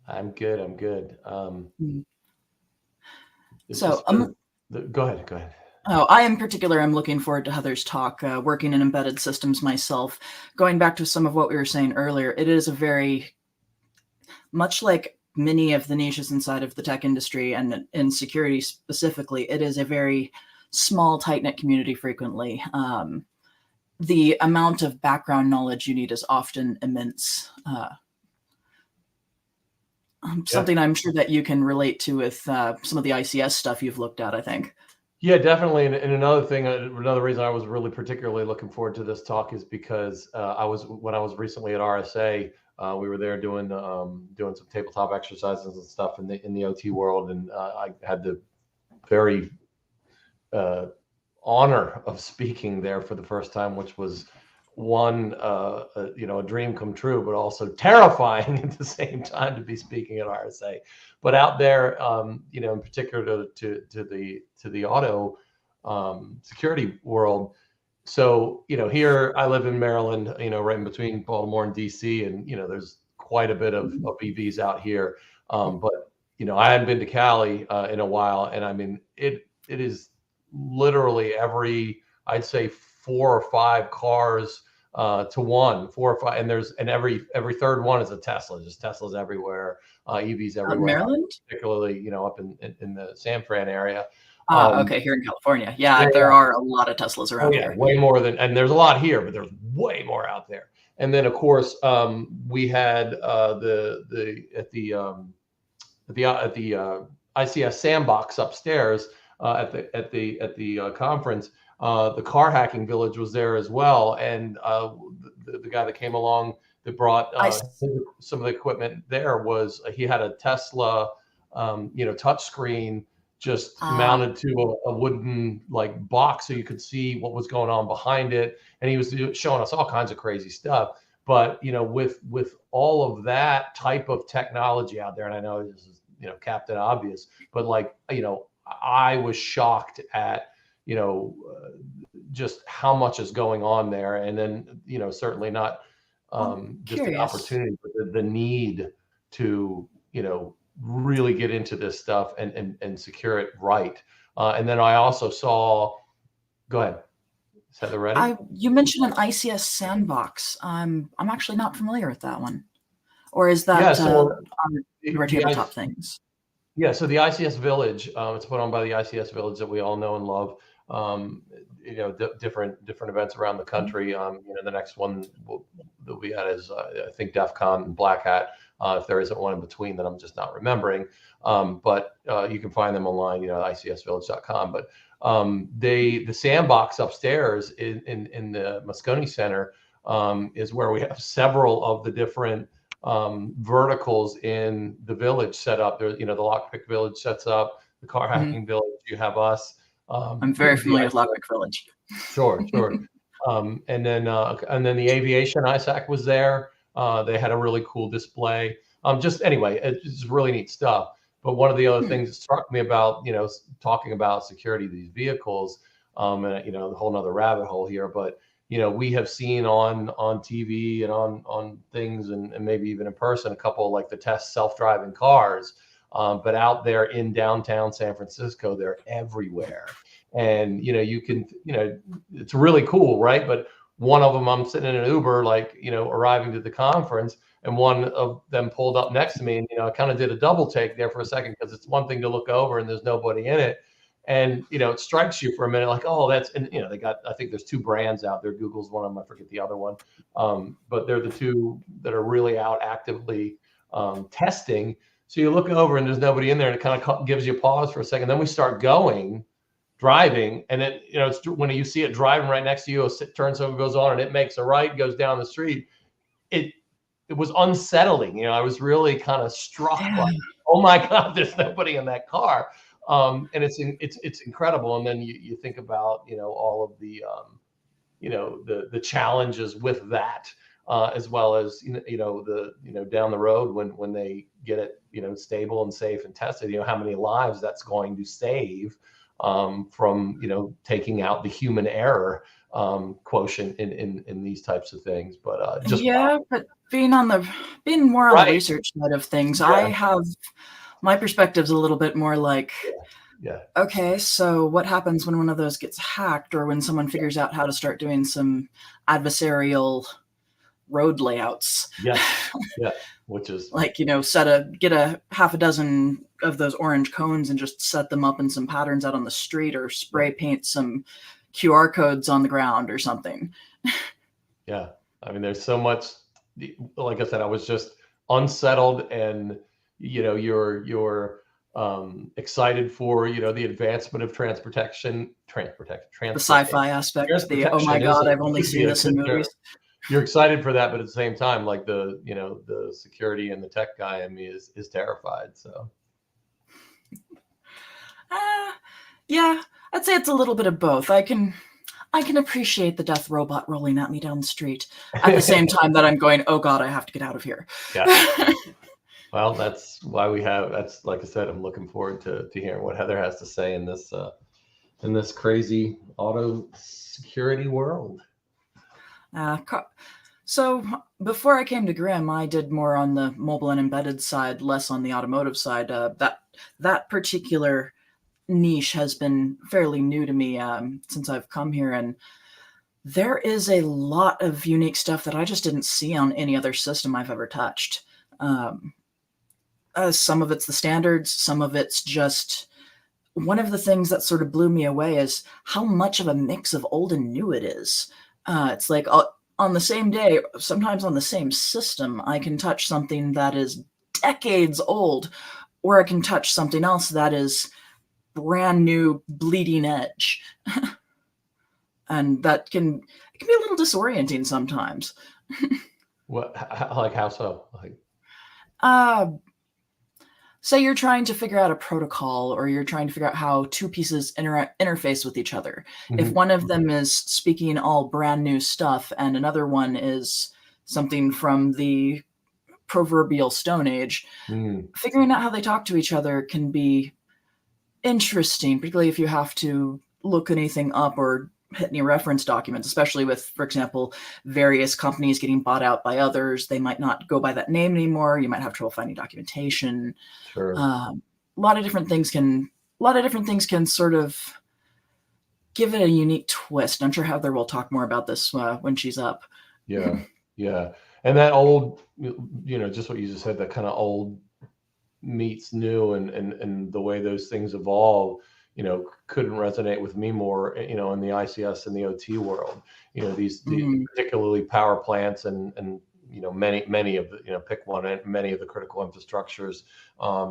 I'm good. I'm good. So, go ahead. Go ahead. Oh, I in particular am looking forward to Heather's talk. Working in embedded systems myself, going back to some of what we were saying earlier, it is a very, much like many of the niches inside of the tech industry and in security specifically, it is a very small, tight-knit community frequently. The amount of background knowledge you need is often immense. Something I'm sure that you can relate to with some of the ICS stuff you've looked at, I think. Yeah, definitely. And another thing, another reason I was really particularly looking forward to this talk is because when I was recently at RSA, we were there doing some tabletop exercises and stuff in the OT world, and I had the very honor of speaking there for the first time, which was a dream come true, but also terrifying at the same time to be speaking at RSA. But out there, in particular to the auto security world. So, here I live in Maryland, right in between Baltimore and DC, and there's quite a bit of EVs out here. But I hadn't been to Cali in a while, and I mean it is literally I'd say 4 or 5 cars to 1, 4 or 5, and every third one is a Tesla. There's Teslas everywhere, EVs everywhere. Maryland, particularly up in the San Fran area. Okay, here in California, there are a lot of Teslas around here. Way more than, and there's a lot here, but there's way more out there. And then of course we had at the ICS sandbox upstairs at the conference. The car hacking village was there as well, and the guy that came along that brought some of the equipment there he had a Tesla, touchscreen just mounted to a wooden box, so you could see what was going on behind it, and he was showing us all kinds of crazy stuff. But with all of that type of technology out there, and I know this is Captain Obvious, but I was shocked at just how much is going on there, and then certainly not just the opportunity, but the need to really get into this stuff and secure it right. And then I also saw, go ahead. Is that ready? You mentioned an ICS sandbox. I'm actually not familiar with that one. Or is that your tabletop things? Yeah, so the ICS Village, it's put on by the ICS Village that we all know and love. Different events around the country. The next one that we had is I think DEF CON and Black Hat. If there isn't one in between that I'm just not remembering. But you can find them online, icsvillage.com. But the sandbox upstairs in the Moscone Center is where we have several of the different verticals in the village set up. There, the Lockpick Village sets up, the car hacking village. You have us. I'm very familiar with Lockpick Village. Sure. And then the aviation ISAC was there. They had a really cool display. Anyway, it's really neat stuff. But one of the other things that struck me about, talking about security of these vehicles, and the whole nother rabbit hole here, but we have seen on TV and on things and maybe even in person a couple like the test self-driving cars. but out there in downtown San Francisco, they're everywhere. And, you can, it's really cool, right? But one of them, I'm sitting in an Uber, like, arriving to the conference, and one of them pulled up next to me, and, I kind of did a double take there for a second, because it's one thing to look over and there's nobody in it. And, it strikes you for a minute, like, oh, that's, and, they got, I think there's two brands out there. Google's one of them, I forget the other one. But they're the two that are really out actively testing. So you look over and there's nobody in there, and it kind of gives you a pause for a second. Then we start driving, and it, it's when you see it driving right next to you, it turns over, goes on, and it makes a right, goes down the street. It was unsettling. I was really kind of struck by, oh my God, there's nobody in that car. And it's incredible. And then you think about, all of the, the challenges with that, as well as, down the road when they get it, stable and safe and tested, how many lives that's going to save, from, taking out the human error, quotient in these types of things. But but being more on the research side of things, I have my perspective's a little bit more like, okay, so what happens when one of those gets hacked, or when someone figures out how to start doing some adversarial road layouts? Which is like, get a half a dozen of those orange cones and just set them up in some patterns out on the street, or spray paint some QR codes on the ground or something. Yeah. I mean, there's so much, like I said, I was just unsettled, and, you're excited for, the advancement of transportation, the sci-fi aspect, oh my God, I've only seen this in movies. You're excited for that, but at the same time, like the security and the tech guy in me is terrified. So, yeah, I'd say it's a little bit of both. I can appreciate the death robot rolling at me down the street at the same time that I'm going, oh God, I have to get out of here. Yeah. Well, that's why that's, like I said, I'm looking forward to hearing what Heather has to say in this crazy auto security world. So before I came to Grimm, I did more on the mobile and embedded side, less on the automotive side. That particular niche has been fairly new to me since I've come here, and there is a lot of unique stuff that I just didn't see on any other system I've ever touched. Some of it's the standards, some of it's just, one of the things that sort of blew me away is how much of a mix of old and new it is. It's like on the same day, sometimes on the same system, I can touch something that is decades old, or I can touch something else that is brand new, bleeding edge. And that can be a little disorienting sometimes. How so? Like, say you're trying to figure out a protocol, or you're trying to figure out how two pieces interface with each other. Mm-hmm. If one of them is speaking all brand new stuff and another one is something from the proverbial Stone Age, figuring out how they talk to each other can be interesting, particularly if you have to look anything up or hit any reference documents, especially with, for example, various companies getting bought out by others. They might not go by that name anymore. You might have trouble finding documentation. Sure. A lot of different things can sort of give it a unique twist. I'm sure Heather will talk more about this when she's up. Yeah. Yeah. And that old, just what you just said, that kind of old meets new, and the way those things evolve, couldn't resonate with me more, in the ICS and the OT world. These particularly power plants and many of the, pick one, and many of the critical infrastructures,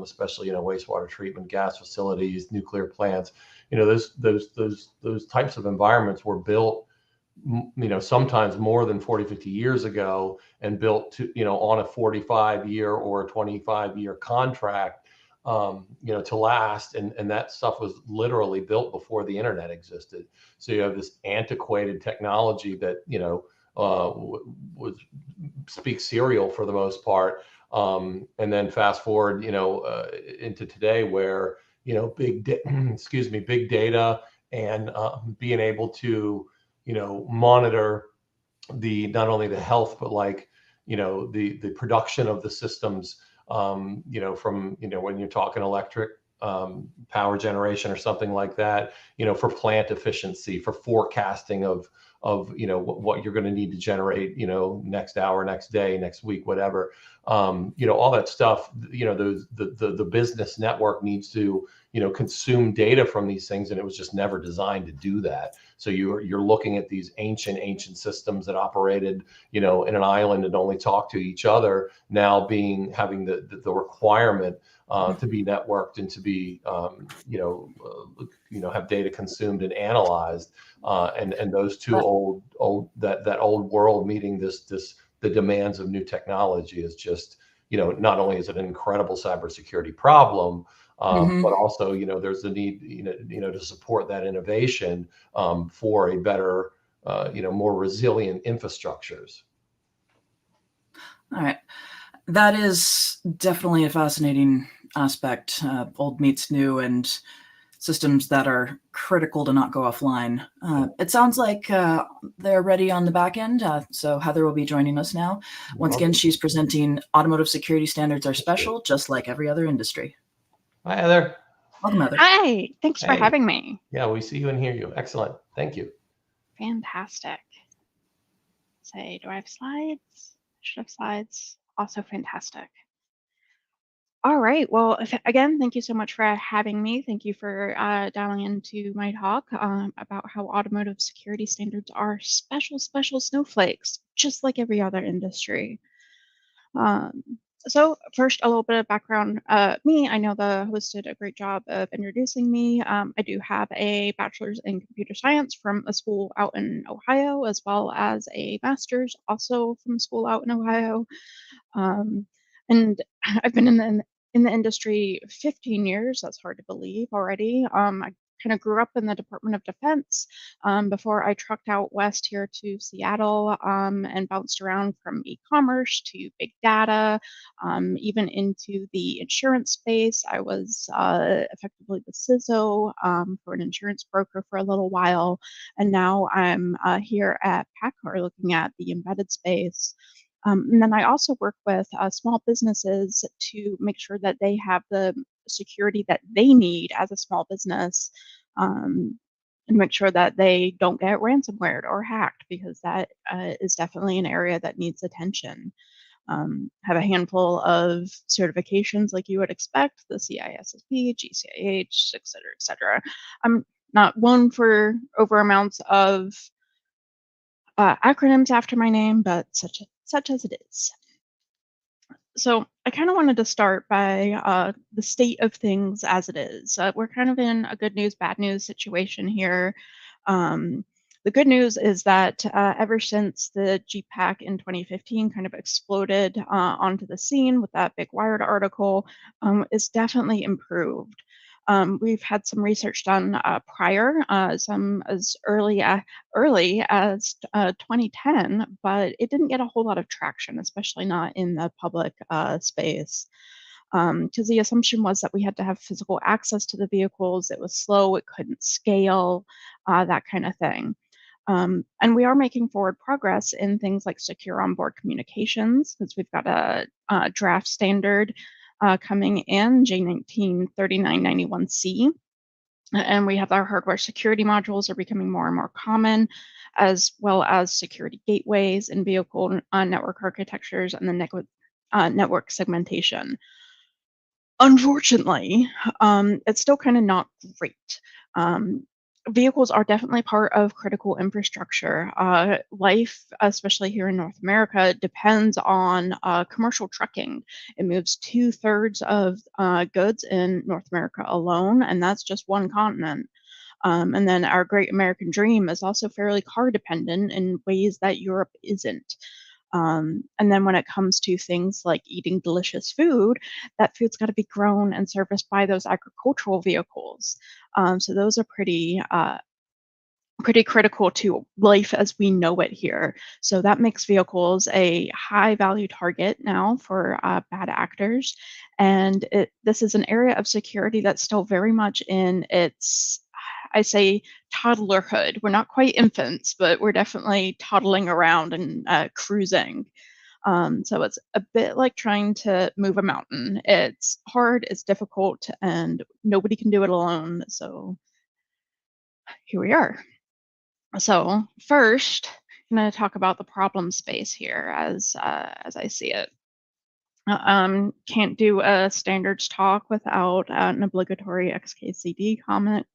especially, wastewater treatment, gas facilities, nuclear plants, those types of environments were built, sometimes more than 40, 50 years ago, and built to, on a 45-year or a 25-year contract, to last. And that stuff was literally built before the internet existed. So you have this antiquated technology that, speaks serial for the most part. And then fast forward, into today where, big data and being able to, monitor not only the health, but like, the production of the systems, from, when you're talking electric power generation or something like that, for plant efficiency, for forecasting of what you're going to need to generate, next hour, next day, next week, whatever, all that stuff, the business network needs to, consume data from these things, and it was just never designed to do that. So you're looking at these ancient systems that operated, in an island and only talk to each other, now having the requirement to be networked and to be, have data consumed and analyzed, and those two that old world meeting the demands of new technology is just, not only is it an incredible cybersecurity problem, but also, there's the need, to support that innovation for a better, more resilient infrastructures. All right. That is definitely a fascinating aspect. Old meets new and systems that are critical to not go offline. It sounds like they're ready on the back end. So Heather will be joining us now. Once again, she's presenting Automotive Security Standards Are Special, just like every other industry. Hi, Heather. Welcome, Heather. Hi, thanks for having me. Yeah, we see you and hear you. Excellent. Thank you. Fantastic. Say, do I have slides? I should have slides. Also fantastic. All right. Well, again, thank you so much for having me. Thank you for dialing into my talk about how automotive security standards are special snowflakes, just like every other industry. So first, a little bit of background. Me, I know the host did a great job of introducing me. I do have a bachelor's in computer science from a school out in Ohio, as well as a master's also from a school out in Ohio. And I've been in the industry 15 years. That's hard to believe already. I kind of grew up in the Department of Defense before I trucked out west here to Seattle and bounced around from e-commerce to big data, even into the insurance space. I was effectively the CISO for an insurance broker for a little while, and now I'm here at PACCAR looking at the embedded space. And then I also work with small businesses to make sure that they have the security that they need as a small business, and make sure that they don't get ransomware or hacked, because that is definitely an area that needs attention. Have a handful of certifications like you would expect, the CISSP, GCIH, et cetera, et cetera. I'm not one for over amounts of acronyms after my name, but such as it is. So I kind of wanted to start by the state of things as it is. We're kind of in a good news, bad news situation here. The good news is that ever since the GPAC in 2015 kind of exploded onto the scene with that big Wired article, it's definitely improved. We've had some research done prior, some as early as 2010, but it didn't get a whole lot of traction, especially not in the public space. Because the assumption was that we had to have physical access to the vehicles. It was slow, it couldn't scale, that kind of thing. And we are making forward progress in things like secure onboard communications, because we've got a draft standard coming in, J193991C. And we have our hardware security modules are becoming more and more common, as well as security gateways and vehicle network architectures and the network segmentation. Unfortunately, it's still kind of not great. Vehicles are definitely part of critical infrastructure. Life, especially here in North America, depends on commercial trucking. It moves 2/3 of goods in North America alone, and that's just one continent. And then our great American dream is also fairly car dependent in ways that Europe isn't. And then when it comes to things like eating delicious food, that food's got to be grown and serviced by those agricultural vehicles. So those are pretty critical to life as we know it here. So that makes vehicles a high value target now for bad actors. And this is an area of security that's still very much in its, I say, toddlerhood. We're not quite infants, but we're definitely toddling around and cruising. So it's a bit like trying to move a mountain. It's hard, it's difficult, and nobody can do it alone. So here we are. So first, I'm going to talk about the problem space here as I see it. Can't do a standards talk without an obligatory XKCD comment.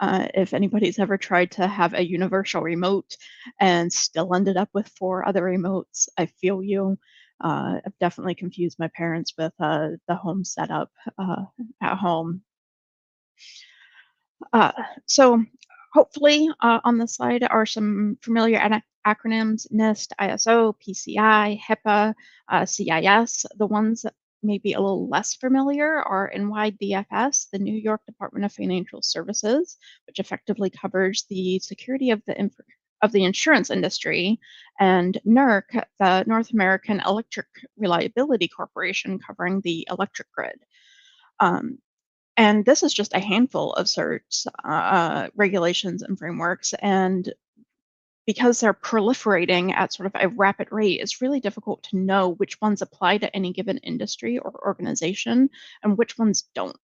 If anybody's ever tried to have a universal remote and still ended up with 4 other remotes, I feel you. I've definitely confused my parents with the home setup at home. So hopefully on the slide are some familiar acronyms: NIST, ISO, PCI, HIPAA, CIS. The ones that may be a little less familiar are NYDFS, the New York Department of Financial Services, which effectively covers the security of the insurance industry, and NERC, the North American Electric Reliability Corporation, covering the electric grid. And this is just a handful of certs, regulations, and frameworks. And because they're proliferating at sort of a rapid rate, it's really difficult to know which ones apply to any given industry or organization and which ones don't.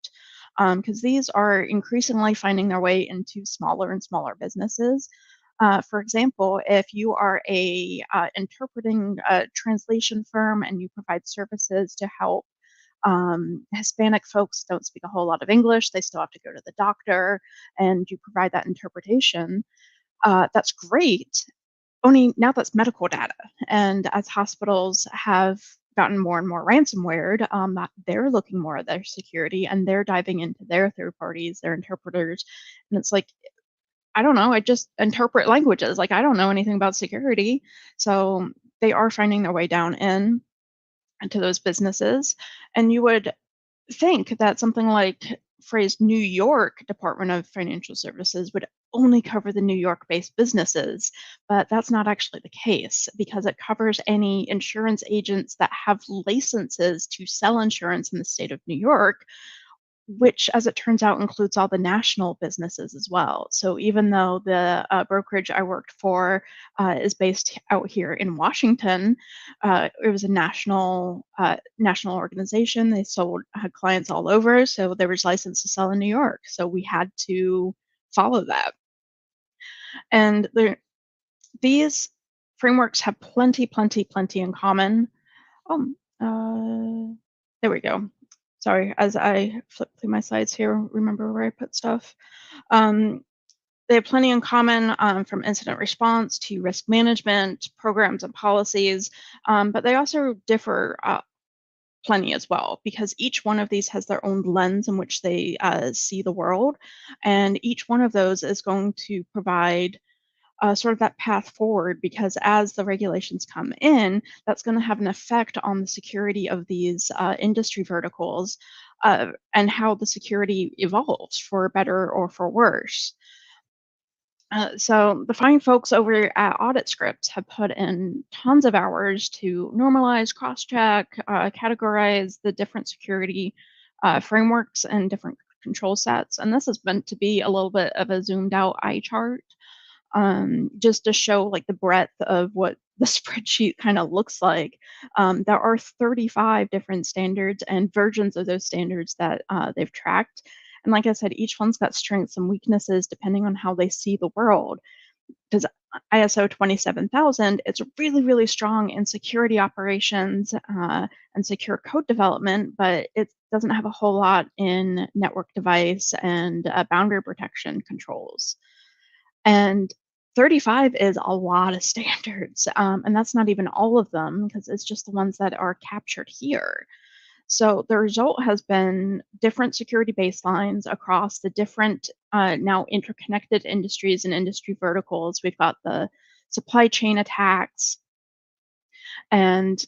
Because these are increasingly finding their way into smaller and smaller businesses. For example, if you are a interpreting translation firm and you provide services to help Hispanic folks don't speak a whole lot of English, they still have to go to the doctor, and you provide that interpretation. That's great. Only now that's medical data. And as hospitals have gotten more and more ransomware, they're looking more at their security and they're diving into their third parties, their interpreters. And it's like, I don't know, I just interpret languages. Like, I don't know anything about security. So they are finding their way down into those businesses. And you would think that something like phrase New York Department of Financial Services would only cover the New York-based businesses, but that's not actually the case because it covers any insurance agents that have licenses to sell insurance in the state of New York, which, as it turns out, includes all the national businesses as well. So even though the brokerage I worked for is based out here in Washington, it was a national organization. They had clients all over, so there was license to sell in New York. So we had to follow that. And these frameworks have plenty in common. There we go. Sorry, as I flip through my slides here, remember where I put stuff. They have plenty in common, from incident response to risk management, programs and policies, but they also differ plenty as well, because each one of these has their own lens in which they see the world, and each one of those is going to provide sort of that path forward, because as the regulations come in, that's going to have an effect on the security of these industry verticals and how the security evolves for better or for worse. So the fine folks over at Audit Scripts have put in tons of hours to normalize, cross-check, categorize the different security frameworks and different control sets. And this is meant to be a little bit of a zoomed out eye chart, just to show like the breadth of what the spreadsheet kind of looks like. There are 35 different standards and versions of those standards that they've tracked. And like I said, each one's got strengths and weaknesses depending on how they see the world. Because ISO 27000, it's really strong in security operations and secure code development, but it doesn't have a whole lot in network device and boundary protection controls. And 35 is a lot of standards, and that's not even all of them, because it's just the ones that are captured here. So the result has been different security baselines across the different now interconnected industries and industry verticals. We've got the supply chain attacks, and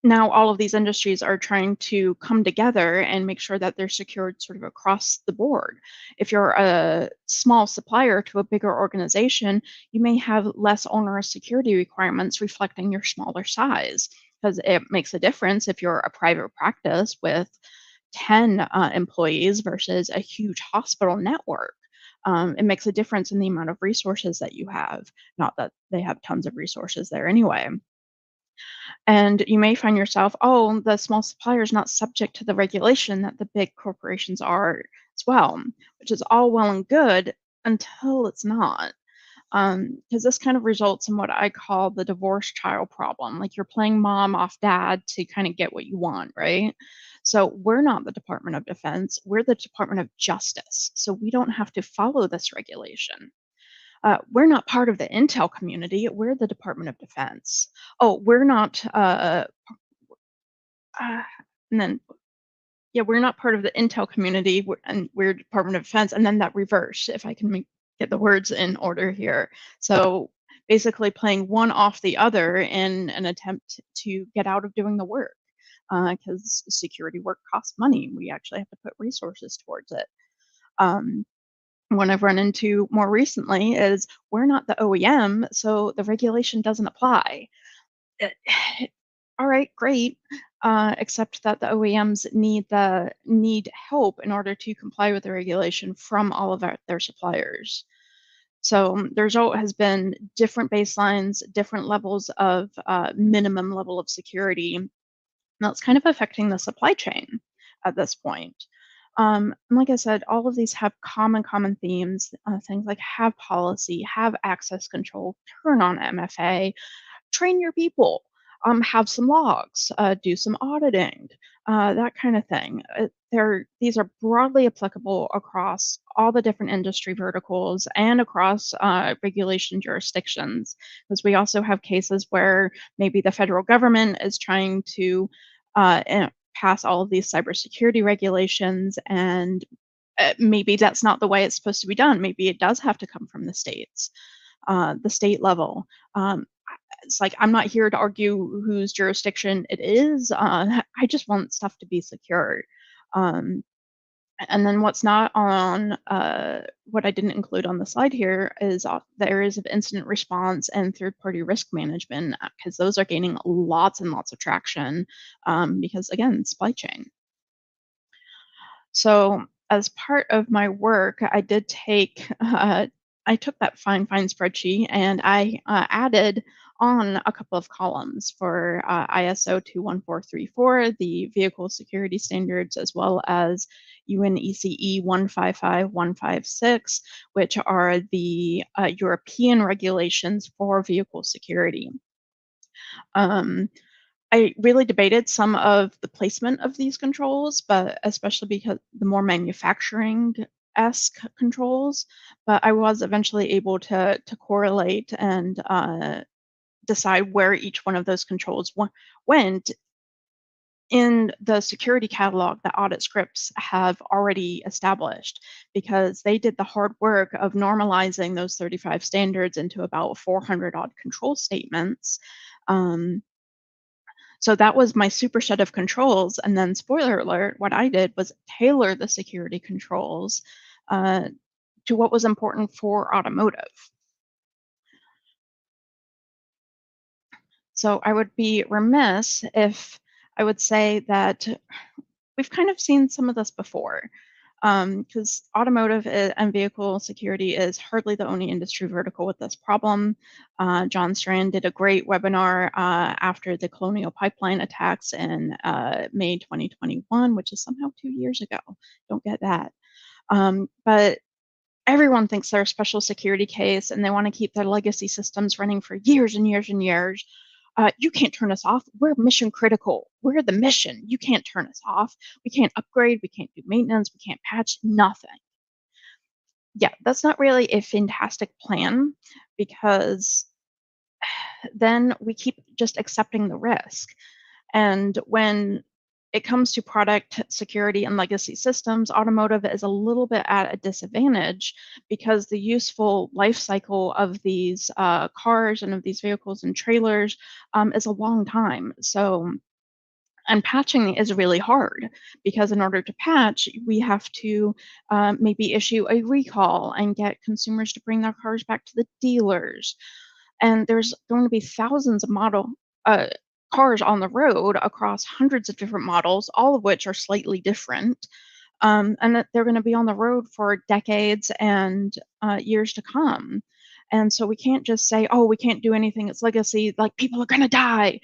now all of these industries are trying to come together and make sure that they're secured sort of across the board. If you're a small supplier to a bigger organization, you may have less onerous security requirements reflecting your smaller size, because it makes a difference if you're a private practice with 10 employees versus a huge hospital network. It makes a difference in the amount of resources that you have, not that they have tons of resources there anyway. And you may find yourself, oh, the small supplier is not subject to the regulation that the big corporations are as well, which is all well and good until it's not. Because this kind of results in what I call the divorce child problem. Like you're playing mom off dad to kind of get what you want, right? So we're not the Department of Defense, we're the Department of Justice. So we don't have to follow this regulation. We're not part of the intel community, we're the Department of Defense. Oh, we're not, and then, yeah, we're not part of the intel community, and we're Department of Defense, and then that reverse, if I can get the words in order here. So basically playing one off the other in an attempt to get out of doing the work, because security work costs money. We actually have to put resources towards it. One I've run into more recently is we're not the OEM, so the regulation doesn't apply. All right, great. Except that the OEMs need help in order to comply with the regulation from all of their suppliers. So the result has been different baselines, different levels of minimum level of security. And that's kind of affecting the supply chain at this point. And like I said, all of these have common themes, things like have policy, have access control, turn on MFA, train your people, have some logs, do some auditing, that kind of thing. These are broadly applicable across all the different industry verticals and across regulation jurisdictions, because we also have cases where maybe the federal government is trying to pass all of these cybersecurity regulations, and maybe that's not the way it's supposed to be done. Maybe it does have to come from the states, the state level. It's like, I'm not here to argue whose jurisdiction it is. I just want stuff to be secure. And then what's not on, what I didn't include on the slide here is the areas of incident response and third-party risk management, because those are gaining lots and lots of traction, because again, supply chain. So as part of my work, I did take, I took that fine spreadsheet and I added on a couple of columns for ISO 21434, the vehicle security standards, as well as UNECE 155156, which are the European regulations for vehicle security. I really debated some of the placement of these controls, but especially because the more manufacturing-esque controls, but I was eventually able to correlate and decide where each one of those controls went in the security catalog that audit scripts have already established, because they did the hard work of normalizing those 35 standards into about 400 odd control statements. So that was my superset of controls. And then, spoiler alert, what I did was tailor the security controls to what was important for automotive. So I would be remiss if I would say that we've kind of seen some of this before, because automotive and vehicle security is hardly the only industry vertical with this problem. John Strand did a great webinar after the Colonial Pipeline attacks in May 2021, which is somehow 2 years ago. Don't get that. But everyone thinks they're a special security case and they want to keep their legacy systems running for years and years and years. You can't turn us off. We're mission critical. We're the mission. You can't turn us off. We can't upgrade. We can't do maintenance. We can't patch, nothing. Yeah, that's not really a fantastic plan, because then we keep just accepting the risk. And when it comes to product security and legacy systems, automotive is a little bit at a disadvantage, because the useful life cycle of these cars and of these vehicles and trailers is a long time. So, and patching is really hard, because in order to patch, we have to maybe issue a recall and get consumers to bring their cars back to the dealers. And there's going to be thousands of cars on the road across hundreds of different models, all of which are slightly different, and that they're going to be on the road for decades and years to come. And so we can't just say, oh, we can't do anything, it's legacy, like people are going to die.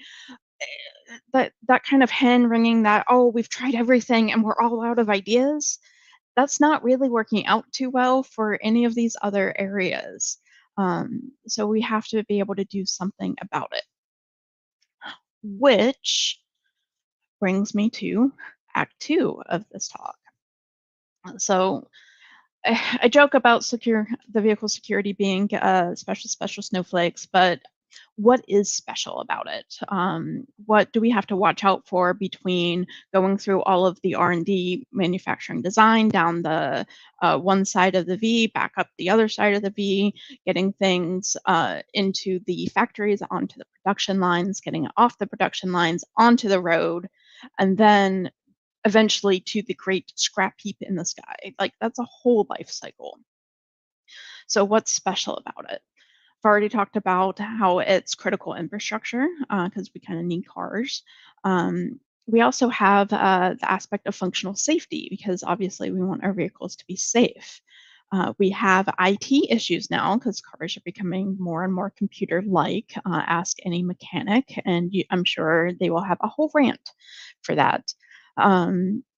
That kind of hen ringing that, oh, we've tried everything and we're all out of ideas, that's not really working out too well for any of these other areas. So we have to be able to do something about it. Which brings me to Act 2 of this talk. So I joke about the vehicle security being special snowflakes, but what is special about it? What do we have to watch out for between going through all of the R&D manufacturing design down the one side of the V, back up the other side of the V, getting things into the factories, onto the production lines, getting it off the production lines, onto the road, and then eventually to the great scrap heap in the sky. Like, that's a whole life cycle. So what's special about it? I've already talked about how it's critical infrastructure because we kind of need cars. We also have the aspect of functional safety because obviously we want our vehicles to be safe. We have IT issues now because cars are becoming more and more computer-like. Ask any mechanic, and I'm sure they will have a whole rant for that.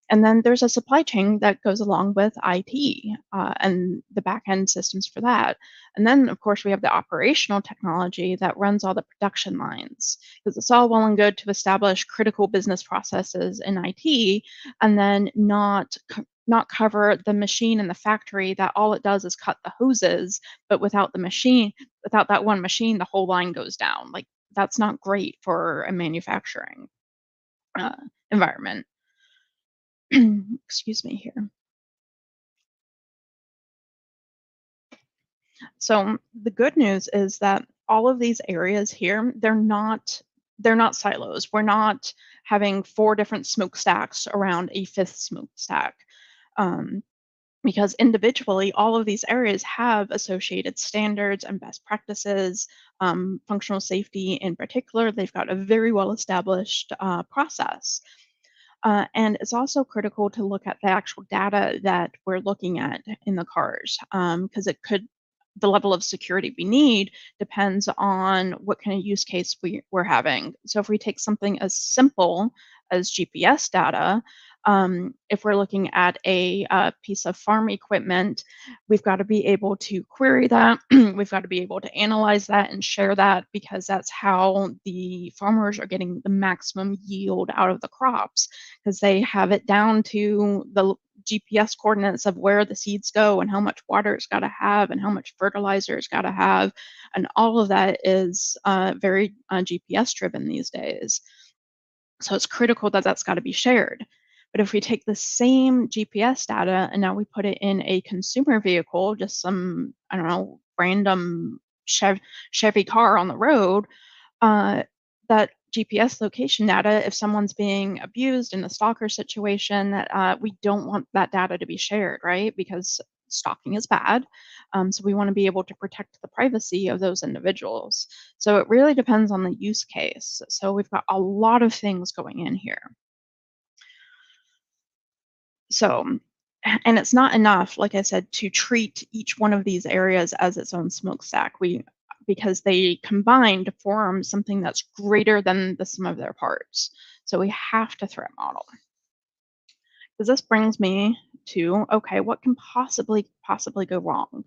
And then there's a supply chain that goes along with IT and the back-end systems for that. And then, of course, we have the operational technology that runs all the production lines, because it's all well and good to establish critical business processes in IT and then not cover the machine in the factory that all it does is cut the hoses, but without the machine, without that one machine, the whole line goes down. Like, that's not great for a manufacturing environment. Excuse me here. So the good news is that all of these areas here, they're not silos. We're not having 4 different smokestacks around a 5th smokestack. Because individually, all of these areas have associated standards and best practices, functional safety in particular. They've got a very well-established process. And it's also critical to look at the actual data that we're looking at in the cars, because the level of security we need depends on what kind of use case we're having. So if we take something as simple as GPS data, if we're looking at a piece of farm equipment, we've got to be able to query that. We've got to be able to analyze that and share that, because that's how the farmers are getting the maximum yield out of the crops, because they have it down to the GPS coordinates of where the seeds go and how much water it's got to have and how much fertilizer it's got to have. And all of that is very GPS driven these days. So it's critical that that's got to be shared. But if we take the same GPS data and now we put it in a consumer vehicle, just some, I don't know, random Chevy car on the road, that GPS location data, if someone's being abused in a stalker situation, we don't want that data to be shared, right? Because stalking is bad. So we want to be able to protect the privacy of those individuals. So it really depends on the use case. So we've got a lot of things going in here. So, and it's not enough, like I said, to treat each one of these areas as its own smokestack. Because they combine to form something that's greater than the sum of their parts. So we have to threat model. Because this brings me to, okay, what can possibly go wrong?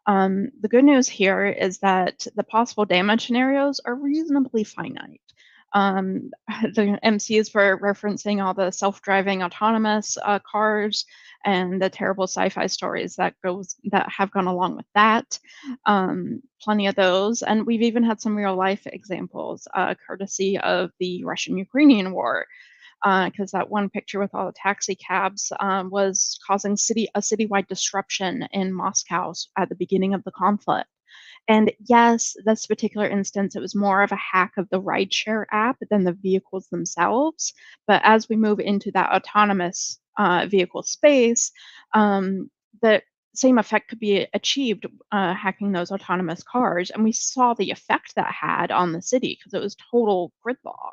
The good news here is that the possible damage scenarios are reasonably finite. The MCs were referencing all the self-driving autonomous cars and the terrible sci-fi stories that have gone along with that. Plenty of those, and we've even had some real life examples, courtesy of the Russian-Ukrainian war, because that one picture with all the taxi cabs was causing a citywide disruption in Moscow at the beginning of the conflict. And yes, this particular instance, it was more of a hack of the rideshare app than the vehicles themselves. But as we move into that autonomous vehicle space, the same effect could be achieved hacking those autonomous cars. And we saw the effect that had on the city because it was total gridlock.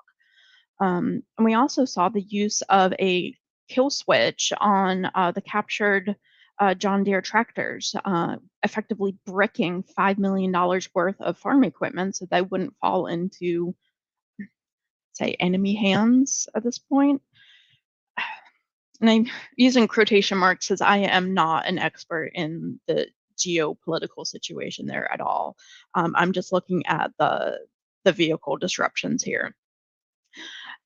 And we also saw the use of a kill switch on the captured John Deere tractors, effectively bricking $5 million worth of farm equipment so they wouldn't fall into, say, enemy hands at this point. And I'm using quotation marks as I am not an expert in the geopolitical situation there at all. I'm just looking at the vehicle disruptions here.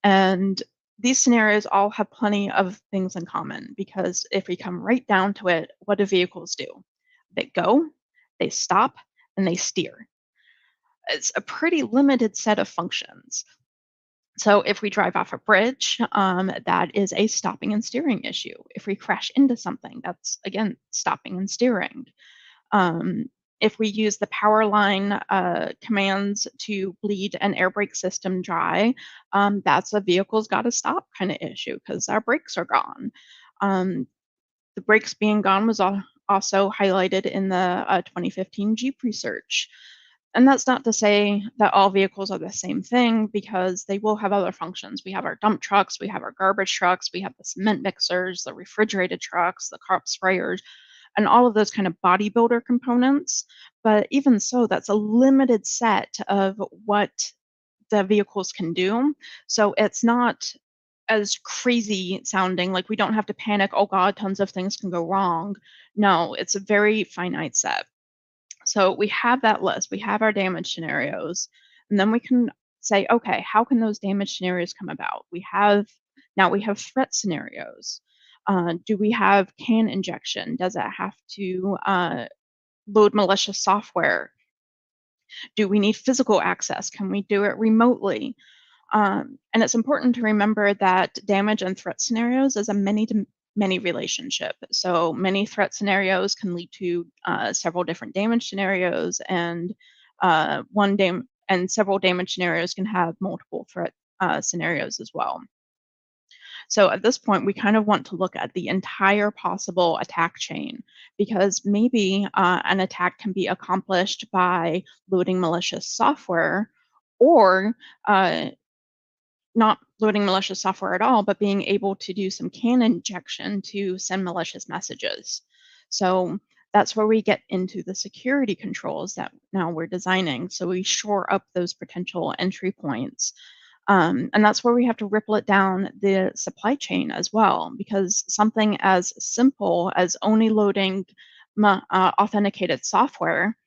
And these scenarios all have plenty of things in common, because if we come right down to it, what do vehicles do? They go, they stop, and they steer. It's a pretty limited set of functions. So if we drive off a bridge, that is a stopping and steering issue. If we crash into something, that's, again, stopping and steering. If we use the power line commands to bleed an air brake system dry, that's a vehicle's got to stop kind of issue, because our brakes are gone. The brakes being gone was also highlighted in the 2015 Jeep research. And that's not to say that all vehicles are the same thing, because they will have other functions. We have our dump trucks, we have our garbage trucks, we have the cement mixers, the refrigerated trucks, the crop sprayers, and all of those kind of bodybuilder components. But even so, that's a limited set of what the vehicles can do. So it's not as crazy sounding, like we don't have to panic, oh God, tons of things can go wrong. No, it's a very finite set. So we have that list, we have our damage scenarios, and then we can say, okay, how can those damage scenarios come about? Now we have threat scenarios. Do we have CAN injection? Does it have to load malicious software? Do we need physical access? Can we do it remotely? And it's important to remember that damage and threat scenarios is a many relationship. So many threat scenarios can lead to several different damage scenarios, and several damage scenarios can have multiple threat scenarios as well. So at this point, we kind of want to look at the entire possible attack chain, because maybe an attack can be accomplished by loading malicious software, or not loading malicious software at all, but being able to do some CAN injection to send malicious messages. So that's where we get into the security controls that now we're designing. So we shore up those potential entry points. And that's where we have to ripple it down the supply chain as well, because something as simple as only loading authenticated software,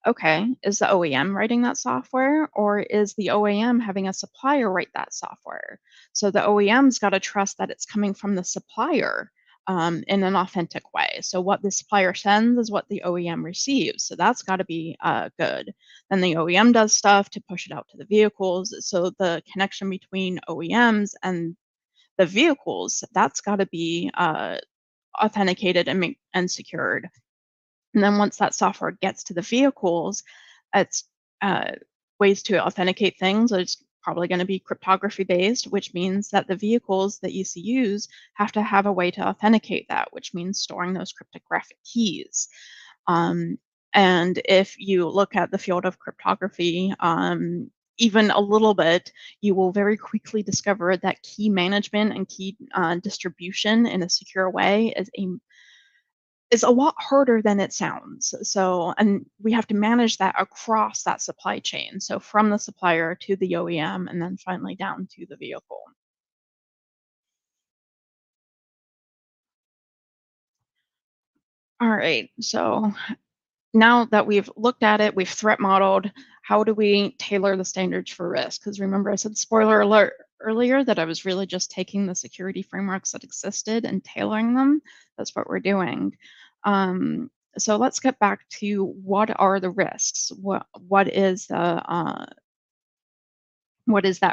okay, is the OEM writing that software, or is the OEM having a supplier write that software? So the OEM's got to trust that it's coming from the supplier in an authentic way. So what the supplier sends is what the OEM receives. So that's got to be good. Then the OEM does stuff to push it out to the vehicles. So the connection between OEMs and the vehicles, that's got to be authenticated and secured. And then once that software gets to the vehicles, it's ways to authenticate things. It's probably going to be cryptography based, which means that the vehicles, the ECUs, have to have a way to authenticate that, which means storing those cryptographic keys. And if you look at the field of cryptography, even a little bit, you will very quickly discover that key management and key distribution in a secure way is a lot harder than it sounds. So, and we have to manage that across that supply chain. So from the supplier to the OEM, and then finally down to the vehicle. All right, so now that we've looked at it, we've threat modeled, how do we tailor the standards for risk? Because remember, I said, spoiler alert earlier, that I was really just taking the security frameworks that existed and tailoring them. That's what we're doing. So let's get back to what are the risks? What is that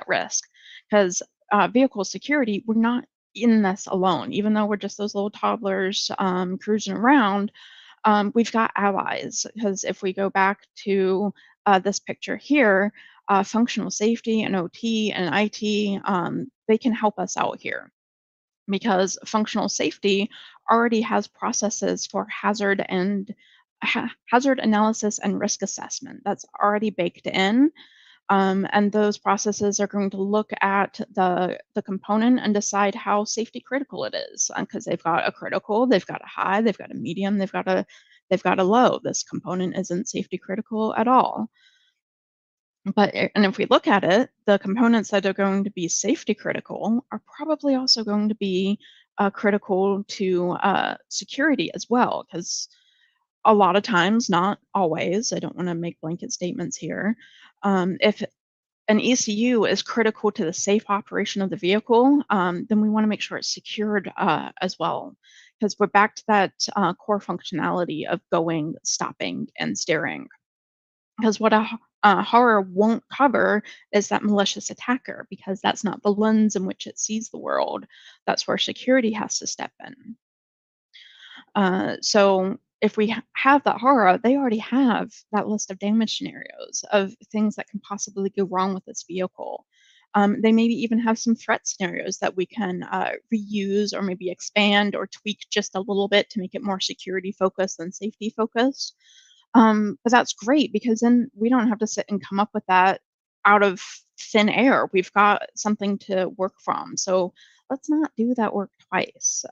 risk? Because vehicle security, we're not in this alone. Even though we're just those little toddlers cruising around, we've got allies. Because if we go back to this picture here, functional safety and OT and IT, they can help us out here, because functional safety already has processes for hazard analysis and risk assessment that's already baked in. And those processes are going to look at the component and decide how safety critical it is, because they've got a critical, they've got a high, they've got a medium, they've got a low. This component isn't safety critical at all. And if we look at it, the components that are going to be safety critical are probably also going to be critical to security as well, because a lot of times, not always, I don't want to make blanket statements here, if an ECU is critical to the safe operation of the vehicle, then we want to make sure it's secured as well, because we're back to that core functionality of going, stopping, and steering. Because what a horror won't cover is that malicious attacker, because that's not the lens in which it sees the world. That's where security has to step in. So if we have that horror, they already have that list of damage scenarios of things that can possibly go wrong with this vehicle. They maybe even have some threat scenarios that we can reuse or maybe expand or tweak just a little bit to make it more security focused than safety focused. But that's great, because then we don't have to sit and come up with that out of thin air. We've got something to work from. So let's not do that work twice.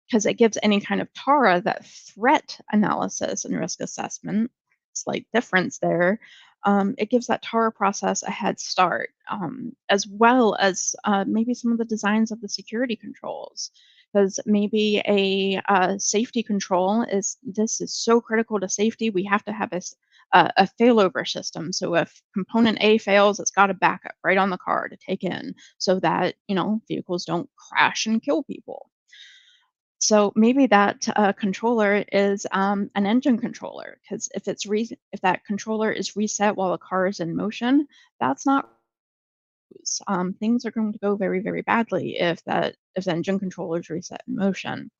Because it gives any kind of TARA that threat analysis and risk assessment, slight difference there, it gives that TARA process a head start, as well as maybe some of the designs of the security controls. Because maybe a safety control this is so critical to safety, we have to have a failover system. So if component A fails, it's got a backup right on the car to take in, so that vehicles don't crash and kill people. So maybe that controller is an engine controller, because if that controller is reset while the car is in motion, that's not. Things are going to go very, very badly if the engine controller is reset in motion.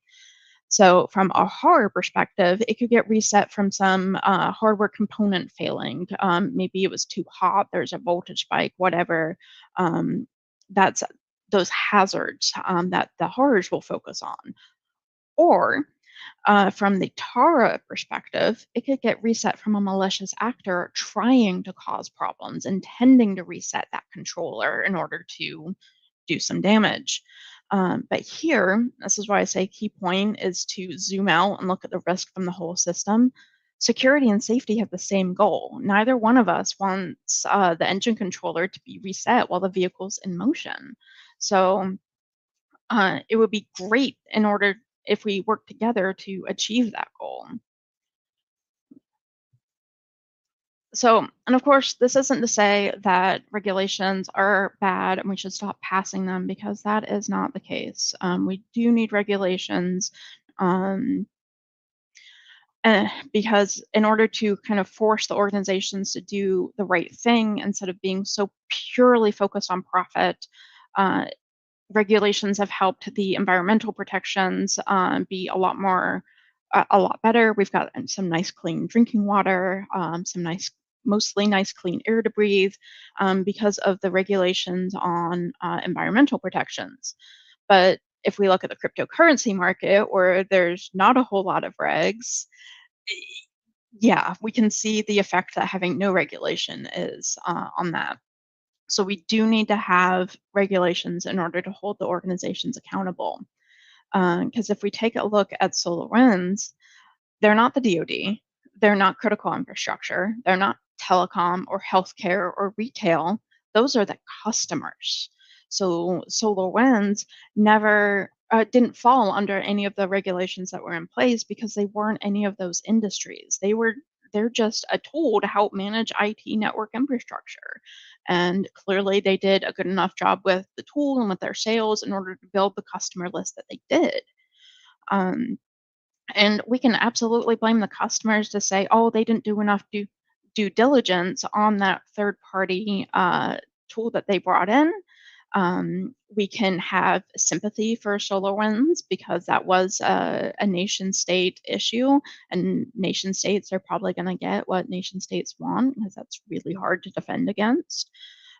So from a hardware perspective, it could get reset from some hardware component failing. Maybe it was too hot, there's a voltage spike, whatever. That's those hazards that the hardware will focus on. Or from the TARA perspective, it could get reset from a malicious actor trying to cause problems, intending to reset that controller in order to do some damage. But here, this is why I say key point is to zoom out and look at the risk from the whole system. Security and safety have the same goal. Neither one of us wants the engine controller to be reset while the vehicle's in motion. So it would be great if we work together to achieve that goal. So, and of course, this isn't to say that regulations are bad and we should stop passing them, because that is not the case. We do need regulations because in order to kind of force the organizations to do the right thing instead of being so purely focused on profit, regulations have helped the environmental protections be a lot better. We've got some nice clean drinking water, mostly nice clean air to breathe, because of the regulations on environmental protections. But if we look at the cryptocurrency market, where there's not a whole lot of regs, yeah, we can see the effect that having no regulation is on that. So we do need to have regulations in order to hold the organizations accountable. Because if we take a look at SolarWinds, they're not the DoD, they're not critical infrastructure, they're not telecom or healthcare or retail. Those are the customers. So SolarWinds never didn't fall under any of the regulations that were in place, because they weren't any of those industries. They're just a tool to help manage IT network infrastructure. And clearly they did a good enough job with the tool and with their sales in order to build the customer list that they did. And we can absolutely blame the customers to say, oh, they didn't do enough due diligence on that third party tool that they brought in. We can have sympathy for SolarWinds, because that was a nation state issue, and nation states are probably going to get what nation states want, because that's really hard to defend against.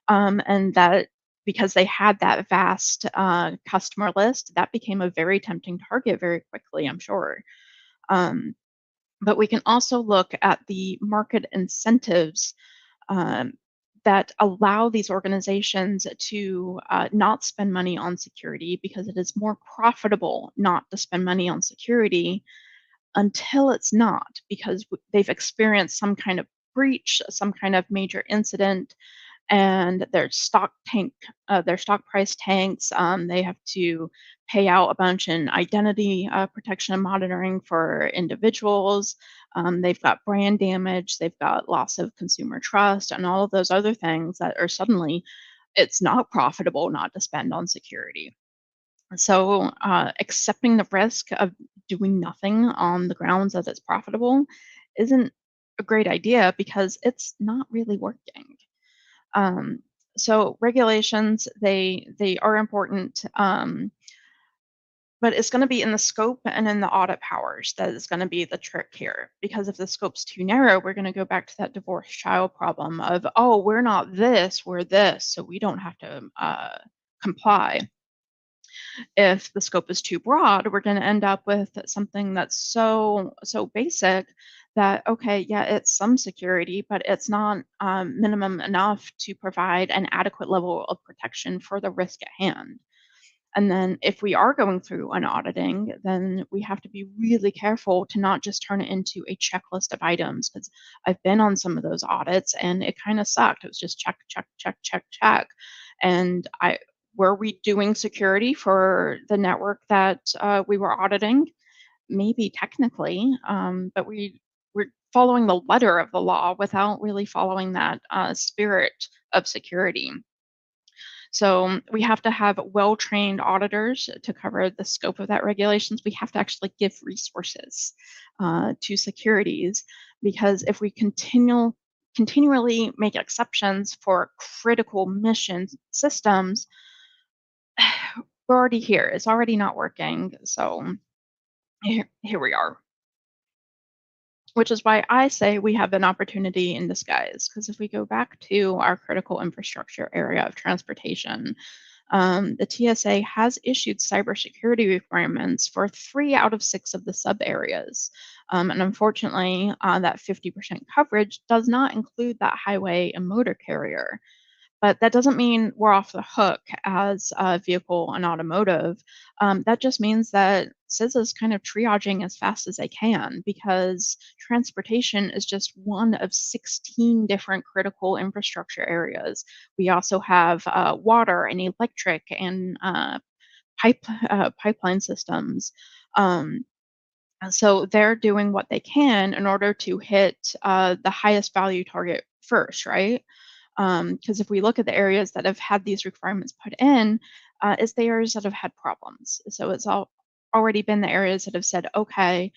And that because they had that vast customer list, that became a very tempting target very quickly, I'm sure. But we can also look at the market incentives that allow these organizations to not spend money on security because it is more profitable not to spend money on security until it's not, because they've experienced some kind of breach, some kind of major incident, and their stock price tanks. They have to pay out a bunch in identity protection and monitoring for individuals. They've got brand damage, they've got loss of consumer trust, and all of those other things that are suddenly it's not profitable not to spend on security. So, accepting the risk of doing nothing on the grounds that it's profitable isn't a great idea because it's not really working. Um, so regulations, they are important, but it's going to be in the scope and in the audit powers that is going to be the trick here. Because if the scope's too narrow, we're going to go back to that divorced child problem of, oh, we're not this, we're this, so we don't have to comply. If the scope is too broad, we're going to end up with something that's so basic that, okay, yeah, it's some security, but it's not minimum enough to provide an adequate level of protection for the risk at hand. And then if we are going through an auditing, then we have to be really careful to not just turn it into a checklist of items, because I've been on some of those audits and it kind of sucked. It was just check, check, check, check, check. And were we doing security for the network that we were auditing? Maybe technically, but we're following the letter of the law without really following that spirit of security. So we have to have well-trained auditors to cover the scope of that regulations. We have to actually give resources to securities, because if we continually make exceptions for critical mission systems, we're already here. It's already not working. So here we are. Which is why I say we have an opportunity in disguise. Because if we go back to our critical infrastructure area of transportation, the TSA has issued cybersecurity requirements for 3 out of 6 of the sub areas. And unfortunately, that 50% coverage does not include that highway and motor carrier. But that doesn't mean we're off the hook as a vehicle and automotive. That just means that CISA is kind of triaging as fast as they can, because transportation is just one of 16 different critical infrastructure areas. We also have water and electric and pipeline systems. So they're doing what they can in order to hit the highest value target first, right? Because if we look at the areas that have had these requirements put in, it's the areas that have had problems. So it's already been the areas that have said, okay,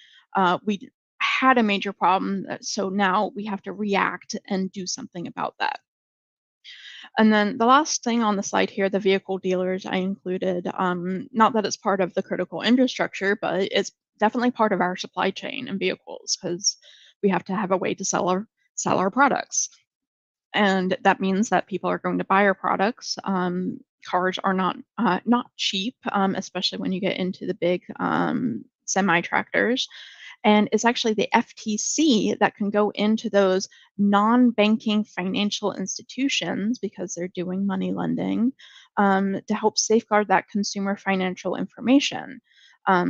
we had a major problem, so now we have to react and do something about that. And then the last thing on the slide here, the vehicle dealers I included, not that it's part of the critical infrastructure, but it's definitely part of our supply chain in vehicles, because we have to have a way to sell our products. And that means that people are going to buy our products. Cars are not cheap, especially when you get into the big semi tractors. And it's actually the FTC that can go into those non-banking financial institutions, because they're doing money lending, to help safeguard that consumer financial information.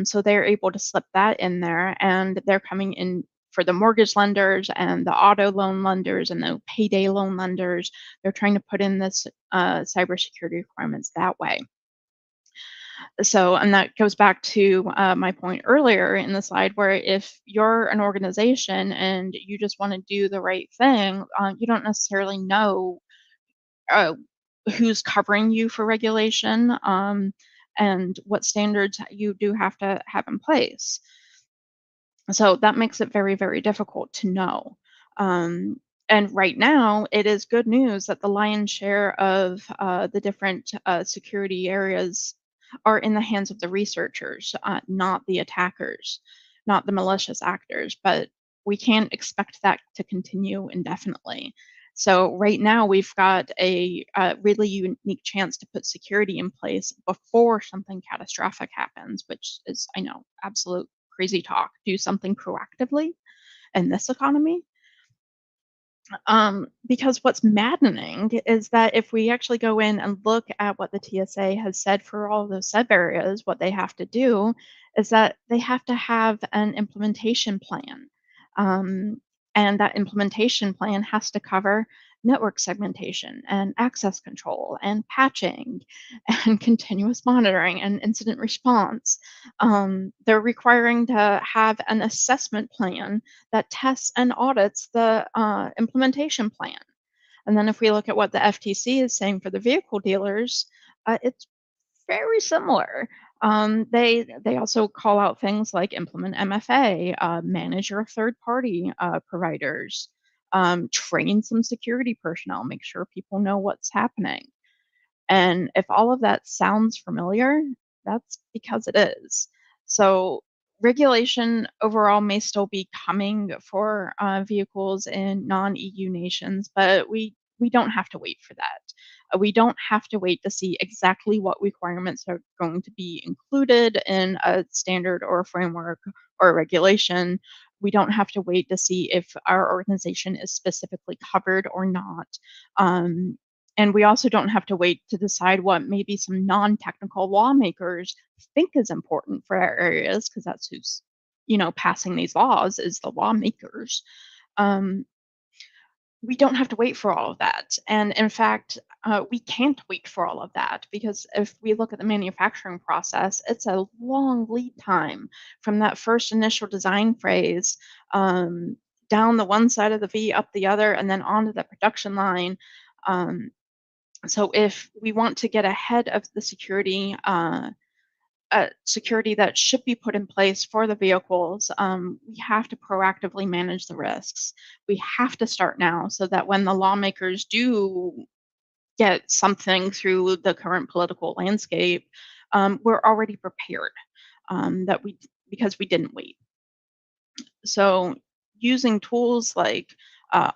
So they're able to slip that in there, and they're coming in for the mortgage lenders and the auto loan lenders and the payday loan lenders. They're trying to put in this cybersecurity requirements that way. So, and that goes back to my point earlier in the slide, where if you're an organization and you just want to do the right thing, you don't necessarily know who's covering you for regulation, and what standards you do have to have in place. So that makes it very, very difficult to know. And right now, it is good news that the lion's share of the different security areas are in the hands of the researchers, not the attackers, not the malicious actors. But we can't expect that to continue indefinitely. So right now, we've got a really unique chance to put security in place before something catastrophic happens, which is, I know, absolute crazy talk. Do something proactively in this economy. Because what's maddening is that if we actually go in and look at what the TSA has said for all of those sub areas, what they have to do is that they have to have an implementation plan. And that implementation plan has to cover network segmentation and access control and patching and continuous monitoring and incident response. They're requiring to have an assessment plan that tests and audits the implementation plan. And then if we look at what the FTC is saying for the vehicle dealers, it's very similar. They also call out things like implement MFA, manage your third-party providers, train some security personnel, make sure people know what's happening. And if all of that sounds familiar, that's because it is. So regulation overall may still be coming for vehicles in non-EU nations, but we don't have to wait for that. We don't have to wait to see exactly what requirements are going to be included in a standard or a framework or a regulation. We don't have to wait to see if our organization is specifically covered or not. And we also don't have to wait to decide what maybe some non-technical lawmakers think is important for our areas, because that's who's, passing these laws is the lawmakers. We don't have to wait for all of that. And in fact, we can't wait for all of that, because if we look at the manufacturing process, it's a long lead time from that first initial design phase down the one side of the V, up the other, and then onto the production line. So if we want to get ahead of the security that should be put in place for the vehicles, we have to proactively manage the risks. We have to start now so that when the lawmakers do get something through the current political landscape, we're already prepared, because we didn't wait. So using tools like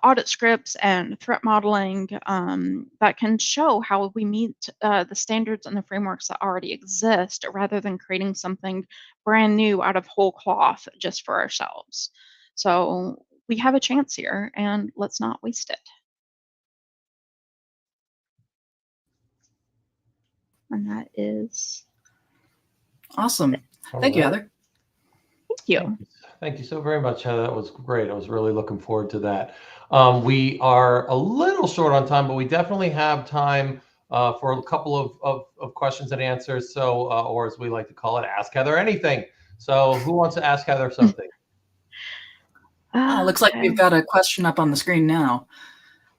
audit scripts and threat modeling that can show how we meet the standards and the frameworks that already exist, rather than creating something brand new out of whole cloth just for ourselves. So we have a chance here, and let's not waste it. And that is awesome. Thank you, Heather. Thank you. Thank you so very much, Heather. That was great. I was really looking forward to that. We are a little short on time, but we definitely have time for a couple of questions and answers. So, or as we like to call it, Ask Heather Anything. So who wants to ask Heather something? Looks like we've got a question up on the screen now.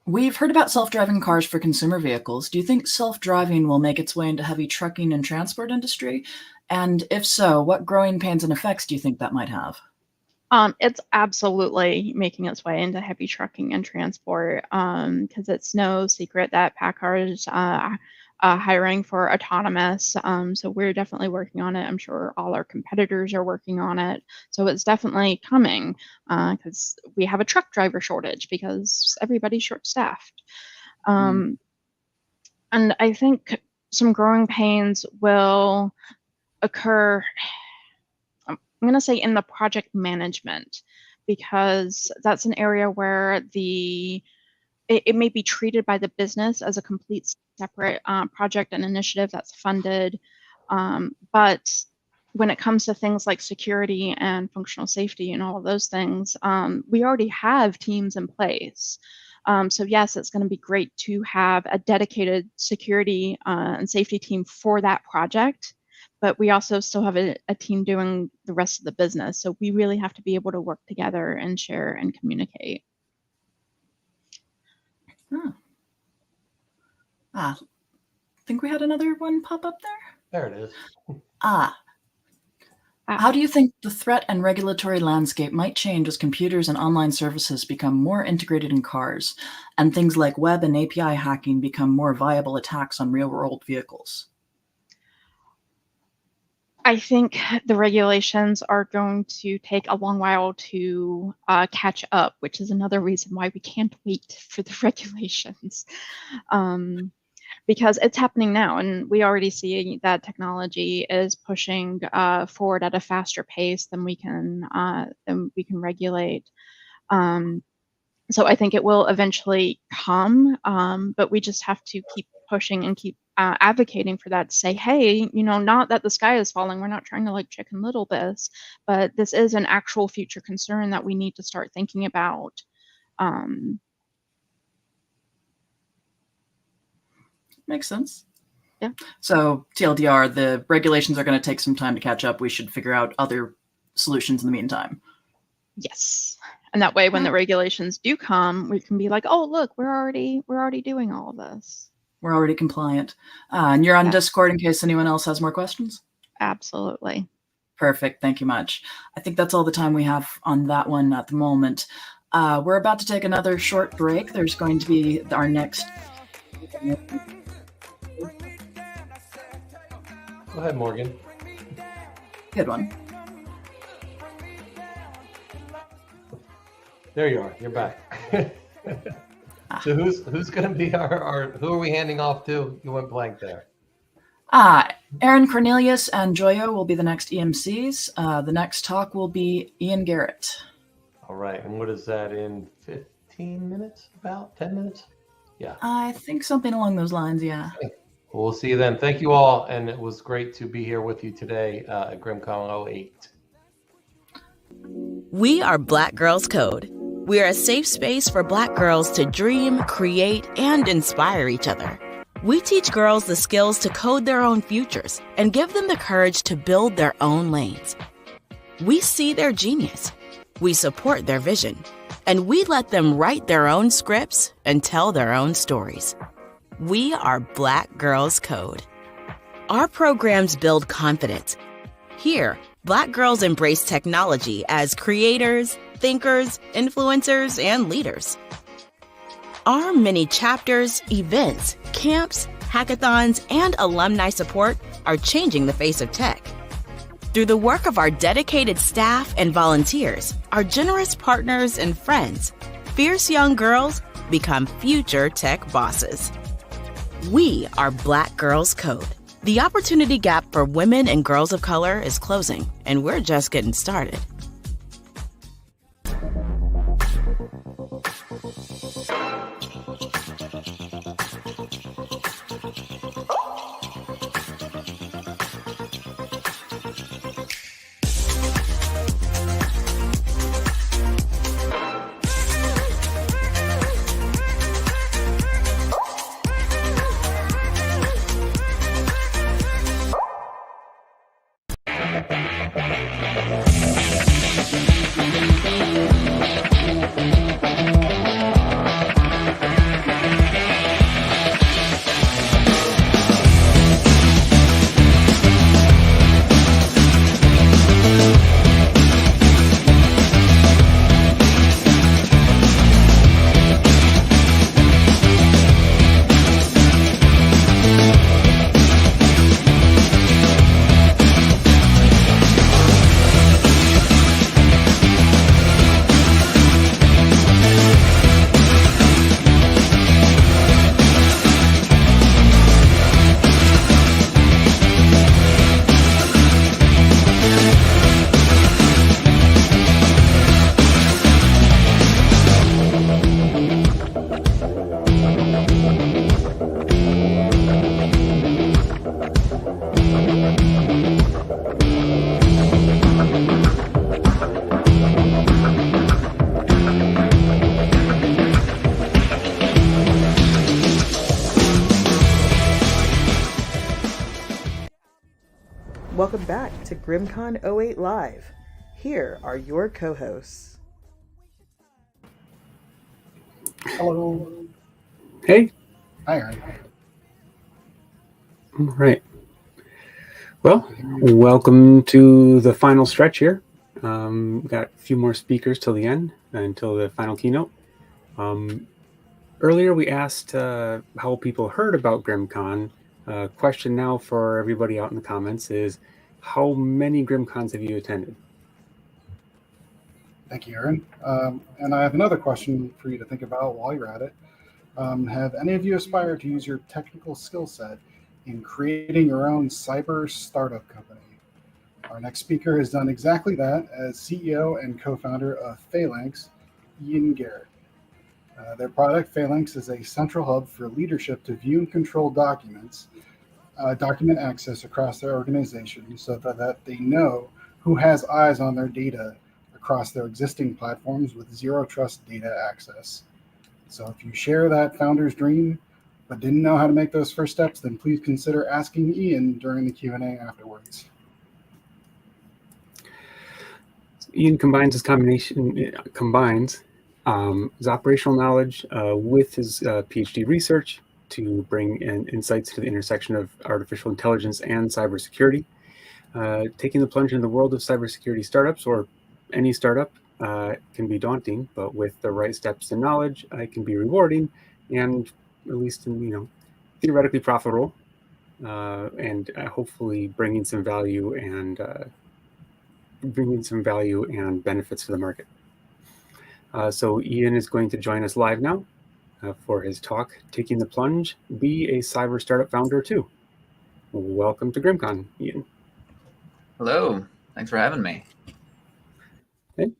We've heard about self-driving cars for consumer vehicles. Do you think self-driving will make its way into heavy trucking and transport industry? And if so, what growing pains and effects do you think that might have? It's absolutely making its way into heavy trucking and transport, because it's no secret that PACCAR's hiring for autonomous. So we're definitely working on it. I'm sure all our competitors are working on it. So it's definitely coming, because we have a truck driver shortage because everybody's short-staffed. And I think some growing pains will occur, I'm going to say, in the project management, because that's an area where it may be treated by the business as a complete separate project and initiative that's funded. But when it comes to things like security and functional safety and all of those things, we already have teams in place. So yes, it's going to be great to have a dedicated security and safety team for that project, but we also still have a team doing the rest of the business. So we really have to be able to work together and share and communicate. I think we had another one pop up there. There it is. How do you think the threat and regulatory landscape might change as computers and online services become more integrated in cars, and things like web and API hacking become more viable attacks on real-world vehicles? I think the regulations are going to take a long while to catch up, which is another reason why we can't wait for the regulations. Because it's happening now, and we already see that technology is pushing forward at a faster pace than we can regulate. So I think it will eventually come, but we just have to keep pushing and keep advocating for that to say, hey, not that the sky is falling. We're not trying to like Chicken Little this, but this is an actual future concern that we need to start thinking about. Makes sense. Yeah. So TLDR, the regulations are going to take some time to catch up. We should figure out other solutions in the meantime. Yes. And that way, when the regulations do come, we can be like, oh, look, we're already doing all of this. We're already compliant. And you're on Yeah. Discord in case anyone else has more questions? Absolutely. Perfect. Thank you much. I think that's all the time we have on that one at the moment. We're about to take another short break. There's going to be our next... Go ahead, Morgan. Good one. There you are. You're back. So who's going to be our who are we handing off to? You went blank there. Aaron Cornelius and Joyo will be the next EMCs. The next talk will be Ian Garrett. All right. And what is that in 15 minutes? About 10 minutes? Yeah. I think something along those lines, yeah. Well, we'll see you then. Thank you all. And it was great to be here with you today at GRIMMCon 08. We are Black Girls Code. We are a safe space for Black girls to dream, create, and inspire each other. We teach girls the skills to code their own futures and give them the courage to build their own lanes. We see their genius. We support their vision. And we let them write their own scripts and tell their own stories. We are Black Girls Code. Our programs build confidence. Here, Black girls embrace technology as creators, thinkers, influencers, and leaders. Our many chapters, events, camps, hackathons, and alumni support are changing the face of tech. Through the work of our dedicated staff and volunteers, our generous partners and friends, fierce young girls become future tech bosses. We are Black Girls Code. The opportunity gap for women and girls of color is closing, and we're just getting started. Welcome back to GRIMMCon 08 Live. Here are your co-hosts. Hello. Hey. Hi, Aaron. All right. Well, welcome to the final stretch here. We've got a few more speakers till the end, until the final keynote. Earlier we asked how people heard about GRIMMCon. Question now for everybody out in the comments is, how many GRIMMCons have you attended? Thank you, Aaron. And I have another question for you to think about while you're at it. Have any of you aspired to use your technical skill set in creating your own cyber startup company? Our next speaker has done exactly that as CEO and co-founder of Phalanx, Ian Garrett. Their product, Phalanx, is a central hub for leadership to view and control documents, document access across their organization so that they know who has eyes on their data across their existing platforms with zero trust data access. So if you share that founder's dream but didn't know how to make those first steps, then please consider asking Ian during the Q&A afterwards. Ian combines his operational knowledge with his PhD research to bring in insights to the intersection of artificial intelligence and cybersecurity. Taking the plunge into the world of cybersecurity startups, or any startup, can be daunting, but with the right steps and knowledge, it can be rewarding and at least, theoretically profitable, and hopefully bringing some value and benefits to the market. So Ian is going to join us live now for his talk, Taking the Plunge, Be a Cyber Startup Founder Too. Welcome to GRIMMCon, Ian. Hello, thanks for having me. Hey.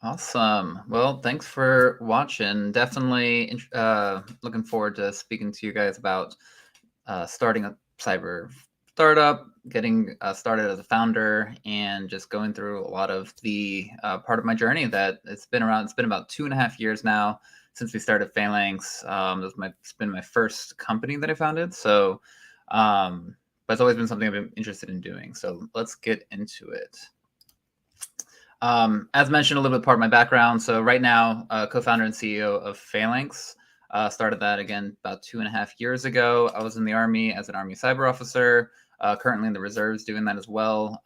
Awesome. Well, thanks for watching. Definitely looking forward to speaking to you guys about starting a cyber startup, getting started as a founder, and just going through a lot of the part of my journey that it's been about 2.5 years now since we started Phalanx. It's been my first company that I founded. So, but it's always been something I've been interested in doing. So let's get into it. As mentioned, a little bit part of my background. So right now, co-founder and CEO of Phalanx. Started that again about 2.5 years ago. I was in the Army as an Army cyber officer, currently in the reserves doing that as well.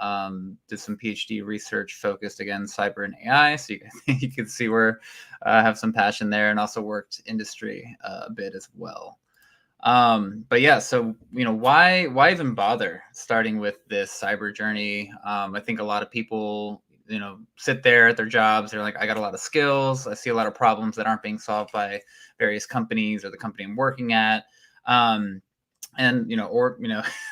Did some PhD research focused, again, cyber and AI. So you can see where I have some passion there, and also worked industry a bit as well. But yeah, so, why even bother starting with this cyber journey? I think a lot of people, sit there at their jobs. They're like, I got a lot of skills. I see a lot of problems that aren't being solved by various companies or the company I'm working at. And,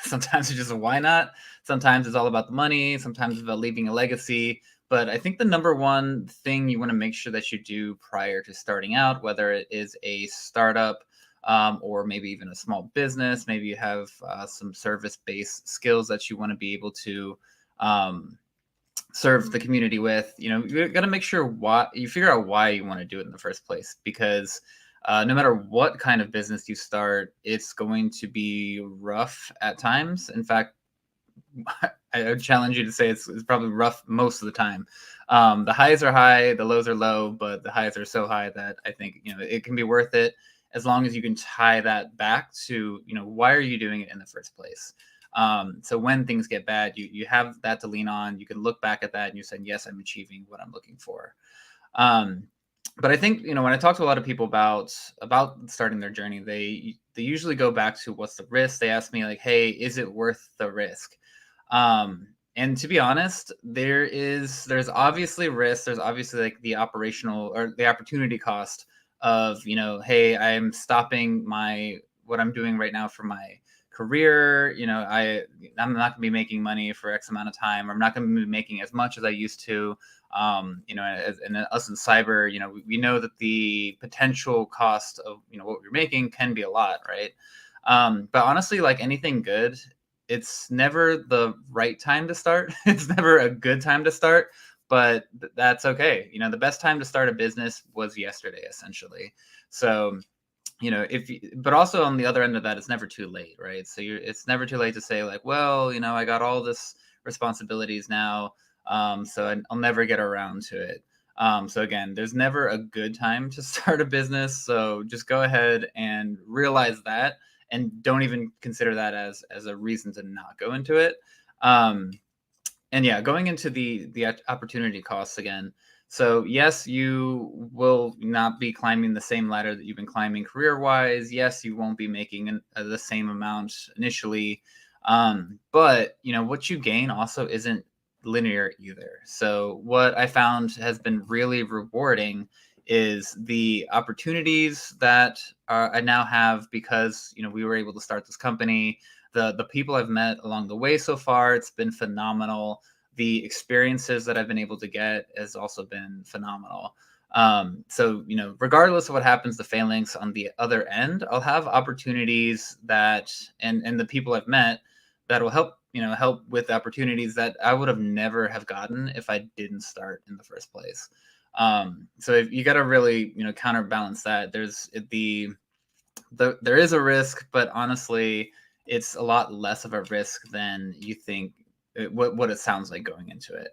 sometimes it's just a why not? Sometimes it's all about the money. Sometimes it's about leaving a legacy. But I think the number one thing you want to make sure that you do prior to starting out, whether it is a startup, or maybe even a small business, maybe you have some service-based skills that you want to be able to serve the community with. You got to make sure you figure out why you want to do it in the first place, because no matter what kind of business you start, it's going to be rough at times. In fact, I would challenge you to say it's probably rough most of the time. The highs are high, the lows are low, but the highs are so high that I think it can be worth it, as long as you can tie that back to why are you doing it in the first place. So when things get bad, you have that to lean on. You can look back at that and you say, yes, I'm achieving what I'm looking for. But I think, when I talk to a lot of people about starting their journey, they usually go back to what's the risk. They ask me like, hey, is it worth the risk? And to be honest, there's obviously risk. There's obviously like the operational or the opportunity cost of, hey, I'm stopping what I'm doing right now for my career. I'm not gonna be making money for X amount of time, or I'm not gonna be making as much as I used to. And us in cyber, we know that the potential cost of what we're making can be a lot, right? But honestly, like anything good, it's never the right time to start. It's never a good time to start, but that's okay. The best time to start a business was yesterday, essentially. So, but also on the other end of that, it's never too late, right? So it's never too late to say like, well, I got all this responsibilities now, so I'll never get around to it. So again, there's never a good time to start a business. So just go ahead and realize that, and don't even consider that as a reason to not go into it. And yeah, going into the opportunity costs again. So yes, you will not be climbing the same ladder that you've been climbing career-wise. Yes, you won't be making the same amount initially. But what you gain also isn't linear either. So what I found has been really rewarding is the opportunities that I now have, because we were able to start this company. The people I've met along the way so far, it's been phenomenal. The experiences that I've been able to get has also been phenomenal. So, regardless of what happens to Phalanx on the other end, I'll have opportunities that, and the people I've met that will help, help with opportunities that I would have never have gotten if I didn't start in the first place. So if you got to really, counterbalance that. There is a risk, but honestly, it's a lot less of a risk than you think, what it sounds like going into it.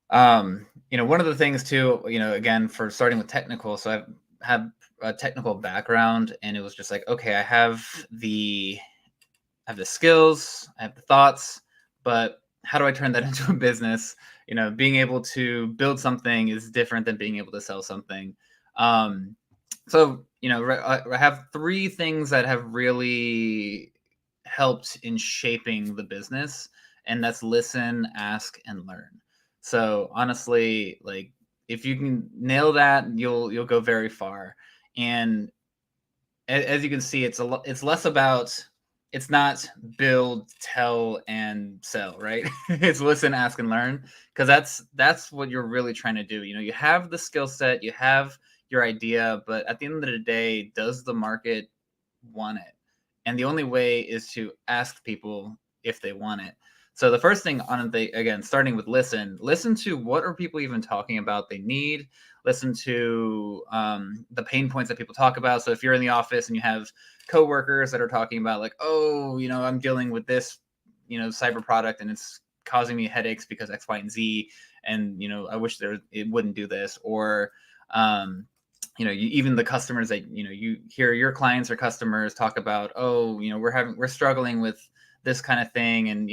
One of the things too, again, for starting with technical, so I have a technical background, and it was just like, okay, I have the skills, I have the thoughts, but how do I turn that into a business? Being able to build something is different than being able to sell something. So, I have 3 things that have really helped in shaping the business, and that's listen, ask, and learn. So honestly, like, if you can nail that, you'll go very far. And as you can see, it's less about, it's not build, tell, and sell, right? It's listen, ask, and learn, because that's what you're really trying to do. You have the skill set, you have your idea, but at the end of the day, does the market want it? And the only way is to ask people if they want it. So the first thing again, starting with listen to what are people even talking about they need. Listen to the pain points that people talk about. So if you're in the office and you have coworkers that are talking about like, oh, I'm dealing with this, cyber product, and it's causing me headaches because X, Y, and Z, and I wish it wouldn't do this. Or even the customers that you hear your clients or customers talk about, oh, we're struggling with this kind of thing, and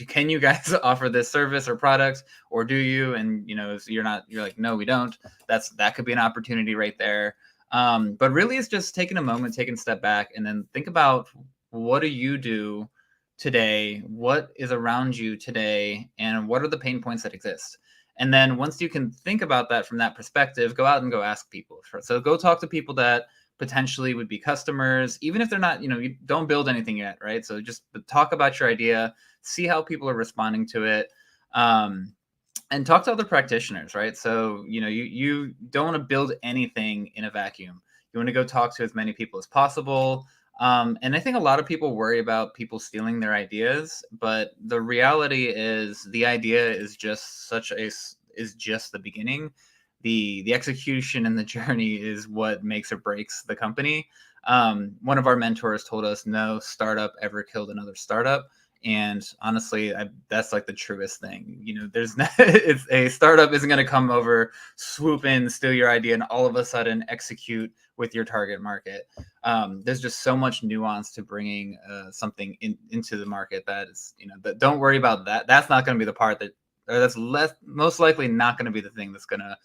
can you guys offer this service or product, or do you? And you're like, no, we don't. That could be an opportunity right there. But really, it's just taking a moment, taking a step back, and then think about, what do you do today? What is around you today? And what are the pain points that exist? And then once you can think about that from that perspective, go out and go ask people. So go talk to people that potentially would be customers, even if they're not, you don't build anything yet, right? So just talk about your idea, see how people are responding to it, and talk to other practitioners, right? So, you don't want to build anything in a vacuum. You want to go talk to as many people as possible. And I think a lot of people worry about people stealing their ideas, but the reality is the idea is just the beginning. The execution and the journey is what makes or breaks the company. One of our mentors told us, no startup ever killed another startup. And honestly, that's like the truest thing. It's a startup isn't going to come over, swoop in, steal your idea, and all of a sudden execute with your target market. There's just so much nuance to bringing something into the market that is, don't worry about that. That's not going to be the part that's most likely not going to be the thing that's going to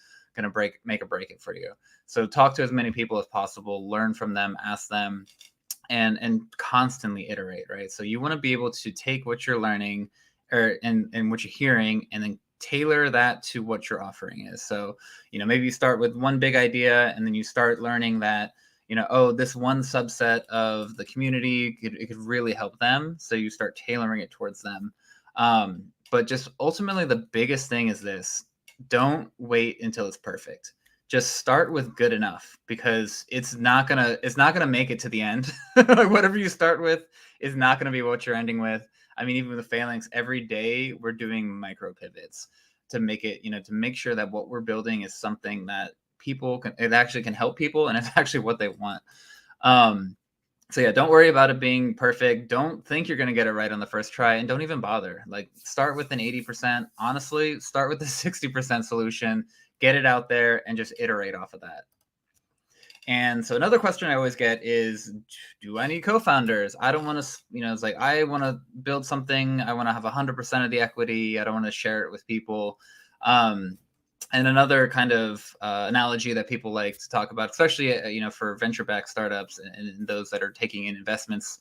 make or break it for you. So talk to as many people as possible, learn from them, ask them, and constantly iterate, right? So you want to be able to take what you're learning and what you're hearing, and then tailor that to what your offering is. So, maybe you start with one big idea, and then you start learning that, this one subset of the community, it could really help them. So you start tailoring it towards them. But just ultimately, the biggest thing is this: don't wait until it's perfect. Just start with good enough, because it's not gonna make it to the end. Whatever you start with is not gonna be what you're ending with. I mean, even with the Phalanx, every day we're doing micro pivots to make it, to make sure that what we're building is something that it actually can help people, and it's actually what they want. So yeah, don't worry about it being perfect. Don't think you're going to get it right on the first try, and don't even bother. Like, start with an 80%. Honestly, start with the 60% solution, get it out there, and just iterate off of that. And so another question I always get is, do I need co-founders? I don't want to, it's like, I want to build something. I want to have 100% of the equity. I don't want to share it with people. And another kind of analogy that people like to talk about, especially for venture-backed startups and those that are taking in investments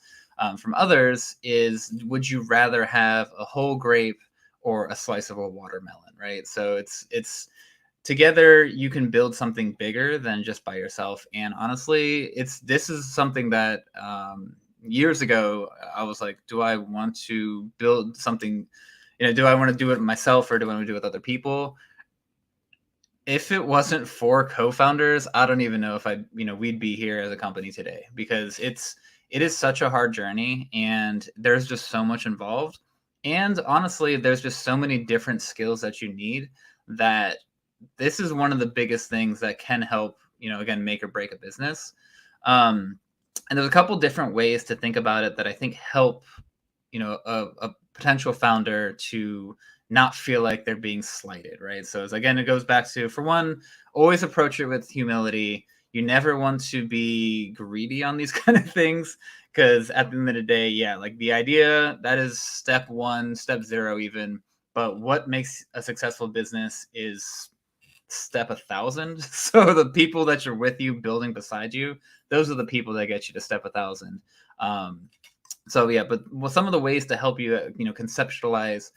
from others, is, would you rather have a whole grape or a slice of a watermelon, right? So it's together you can build something bigger than just by yourself. And honestly, this is something that years ago I was like, do I want to build something? Do I want to do it myself, or do I want to do it with other people? if it wasn't for co-founders, I don't even know if we'd be here as a company today, because it is such a hard journey, and there's just so much involved. And honestly, there's just so many different skills that you need, that this is one of the biggest things that can help, again, make or break a business. And there's a couple different ways to think about it that I think help, a potential founder to not feel like they're being slighted, right? So it goes back to, for one, always approach it with humility. You never want to be greedy on these kind of things, because at the end of the day, yeah, like the idea, that is step one, step zero even. But what makes a successful business is step 1,000. So the people that you're with you building beside you, those are the people that get you to step 1,000. So yeah, but some of the ways to help you, conceptualize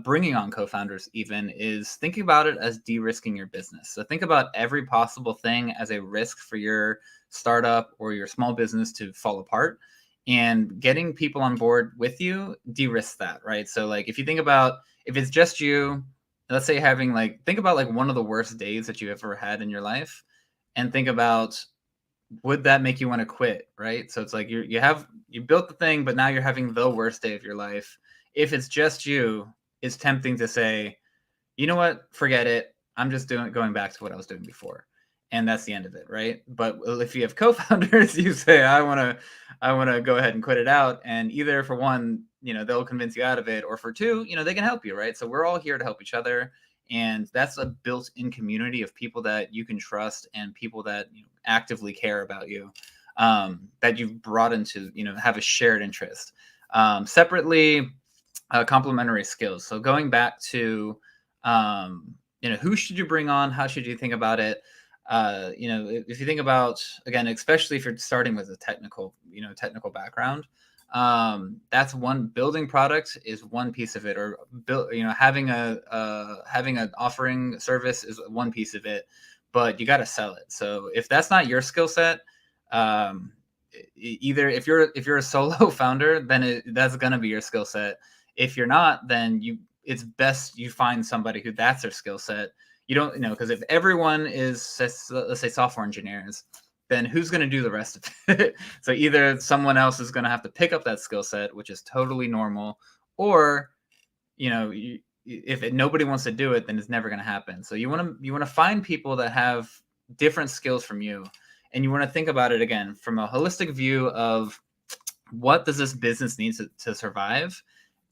bringing on co-founders even is thinking about it as de-risking your business. So think about every possible thing as a risk for your startup or your small business to fall apart, and getting people on board with you de-risk that, right? So like, if you think about, if it's just you, let's say think about one of the worst days that you ever had in your life, and think about, would that make you want to quit, right? So it's like you built the thing, but now you're having the worst day of your life. If it's just you, it's tempting to say, you know what, forget it. I'm just going back to what I was doing before. And that's the end of it, right? But if you have co-founders, you say, I want to go ahead and quit it out. And either, for one, they'll convince you out of it, or for two, they can help you, right? So we're all here to help each other. And that's a built-in community of people that you can trust, and people that actively care about you, that you've brought into, have a shared interest. Separately, complementary skills. So going back to, who should you bring on? How should you think about it? If you think about, again, especially if you're starting with a technical background, that's one. Building product is one piece of it, or having an offering service is one piece of it, but you got to sell it. So if that's not your skill set, either if you're a solo founder, then that's going to be your skill set. If you're not, then it's best you find somebody who that's their skill set. You don't, because if everyone is, let's say, software engineers, then who's going to do the rest of it? So either someone else is going to have to pick up that skill set, which is totally normal, or, if nobody wants to do it, then it's never going to happen. So you want to find people that have different skills from you, and you want to think about it again from a holistic view of, what does this business need to survive,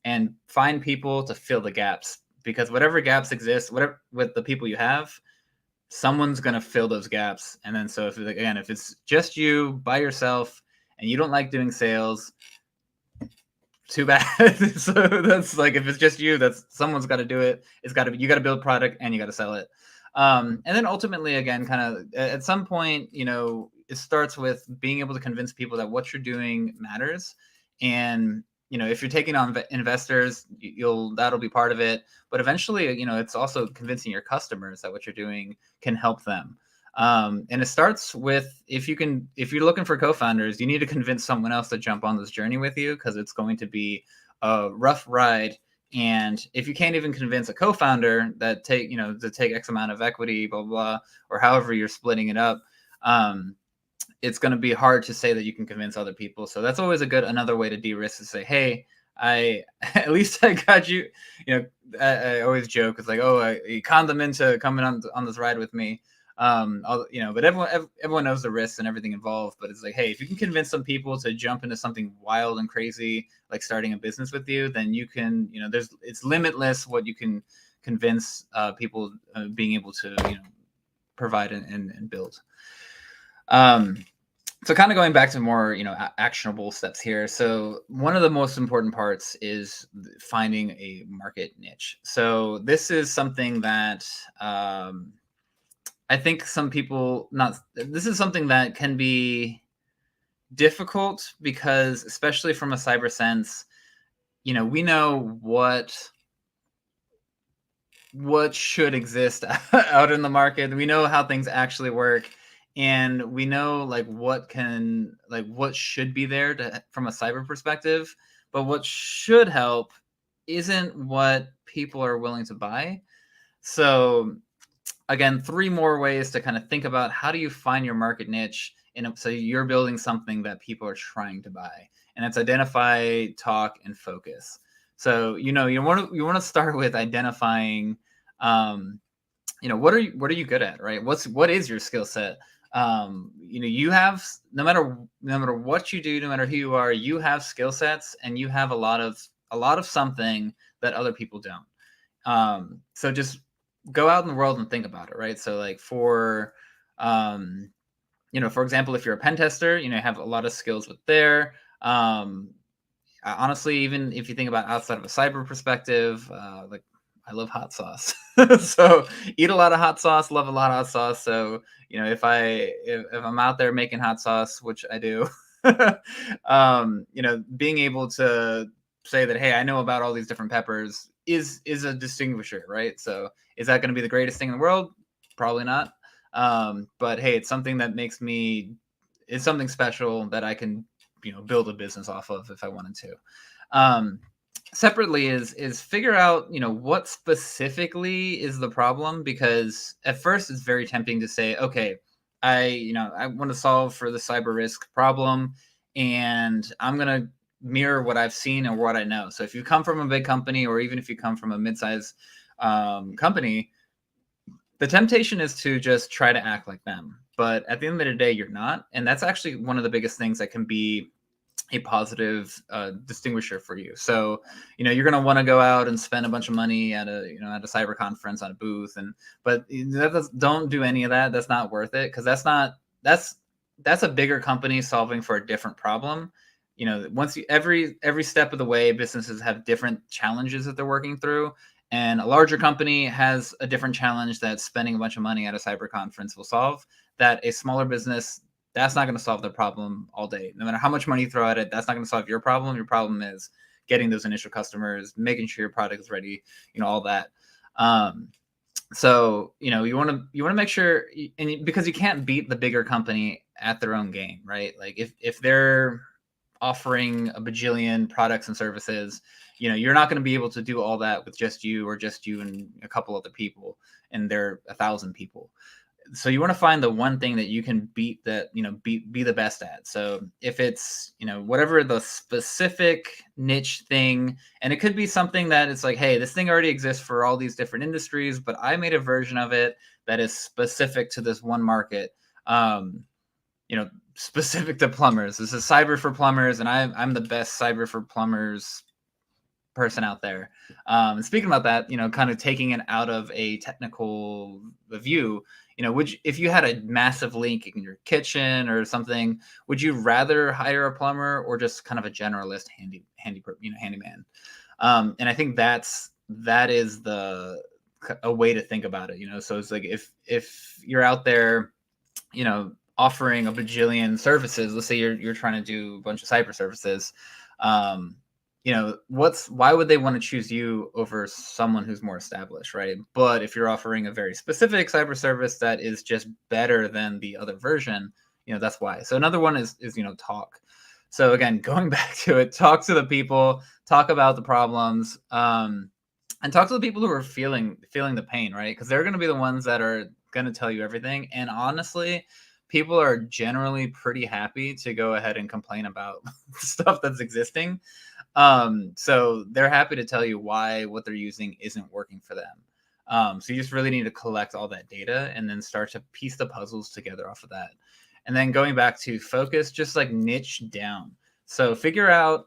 and find people to fill the gaps, because whatever gaps exist, whatever with the people you have, someone's going to fill those gaps. And then, so if it's just you by yourself and you don't like doing sales, too bad. So that's like, if it's just you, that's someone's got to do it. You got to build product and you got to sell it. And then ultimately, again, kind of at some point, it starts with being able to convince people that what you're doing matters. And, if you're taking on investors, that'll be part of it. But eventually, it's also convincing your customers that what you're doing can help them. And it starts with, if you're looking for co-founders, you need to convince someone else to jump on this journey with you, because it's going to be a rough ride. And if you can't even convince a co-founder to take X amount of equity, blah, blah, blah, or however you're splitting it up, it's going to be hard to say that you can convince other people. So that's always another way to de-risk, to say, hey, at least I got you. I always joke, it's like, oh, I conned them into coming on this ride with me. But everyone knows the risks and everything involved. But it's like, hey, if you can convince some people to jump into something wild and crazy, like starting a business with you, then you can, it's limitless what you can convince people being able to, provide and build. So kind of going back to more, actionable steps here. So one of the most important parts is finding a market niche. So this is something that I think some people this is something that can be difficult, because especially from a cyber sense, we know what should exist out in the market. We know how things actually work. And we know what should be there from a cyber perspective, but what should help isn't what people are willing to buy. So again, 3 more ways to kind of think about how do you find your market niche, so you're building something that people are trying to buy, and it's identify, talk, and focus. So you want to start with identifying, what are you good at, right? What is your skill set? You have, no matter what you do, no matter who you are, you have skill sets, and you have a lot of something that other people don't. So just go out in the world and think about it, right? So like for example, if you're a pen tester, you have a lot of skills with there. Honestly, even if you think about outside of a cyber perspective, like I love hot sauce. So eat a lot of hot sauce, love a lot of hot sauce. So, if I'm out there making hot sauce, which I do, being able to say that, hey, I know about all these different peppers is a distinguisher, right? So is that going to be the greatest thing in the world? Probably not. But hey, it's something that it's something special that I can, build a business off of if I wanted to. Separately is figure out, what specifically is the problem, because at first it's very tempting to say, okay, I want to solve for the cyber risk problem, and I'm going to mirror what I've seen and what I know. So if you come from a big company, or even if you come from a mid-size company, the temptation is to just try to act like them. But at the end of the day, you're not. And that's actually one of the biggest things that can be a positive distinguisher for you. So, you're going to want to go out and spend a bunch of money at a cyber conference on a booth, but don't do any of that. That's not worth it, because that's a bigger company solving for a different problem. Every step of the way, businesses have different challenges that they're working through, and a larger company has a different challenge that spending a bunch of money at a cyber conference will solve, that a smaller business, that's not going to solve their problem all day. No matter how much money you throw at it, that's not going to solve your problem. Your problem is getting those initial customers, making sure your product is ready, all that. So, you want to make sure, and because you can't beat the bigger company at their own game, right? Like if they're offering a bajillion products and services, you're not going to be able to do all that with just you and a couple other people, and they're 1,000 people. So you want to find the one thing that you can beat, that, be the best at. So if it's, whatever the specific niche thing, and it could be something that it's like, hey, this thing already exists for all these different industries, but I made a version of it that is specific to this one market. Specific to plumbers. This is cyber for plumbers, and I'm the best cyber for plumbers person out there. And speaking about that, kind of taking it out of a technical view, if you had a massive leak in your kitchen or something, would you rather hire a plumber or just kind of a generalist handyman? And I think that is a way to think about it. So it's like if you're out there, offering a bajillion services, let's say you're trying to do a bunch of cyber services, why would they want to choose you over someone who's more established, right? But if you're offering a very specific cyber service that is just better than the other version, that's why. So another one is talk. So again, going back to it, talk to the people, talk about the problems, and talk to the people who are feeling the pain, right? Because they're going to be the ones that are going to tell you everything. And honestly, people are generally pretty happy to go ahead and complain about stuff that's existing. So they're happy to tell you why what they're using isn't working for them. So you just really need to collect all that data and then start to piece the puzzles together off of that. And then going back to focus, just like niche down. So figure out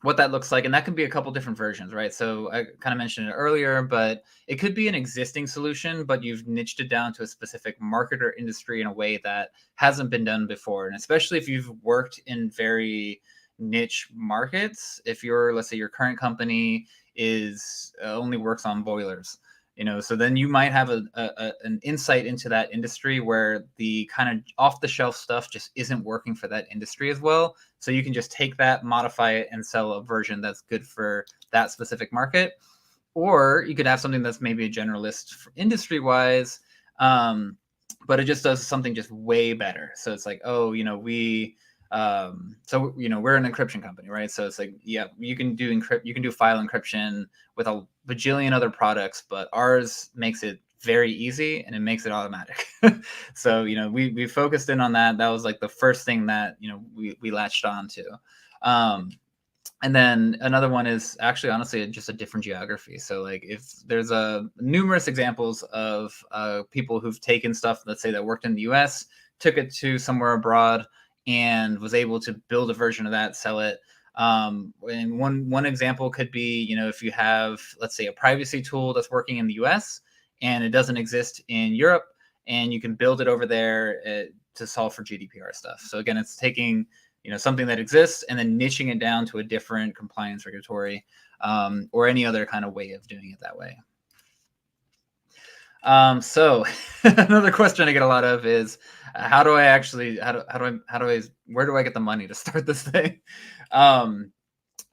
what that looks like. And that can be a couple different versions, right? So I kind of mentioned it earlier, but it could be an existing solution, but you've niched it down to a specific market or industry in a way that hasn't been done before. And especially if you've worked in very niche markets, if let's say your current company is only works on boilers, so then you might have an insight into that industry where the kind of off the shelf stuff just isn't working for that industry as well. So you can just take that, modify it, and sell a version that's good for that specific market. Or you could have something that's maybe a generalist industry wise, but it just does something just way better. So it's like, we're an encryption company, right? So it's like, yeah, you can do file encryption with a bajillion other products, but ours makes it very easy and it makes it automatic. So, you know, we focused in on that. That was like the first thing that, you know, we latched on to. And then another one is actually, honestly, just a different geography. So like if there's numerous examples of people who've taken stuff, let's say that worked in the US, took it to somewhere abroad and was able to build a version of that, sell it. And one example could be, you know, if you have, let's say, a privacy tool that's working in the US and it doesn't exist in Europe, and you can build it over there to solve for GDPR stuff. So again, it's taking, you know, something that exists and then niching it down to a different compliance regulatory or any other kind of way of doing it that way. So another question I get a lot of is, how do I actually, where do I get the money to start this thing? And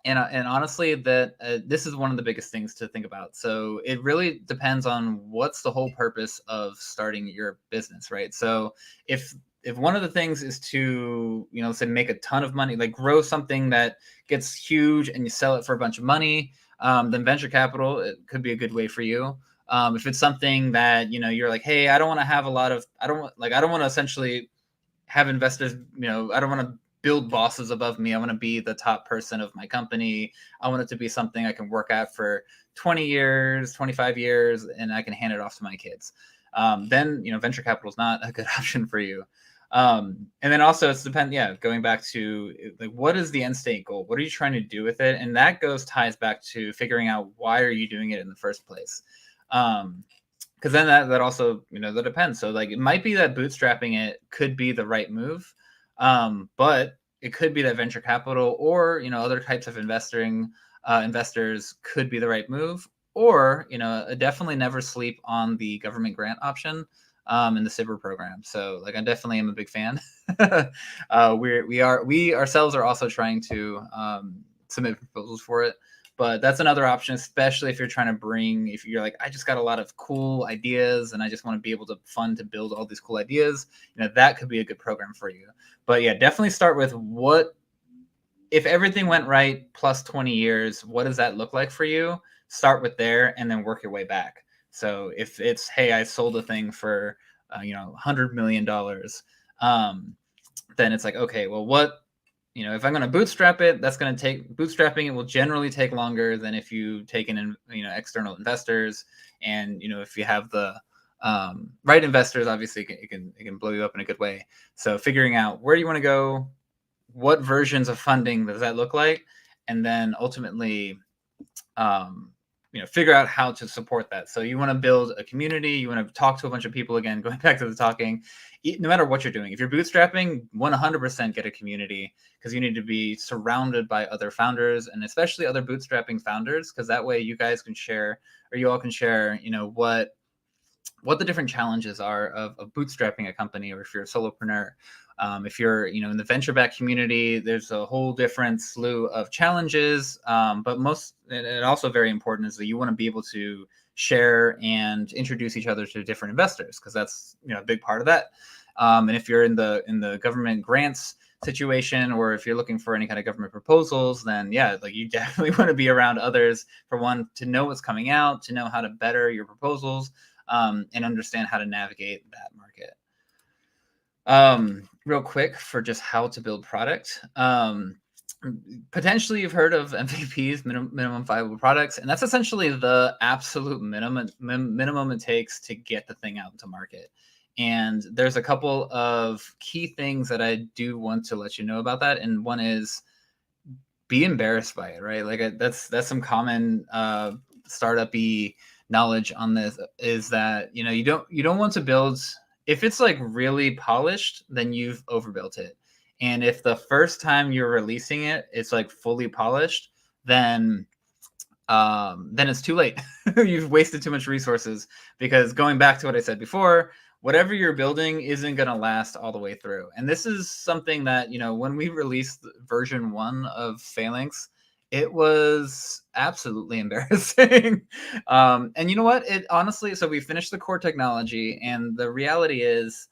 honestly, that this is one of the biggest things to think about. So it really depends on what's the whole purpose of starting your business, right? So if one of the things is to, you know, say make a ton of money, like grow something that gets huge and you sell it for a bunch of money, then venture capital, it could be a good way for you. If it's something that, you know, you're like, hey, I don't want to have I don't want to essentially have investors, you know, I don't want to build bosses above me. I want to be the top person of my company. I want it to be something I can work at for 20 years, 25 years, and I can hand it off to my kids. Then, you know, venture capital is not a good option for you. And then also it's going back to like, what is the end state goal? What are you trying to do with it? And that ties back to figuring out why are you doing it in the first place? Because then that also, you know, that depends. So like, it might be that bootstrapping it could be the right move. But it could be that venture capital or, you know, other types of investors could be the right move, or, you know, definitely never sleep on the government grant option in the SBIR program. So like, I definitely am a big fan. We ourselves are also trying to submit proposals for it. But that's another option, especially if you're trying to if you're like, I just got a lot of cool ideas and I just want to be able to fund to build all these cool ideas, you know, that could be a good program for you. But yeah, definitely start with if everything went right plus 20 years, what does that look like for you? Start with there and then work your way back. So if it's, hey, I sold a thing for, you know, $100 million, then it's like, okay, well, you know, if I'm going to bootstrap it, bootstrapping it will generally take longer than if you take in, you know, external investors. And, you know, if you have the right investors, obviously it can blow you up in a good way. So figuring out where you want to go, what versions of funding does that look like? And then ultimately, you know, figure out how to support that. So you want to build a community, you want to talk to a bunch of people, again, going back to the talking, no matter what you're doing. If you're bootstrapping, 100% get a community, because you need to be surrounded by other founders, and especially other bootstrapping founders, because that way you guys can share, or you all can share, you know, what the different challenges are of bootstrapping a company, or if you're a solopreneur. If you're, you know, in the venture-backed community, there's a whole different slew of challenges. But and also very important is that you want to be able to share and introduce each other to different investors, because that's, you know, a big part of that. And if you're in the government grants situation, or if you're looking for any kind of government proposals, then yeah, like you definitely want to be around others, for one, to know what's coming out, to know how to better your proposals, and understand how to navigate that market. Real quick, for just how to build product. Potentially you've heard of MVPs, minimum viable products, and that's essentially the absolute minimum it takes to get the thing out into market. And there's a couple of key things that I do want to let you know about that. And one is, be embarrassed by it, right? Like that's some common startup-y knowledge on this, is that, you know, you don't want to build, if it's like really polished, then you've overbuilt it. And if the first time you're releasing it, it's like fully polished, then it's too late. You've wasted too much resources, because going back to what I said before, whatever you're building isn't going to last all the way through. And this is something that, you know, when we released version 1 of Phalanx, it was absolutely embarrassing. And you know what? It honestly, so we finished the core technology, and the reality is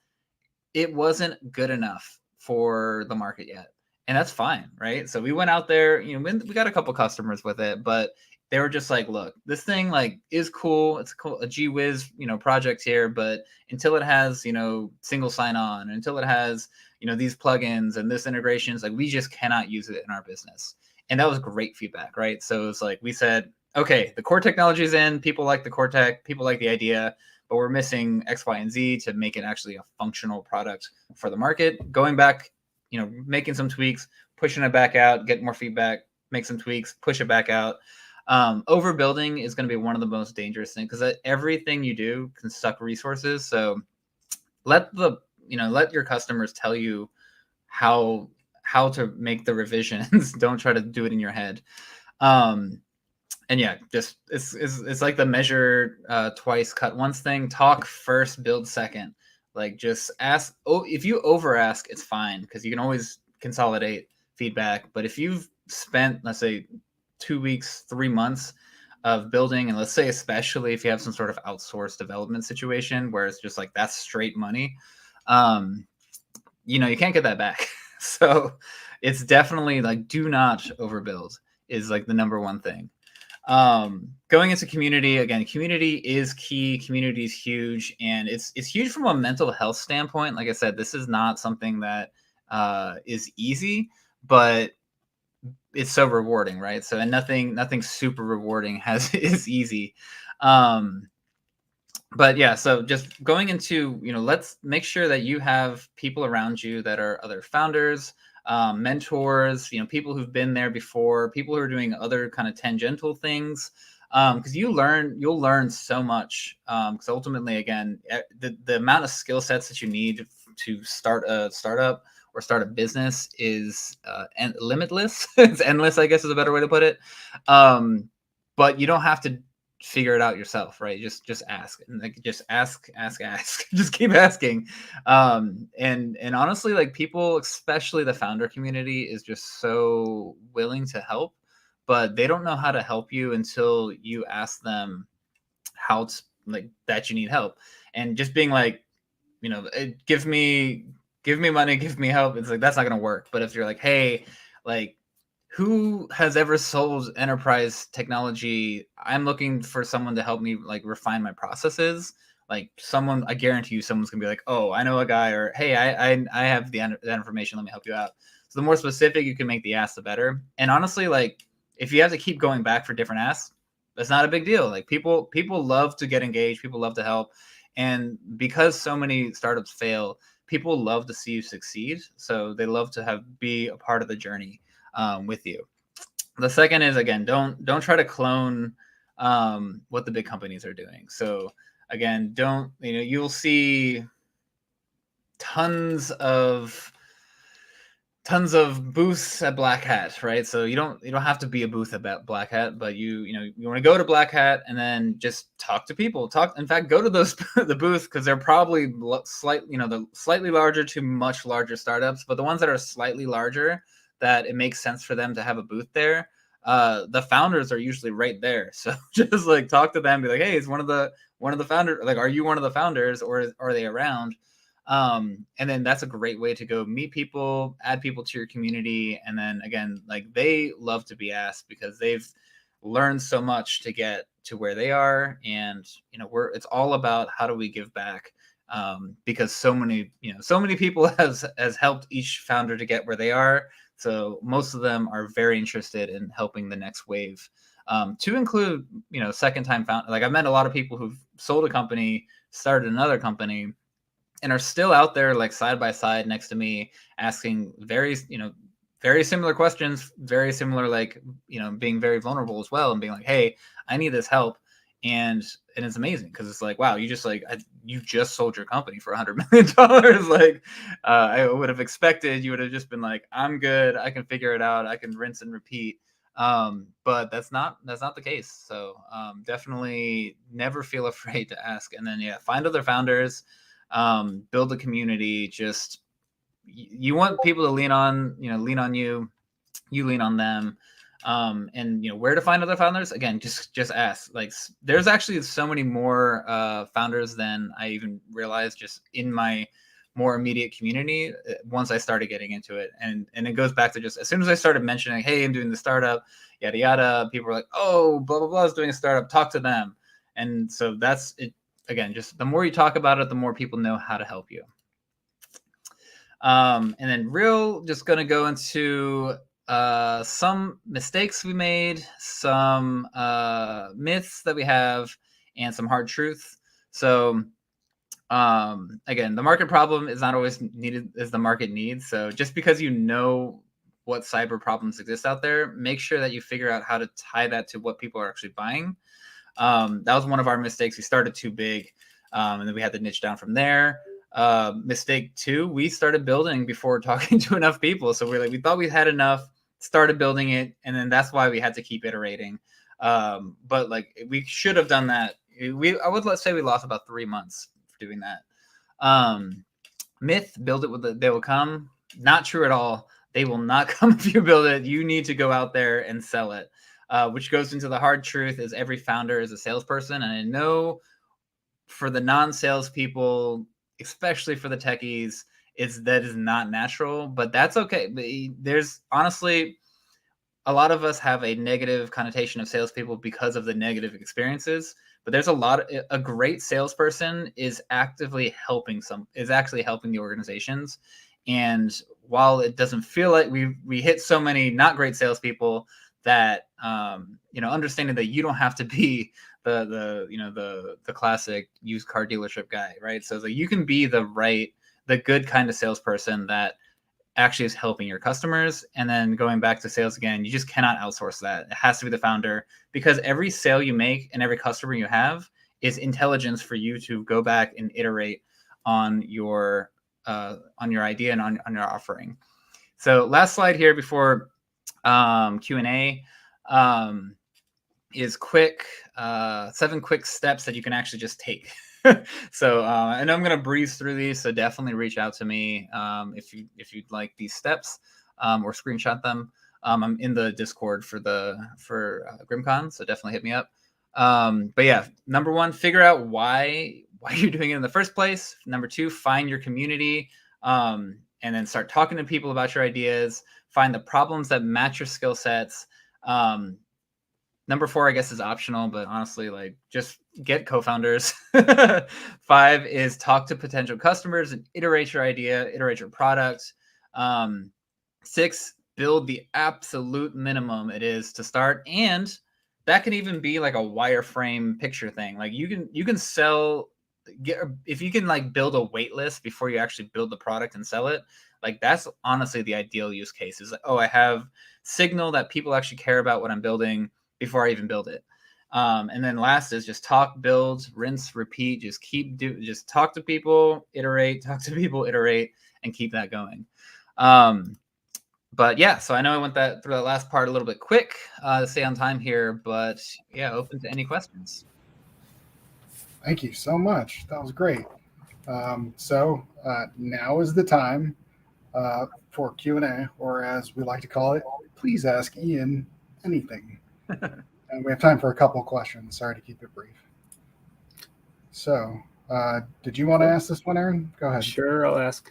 it wasn't good enough for the market yet. And that's fine, right? So we went out there, you know, we got a couple customers with it, but they were just like, look, this thing like is cool. It's cool, a gee whiz, project here, but until it has, single sign on, until it has, these plugins and this integrations, like we just cannot use it in our business. And that was great feedback, right? So it's like we said, okay, the core technology is in, people like the core tech, people like the idea, but we're missing X, Y, and Z to make it actually a functional product for the market. Going back, making some tweaks, pushing it back out, get more feedback, make some tweaks, push it back out. Overbuilding is going to be one of the most dangerous things because everything you do can suck resources. So let your customers tell you how to make the revisions. Don't try to do it in your head. And yeah, just it's like the measure twice, cut once thing. Talk first, build second. Like just ask. Oh, if you over ask, it's fine because you can always consolidate feedback. But if you've spent, let's say, 2 weeks, 3 months of building, and let's say especially if you have some sort of outsourced development situation where it's just like that's straight money, you can't get that back. So it's definitely like do not overbuild is like the number one thing. Going into community, again, community is key. Community is huge, and it's huge from a mental health standpoint. Like I said, this is not something that is easy, but it's so rewarding, right? So, and nothing super rewarding is easy. But yeah, so just going into, let's make sure that you have people around you that are other founders, mentors, people who've been there before, people who are doing other kind of tangential things, because you'll learn so much. Because ultimately, again, the amount of skill sets that you need to start a startup or start a business is limitless. It's endless, I guess is a better way to put it. But you don't have to figure it out yourself, right? Just ask, and like just ask just keep asking. And honestly, like people, especially the founder community, is just so willing to help, but they don't know how to help you until you ask them how to, like, that you need help. And just being like, give me money, give me help, it's like that's not gonna work. But if you're like, hey, like, who has ever sold enterprise technology? I'm looking for someone to help me like refine my processes. Like someone, I guarantee you, someone's gonna be like, "Oh, I know a guy," or "Hey, I have that information. Let me help you out." So the more specific you can make the ask, the better. And honestly, like if you have to keep going back for different asks, that's not a big deal. Like people love to get engaged. People love to help, and because so many startups fail, people love to see you succeed. So they love to be a part of the journey with you. The second is, again, don't try to clone what the big companies are doing. So again, you'll see tons of booths at Black Hat, right? So you don't have to be a booth at Black Hat, but you want to go to Black Hat and then just talk to people. In fact, go to the booth, because they're probably the slightly larger to much larger startups, but the ones that are slightly larger, that it makes sense for them to have a booth there, the founders are usually right there. So just like talk to them, be like, hey, is one of the founders, like, are you one of the founders, or are they around? And then that's a great way to go meet people, add people to your community. And then again, like they love to be asked because they've learned so much to get to where they are. And, it's all about how do we give back? Because so many people has helped each founder to get where they are. So most of them are very interested in helping the next wave, to include, second time founder. Like I've met a lot of people who've sold a company, started another company, and are still out there like side by side next to me, asking very similar questions, very similar, like, being very vulnerable as well, and being like, hey, I need this help. And it's amazing because it's like, wow, you just sold your company for $100 million. Like, I would have expected you would have just been like, I'm good, I can figure it out, I can rinse and repeat. But that's not the case. So definitely never feel afraid to ask. And then find other founders, build a community. Just you want people to lean on you, you lean on them. And where to find other founders, again, just ask. Like there's actually so many more founders than I even realized just in my more immediate community once I started getting into it. And it goes back to just as soon as I started mentioning, hey, I'm doing the startup, yada, yada, people were like, oh, blah, blah, blah is doing a startup, talk to them. And so that's it. Again, just the more you talk about it, the more people know how to help you. And then just going to go into some mistakes we made, some myths that we have, and some hard truth. So again, the market problem is not always needed as the market needs. So just because you know what cyber problems exist out there, make sure that you figure out how to tie that to what people are actually buying. That was one of our mistakes. We started too big, and then we had to niche down from there. Mistake 2, we started building before talking to enough people. So we thought we had enough, started building it, and then that's why we had to keep iterating. But like we should have done that. Let's say we lost about 3 months doing that. Myth, build it they will come. Not true at all. They will not come if you build it. You need to go out there and sell it. Which goes into the hard truth is every founder is a salesperson. And I know for the non-salespeople, especially for the techies, that is not natural, but that's okay. There's honestly, a lot of us have a negative connotation of salespeople because of the negative experiences. But there's a great salesperson is actually helping the organizations. And while it doesn't feel like we hit so many not great salespeople, that understanding that you don't have to be the classic used car dealership guy, right? So you can be the good kind of salesperson that actually is helping your customers. And then going back to sales again, you just cannot outsource that. It has to be the founder, because every sale you make and every customer you have is intelligence for you to go back and iterate on your idea and on your offering. So last slide here before Q&A is quick 7 quick steps that you can actually just take. So I know I'm going to breeze through these, so definitely reach out to me if you'd like these steps or screenshot them. I'm in the Discord for GRIMMCon, so definitely hit me up. But yeah, number 1, figure out why you're doing it in the first place. Number 2, find your community and then start talking to people about your ideas. Find the problems that match your skill sets. Number 4, I guess, is optional, but honestly, just get co-founders. 5 is talk to potential customers and iterate your idea, iterate your product. 6, build the absolute minimum it is to start, and that can even be like a wireframe picture thing. Like you can sell, if you can build a wait list before you actually build the product and sell it. That's honestly the ideal use case. Is I have signal that people actually care about what I'm building before I even build it. And then last is just talk, build, rinse, repeat. Just talk to people, iterate, and keep that going. But yeah, so I know I went through that last part a little bit quick to stay on time here, but yeah, open to any questions. Thank you so much. That was great. So now is the time for Q&A, or as we like to call it, please ask Ian anything. And we have time for a couple of questions. Sorry to keep it brief. So did you want to ask this one, Aaron? Go ahead. Sure, I'll ask.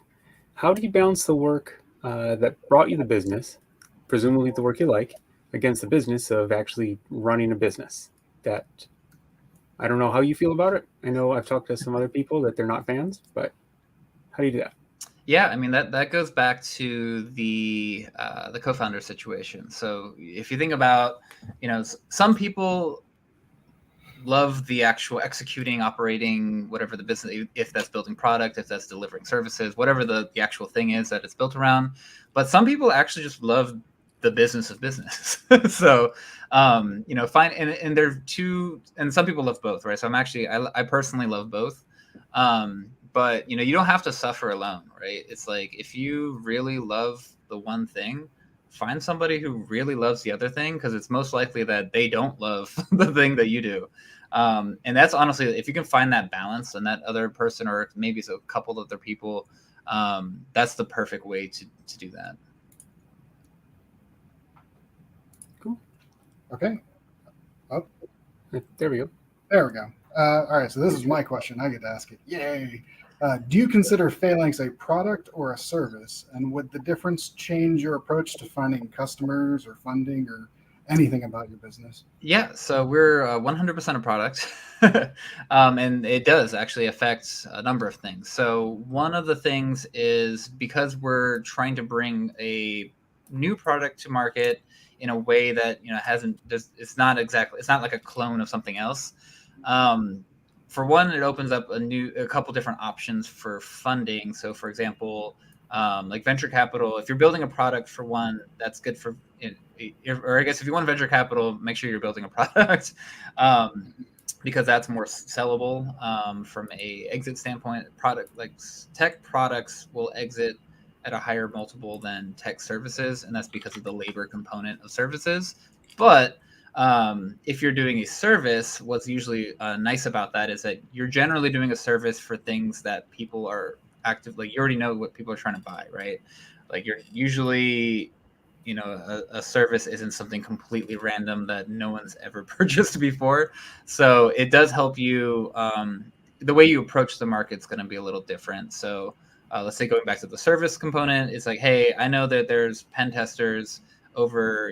How do you balance the work that brought you the business, presumably the work you like, against the business of actually running a business? That I don't know how you feel about it. I know I've talked to some other people that they're not fans, but how do you do that? Yeah, I mean that goes back to the co-founder situation. So if you think about, some people love the actual executing, operating, whatever the business, if that's building product, if that's delivering services, whatever the actual thing is that it's built around. But some people actually just love the business of business. So, fine. And there are two, and some people love both, right? So I personally love both. But you don't have to suffer alone, right? It's like, if you really love the one thing, find somebody who really loves the other thing, because it's most likely that they don't love the thing that you do. And that's honestly, if you can find that balance, and that other person, or maybe it's a couple of other people, that's the perfect way to do that. Cool. Okay. Oh, there we go. There we go. All right, so this is my question. I get to ask it. Yay! Do you consider Phalanx a product or a service? And would the difference change your approach to finding customers or funding or anything about your business? Yeah, so we're 100% a product, and it does actually affect a number of things. So one of the things is because we're trying to bring a new product to market in a way that hasn't just it's not like a clone of something else. For one, it opens up a couple different options for funding. So for example, like venture capital, if you're building a product, for one, that's good for or I guess if you want venture capital, make sure you're building a product, because that's more sellable from a exit standpoint. Product like tech products will exit at a higher multiple than tech services, and that's because of the labor component of services. But if you're doing a service, what's usually nice about that is that you're generally doing a service for things that people are actively, you already know what people are trying to buy, right? Like you're usually, a service isn't something completely random that no one's ever purchased before. So it does help you. The way you approach the market's going to be a little different. So let's say going back to the service component, it's like, hey, I know that there's pen testers over,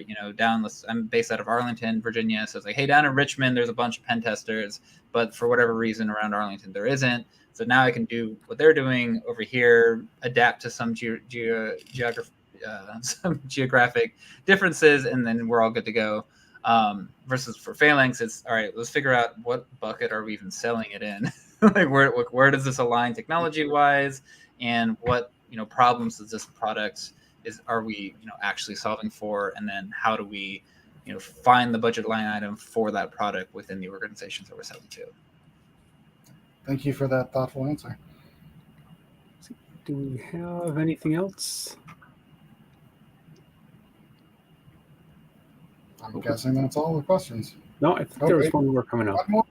I'm based out of Arlington, Virginia. So it's like, hey, down in Richmond, there's a bunch of pen testers, but for whatever reason around Arlington, there isn't. So now I can do what they're doing over here, adapt to some some geographic differences, and then we're all good to go. Versus for Phalanx, it's all right. Let's figure out what bucket are we even selling it in. Like where does this align technology wise, and what problems does this product are we actually solving for, and then how do we find the budget line item for that product within the organizations that we're selling to. Thank you for that thoughtful answer. Do we have anything else? I'm guessing that's all the questions. No, I think there was one more coming up. One more?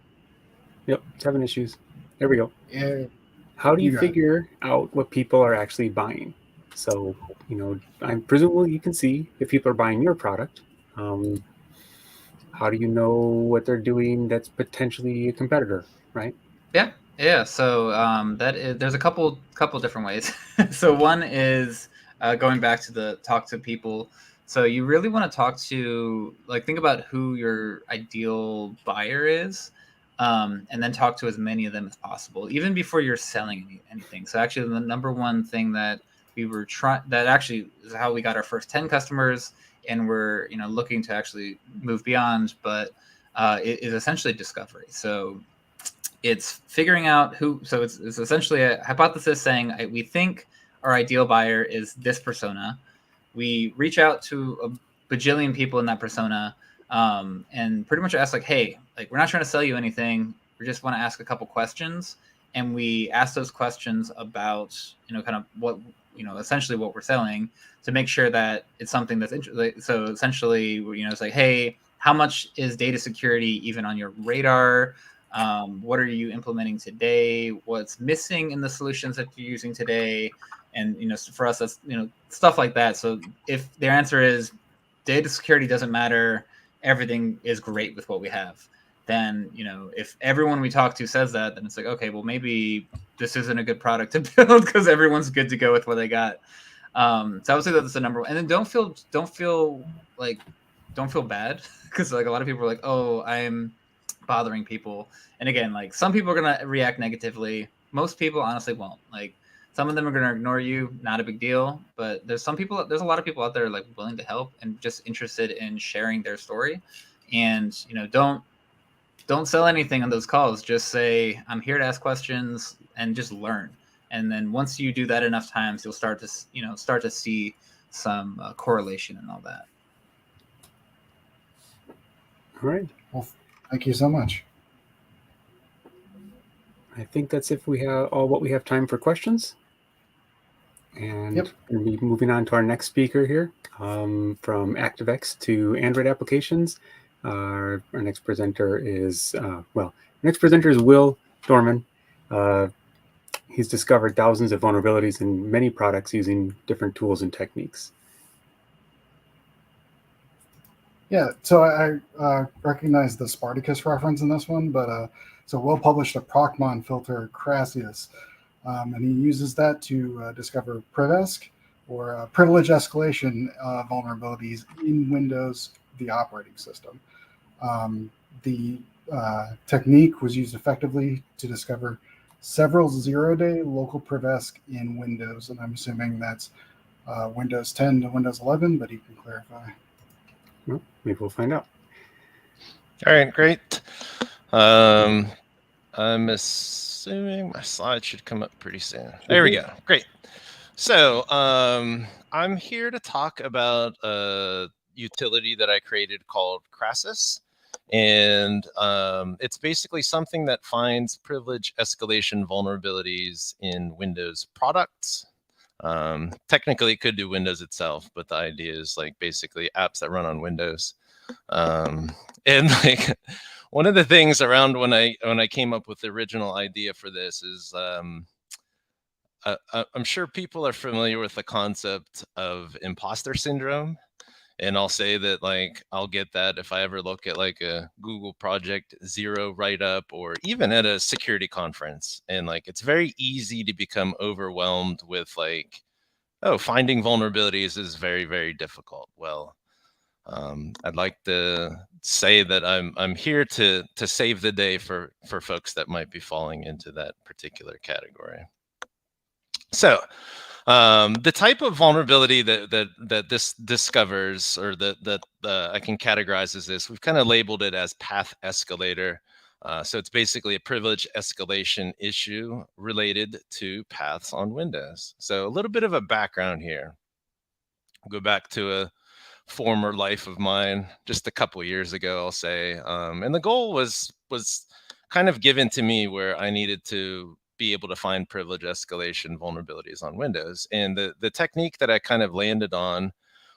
Yep, 7 issues. There we go. Yeah. How do you got it. figure out what people are actually buying? So, I'm presumably you can see if people are buying your product. How do you know what they're doing that's potentially a competitor, right? Yeah. So there's a couple different ways. So one is going back to the talk to people. So you really want to talk to, think about who your ideal buyer is, and then talk to as many of them as possible, even before you're selling anything. So actually, the number one thing that we were that actually is how we got our first 10 customers, and we're looking to actually move beyond, but it is essentially discovery. So it's figuring out who. So it's essentially a hypothesis saying we think our ideal buyer is this persona. We reach out to a bajillion people in that persona, and pretty much ask hey, we're not trying to sell you anything. We just want to ask a couple questions, and we ask those questions about kind of what essentially what we're selling, to make sure that it's something that's interesting. So essentially, it's like, hey, how much is data security even on your radar? What are you implementing today? What's missing in the solutions that you're using today? And for us, that's stuff like that. So if their answer is data security doesn't matter, everything is great with what we have, then if everyone we talk to says that, then it's like, okay, well, maybe this isn't a good product to build because everyone's good to go with what they got. So I would say that's the number one. And then don't feel bad, because a lot of people are like, oh, I'm bothering people. And again, some people are gonna react negatively. Most people honestly won't. Some of them are gonna ignore you, not a big deal. But there's a lot of people out there willing to help and just interested in sharing their story. And don't sell anything on those calls. Just say, I'm here to ask questions and just learn. And then once you do that enough times, you'll start to see some correlation and all that. All right. Well, thank you so much. I think that's if we have all what we have time for questions. And we'll be moving on to our next speaker here, from ActiveX to Android applications. Our next presenter is Will Dorman. He's discovered thousands of vulnerabilities in many products using different tools and techniques. Yeah, so I recognize the Spartacus reference in this one, but So Will published a Procmon filter, Crassus, and he uses that to discover Privesk, or privilege escalation vulnerabilities in Windows, the operating system. The technique was used effectively to discover several zero-day local Privesk in Windows, and I'm assuming that's Windows 10 to Windows 11, but he can clarify. Well, maybe we'll find out. All right, great. I'm assuming my slides should come up pretty soon. There we go. Great. So I'm here to talk about a utility that I created called Crassus. And it's basically something that finds privilege escalation vulnerabilities in Windows products. Technically, it could do Windows itself, but the idea is like basically apps that run on Windows. And like one of the things around when I came up with the original idea for this is I'm sure people are familiar with the concept of imposter syndrome. And I'll say that like I'll get that if I ever look at like a Google Project Zero write-up or even at a security conference. And like it's very easy to become overwhelmed with like, oh, finding vulnerabilities is very, very difficult. Well, I'd like to say that I'm here to save the day for folks that might be falling into that particular category. So the type of vulnerability that this discovers, or that I can categorize as this, we've kind of labeled it as path escalator. So it's basically a privilege escalation issue related to paths on Windows. So a little bit of a background here. I'll go back to a former life of mine just a couple of years ago, I'll say. And the goal was kind of given to me where I needed to be able to find privilege escalation vulnerabilities on Windows. And the technique that I kind of landed on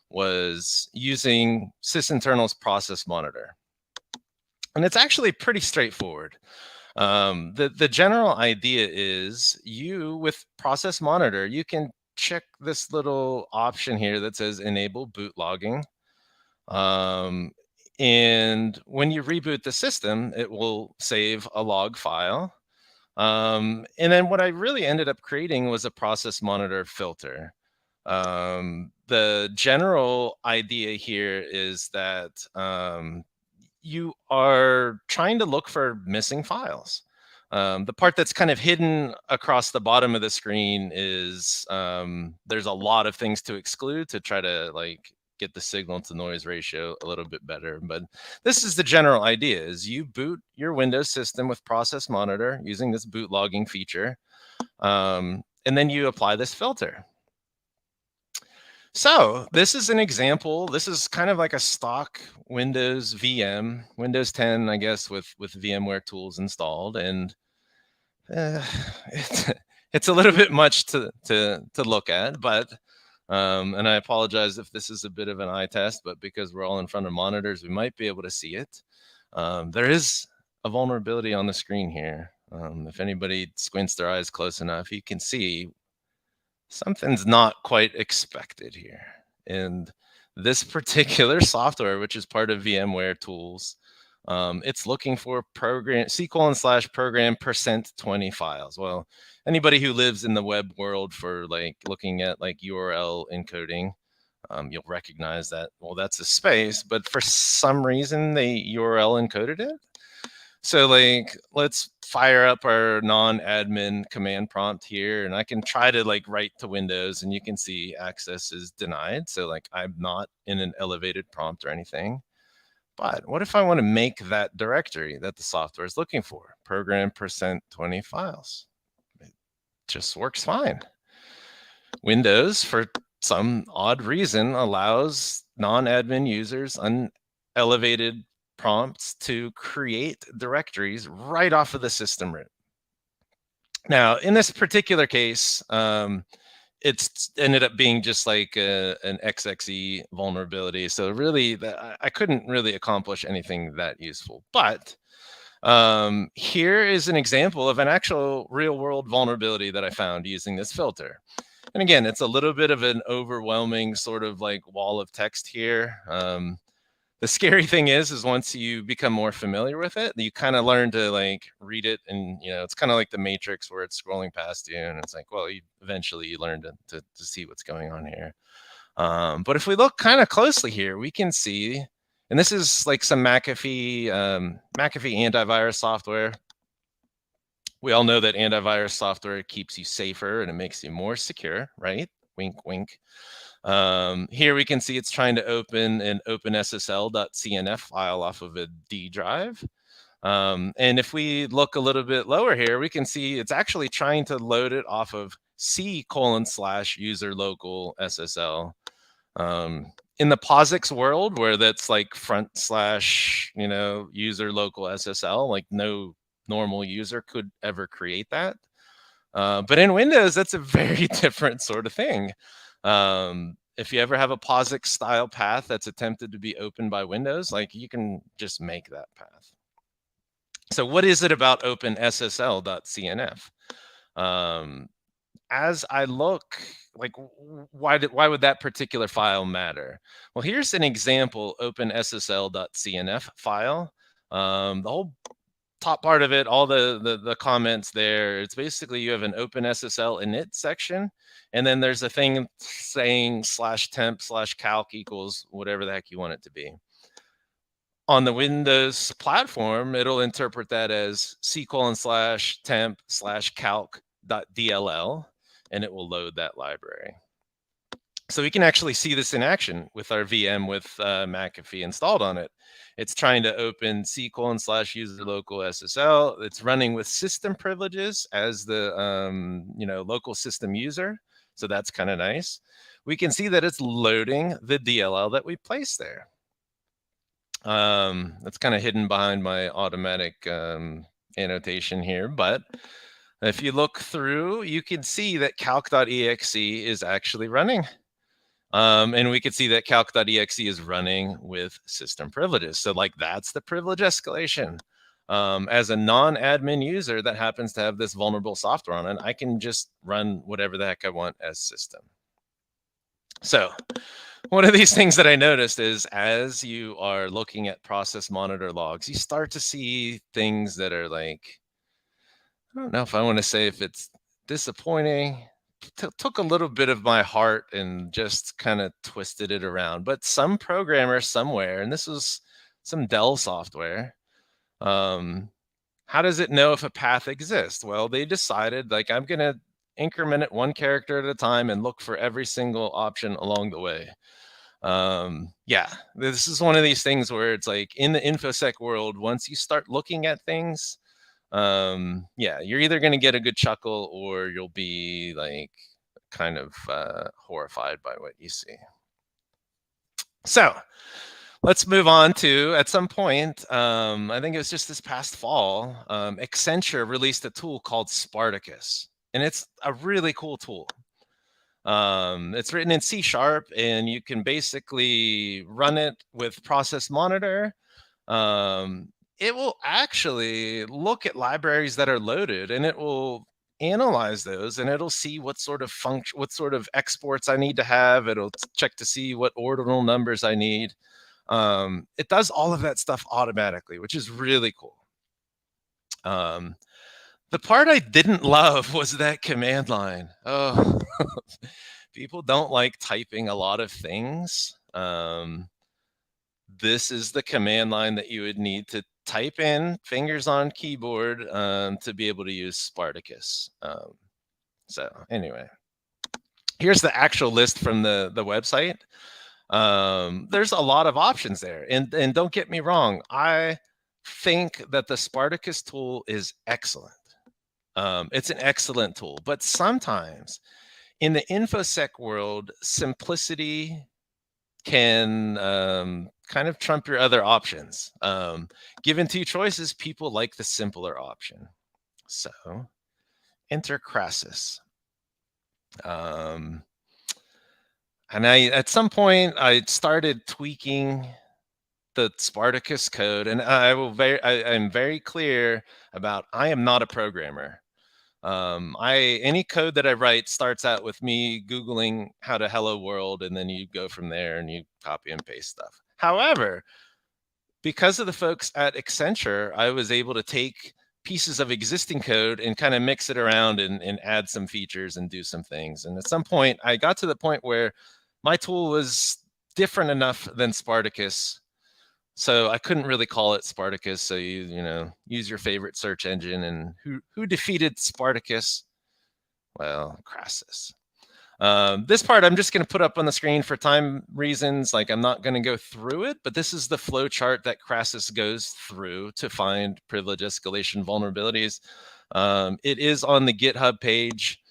was using sysinternal's process monitor. And it's actually pretty straightforward. The general idea is you, with process monitor, you can check this little option here that says enable boot logging. And when you reboot the system, it will save a log file. And then what I really ended up creating was a process monitor filter. The general idea here is that you are trying to look for missing files. The part that's kind of hidden across the bottom of the screen is there's a lot of things to exclude to try to like get the signal to noise ratio a little bit better. But this is the general idea: is you boot your Windows system with process monitor using this boot logging feature, and then you apply this filter. So this is an example. This is kind of like a stock Windows VM, Windows 10, I guess, with VMware tools installed, and it's a little bit much to look at, but and I apologize if this is a bit of an eye test, but because we're all in front of monitors, we might be able to see it. There is a vulnerability on the screen here. If anybody squints their eyes close enough, you can see something's not quite expected here. And this particular software, which is part of VMware tools, it's looking for program :/program %20 files. Well, anybody who lives in the web world for like looking at like URL encoding, you'll recognize that, well, that's a space, but for some reason they URL encoded it. So like, let's fire up our non-admin command prompt here, and I can try to like write to Windows, and you can see access is denied. So like I'm not in an elevated prompt or anything. But what if I want to make that directory that the software is looking for, program %20 files? It just works fine. Windows, for some odd reason, allows non-admin users unelevated prompts to create directories right off of the system root. Now, in this particular case, it's ended up being just like an XXE vulnerability. So really, I couldn't really accomplish anything that useful. But here is an example of an actual real-world vulnerability that I found using this filter. And again, it's a little bit of an overwhelming sort of like wall of text here. The scary thing is once you become more familiar with it, you kind of learn to like read it, and it's kind of like the Matrix where it's scrolling past you, and it's like, well, eventually you learn to see what's going on here. But if we look kind of closely here, we can see, and this is like some McAfee antivirus software. We all know that antivirus software keeps you safer and it makes you more secure, right? Wink, wink. Here we can see it's trying to open an openssl.cnf file off of a D drive. And if we look a little bit lower here, we can see it's actually trying to load it off of C:/user local SSL. In the POSIX world, where that's like /user local SSL, like no normal user could ever create that. But in Windows, that's a very different sort of thing. If you ever have a POSIX style path that's attempted to be opened by Windows, like you can just make that path. So what is it about openssl.cnf? As I look, like, why would that particular file matter? Well, here's an example openssl.cnf file. The whole top part of it, all the comments there, it's basically you have an OpenSSL init section, and then there's a thing saying /temp/calc equals whatever the heck you want it to be. On the Windows platform, it'll interpret that as C:/temp/calc.dll, and it will load that library. So we can actually see this in action with our VM with McAfee installed on it. It's trying to open C:/user local SSL. It's running with system privileges as the local system user. So that's kind of nice. We can see that it's loading the DLL that we placed there. That's kind of hidden behind my automatic annotation here, but if you look through, you can see that calc.exe is actually running. And we can see that calc.exe is running with system privileges. So like that's the privilege escalation. As a non-admin user that happens to have this vulnerable software on it, I can just run whatever the heck I want as system. So one of these things that I noticed is as you are looking at process monitor logs, you start to see things that are like, I don't know if I want to say if it's disappointing. Took a little bit of my heart and just kind of twisted it around. But some programmer somewhere, and this was some Dell software, how does it know if a path exists? Well, they decided, like, I'm going to increment it one character at a time and look for every single option along the way. Yeah, this is one of these things where it's like in the InfoSec world, once you start looking at things, yeah, you're either going to get a good chuckle or you'll be like kind of horrified by what you see. So let's move on to, at some point, I think it was just this past fall, Accenture released a tool called Spartacus, and it's a really cool tool. It's written in C# and you can basically run it with Process Monitor. It will actually look at libraries that are loaded, and it will analyze those, and it'll see what sort of function, what sort of exports I need to have. It'll check to see what ordinal numbers I need. It does all of that stuff automatically, which is really cool. The part I didn't love was that command line. Oh, people don't like typing a lot of things. This is the command line that you would need to type in, fingers on keyboard, to be able to use Spartacus. So anyway, here's the actual list from the website. There's a lot of options there. And don't get me wrong, I think that the Spartacus tool is excellent. It's an excellent tool, but sometimes in the InfoSec world, simplicity can kind of trump your other options. Given two choices, people like the simpler option. So enter Crassus. And at some point, I started tweaking the Spartacus code, and I'm very clear about I am not a programmer. Any code that I write starts out with me Googling how to hello world, and then you go from there and you copy and paste stuff. However, because of the folks at Accenture, I was able to take pieces of existing code and kind of mix it around and add some features and do some things. And at some point, I got to the point where my tool was different enough than Spartacus, so I couldn't really call it Spartacus. So you know, use your favorite search engine. And who defeated Spartacus? Well, Crassus. This part I'm just going to put up on the screen for time reasons. Like, I'm not going to go through it, but this is the flow chart that Crassus goes through to find privilege escalation vulnerabilities. It is on the GitHub page.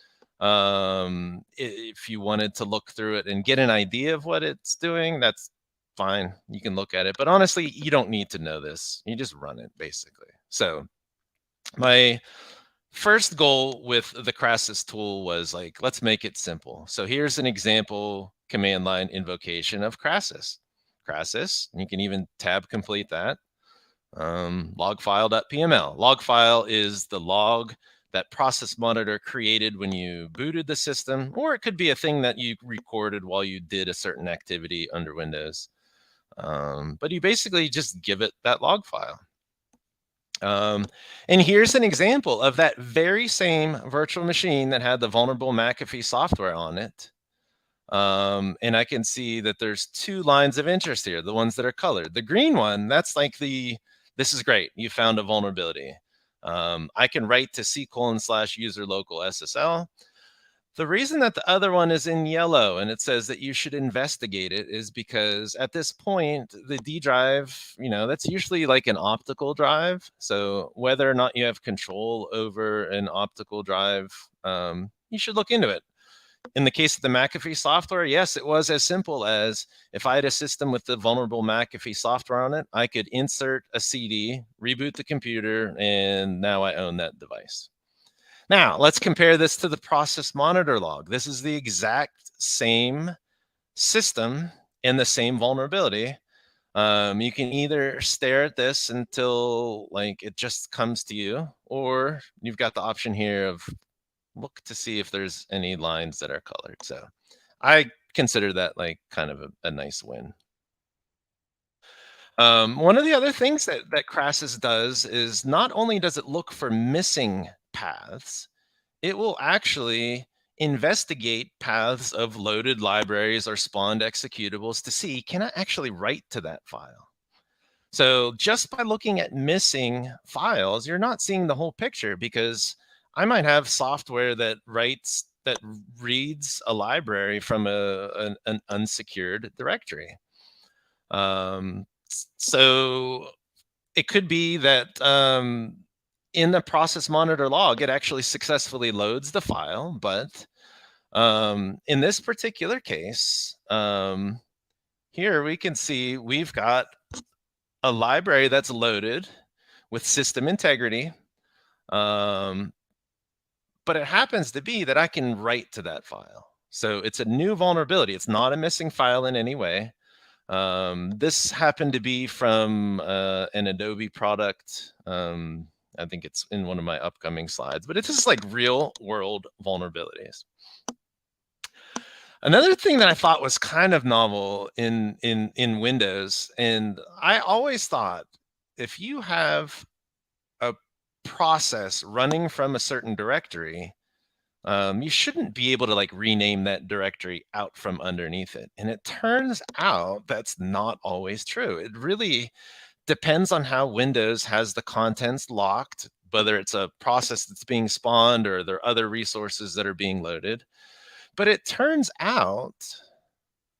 If you wanted to look through it and get an idea of what it's doing, that's fine. You can look at it, but honestly, you don't need to know this. You just run it, basically. So my first goal with the Crassus tool was like, let's make it simple. So here's an example command line invocation of Crassus. Crassus, you can even tab complete that. Logfile.pml. Logfile is the log that Process Monitor created when you booted the system, or it could be a thing that you recorded while you did a certain activity under Windows. But you basically just give it that log file. And here's an example of that very same virtual machine that had the vulnerable McAfee software on it. And I can see that there's two lines of interest here, the ones that are colored. The green one, that's like this is great, you found a vulnerability. I can write to c:/user local SSL. The reason that the other one is in yellow and it says that you should investigate it is because at this point, the D drive, you know, that's usually like an optical drive. So whether or not you have control over an optical drive, you should look into it. In the case of the McAfee software, yes, it was as simple as if I had a system with the vulnerable McAfee software on it, I could insert a CD, reboot the computer, and now I own that device. Now, let's compare this to the process monitor log. This is the exact same system and the same vulnerability. You can either stare at this until like it just comes to you, or you've got the option here of look to see if there's any lines that are colored. So I consider that like kind of a nice win. One of the other things that Crassus does is not only does it look for missing paths, it will actually investigate paths of loaded libraries or spawned executables to see, can I actually write to that file? So just by looking at missing files, you're not seeing the whole picture, because I might have software that reads a library from an unsecured directory. So it could be that in the process monitor log, it actually successfully loads the file. But in this particular case, here we can see we've got a library that's loaded with system integrity. But it happens to be that I can write to that file. So it's a new vulnerability. It's not a missing file in any way. This happened to be from an Adobe product. I think it's in one of my upcoming slides, but it's just like real world vulnerabilities. Another thing that I thought was kind of novel in Windows, and I always thought if you have a process running from a certain directory, you shouldn't be able to like rename that directory out from underneath it. And it turns out that's not always true. It really depends on how Windows has the contents locked, whether it's a process that's being spawned or there are other resources that are being loaded. But it turns out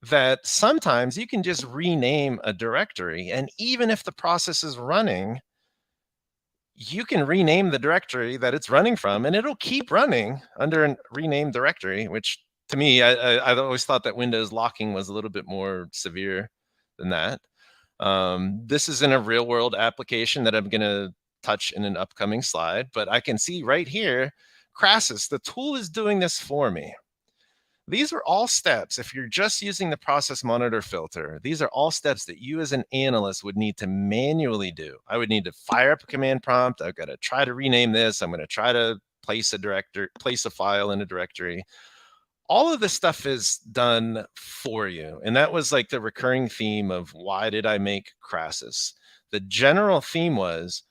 that sometimes you can just rename a directory, and even if the process is running, you can rename the directory that it's running from, and it'll keep running under a renamed directory, which to me, I've always thought that Windows locking was a little bit more severe than that. This is in a real world application that I'm going to touch in an upcoming slide, but I can see right here, Crassus, the tool is doing this for me. These are all steps. If you're just using the process monitor filter, these are all steps that you as an analyst would need to manually do. I would need to fire up a command prompt. I've got to try to rename this. I'm going to try to place a file in a directory. All of this stuff is done for you. And that was like the recurring theme of why did I make Crassus? the general theme was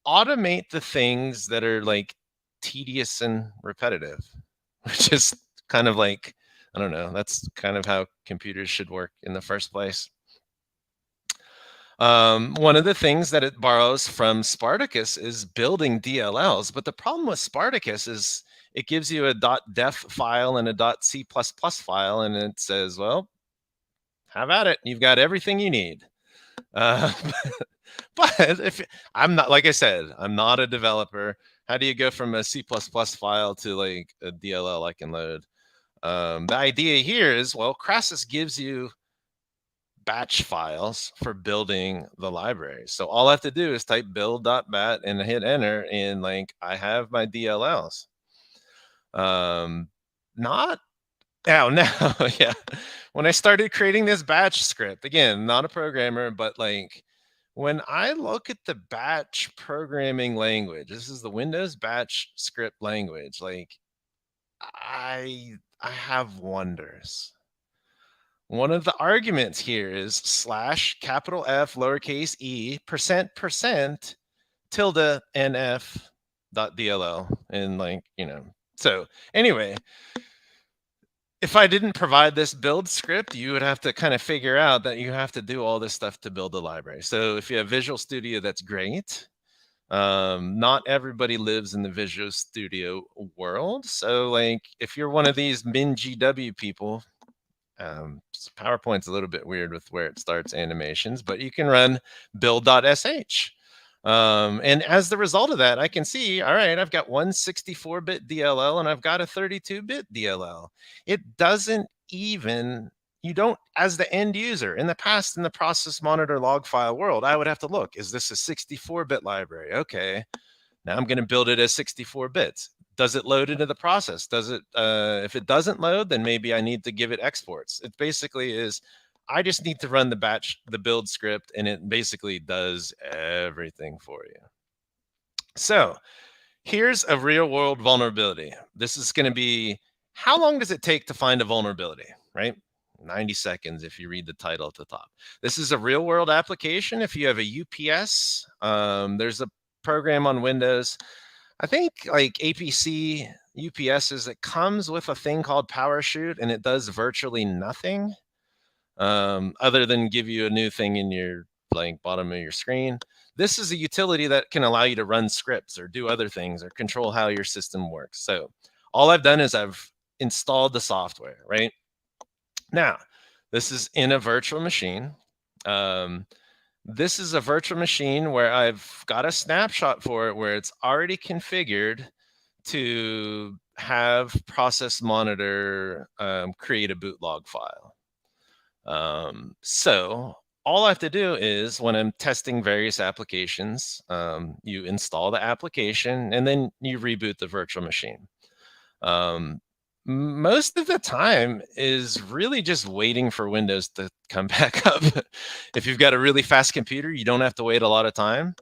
automate the things that are like tedious and repetitive, which is kind of like, I don't know, that's kind of how computers should work in the first place. One of the things that it borrows from Spartacus is building DLLs, but the problem with Spartacus is it gives you a .def file and a .c++ file, and it says, well, have at it. You've got everything you need. But if I'm not, like I said, I'm not a developer. How do you go from a C++ file to like a DLL I can load? The idea here is, well, Crassus gives you batch files for building the library. So all I have to do is type build.bat and hit enter, and like I have my DLLs. Not now, yeah. When I started creating this batch script, again, not a programmer, but like when I look at the batch programming language, this is the Windows batch script language, like I have wonders. One of the arguments here is /F lowercase e %% tilde nf dot DLL, and like, you know, so anyway, if I didn't provide this build script, you would have to kind of figure out that you have to do all this stuff to build a library. So if you have Visual Studio, that's great. Not everybody lives in the Visual Studio world. So like if you're one of these min-GW people, PowerPoint's a little bit weird with where it starts animations, but you can run build.sh. And as the result of that, I can see, all right, I've got one 64-bit DLL and I've got a 32-bit DLL. It doesn't even, you don't, as the end user, in the past, in the process monitor log file world, I would have to look, is this a 64-bit library? Okay, now I'm going to build it as 64 bits. Does it load into the process? Does it, if it doesn't load, then maybe I need to give it exports. It basically is, I just need to run the build script, and it basically does everything for you. So here's a real world vulnerability. This is going to be, how long does it take to find a vulnerability, right? 90 seconds if you read the title at the top. This is a real world application. If you have a UPS, there's a program on Windows, I think like APC UPSs, it comes with a thing called PowerShoot, and it does virtually nothing other than give you a new thing in your blank bottom of your screen. This is a utility that can allow you to run scripts or do other things or control how your system works. So all I've done is I've installed the software, right? Now, this is in a virtual machine. This is a virtual machine where I've got a snapshot for it where it's already configured to have process monitor create a boot log file. So all I have to do is when I'm testing various applications, you install the application and then you reboot the virtual machine. Most of the time is really just waiting for Windows to come back up. If you've got a really fast computer, you don't have to wait a lot of time.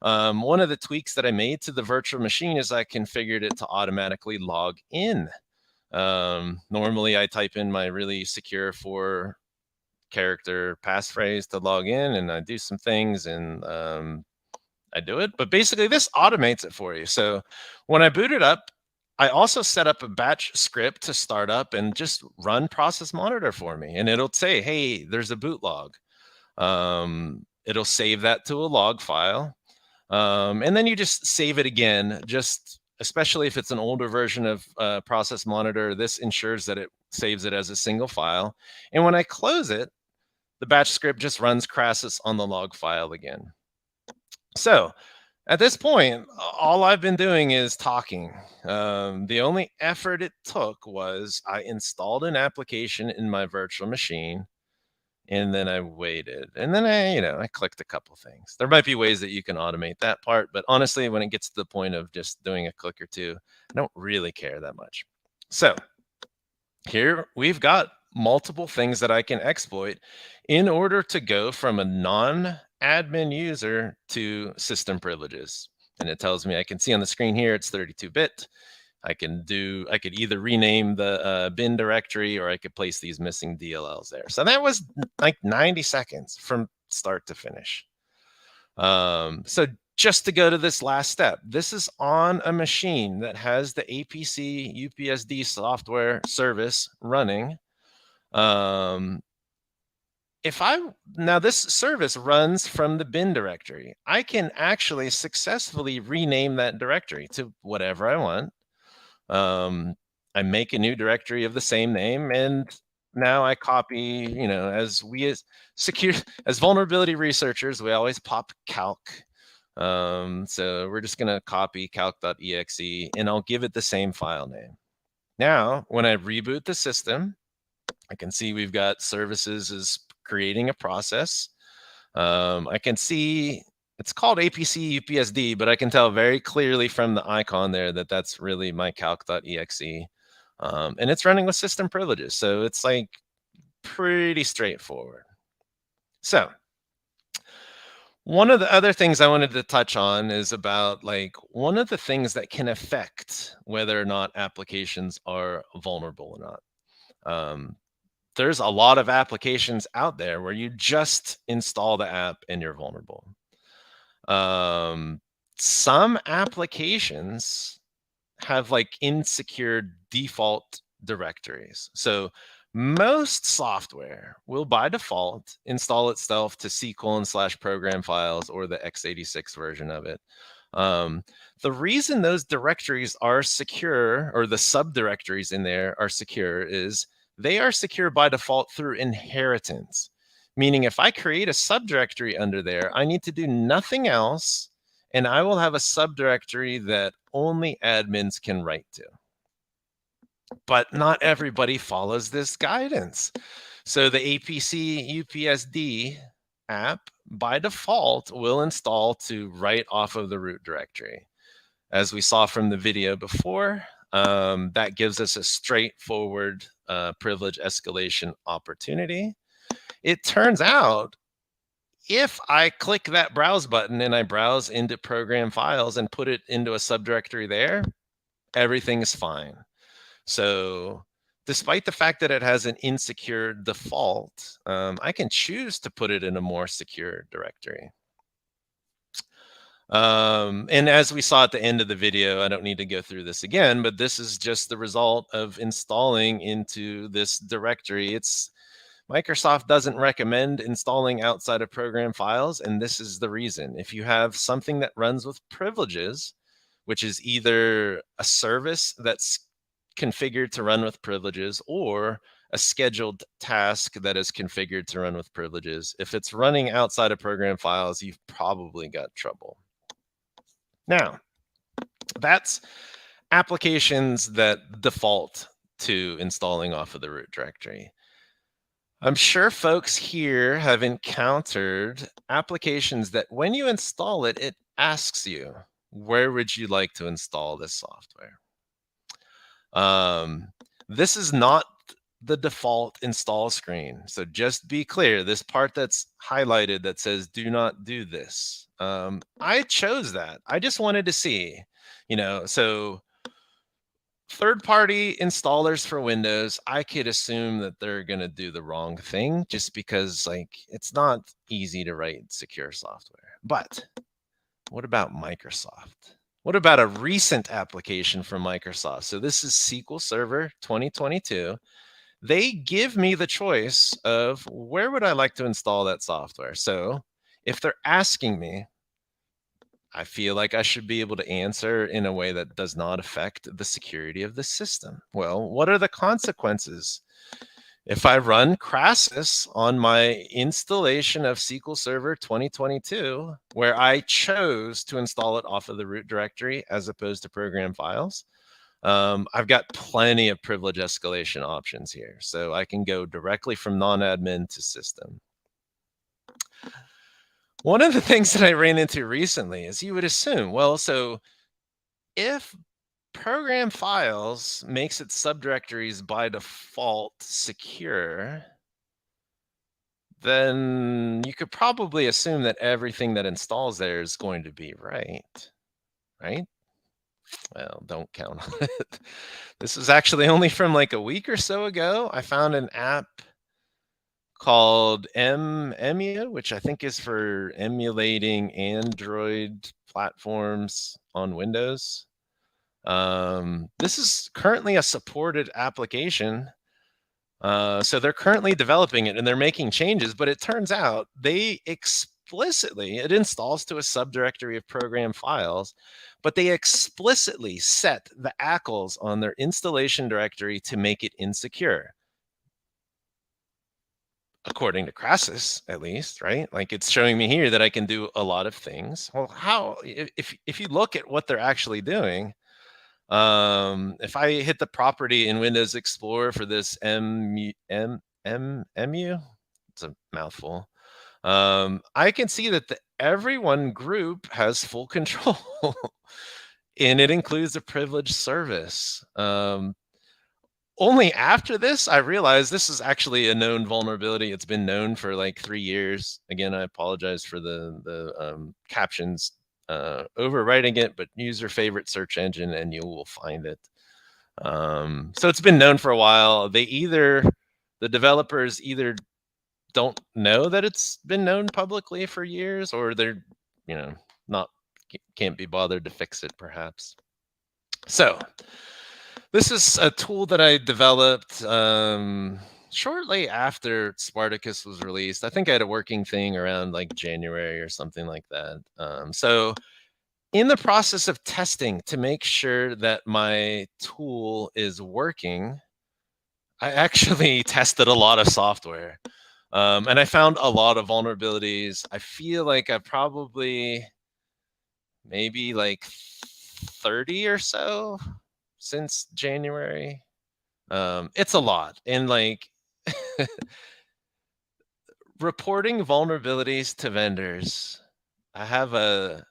One of the tweaks that I made to the virtual machine is I configured it to automatically log in. Normally I type in my really secure 4-character passphrase to log in, and I do some things, and I do it. But basically this automates it for you. So when I boot it up, I also set up a batch script to start up and just run process monitor for me. And it'll say, hey, there's a boot log. It'll save that to a log file. And then you just save it again, just especially if it's an older version of process monitor. This ensures that it saves it as a single file. And when I close it, the batch script just runs Crassus on the log file again. So at this point, all I've been doing is talking. The only effort it took was I installed an application in my virtual machine, and then I waited. And then I clicked a couple things. There might be ways that you can automate that part, but honestly, when it gets to the point of just doing a click or two, I don't really care that much. So here we've got multiple things that I can exploit in order to go from a non-admin user to system privileges. And it tells me, I can see on the screen here, it's 32-bit. I could either rename the bin directory, or I could place these missing DLLs there. So that was like 90 seconds from start to finish. So just to go to this last step, this is on a machine that has the APC UPSD software service running. Now this service runs from the bin directory. I can actually successfully rename that directory to whatever I want. I make a new directory of the same name, and now I copy, as vulnerability researchers, we always pop calc. So we're just going to copy calc.exe, and I'll give it the same file name. Now, when I reboot the system, I can see we've got services is creating a process. I can see it's called APC UPSD, but I can tell very clearly from the icon there that that's really my calc.exe. And it's running with system privileges. So it's like pretty straightforward. So one of the other things I wanted to touch on is about one of the things that can affect whether or not applications are vulnerable or not. There's a lot of applications out there where you just install the app and you're vulnerable. Some applications have insecure default directories. So most software will by default install itself to C:/program files or the x86 version of it. The reason those directories are secure, or the subdirectories in there are secure, is they are secure by default through inheritance. Meaning if I create a subdirectory under there, I need to do nothing else, and I will have a subdirectory that only admins can write to. But not everybody follows this guidance. So the APC UPSD app by default will install to write off of the root directory. As we saw from the video before, that gives us a straightforward privilege escalation opportunity. It turns out if I click that browse button and I browse into program files and put it into a subdirectory there, everything's fine. So despite the fact that it has an insecure default, I can choose to put it in a more secure directory. And as we saw at the end of the video, I don't need to go through this again, but this is just the result of installing into this directory. Microsoft doesn't recommend installing outside of program files, and this is the reason. If you have something that runs with privileges, which is either a service that's configured to run with privileges or a scheduled task that is configured to run with privileges, if it's running outside of program files, you've probably got trouble. Now, that's applications that default to installing off of the root directory. I'm sure folks here have encountered applications that when you install it, it asks you, where would you like to install this software? This is not the default install screen. So just be clear, this part that's highlighted that says, do not do this. I chose that. I just wanted to see, so third-party installers for Windows, I could assume that they're going to do the wrong thing just because it's not easy to write secure software. But what about Microsoft? What about a recent application from Microsoft? So this is SQL Server 2022. They give me the choice of where would I like to install that software. So if they're asking me, I feel like I should be able to answer in a way that does not affect the security of the system. Well, what are the consequences? If I run Crassus on my installation of SQL Server 2022, where I chose to install it off of the root directory as opposed to program files, I've got plenty of privilege escalation options here. So I can go directly from non-admin to system. One of the things that I ran into recently is you would assume, well, so if program files makes its subdirectories by default secure, then you could probably assume that everything that installs there is going to be right? Well, don't count on it. This is actually only from a week or so ago. I found an app called EMU, which I think is for emulating Android platforms on Windows. This is currently a supported application. So they're currently developing it and they're making changes, but it turns out they explicitly, it installs to a subdirectory of program files, but they explicitly set the ACLs on their installation directory to make it insecure. According to Crassus, at least, right? Like it's showing me here that I can do a lot of things. Well, how, if you look at what they're actually doing, if I hit the property in Windows Explorer for this MU, it's a mouthful. I can see that the everyone group has full control and it includes a privileged service. Only after this, I realized this is actually a known vulnerability. It's been known for like 3 years. Again, I apologize for the captions overwriting it, but use your favorite search engine and you will find it. So it's been known for a while. The developers either don't know that it's been known publicly for years, or they're, can't be bothered to fix it perhaps. So this is a tool that I developed shortly after Spartacus was released. I think I had a working thing around like January or something like that. So in the process of testing to make sure that my tool is working, I actually tested a lot of software. And I found a lot of vulnerabilities. I feel like I probably maybe like 30 or so since January. It's a lot. And like reporting vulnerabilities to vendors, I have a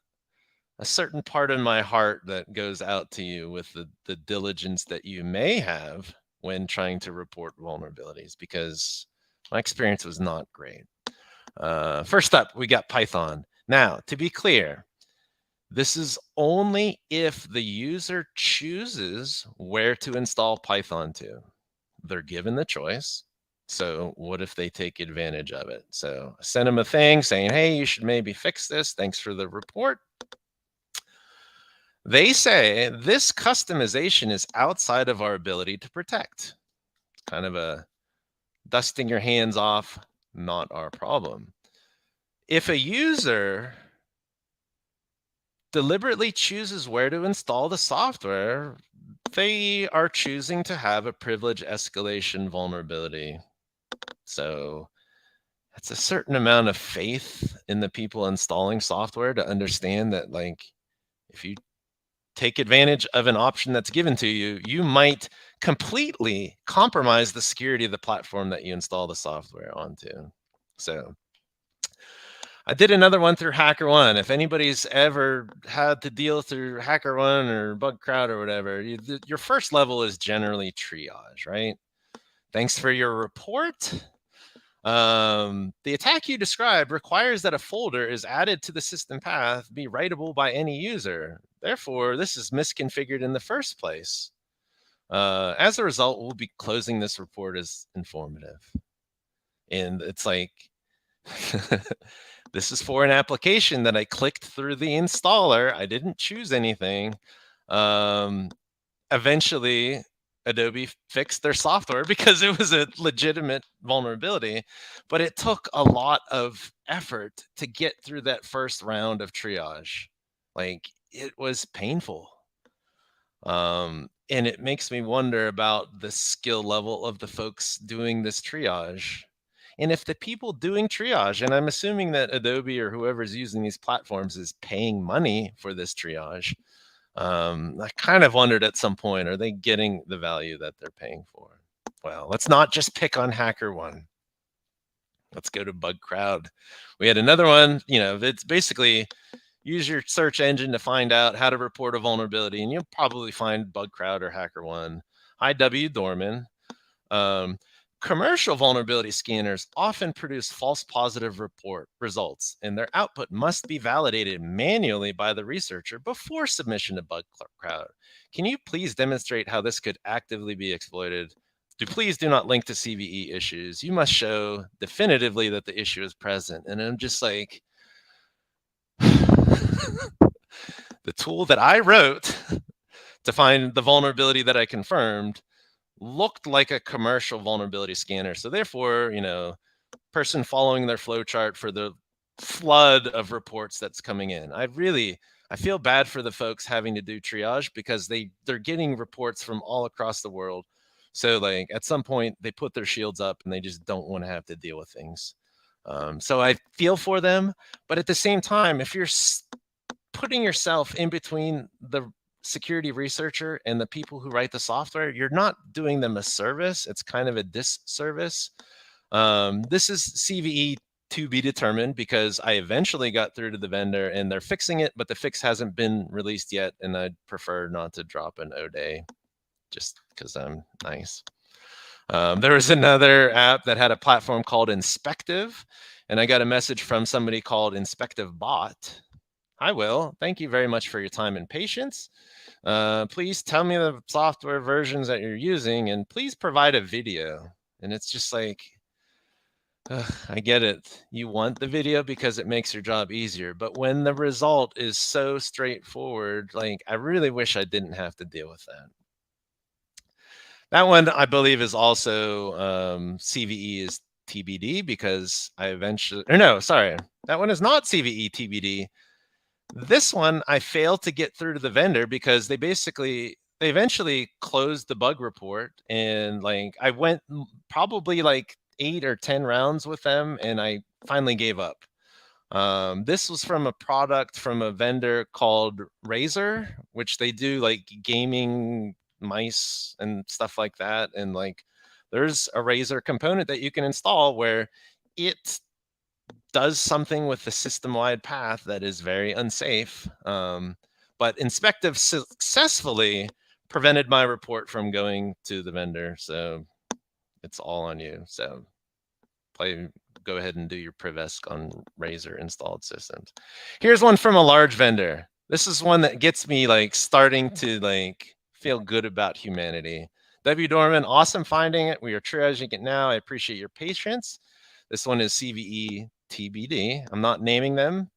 certain part in my heart that goes out to you with the diligence that you may have when trying to report vulnerabilities, because my experience was not great. First up, we got Python. Now, to be clear, this is only if the user chooses where to install Python to. They're given the choice. So what if they take advantage of it? So I sent them a thing saying, hey, you should maybe fix this. Thanks for the report. They say this customization is outside of our ability to protect. It's kind of a dusting your hands off, not our problem. If a user deliberately chooses where to install the software, they are choosing to have a privilege escalation vulnerability. So that's a certain amount of faith in the people installing software to understand that, like, if you take advantage of an option that's given to you, you might completely compromise the security of the platform that you install the software onto. So I did another one through HackerOne. If anybody's ever had to deal through HackerOne or BugCrowd or whatever, your first level is generally triage, right? Thanks for your report. The attack you described requires that a folder is added to the system path be writable by any user. Therefore, this is misconfigured in the first place. As a result, we'll be closing this report as informative. And it's like, this is for an application that I clicked through the installer. I didn't choose anything. Eventually, Adobe fixed their software because it was a legitimate vulnerability, but it took a lot of effort to get through that first round of triage. Like, it was painful. And it makes me wonder about the skill level of the folks doing this triage. And if the people doing triage, and I'm assuming that Adobe or whoever's using these platforms is paying money for this triage, I kind of wondered at some point, are they getting the value that they're paying for? Well, let's not just pick on HackerOne. Let's go to BugCrowd. We had another one, it's basically use your search engine to find out how to report a vulnerability, and you'll probably find BugCrowd or HackerOne. Hi, W. Dorman. Commercial vulnerability scanners often produce false positive report results, and their output must be validated manually by the researcher before submission to BugCrowd. Can you please demonstrate how this could actively be exploited? Please do not link to CVE issues. You must show definitively that the issue is present. And I'm just like, the tool that I wrote to find the vulnerability that I confirmed looked like a commercial vulnerability scanner. So therefore, person following their flowchart for the flood of reports that's coming in. I feel bad for the folks having to do triage because they're getting reports from all across the world. So like at some point they put their shields up and they just don't want to have to deal with things. So I feel for them, but at the same time, if you're putting yourself in between the security researcher and the people who write the software, you're not doing them a service. It's kind of a disservice. This is CVE to be determined because I eventually got through to the vendor and they're fixing it, but the fix hasn't been released yet. And I'd prefer not to drop an OODA just because I'm nice. There was another app that had a platform called Inspective, and I got a message from somebody called Inspective Bot. Hi, Will. Thank you very much for your time and patience. Please tell me the software versions that you're using, and please provide a video. And it's just like, I get it. You want the video because it makes your job easier. But when the result is so straightforward, like I really wish I didn't have to deal with that. That one, I believe, is also CVE is TBD because I eventually, or no, sorry, that one is not CVE TBD. This one, I failed to get through to the vendor because they eventually closed the bug report. And like, I went probably like 8 or 10 rounds with them and I finally gave up. This was from a product from a vendor called Razer, which they do like gaming mice and stuff like that. And like, there's a Razer component that you can install where it does something with the system-wide path that is very unsafe. But Inspective successfully prevented my report from going to the vendor. So it's all on you. So go ahead and do your Privesc on Razer installed systems. Here's one from a large vendor. This is one that gets me like starting to like feel good about humanity. W. Dorman, awesome finding it. We are triaging it now. I appreciate your patience. This one is CVE TBD. I'm not naming them.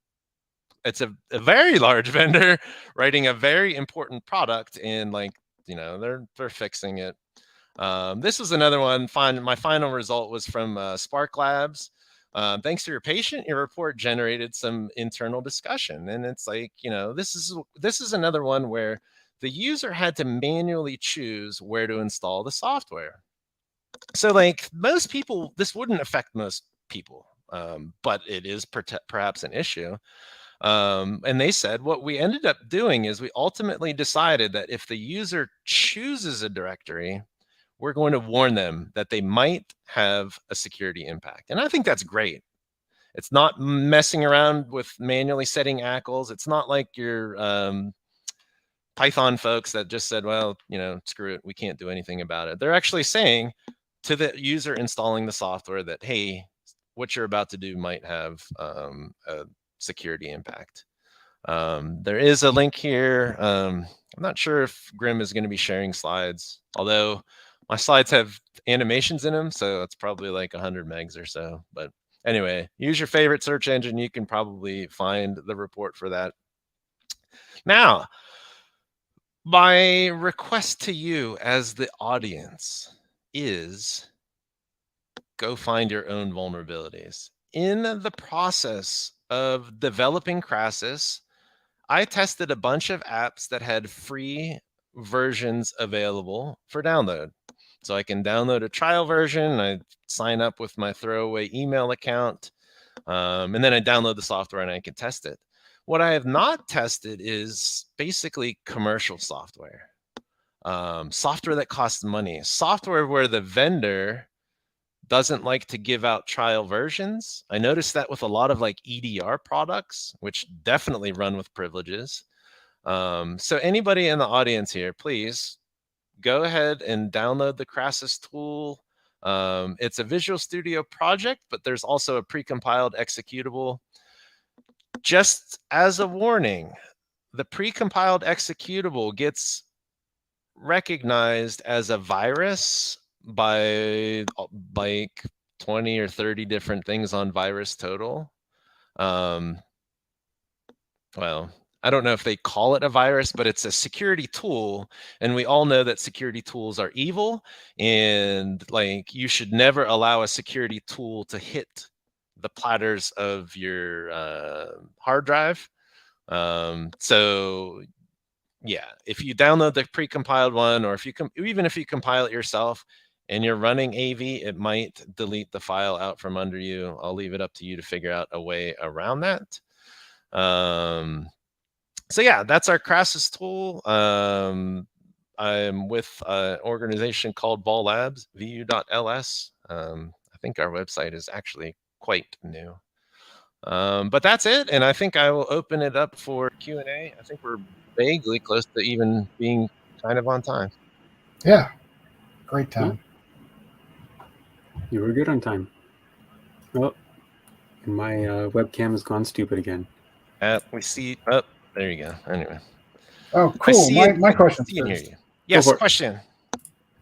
It's a very large vendor writing a very important product, and like, they're fixing it. This was another one. My final result was from Spark Labs. Thanks to your patient, your report generated some internal discussion. And it's like, this is another one where the user had to manually choose where to install the software. So like most people, this wouldn't affect most people, but it is perhaps an issue. And they said what we ended up doing is we ultimately decided that if the user chooses a directory, we're going to warn them that they might have a security impact. And I think that's great. It's not messing around with manually setting ACLs. It's not like your Python folks that just said, well, screw it, we can't do anything about it. They're actually saying to the user installing the software that, hey, what you're about to do might have a security impact. There is a link here. I'm not sure if Grim is going to be sharing slides, although my slides have animations in them, so it's probably like 100 megs or so. But anyway, use your favorite search engine. You can probably find the report for that. Now, my request to you as the audience is go find your own vulnerabilities. In the process of developing Crassus, I tested a bunch of apps that had free versions available for download. So I can download a trial version, I sign up with my throwaway email account, and then I download the software and I can test it. What I have not tested is basically commercial software, software that costs money, software where the vendor doesn't like to give out trial versions. I noticed that with a lot of like EDR products, which definitely run with privileges. So anybody in the audience here, please go ahead and download the Crassus tool. It's a Visual Studio project, but there's also a precompiled executable. Just as a warning, the precompiled executable gets recognized as a virus by like 20 or 30 different things on Virus Total. Well, I don't know if they call it a virus, but it's a security tool. And we all know that security tools are evil. And like, you should never allow a security tool to hit the platters of your hard drive. So yeah, if you download the pre-compiled one, or if you even if you compile it yourself and you're running AV, it might delete the file out from under you. I'll leave it up to you to figure out a way around that. So yeah, that's our Crassus tool. I'm with an organization called Ball Labs, vu.ls. I think our website is actually quite new. But that's it, and I think I will open it up for Q&A. I think we're vaguely close to even being kind of on time. Yeah, great time. You were good on time. Oh, and my webcam has gone stupid again. We see. Oh, there you go. Anyway. Oh, cool. My question's first. Yes, question.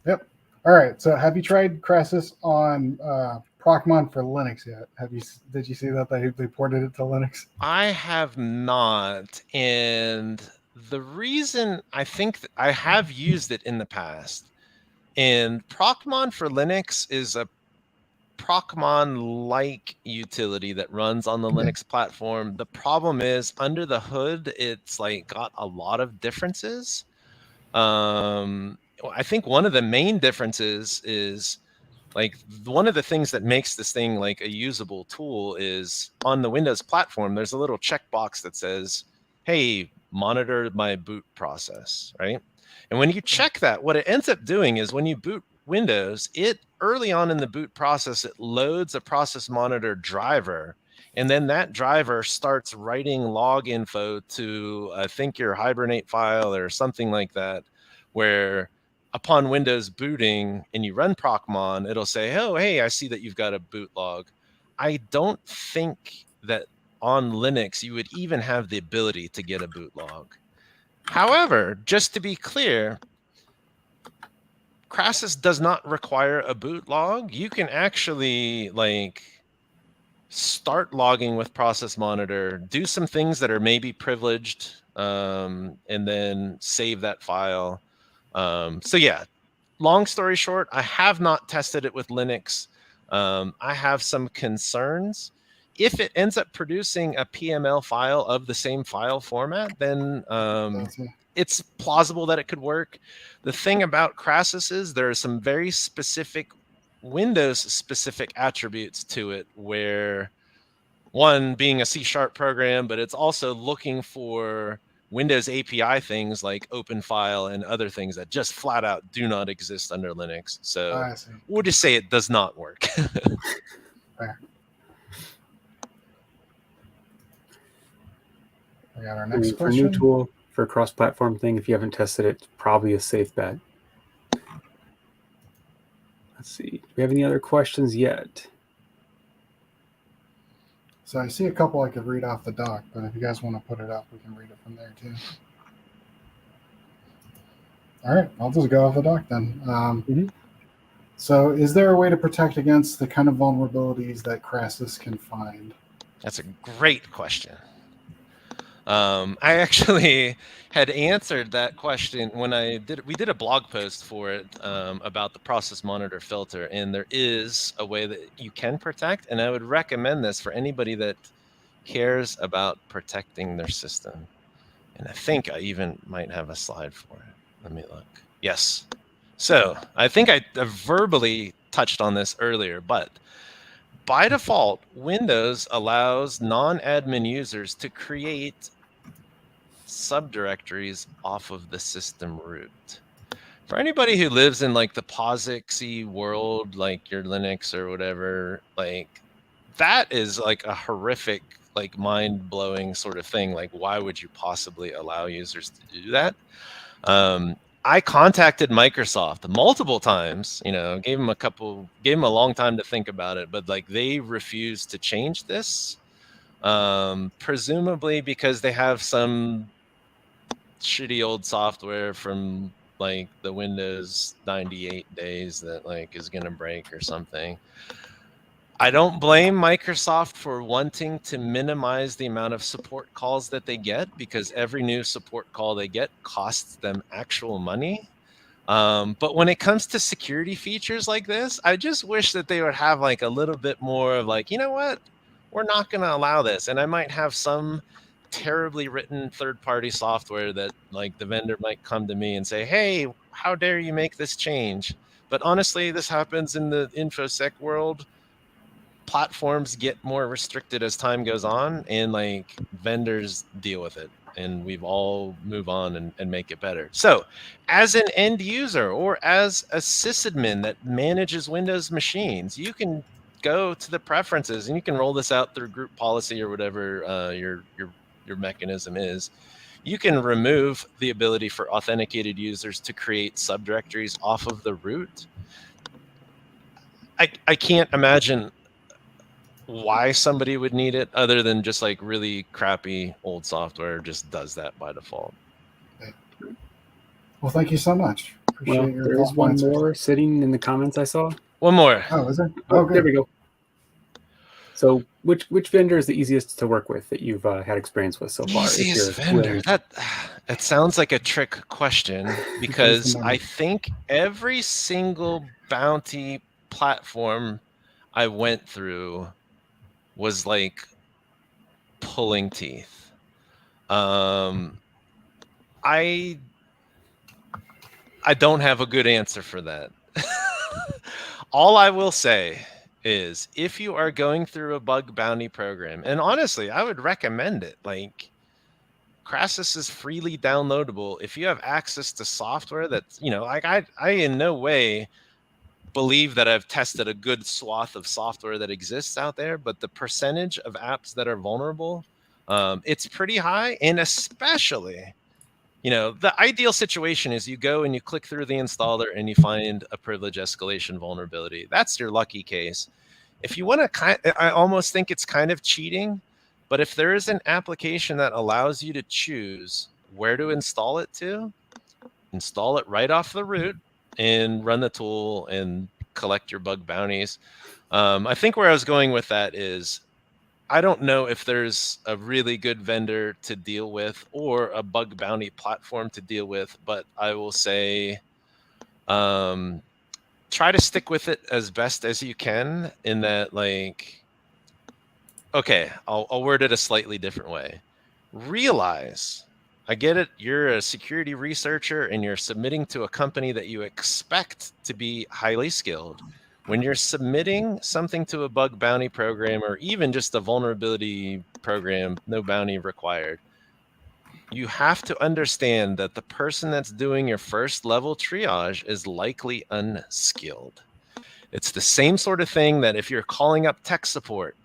Yep. All right. So, have you tried Crassus on Procmon for Linux yet? Did you see that they ported it to Linux? I have not, and the reason I think that I have used it in the past, and Procmon for Linux is a Procmon-like utility that runs on the Linux platform. The problem is, under the hood, it's like got a lot of differences. I think one of the main differences is like one of the things that makes this thing like a usable tool is on the Windows platform, there's a little checkbox that says, hey, monitor my boot process, right? And when you check that, what it ends up doing is when you boot Windows, it early on in the boot process, it loads a process monitor driver. And then that driver starts writing log info to, I think, your Hibernate file or something like that, where upon Windows booting and you run Procmon, it'll say, oh, hey, I see that you've got a boot log. I don't think that on Linux you would even have the ability to get a boot log. However, just to be clear, Crassus does not require a boot log. You can actually like start logging with Process Monitor, do some things that are maybe privileged, and then save that file. So yeah, long story short, I have not tested it with Linux. I have some concerns. If it ends up producing a PML file of the same file format, then it's plausible that it could work. The thing about Crassus is there are some very specific Windows-specific attributes to it, where one being a C# program, but it's also looking for Windows API things like OpenFile and other things that just flat out do not exist under Linux. So we'll just say it does not work. Fair. We got our next For a new tool, for a cross-platform thing, if you haven't tested it, it's probably a safe bet. Let's see. Do we have any other questions yet? So I see a couple I could read off the doc, but if you guys want to put it up, we can read it from there too. All right, I'll just go off the doc then. So is there a way to protect against the kind of vulnerabilities that Crassus can find? That's a great question. I actually had answered that question when we did a blog post for it about the process monitor filter, and there is a way that you can protect, and I would recommend this for anybody that cares about protecting their system. And I think I even might have a slide for it. Let me look. Yes. So I think I verbally touched on this earlier, but by default, Windows allows non-admin users to create subdirectories off of the system root. For anybody who lives in like the POSIX-y world, like your Linux or whatever, like that is like a horrific, like mind-blowing sort of thing. Like, why would you possibly allow users to do that? I contacted Microsoft multiple times, gave them a long time to think about it, but like they refused to change this, presumably because they have some shitty old software from like the Windows 98 days that like is going to break or something. I don't blame Microsoft for wanting to minimize the amount of support calls that they get, because every new support call they get costs them actual money. But when it comes to security features like this, I just wish that they would have like a little bit more of like, you know what, we're not going to allow this. And I might have some terribly written third-party software that like the vendor might come to me and say, hey, how dare you make this change? But honestly, this happens in the InfoSec world. Platforms get more restricted as time goes on, and like vendors deal with it, and we've all move on and make it better. So as an end user or as a sysadmin that manages Windows machines, you can go to the preferences and you can roll this out through group policy or whatever your mechanism is. You can remove the ability for authenticated users to create subdirectories off of the root. I can't imagine why somebody would need it other than just like really crappy old software just does that by default. Well, thank you so much. Appreciate Well, your there is thoughtful one answers. more sitting in the comments I saw. One more. Oh, is there? Oh, good. there we go. So which vendor is the easiest to work with that you've had experience with so far? Easiest vendor. That sounds like a trick question, because I think every single bounty platform I went through was like pulling teeth. I don't have a good answer for that. All I will say is if you are going through a bug bounty program, and honestly, I would recommend it. Like, Crassus is freely downloadable. If you have access to software that's, you know, like I in no way believe that I've tested a good swath of software that exists out there, but the percentage of apps that are vulnerable, it's pretty high. And especially, you know, the ideal situation is you go and you click through the installer and you find a privilege escalation vulnerability. That's your lucky case. If you want to, I almost think it's kind of cheating, but if there is an application that allows you to choose where to install it to, install it right off the root and run the tool and collect your bug bounties. I think where I was going with that is, I don't know if there's a really good vendor to deal with or a bug bounty platform to deal with, but I will say try to stick with it as best as you can, in that, like, okay, I'll word it a slightly different way. Realize, I get it, you're a security researcher and you're submitting to a company that you expect to be highly skilled. When you're submitting something to a bug bounty program or even just a vulnerability program, no bounty required, you have to understand that the person that's doing your first level triage is likely unskilled. It's the same sort of thing that if you're calling up tech support,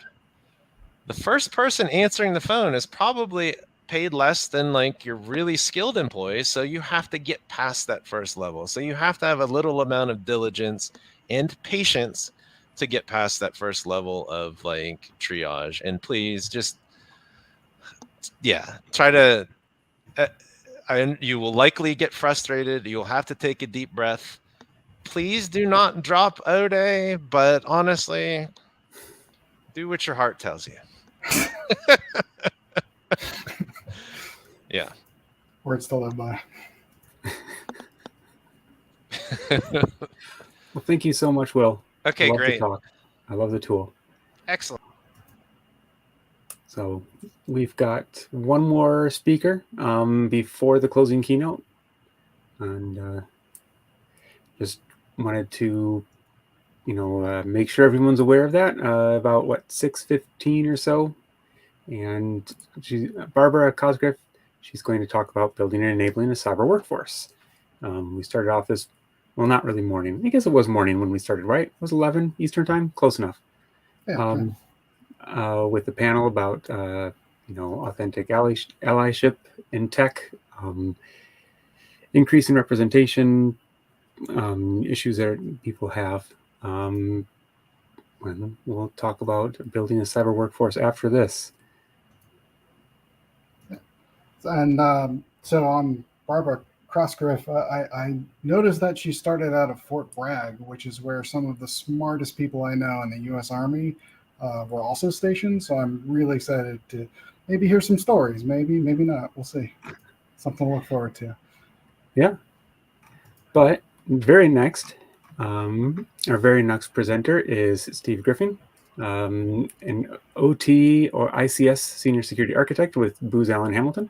the first person answering the phone is probably paid less than like your really skilled employees. So you have to get past that first level. So you have to have a little amount of diligence and patience to get past that first level of like triage. And please just, yeah, try to, you will likely get frustrated. You'll have to take a deep breath. Please do not drop OODA, but honestly, do what your heart tells you. Yeah. Words to live by. Well, thank you so much, Will. Okay, I love great. the talk. I love the tool. Excellent. So we've got one more speaker before the closing keynote, and just wanted to, make sure everyone's aware of that. About what, 6:15 or so, and Barbara Cosgriff. She's going to talk about building and enabling a cyber workforce. We started off this, well, not really morning. I guess it was morning when we started, right? It was 11 Eastern time, close enough. Yeah, with the panel about, authentic allyship in tech, increasing representation, issues that people have. And we'll talk about building a cyber workforce after this. And so on Barbara Crossgriff, I noticed that she started out of Fort Bragg, which is where some of the smartest people I know in the U.S. Army were also stationed. So I'm really excited to maybe hear some stories. Maybe not. We'll see. Something to look forward to. Yeah. But very next, our very next presenter is Steve Griffin, an OT or ICS Senior Security Architect with Booz Allen Hamilton.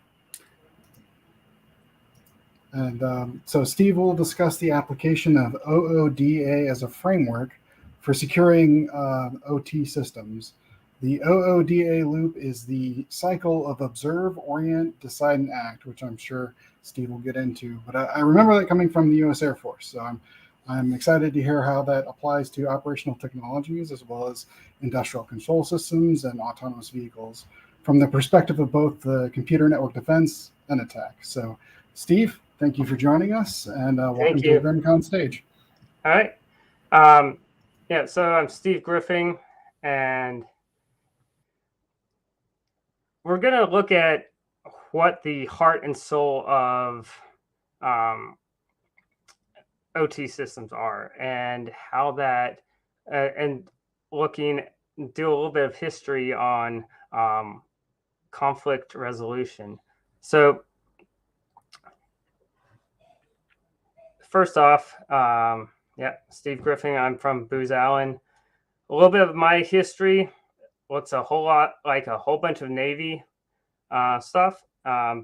And so Steve will discuss the application of OODA as a framework for securing OT systems. The OODA loop is the cycle of observe, orient, decide, and act, which I'm sure Steve will get into. But I remember that coming from the U.S. Air Force, so I'm excited to hear how that applies to operational technologies as well as industrial control systems and autonomous vehicles from the perspective of both the computer network defense and attack. So, Steve, thank you for joining us, and welcome to the GRIMMCon stage. All right. Yeah, so I'm Steve Griffin, and we're going to look at what the heart and soul of OT systems are and how that, and do a little bit of history on conflict resolution. So first off, yeah, Steve Griffin, I'm from Booz Allen. A little bit of my history looks a whole lot like a whole bunch of Navy stuff,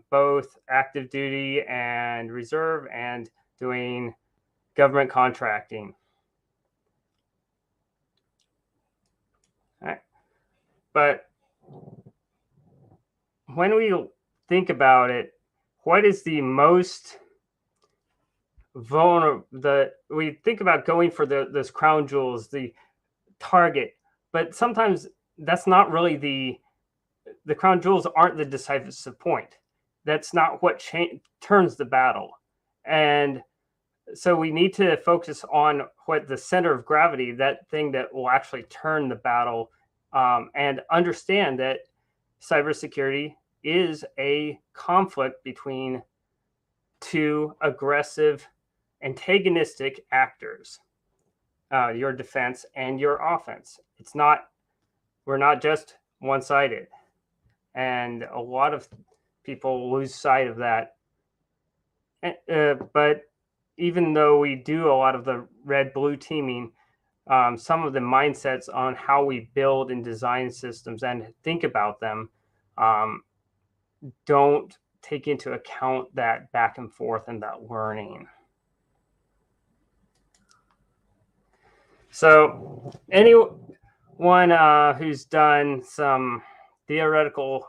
both active duty and reserve, and doing government contracting. All right. But when we think about it, what is the most vulnerable? We think about going for those crown jewels, the target, but sometimes that's not really the crown jewels aren't the decisive point. That's not what turns the battle. And so we need to focus on what the center of gravity, that thing that will actually turn the battle, and understand that cybersecurity is a conflict between two aggressive, antagonistic actors, your defense and your offense. We're not just one-sided. And a lot of people lose sight of that. But even though we do a lot of the red-blue teaming, some of the mindsets on how we build and design systems and think about them don't take into account that back and forth and that learning. So anyone who's done some theoretical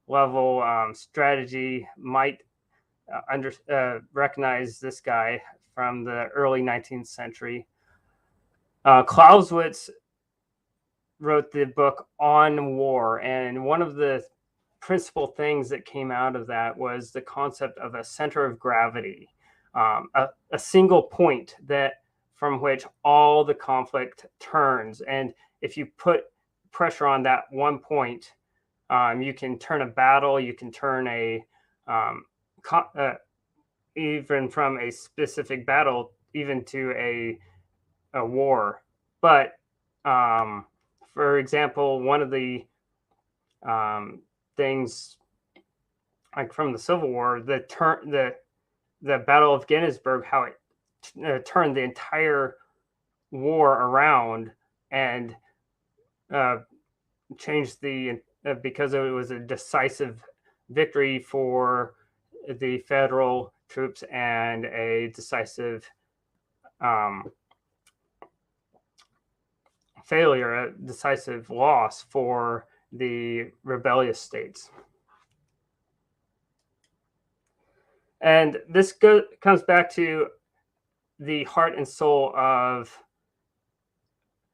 level strategy might recognize this guy from the early 19th century. Clausewitz wrote the book On War, and one of the principal things that came out of that was the concept of a center of gravity, a single point from which all the conflict turns. And if you put pressure on that one point, you can turn a battle, you can turn even from a specific battle, even to a war. But for example, one of the things like from the Civil War, the Battle of Gettysburg, how it turned the entire war around and changed because it was a decisive victory for the federal troops and a decisive failure, a decisive loss for the rebellious states. And this comes back to the heart and soul of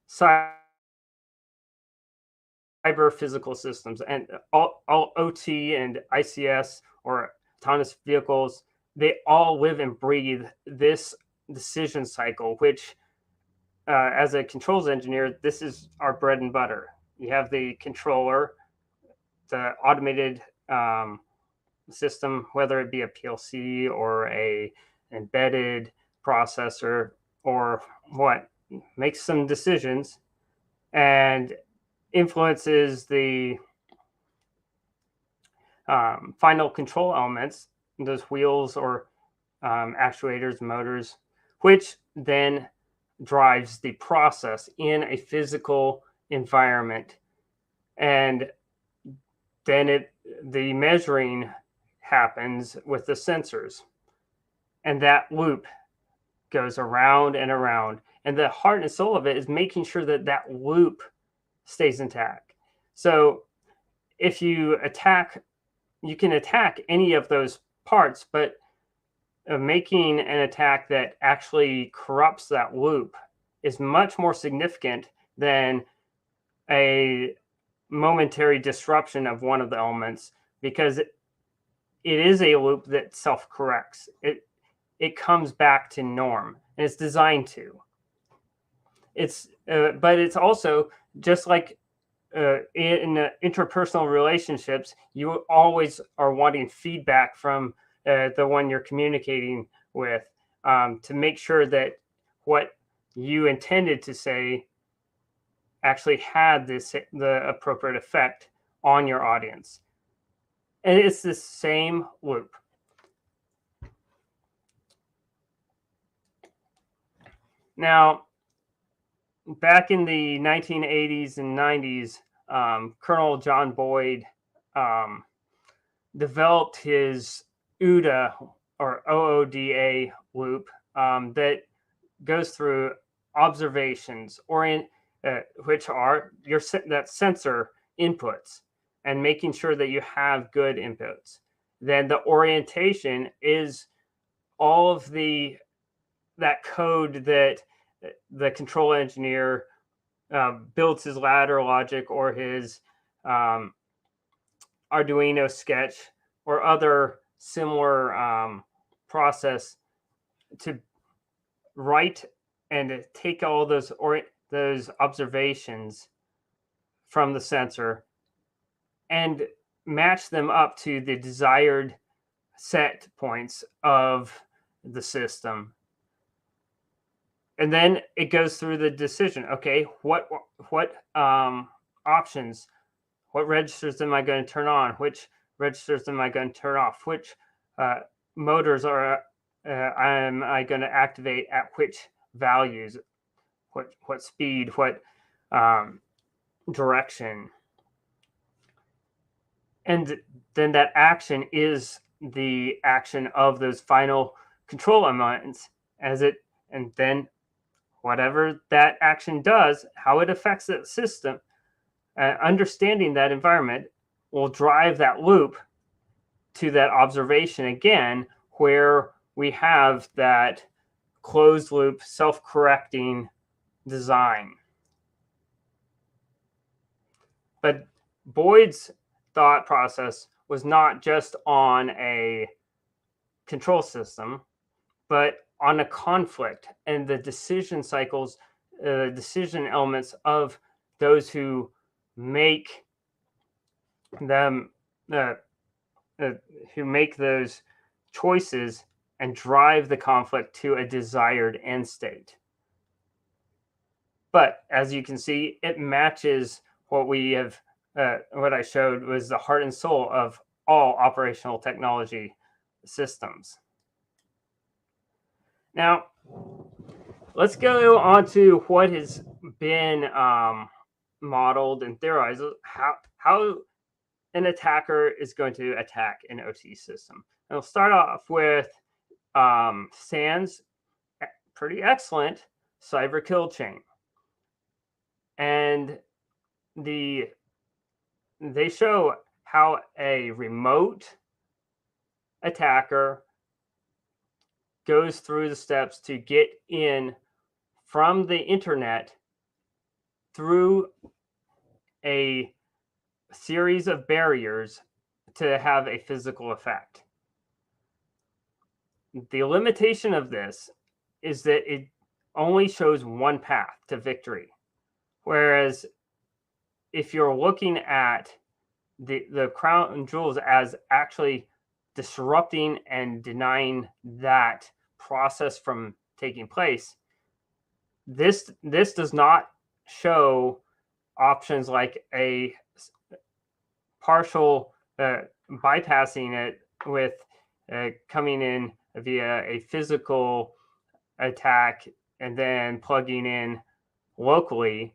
cyber physical systems, and all OT and ICS or autonomous vehicles, they all live and breathe this decision cycle, which as a controls engineer, this is our bread and butter. You have the controller, the automated system, whether it be a PLC or a embedded processor or what, makes some decisions and influences the final control elements, those wheels or actuators, motors, which then drives the process in a physical environment. And then the measuring happens with the sensors. And that loop goes around and around. And the heart and soul of it is making sure that that loop stays intact. So if you attack, you can attack any of those parts, but making an attack that actually corrupts that loop is much more significant than a momentary disruption of one of the elements, because it is a loop that self-corrects. It comes back to norm, and it's designed to. But it's also just like in interpersonal relationships, you always are wanting feedback from the one you're communicating with, to make sure that what you intended to say actually had the appropriate effect on your audience. And it's the same loop. Now, back in the 1980s and 90s, Colonel John Boyd developed his OODA or OODA loop that goes through observations, which are that sensor inputs, and making sure that you have good inputs. Then the orientation is all of that code that the control engineer builds his ladder logic or his Arduino sketch or other similar process to write and take all those observations from the sensor and match them up to the desired set points of the system. And then it goes through the decision. Okay, what options, what registers am I going to turn on? Which registers am I going to turn off? Which motors am I going to activate at which values? What speed? What direction? And then that action is the action of those final control elements and then whatever that action does, how it affects the system, understanding that environment will drive that loop to that observation again, where we have that closed loop, self-correcting design. But Boyd's thought process was not just on a control system, but on a conflict and the decision cycles, decision elements of those who make them, who make those choices and drive the conflict to a desired end state. But as you can see, it matches what we have, what I showed was the heart and soul of all operational technology systems. Now, let's go on to what has been modeled and theorized, how an attacker is going to attack an OT system. And we'll start off with SANS, pretty excellent cyber kill chain. And they show how a remote attacker goes through the steps to get in from the internet through a series of barriers to have a physical effect. The limitation of this is that it only shows one path to victory. Whereas if you're looking at the crown jewels as actually disrupting and denying that process from taking place. This does not show options like a partial bypassing it with coming in via a physical attack and then plugging in locally.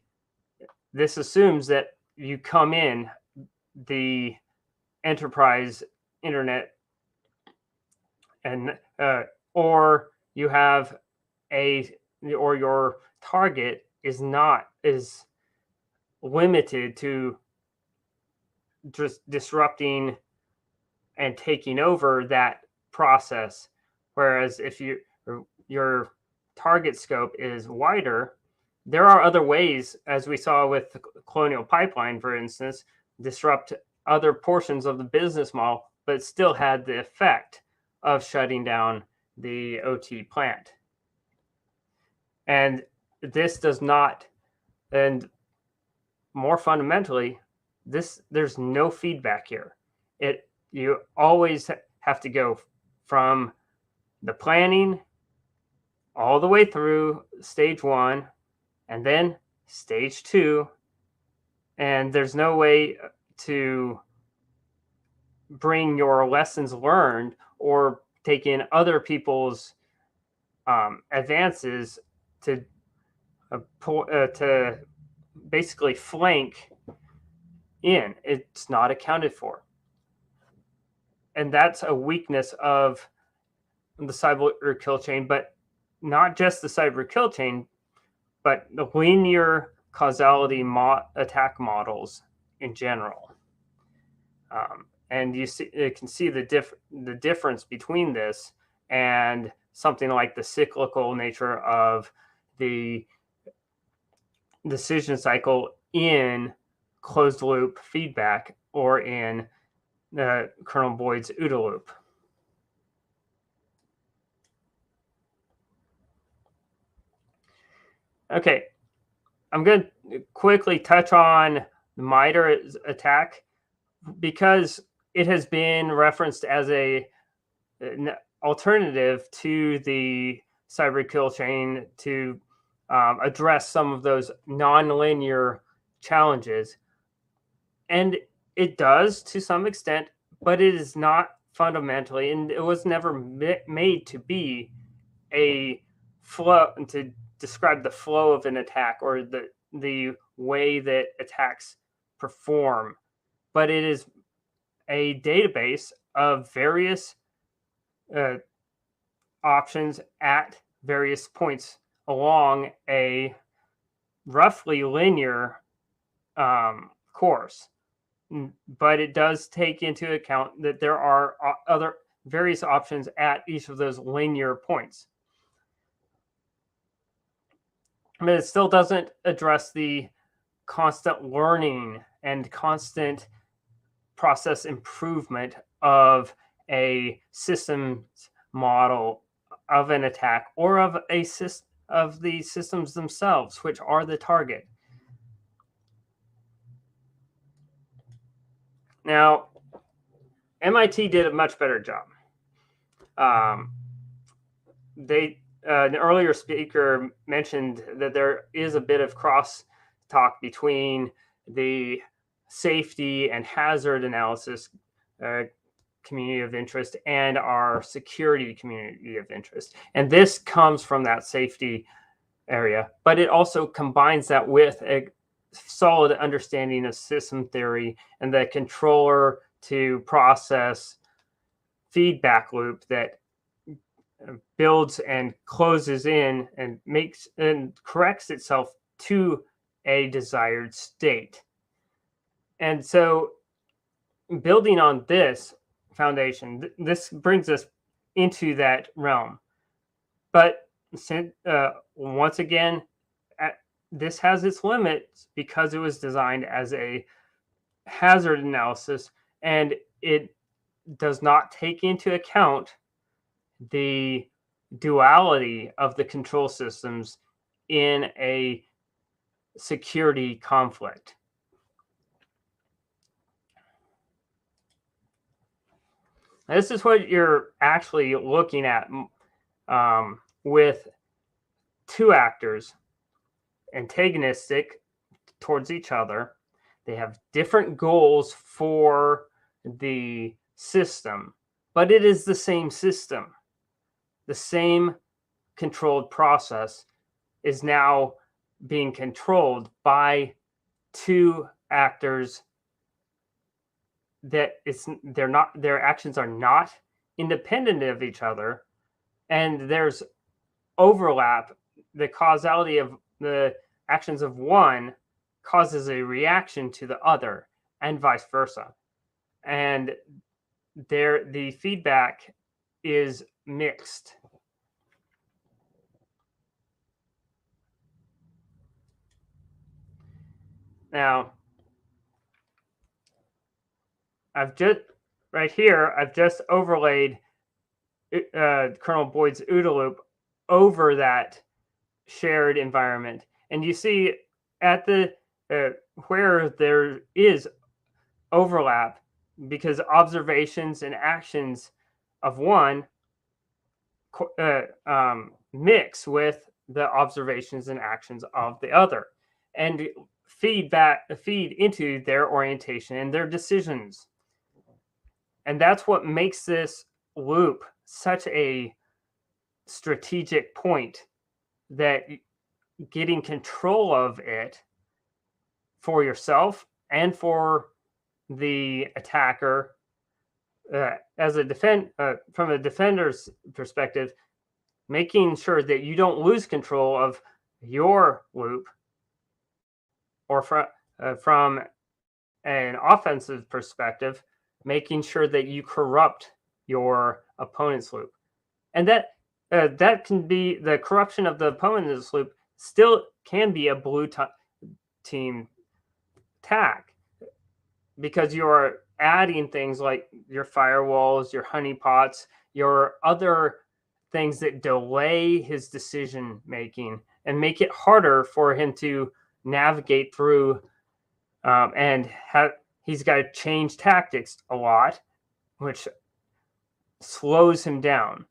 This assumes that you come in the enterprise internet and or you have or your target is limited to just disrupting and taking over that process. Whereas if your target scope is wider, there are other ways, as we saw with the Colonial Pipeline, for instance, disrupt other portions of the business model, but still had the effect of shutting down the OT plant. And this does not, and more fundamentally, there's no feedback here. You always have to go from the planning all the way through stage 1 and then stage 2, and there's no way to bring your lessons learned or take in other people's advances to basically flank in. It's not accounted for. And that's a weakness of the cyber kill chain, but not just the cyber kill chain, but the linear causality attack models in general. And you can see the difference between this and something like the cyclical nature of the decision cycle in closed loop feedback or in Colonel Boyd's OODA loop. Okay, I'm going to quickly touch on the MITRE attack because it has been referenced as an alternative to the cyber kill chain to address some of those nonlinear challenges. And it does to some extent, but it is not fundamentally, and it was never made to be a flow, to describe the flow of an attack or the way that attacks perform. But it is a database of various options at various points along a roughly linear course. But it does take into account that there are other various options at each of those linear points. But it still doesn't address the constant learning and constant process improvement of a systems model of an attack or of the systems themselves, which are the target. Now, MIT did a much better job. An earlier speaker mentioned that there is a bit of cross-talk between the safety and hazard analysis community of interest and our security community of interest. And this comes from that safety area, but it also combines that with a solid understanding of system theory and the controller to process feedback loop that builds and closes in and makes and corrects itself to a desired state. And so building on this foundation, this brings us into that realm. But once again, this has its limits because it was designed as a hazard analysis, and it does not take into account the duality of the control systems in a security conflict. This is what you're actually looking at with two actors, antagonistic towards each other. They have different goals for the system, but it is the same system. The same controlled process is now being controlled by two actors that their actions are not independent of each other, and there's overlap. The causality of the actions of one causes a reaction to the other, and vice versa. And the feedback is mixed. Now, I've just overlaid Colonel Boyd's OODA loop over that shared environment, and you see at the where there is overlap, because observations and actions of one mix with the observations and actions of the other, and feed into their orientation and their decisions. And that's what makes this loop such a strategic point, that getting control of it for yourself and for the attacker, as a from a defender's perspective, making sure that you don't lose control of your loop, or from an offensive perspective, making sure that you corrupt your opponent's loop. And that can be the corruption of the opponent's loop, still can be a blue team attack, because you're adding things like your firewalls, your honeypots, your other things that delay his decision making and make it harder for him to navigate through, and he's got to change tactics a lot, which slows him down.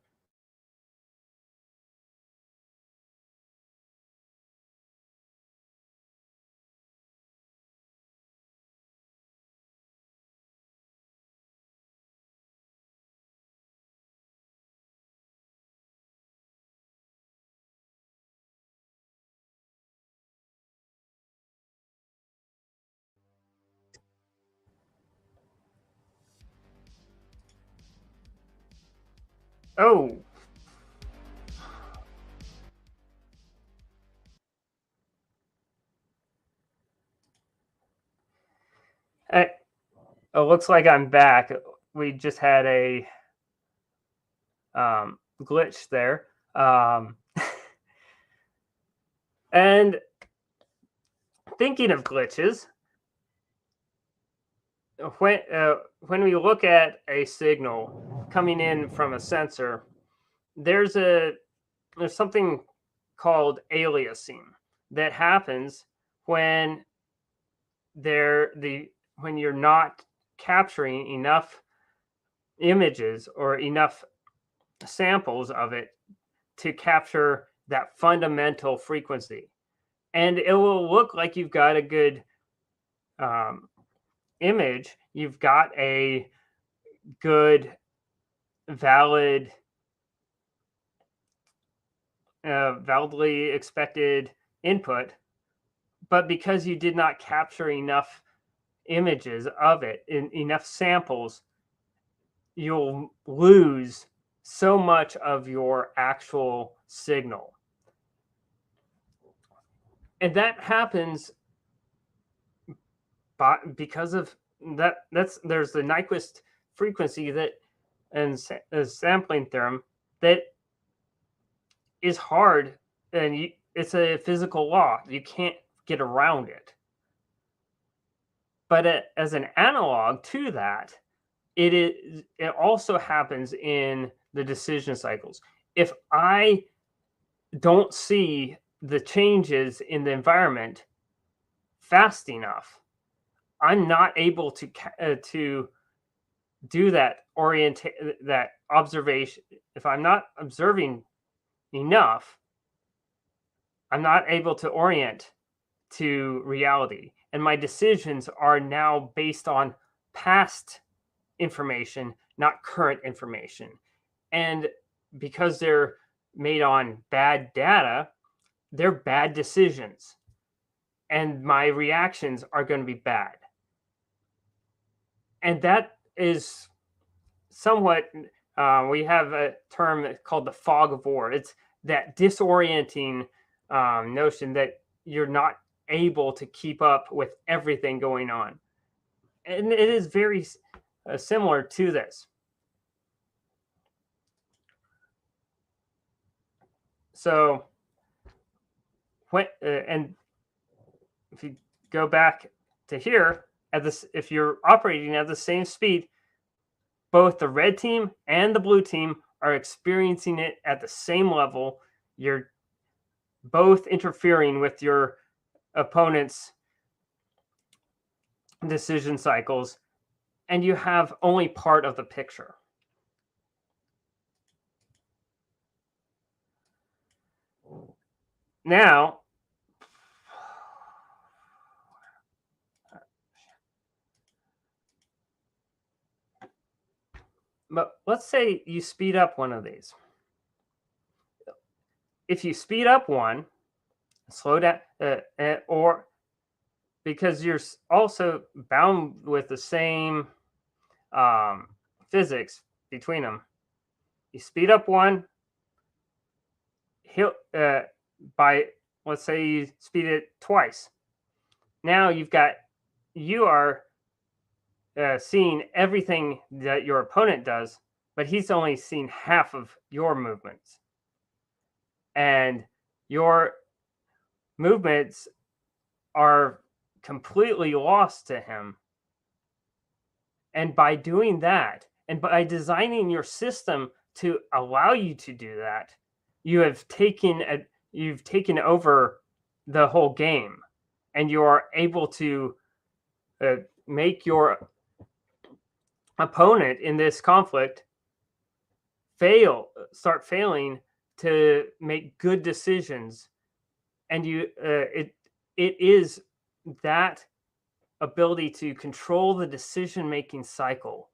Oh. It looks like I'm back. We just had a glitch there. And thinking of glitches, when we look at a signal coming in from a sensor, there's something called aliasing that happens when when you're not capturing enough images or enough samples of it to capture that fundamental frequency. And it will look like you've got a good image, you've got a good, validly expected input, but because you did not capture enough images of it, in enough samples, you'll lose so much of your actual signal. And that happens because of that. There's the Nyquist frequency and sampling theorem that is hard, and it's a physical law. You can't get around it. But as an analog to that, it also happens in the decision cycles. If I don't see the changes in the environment fast enough, I'm not able to do that observation, if I'm not observing enough, I'm not able to orient to reality. And my decisions are now based on past information, not current information. And because they're made on bad data, they're bad decisions. And my reactions are going to be bad. And that is somewhat, we have a term called the fog of war. It's that disorienting notion that you're not able to keep up with everything going on. And it is very similar to this. So, and if you go back to here, if you're operating at the same speed, both the red team and the blue team are experiencing it at the same level. You're both interfering with your opponent's decision cycles, and you have only part of the picture. Now, but let's say you speed up one of these. If you speed up one, slow down, or because you're also bound with the same physics between them, you speed up one, by, let's say you speed it twice. Now you are seeing everything that your opponent does, but he's only seen half of your movements. And your movements are completely lost to him. And by doing that, and by designing your system to allow you to do that, you've taken over the whole game, and you are able to make opponent in this conflict start failing to make good decisions. And it is that ability to control the decision-making cycle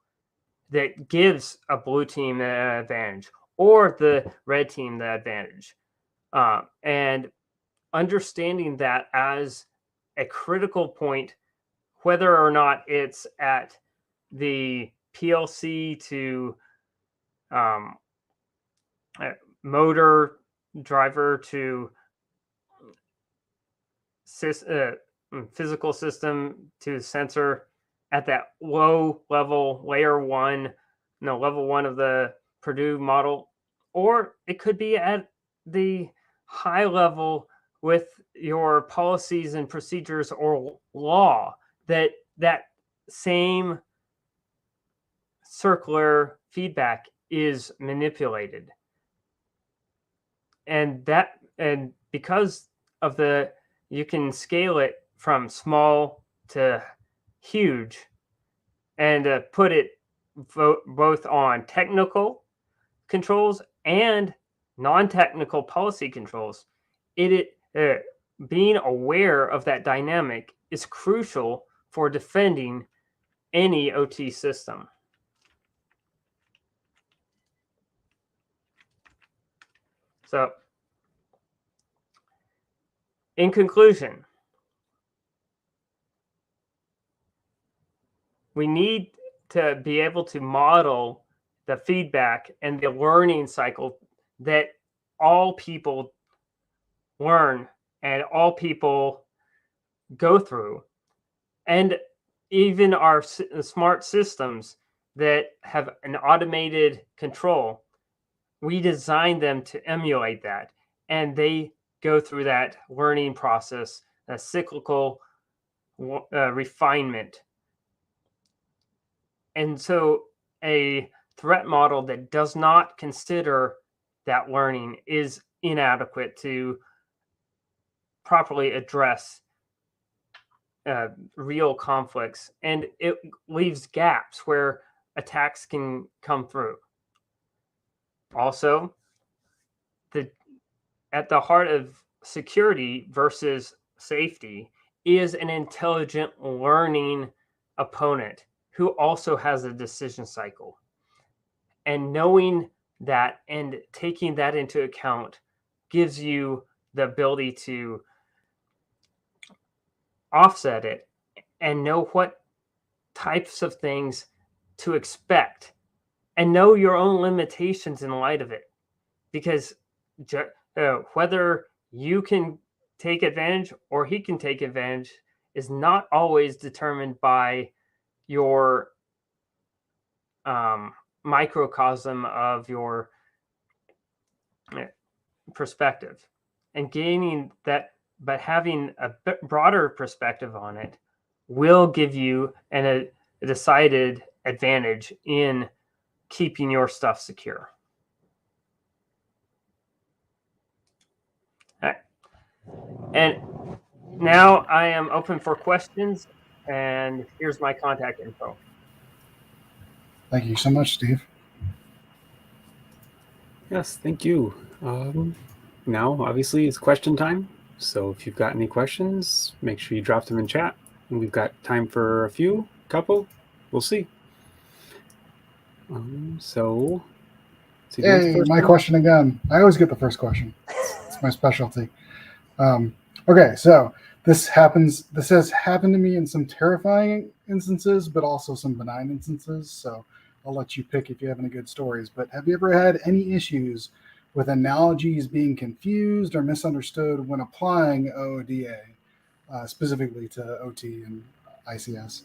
that gives a blue team the advantage or the red team the advantage. And understanding that as a critical point, whether or not it's at the PLC to motor driver to physical system to sensor at that low level, level one of the Purdue model, or it could be at the high level with your policies and procedures or law, that same circular feedback is manipulated. And because of you can scale it from small to huge, and put it both on technical controls and non-technical policy controls. Being aware of that dynamic is crucial for defending any OT system. So, in conclusion, we need to be able to model the feedback and the learning cycle that all people learn and all people go through. And even our smart systems that have an automated control, we design them to emulate that. And they go through that learning process, a cyclical refinement. And so a threat model that does not consider that learning is inadequate to properly address real conflicts. And it leaves gaps where attacks can come through. Also, at the heart of security versus safety is an intelligent learning opponent who also has a decision cycle. And knowing that and taking that into account gives you the ability to offset it and know what types of things to expect and know your own limitations in light of it. Because whether you can take advantage or he can take advantage is not always determined by your microcosm of your perspective. And gaining that, but having a broader perspective on it will give you a decided advantage in keeping your stuff secure. All right. And now I am open for questions, and here's my contact info. Thank you so much, Steve. Yes, thank you. Now, obviously, it's question time. So if you've got any questions, make sure you drop them in chat. And we've got time for a couple. We'll see. Hey, my question again. I always get the first question. It's my specialty. Okay, so this has happened to me in some terrifying instances, but also some benign instances. So I'll let you pick if you have any good stories. But have you ever had any issues with analogies being confused or misunderstood when applying OODA, specifically to OT and ICS?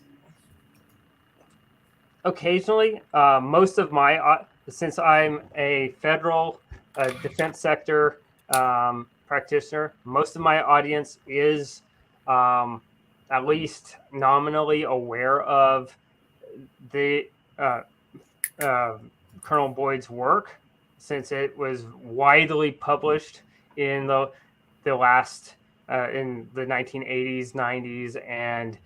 Occasionally, most of my, since I'm a federal defense sector practitioner, most of my audience is at least nominally aware of the Colonel Boyd's work, since it was widely published in the last in the 1980s, 90s, and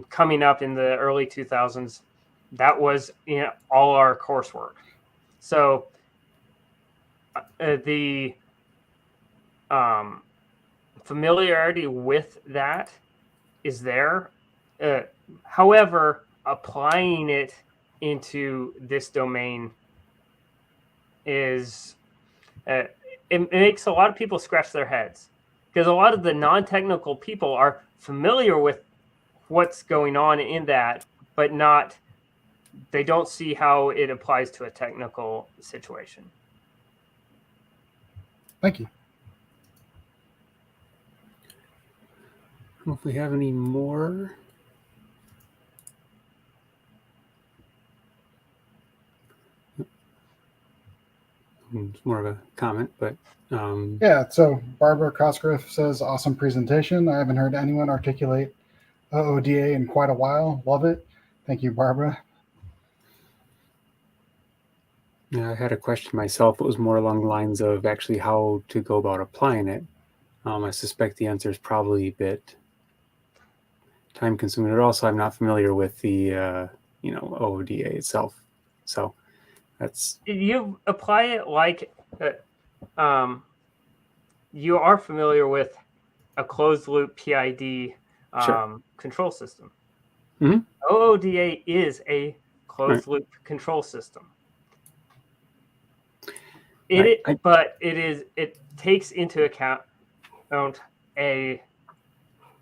coming up in the early 2000s. That was in all our coursework. So the familiarity with that is there. However, applying it into this domain is it makes a lot of people scratch their heads, because a lot of the non-technical people are familiar with what's going on in that, but they don't see how it applies to a technical situation. Thank you. I don't know if we have any more. It's more of a comment, but yeah. So Barbara Cosgrove says, "Awesome presentation. I haven't heard anyone articulate OODA in quite a while. Love it. Thank you, Barbara." Yeah, I had a question myself. It was more along the lines of actually how to go about applying it. I suspect the answer is probably a bit time-consuming. But also, I'm not familiar with the OODA itself, so that's. You apply it like you are familiar with a closed-loop PID control system. Mm-hmm. OODA is a closed-loop control system. But it takes into account an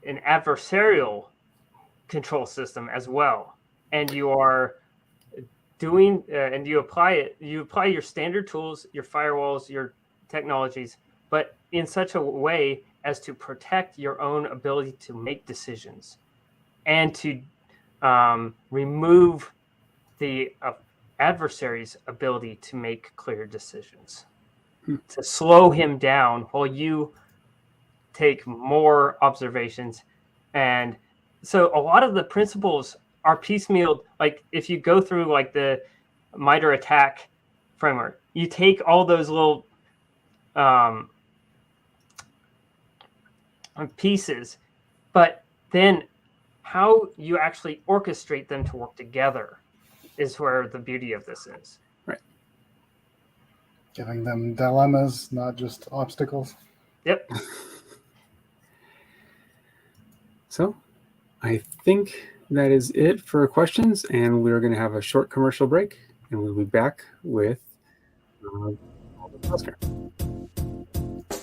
adversarial control system as well, and you are doing and you apply it. You apply your standard tools, your firewalls, your technologies, but in such a way as to protect your own ability to make decisions and to remove the adversary's ability to make clear decisions, to slow him down while you take more observations. And so a lot of the principles are piecemealed. Like if you go through like the MITRE ATT&CK framework, you take all those little pieces, but then how you actually orchestrate them to work together is where the beauty of this is. Giving them dilemmas, not just obstacles. Yep. So I think that is it for questions, and we're going to have a short commercial break, and we'll be back with Oscar.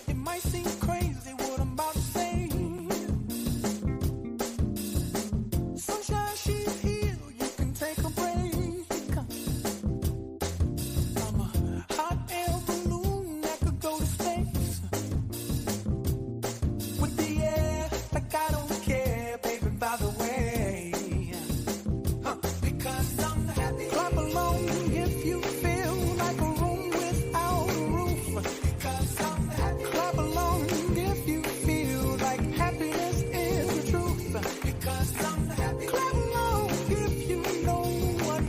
It might seem crazy what I'm about to say. Sunshine, she's here. You can take a break. I'm a hot air balloon that could go to space. With the air, like I don't care, baby, by the way. Because I'm happy. Clap along if you feel like a room without a roof. Because I'm happy. Clap along if you feel like happiness is the truth. Because I'm happy. Clap along if you know what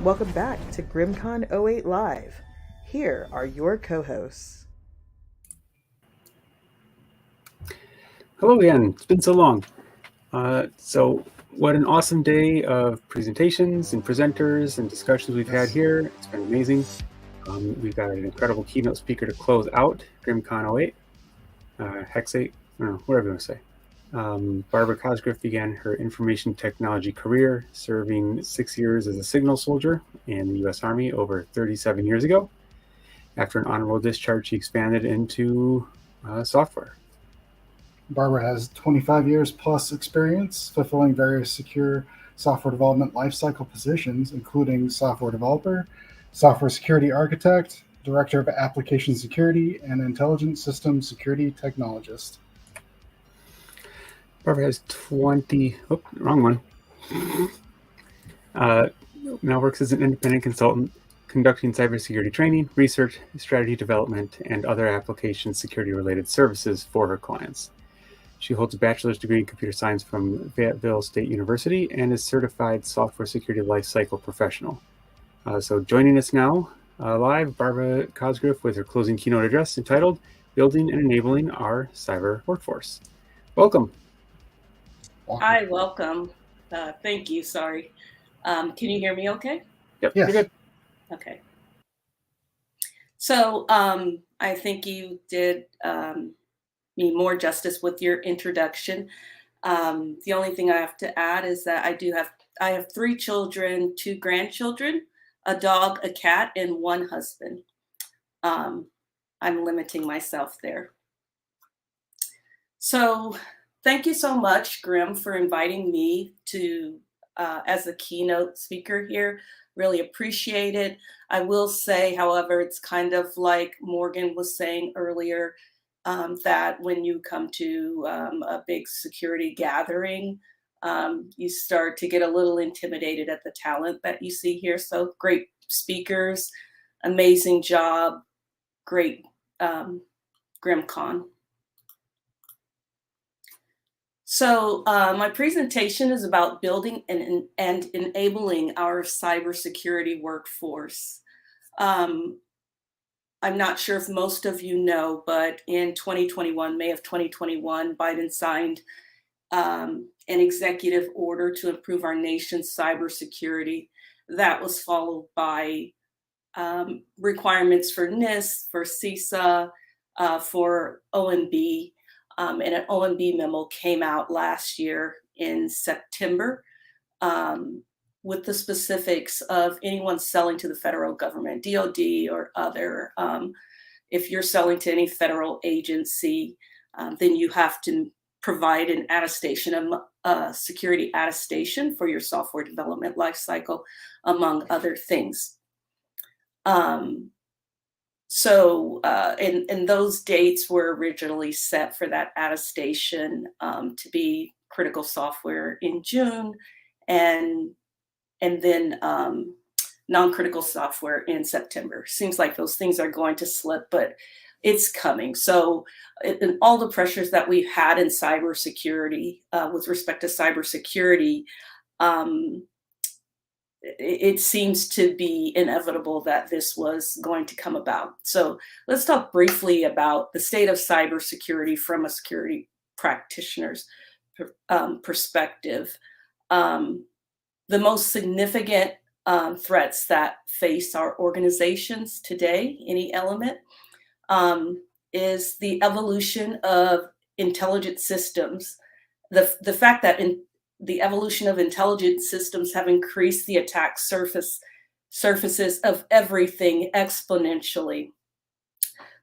Welcome back to GRIMMCon 08 Live. Here are your co-hosts. Hello again. It's been so long. So what an awesome day of presentations and presenters and discussions we've had here. It's been amazing. We've got an incredible keynote speaker to close out GRIMMCon 08. Hexate, I don't know, whatever you want to say. Barbara Cosgriff began her information technology career serving 6 years as a signal soldier in the U.S. Army over 37 years ago. After an honorable discharge, she expanded into software. Barbara has 25 years plus experience fulfilling various secure software development lifecycle positions, including software developer, software security architect, director of application security, and intelligent system security technologist. Barbara has 20, wrong one. Now works as an independent consultant, conducting cybersecurity training, research, strategy development, and other application security-related services for her clients. She holds a bachelor's degree in computer science from Fayetteville State University and is certified software security lifecycle professional. So joining us now live, Barbara Cosgriff with her closing keynote address entitled "Building and Enabling Our Cyber Workforce." Welcome. Hi, welcome. Thank you. Sorry. Can you hear me okay? Yep, yes. You're good. Okay. So I think you did me more justice with your introduction. The only thing I have to add is that I have 3 children, 2 grandchildren, a dog, a cat, and 1 husband. I'm limiting myself there. So thank you so much, Grim, for inviting me to as a keynote speaker here. Really appreciate it. I will say, however, it's kind of like Morgan was saying earlier, that when you come to a big security gathering, you start to get a little intimidated at the talent that you see here. So great speakers, amazing job, great GRIMMCon. So my presentation is about building and enabling our cybersecurity workforce. I'm not sure if most of you know, but in 2021, May of 2021, Biden signed an executive order to improve our nation's cybersecurity. That was followed by requirements for NIST, for CISA, for OMB. And an OMB memo came out last year in September with the specifics of anyone selling to the federal government, DOD or other. If you're selling to any federal agency, then you have to provide an attestation, security attestation for your software development lifecycle, among other things. And those dates were originally set for that attestation to be critical software in June, and then non-critical software in September. Seems like those things are going to slip, but it's coming. So in all the pressures that we've had in cybersecurity, with respect to cybersecurity, it seems to be inevitable that this was going to come about. So let's talk briefly about the state of cybersecurity from a security practitioner's perspective. The most significant threats that face our organizations today, any element, is the evolution of intelligent systems. The fact that the evolution of intelligent systems have increased the attack surfaces of everything exponentially.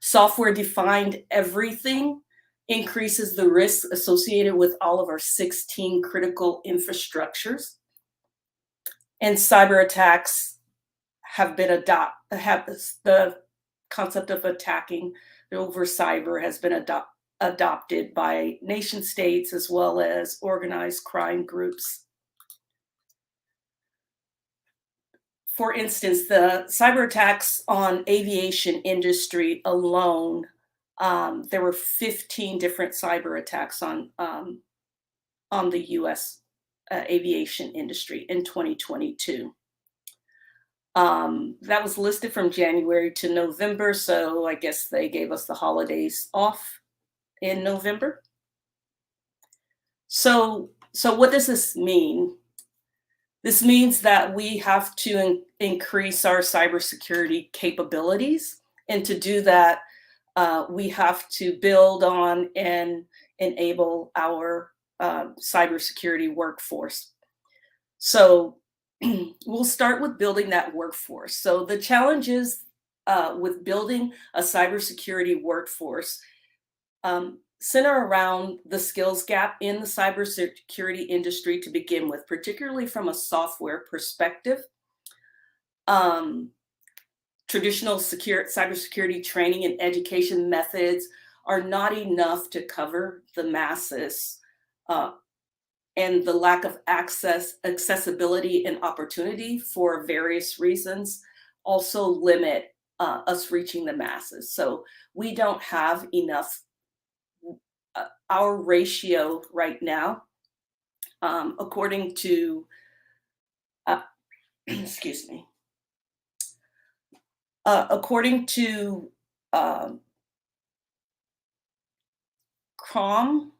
Software-defined everything increases the risk associated with all of our 16 critical infrastructures. And cyber attacks have been the concept of attacking over cyber has been adopted by nation states as well as organized crime groups. For instance, the cyber attacks on aviation industry alone, there were 15 different cyber attacks on the US aviation industry in 2022. That was listed from January to November, so I guess they gave us the holidays off in November. So what does this mean? This means that we have to increase our cybersecurity capabilities, and to do that, we have to build on and enable our cybersecurity workforce. So we'll start with building that workforce. So the challenges with building a cybersecurity workforce center around the skills gap in the cybersecurity industry to begin with, particularly from a software perspective. Traditional cybersecurity training and education methods are not enough to cover the masses, and the lack of accessibility and opportunity for various reasons also limit us reaching the masses. So we don't have enough. Our ratio right now, according to, excuse me, according to Cron,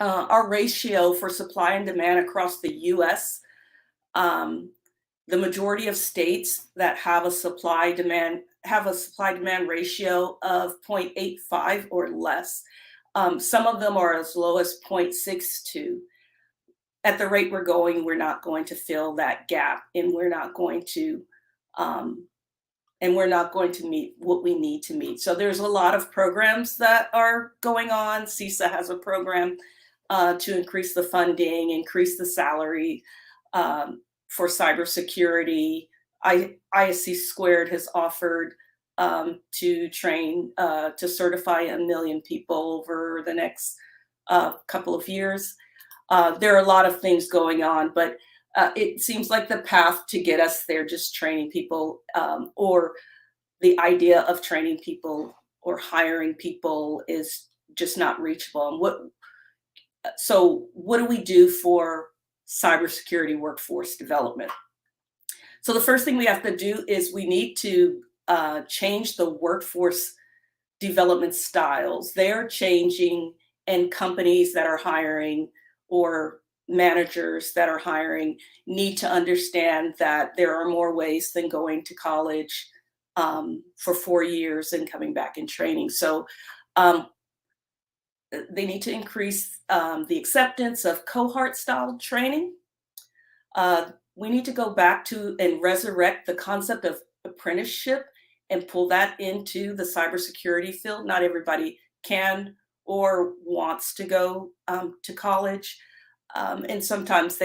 our ratio for supply and demand across the US, the majority of states that have a supply demand ratio of 0.85 or less. Some of them are as low as 0.62. At the rate we're going, we're not going to fill that gap, and we're not going to meet what we need to meet. So there's a lot of programs that are going on. CISA has a program to increase the funding, increase the salary for cybersecurity. ISC Squared has offered to train, to certify 1 million people over the next couple of years. There are a lot of things going on, but it seems like the path to get us there, just training people, or the idea of training people or hiring people, is just not reachable. And so what do we do for cybersecurity workforce development? So the first thing we have to do is we need to change the workforce development styles. They're changing, and companies that are hiring or managers that are hiring need to understand that there are more ways than going to college for 4 years and coming back and training. So they need to increase the acceptance of cohort-style training. We need to go back to and resurrect the concept of apprenticeship and pull that into the cybersecurity field. Not everybody can or wants to go to college. And sometimes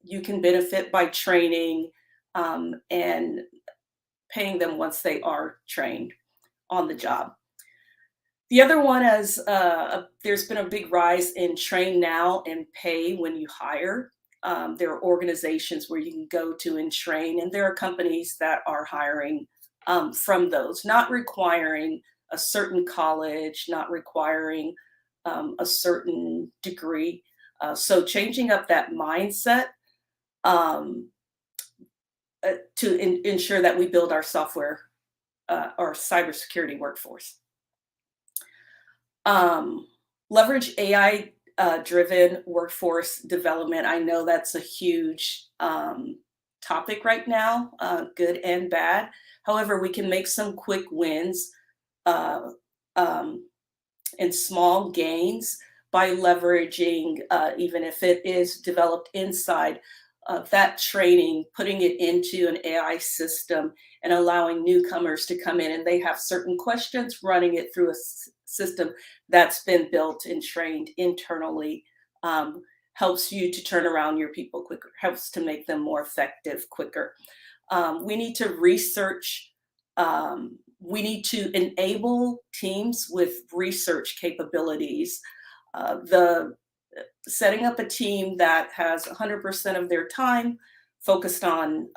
you can benefit by training and paying them once they are trained on the job. The other one is there's been a big rise in train now and pay when you hire. There are organizations where you can go to and train, and there are companies that are hiring from those, not requiring a certain college, not requiring a certain degree. So changing up that mindset to ensure that we build our software, our cybersecurity workforce. Leverage AI driven workforce development. I know that's a huge topic right now, good and bad. However, we can make some quick wins and small gains by leveraging, even if it is developed inside that training, putting it into an AI system and allowing newcomers to come in and they have certain questions, running it through a system that's been built and trained internally, helps you to turn around your people quicker, helps to make them more effective quicker. We need to research, we need to enable teams with research capabilities. Setting up a team that has 100% of their time focused on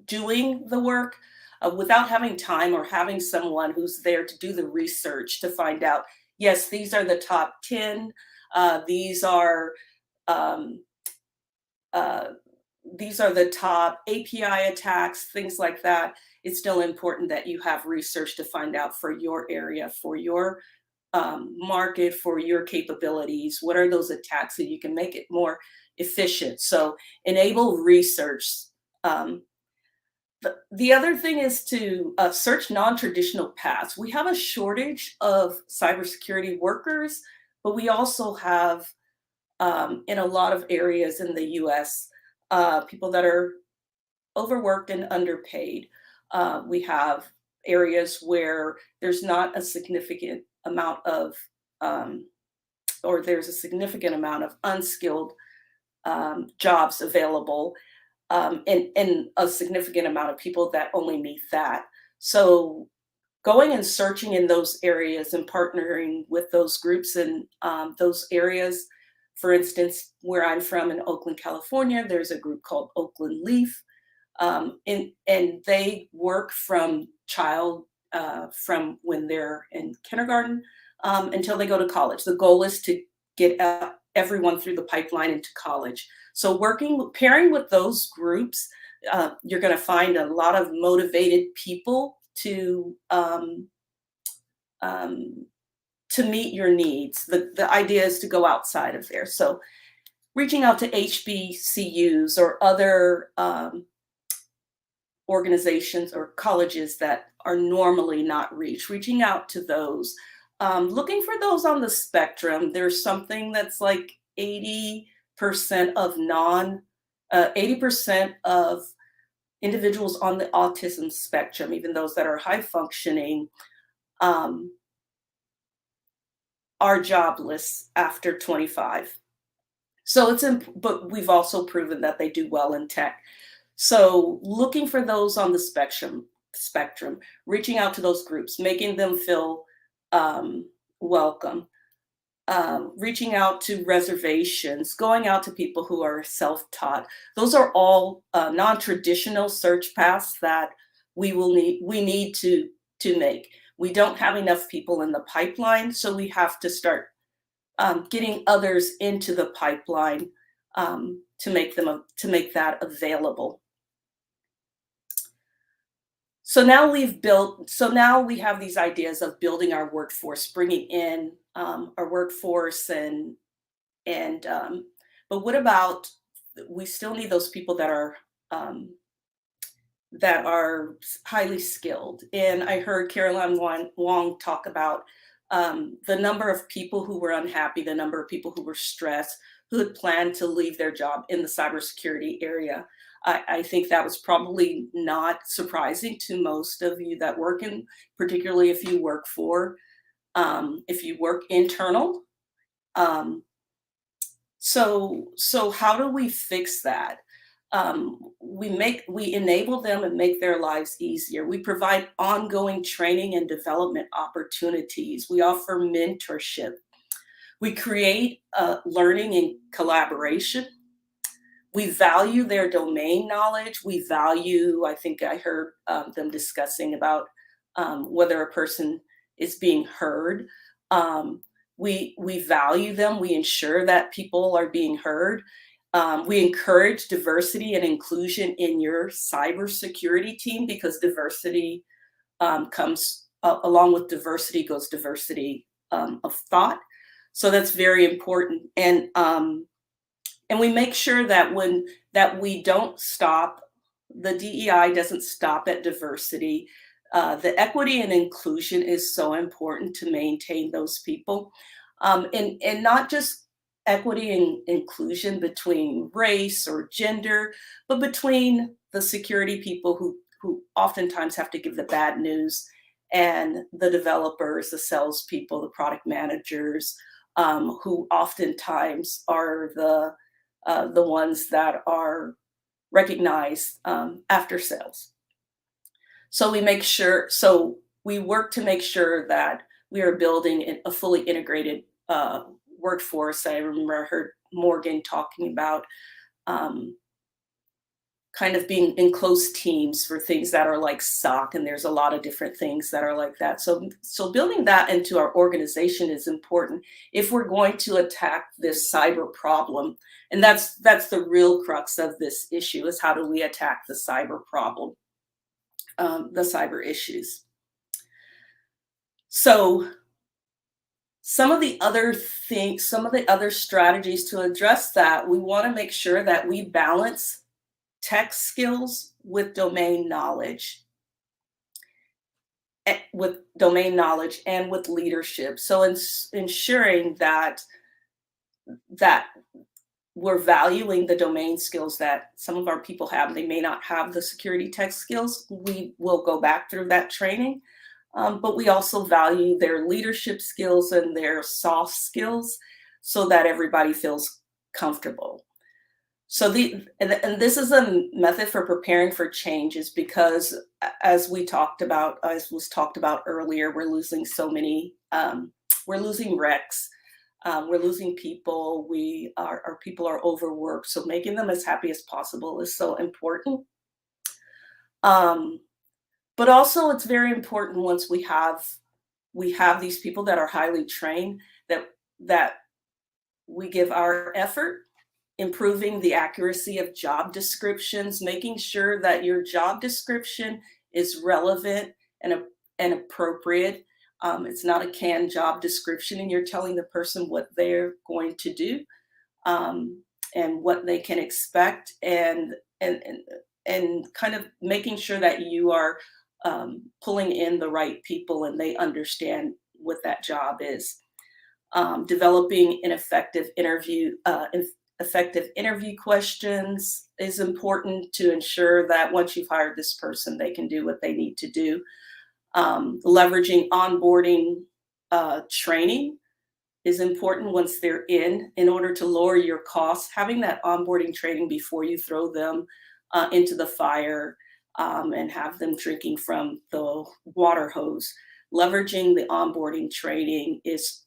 doing the work without having time or having someone who's there to do the research to find out, yes, these are the top 10, these are the top API attacks, things like that. It's still important that you have research to find out for your area, for your market, for your capabilities. What are those attacks so you can make it more efficient? So enable research. The other thing is to search non-traditional paths. We have a shortage of cybersecurity workers, but we also have in a lot of areas in the US, people that are overworked and underpaid. We have areas where there's not a significant amount of, or there's a significant amount of unskilled jobs available, and a significant amount of people that only meet that. So going and searching in those areas and partnering with those groups in those areas. For instance, where I'm from in Oakland, California, there's a group called Oakland Leaf, and they work from from when they're in kindergarten until they go to college. The goal is to get everyone through the pipeline into college. So pairing with those groups, you're going to find a lot of motivated people to meet your needs. The idea is to go outside of there. So reaching out to HBCUs or other organizations or colleges that are normally not reached, reaching out to those, looking for those on the spectrum. There's something that's like 80% of individuals on the autism spectrum, even those that are high functioning, are jobless after 25. So but we've also proven that they do well in tech. So looking for those on the spectrum, reaching out to those groups, making them feel welcome, reaching out to reservations, going out to people who are self-taught. Those are all non-traditional search paths that we need to make. We don't have enough people in the pipeline, so we have to start getting others into the pipeline to make that available. So now we have these ideas of building our workforce, bringing in our workforce, but what about, we still need those people that are highly skilled. And I heard Caroline Wong talk about the number of people who were unhappy, the number of people who were stressed, who had planned to leave their job in the cybersecurity area. I think that was probably not surprising to most of you that work in, particularly if you work internal. So how do we fix that? We enable them and make their lives easier. We provide ongoing training and development opportunities. We offer mentorship. We create learning and collaboration. We value their domain knowledge. We value, I think I heard them discussing about whether a person is being heard. We value them. We ensure that people are being heard. We encourage diversity and inclusion in your cybersecurity team, because diversity comes along with diversity goes diversity of thought. So that's very important. And we make sure that we don't stop. The DEI doesn't stop at diversity. The equity and inclusion is so important to maintain those people, and not just equity and inclusion between race or gender, but between the security people who oftentimes have to give the bad news, and the developers, the salespeople, the product managers, who oftentimes are the ones that are recognized after sales. So we work to make sure that we are building a fully integrated workforce. I remember I heard Morgan talking about kind of being in close teams for things that are like SOC, and there's a lot of different things that are like that. So building that into our organization is important if we're going to attack this cyber problem. And that's the real crux of this issue, is how do we attack the cyber problem, the cyber issues. So some of the other strategies to address that, we want to make sure that we balance tech skills with domain knowledge, and with leadership. So ensuring that we're valuing the domain skills that some of our people have. They may not have the security tech skills. We will go back through that training, but we also value their leadership skills and their soft skills so that everybody feels comfortable. So this is a method for preparing for changes, because as was talked about earlier, we're losing so many, we're losing recs. We're losing people. Our people are overworked. So making them as happy as possible is so important. But also it's very important, once we have these people that are highly trained, that we give our effort improving the accuracy of job descriptions, making sure that your job description is relevant and appropriate. It's not a canned job description, and you're telling the person what they're going to do, and what they can expect, and kind of making sure that you are pulling in the right people and they understand what that job is. Developing an effective interview questions is important to ensure that once you've hired this person, they can do what they need to do. Leveraging onboarding training is important once they're in order to lower your costs. Having that onboarding training before you throw them into the fire and have them drinking from the water hose. Leveraging the onboarding training is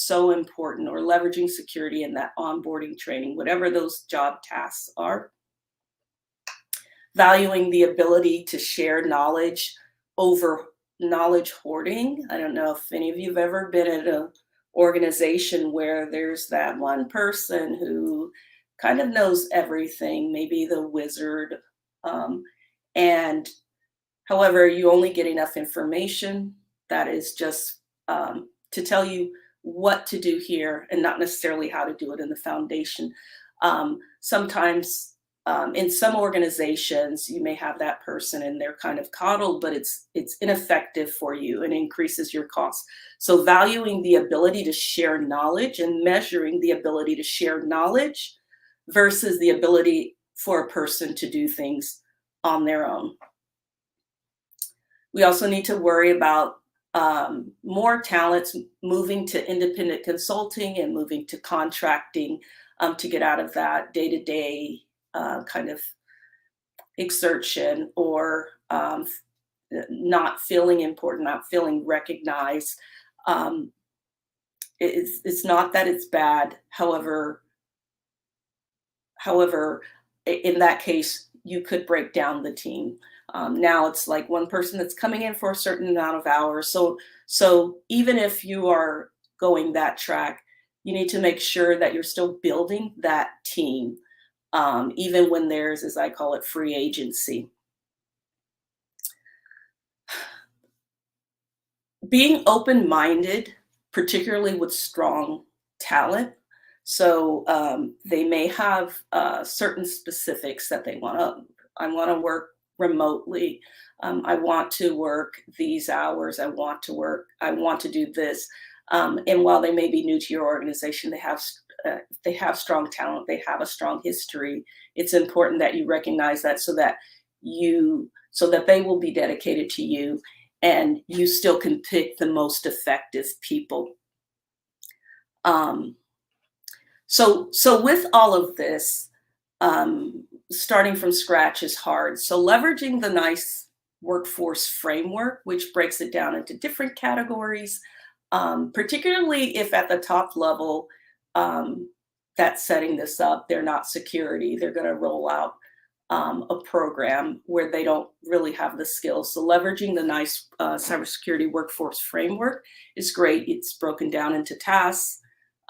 so important, or leveraging security in that onboarding training, whatever those job tasks are. Valuing the ability to share knowledge over knowledge hoarding. I don't know if any of you have ever been at an organization where there's that one person who kind of knows everything, maybe the wizard, and however, you only get enough information that is just to tell you what to do here, and not necessarily how to do it in the foundation. Sometimes in some organizations, you may have that person and they're kind of coddled, but it's ineffective for you and increases your costs. So valuing the ability to share knowledge and measuring the ability to share knowledge versus the ability for a person to do things on their own. We also need to worry about more talents moving to independent consulting and moving to contracting to get out of that day-to-day kind of exertion or not feeling important, not feeling recognized. It's not that it's bad. However, in that case, you could break down the team. Now it's like one person that's coming in for a certain amount of hours. So even if you are going that track, you need to make sure that you're still building that team, even when there's, as I call it, free agency. Being open-minded, particularly with strong talent. So they may have certain specifics that they want to. I want to work remotely. I want to work these hours. I want to do this. And while they may be new to your organization, they have strong talent. They have a strong history. It's important that you recognize that so that they will be dedicated to you, and you still can pick the most effective people. So with all of this, starting from scratch is hard. So leveraging the NICE workforce framework, which breaks it down into different categories, particularly if at the top level that's setting this up, they're not security, they're going to roll out a program where they don't really have the skills. So leveraging the NICE cybersecurity workforce framework is great. It's broken down into tasks,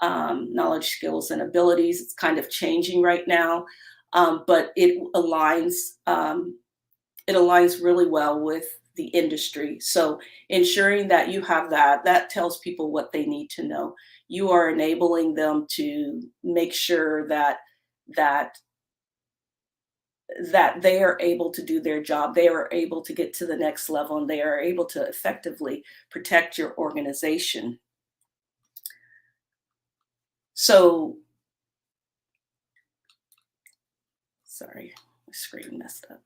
knowledge, skills, and abilities. It's kind of changing right now, but it aligns really well with the industry. So ensuring that you have that tells people what they need to know. You are enabling them to make sure that they are able to do their job, they are able to get to the next level, and they are able to effectively protect your organization. So, sorry, my screen messed up.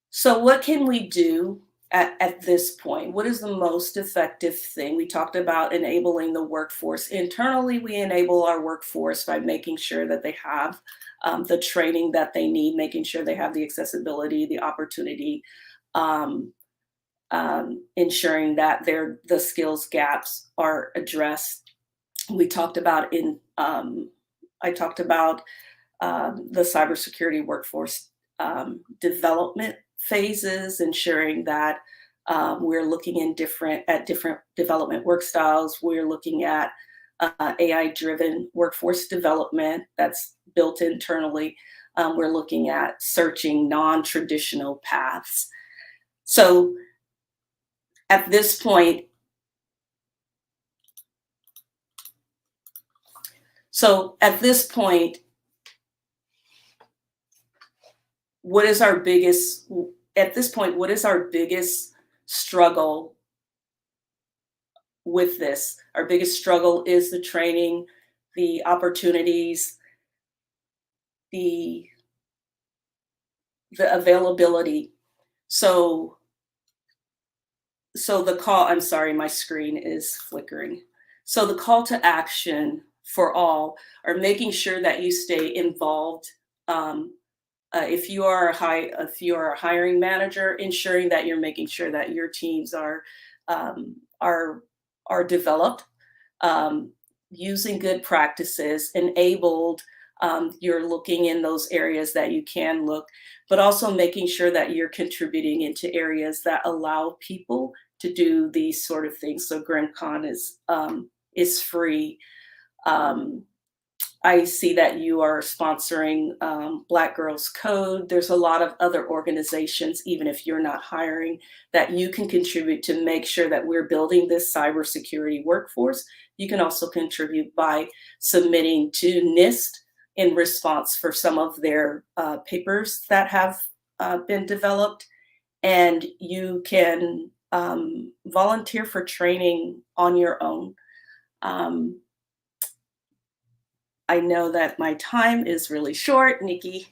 So what can we do at this point? What is the most effective thing? We talked about enabling the workforce. Internally, we enable our workforce by making sure that they have the training that they need, making sure they have the accessibility, the opportunity, ensuring that the skills gaps are addressed. We talked about I talked about the cybersecurity workforce development phases, ensuring that we're looking at different development work styles. We're looking at AI-driven workforce development that's built internally. We're looking at searching non-traditional paths. So at this point, what is our biggest struggle with this? Our biggest struggle is the training, the opportunities, the availability. So the call, I'm sorry, my screen is flickering. So the call to action for all are making sure that you stay involved. If you are a hiring manager, ensuring that you're making sure that your teams are developed, using good practices, enabled. You're looking in those areas that you can look, but also making sure that you're contributing into areas that allow people to do these sort of things. So GRIMMCon is free. I see that you are sponsoring Black Girls Code. There's a lot of other organizations, even if you're not hiring, that you can contribute to make sure that we're building this cybersecurity workforce. You can also contribute by submitting to NIST in response for some of their papers that have been developed. And you can volunteer for training on your own. I know that my time is really short. Nikki,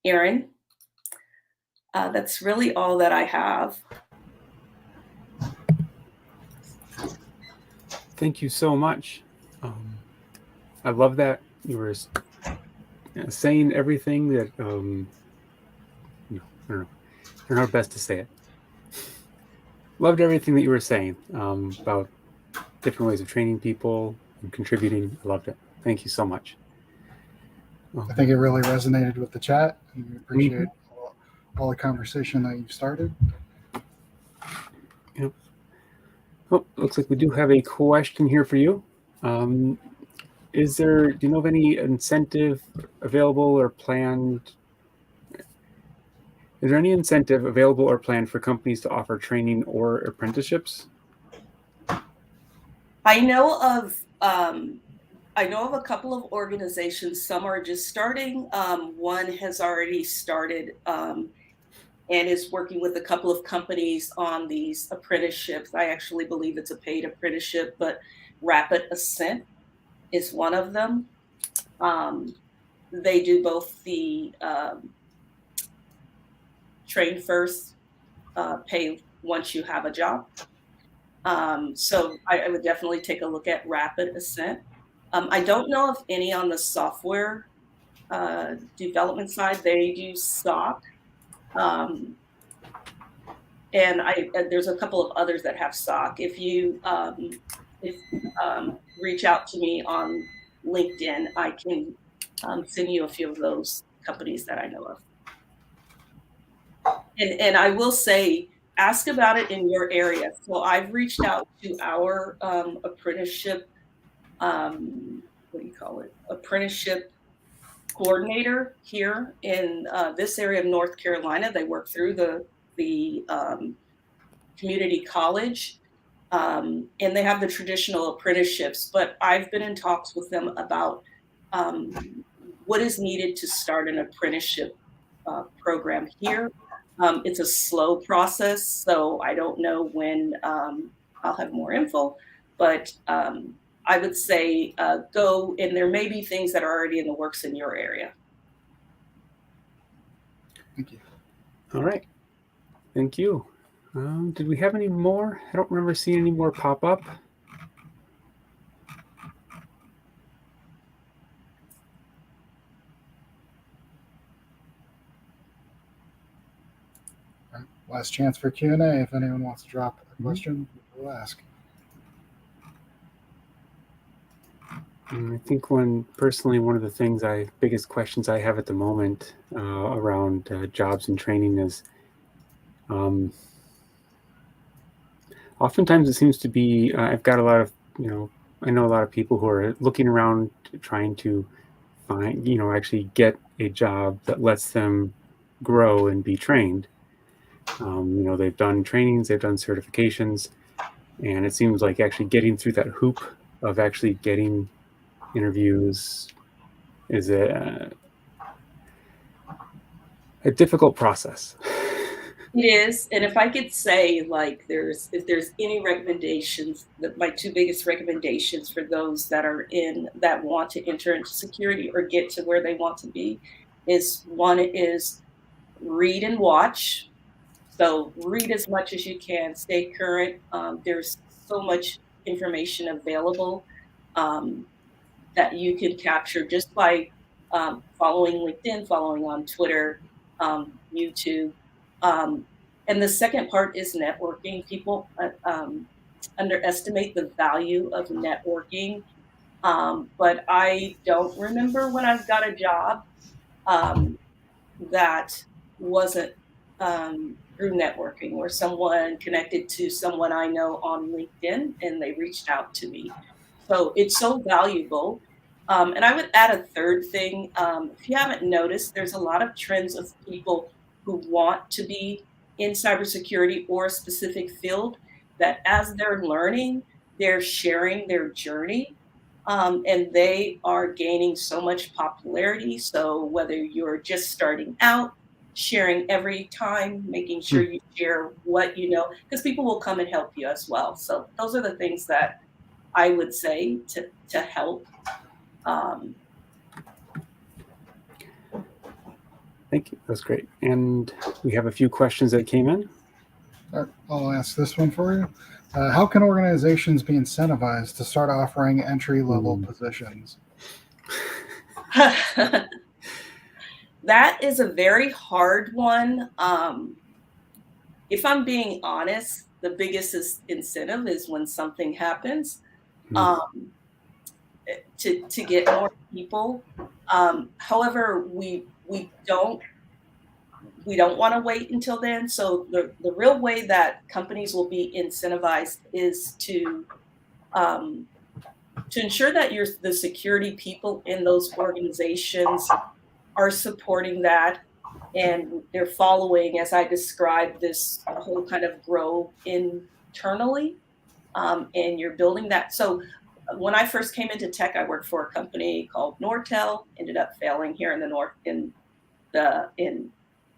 Erin. That's really all that I have. Thank you so much. I love that you were saying everything that, I don't know how best to say it. Loved everything that you were saying about different ways of training people and contributing. I loved it. Thank you so much. I think it really resonated with the chat. And we appreciate all the conversation that you've started. Yep. Oh, looks like we do have a question here for you. Do you know of any incentive available or planned? Is there any incentive available or planned for companies to offer training or apprenticeships? I know of a couple of organizations. Some are just starting. One has already started and is working with a couple of companies on these apprenticeships. I actually believe it's a paid apprenticeship, but Rapid Ascent is one of them. They do both the train first, pay once you have a job. So I would definitely take a look at Rapid Ascent. I don't know of any on the software development side. They do SOC. And there's a couple of others that have SOC. If you reach out to me on LinkedIn, I can send you a few of those companies that I know of. And I will say, ask about it in your area. So I've reached out to our apprenticeship, apprenticeship coordinator here in this area of North Carolina. They work through the community college, and they have the traditional apprenticeships. But I've been in talks with them about what is needed to start an apprenticeship program here. It's a slow process, so I don't know when I'll have more info, but I would say go, and there may be things that are already in the works in your area. Thank you. All right. Thank you. Did we have any more? I don't remember seeing any more pop up. Last chance for Q&A. If anyone wants to drop a question, we'll ask. I think one of the biggest questions I have at the moment around jobs and training is oftentimes it seems to be, I've got a lot of, I know a lot of people who are looking around trying to find, actually get a job that lets them grow and be trained. They've done trainings, they've done certifications, and it seems like actually getting through that hoop of actually getting interviews is a difficult process. It is, and if I could say, like, if there's any recommendations, my two biggest recommendations for those that want to enter into security or get to where they want to be, is one is read and watch. So read as much as you can, stay current. There's so much information available that you can capture just by following LinkedIn, following on Twitter, YouTube. And the second part is networking. People underestimate the value of networking. But I don't remember when I've got a job that wasn't through networking, where someone connected to someone I know on LinkedIn and they reached out to me. So it's so valuable. And I would add a third thing. If you haven't noticed, there's a lot of trends of people who want to be in cybersecurity or a specific field, that as they're learning, they're sharing their journey. And they are gaining so much popularity. So whether you're just starting out, sharing every time, making sure you share what you know, because people will come and help you as well. So those are the things that I would say, to help. Thank you. That's great. And we have a few questions that came in. I'll ask this one for you. How can organizations be incentivized to start offering entry-level positions? That is a very hard one. If I'm being honest, the biggest incentive is when something happens, to get more people. However, we don't want to wait until then. So the real way that companies will be incentivized is to ensure that the security people in those organizations are supporting that, and they're following, as I described, this whole kind of grow internally, and you're building that. So when I first came into tech, I worked for a company called Nortel, ended up failing here in the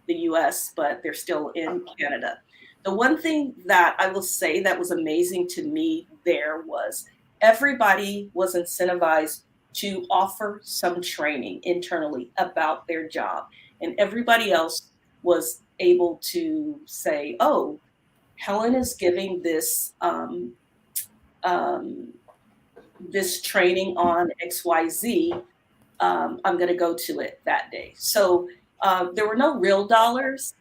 US, but they're still in Canada. The one thing that I will say that was amazing to me there was everybody was incentivized to offer some training internally about their job. And everybody else was able to say, oh, Helen is giving this this training on XYZ. I'm going to go to it that day. So there were no real dollars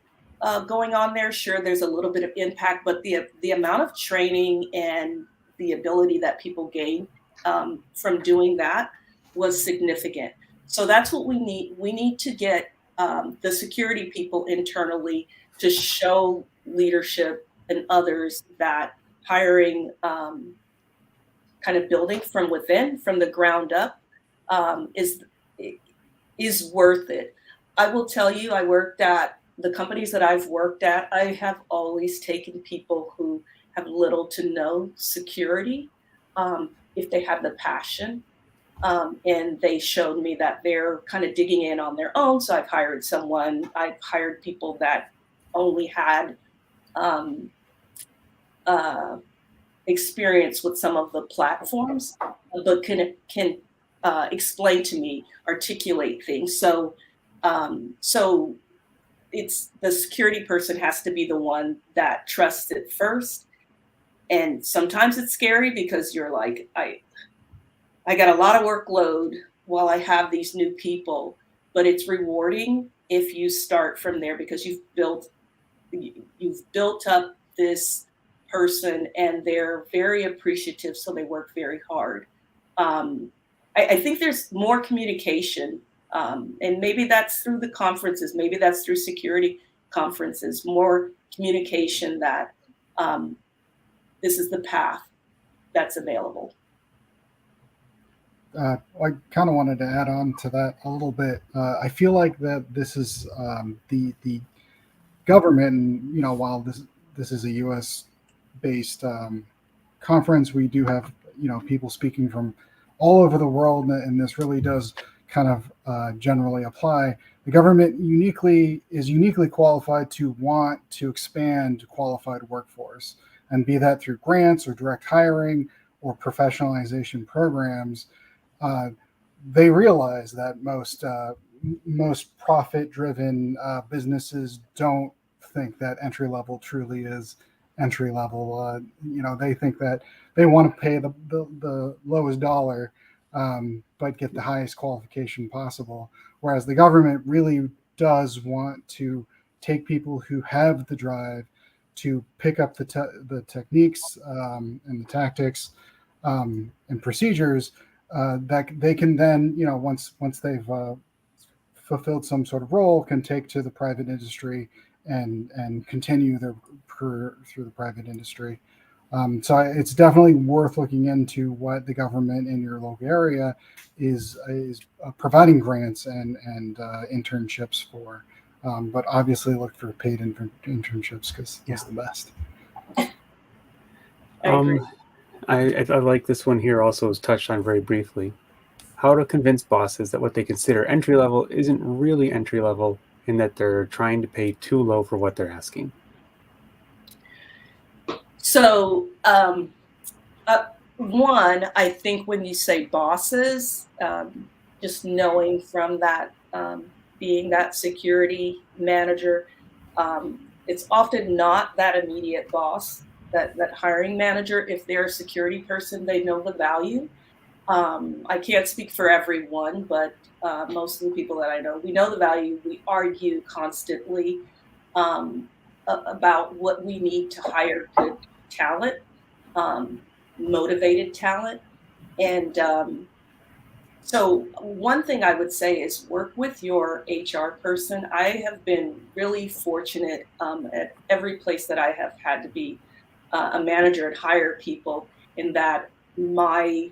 going on there. Sure, there's a little bit of impact, but the amount of training and the ability that people gain from doing that was significant. So that's what we need. We need to get the security people internally to show leadership and others that hiring, kind of building from within, from the ground up, is worth it. I will tell you, I worked at the companies that I've worked at, I have always taken people who have little to no security, if they have the passion, and they showed me that they're kind of digging in on their own. So I've hired people that only had experience with some of the platforms, but can explain to me, articulate things. So it's the security person has to be the one that trusts it first. And sometimes it's scary because you're like, I got a lot of workload while I have these new people, but it's rewarding if you start from there because you've built up this person and they're very appreciative, so they work very hard. I think there's more communication, and maybe that's through the conferences, maybe that's through security conferences, more communication that this is the path that's available. I kind of wanted to add on to that a little bit. I feel like that this is the government, while this is a U.S. based conference, we do have people speaking from all over the world, and this really does kind of generally apply. The government is uniquely qualified to want to expand qualified workforce, and be that through grants or direct hiring or professionalization programs. They realize that most profit-driven businesses don't think that entry level truly is entry level. They think that they want to pay the lowest dollar, but get the highest qualification possible. Whereas the government really does want to take people who have the drive to pick up the techniques and the tactics and procedures that they can then, once they've fulfilled some sort of role, can take to the private industry and continue their career through the private industry. So it's definitely worth looking into what the government in your local area is providing grants and internships for. But obviously look for paid internships because it's the best. I like this one here also was touched on very briefly. How to convince bosses that what they consider entry level isn't really entry level and that they're trying to pay too low for what they're asking. So one, I think when you say bosses, just knowing from that, being that security manager, it's often not that immediate boss, that hiring manager. If they're a security person, they know the value. I can't speak for everyone, but most of the people that I know, we know the value. We argue constantly about what we need to hire good talent, motivated talent. And so one thing I would say is work with your HR person. I have been really fortunate at every place that I have had to be a manager and hire people, in that my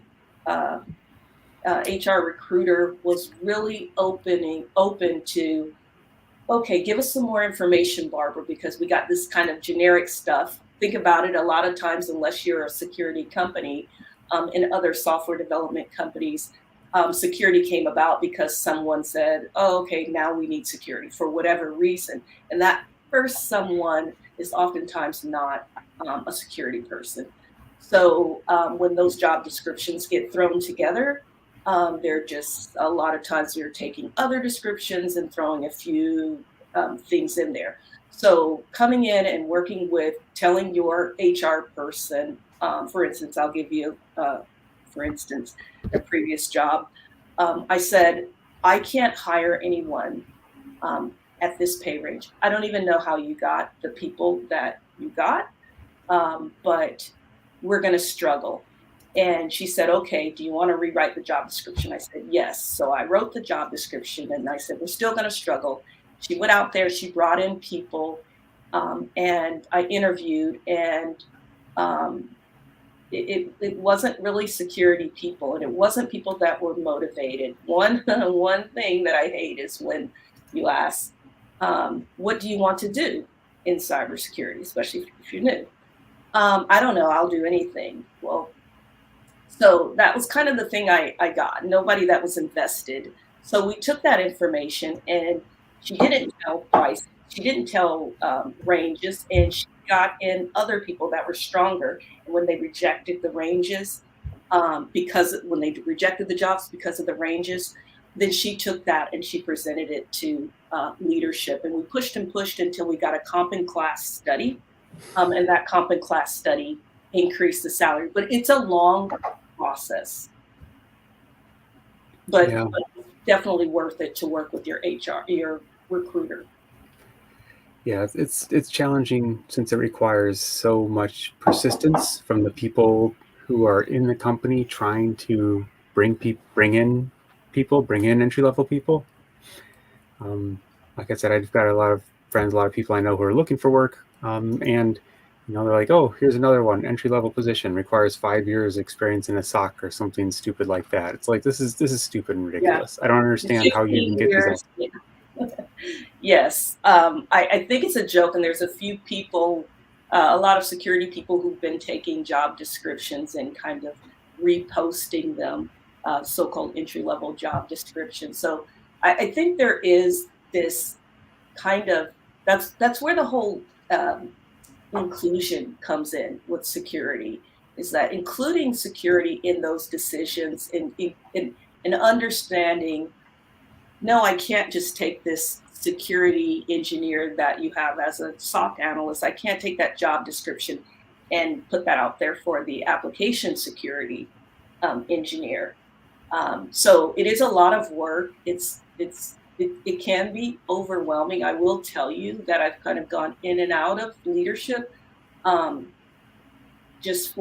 HR recruiter was really open to, okay, give us some more information, Barbara, because we got this kind of generic stuff. Think about it, a lot of times, unless you're a security company, in other software development companies, security came about because someone said, oh, okay, now we need security for whatever reason. And that first someone is oftentimes not a security person. So when those job descriptions get thrown together, they're just, a lot of times you're taking other descriptions and throwing a few things in there. So coming in and working with, telling your HR person, for instance, I'll give you, for instance, a previous job. I said, I can't hire anyone at this pay range. I don't even know how you got the people that you got, but we're going to struggle. And she said, okay, do you want to rewrite the job description? I said, yes. So I wrote the job description and I said, we're still going to struggle. She went out there, she brought in people, and I interviewed, and it wasn't really security people, and it wasn't people that were motivated. One thing that I hate is when you ask, what do you want to do in cybersecurity, especially if you're new? I don't know, I'll do anything. Well, so that was kind of the thing I got. Nobody that was invested. So we took that information, and she didn't tell price. She didn't tell ranges, and she got in other people that were stronger. And when they rejected the ranges, because when they rejected the jobs because of the ranges, then she took that and she presented it to leadership. And we pushed and pushed until we got a comp and class study. And that comp and class study increased the salary. But it's a long process. But definitely worth it to work with your HR, your recruiter. Yeah, it's challenging since it requires so much persistence from the people who are in the company trying to bring in entry-level people. Like I said, I've got a lot of friends, a lot of people I know who are looking for work, and they're like, oh, here's another one, entry-level position, requires 5 years experience in a SOC or something stupid like that. It's like, this is stupid and ridiculous. Yeah. I don't understand how you can get these. Yes, I think it's a joke, and there's a few people, a lot of security people who've been taking job descriptions and kind of reposting them, so-called entry-level job descriptions. So I think there is this kind of, that's where the whole inclusion comes in with security, is that including security in those decisions, in understanding, no, I can't just take this security engineer that you have as a SOC analyst. I can't take that job description and put that out there for the application security engineer. So it is a lot of work. It can be overwhelming. I will tell you that I've kind of gone in and out of leadership just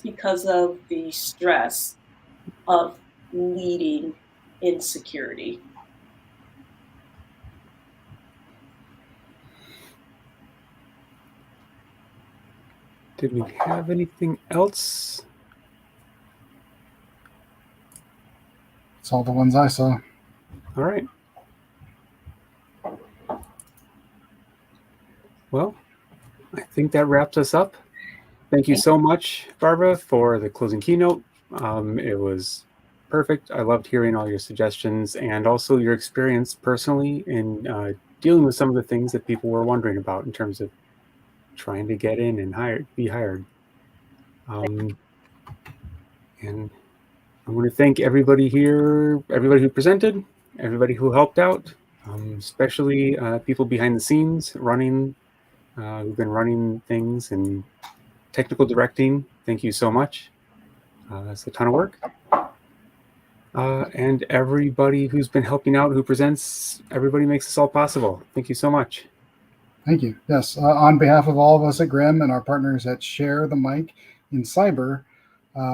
because of the stress of leading in security. Did we have anything else? It's all the ones I saw. All right. Well, I think that wraps us up. Thank you so much, Barbara, for the closing keynote. It was perfect. I loved hearing all your suggestions and also your experience personally in dealing with some of the things that people were wondering about in terms of trying to get in and be hired. And I want to thank everybody here, everybody who presented, everybody who helped out, especially people behind the scenes running, who've been running things and technical directing. Thank you so much. It's a ton of work. And everybody who's been helping out, who presents, everybody makes this all possible. Thank you so much. Thank you. Yes, on behalf of all of us at Grimm and our partners at Share the Mic in Cyber,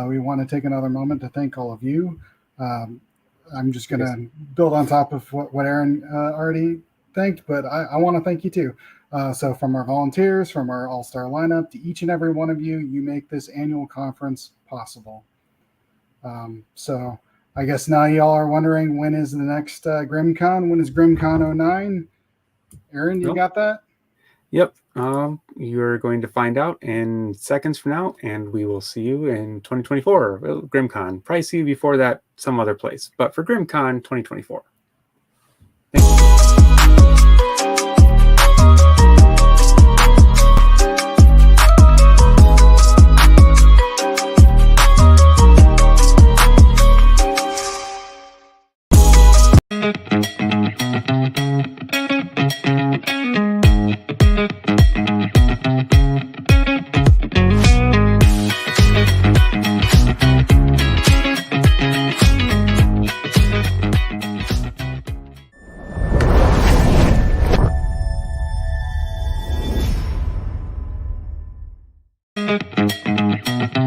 we want to take another moment to thank all of you. I'm just going to build on top of what Aaron already thanked, but I want to thank you too. So from our volunteers, from our all-star lineup, to each and every one of you, you make this annual conference possible. So I guess now y'all are wondering, when is the next GRIMMCon? When is GRIMMCon 09? Aaron, you got that? Yep. You're going to find out in seconds from now, and we will see you in 2024. Well, GRIMMCon. Probably see you before that some other place, but for GRIMMCon 2024. Thank you.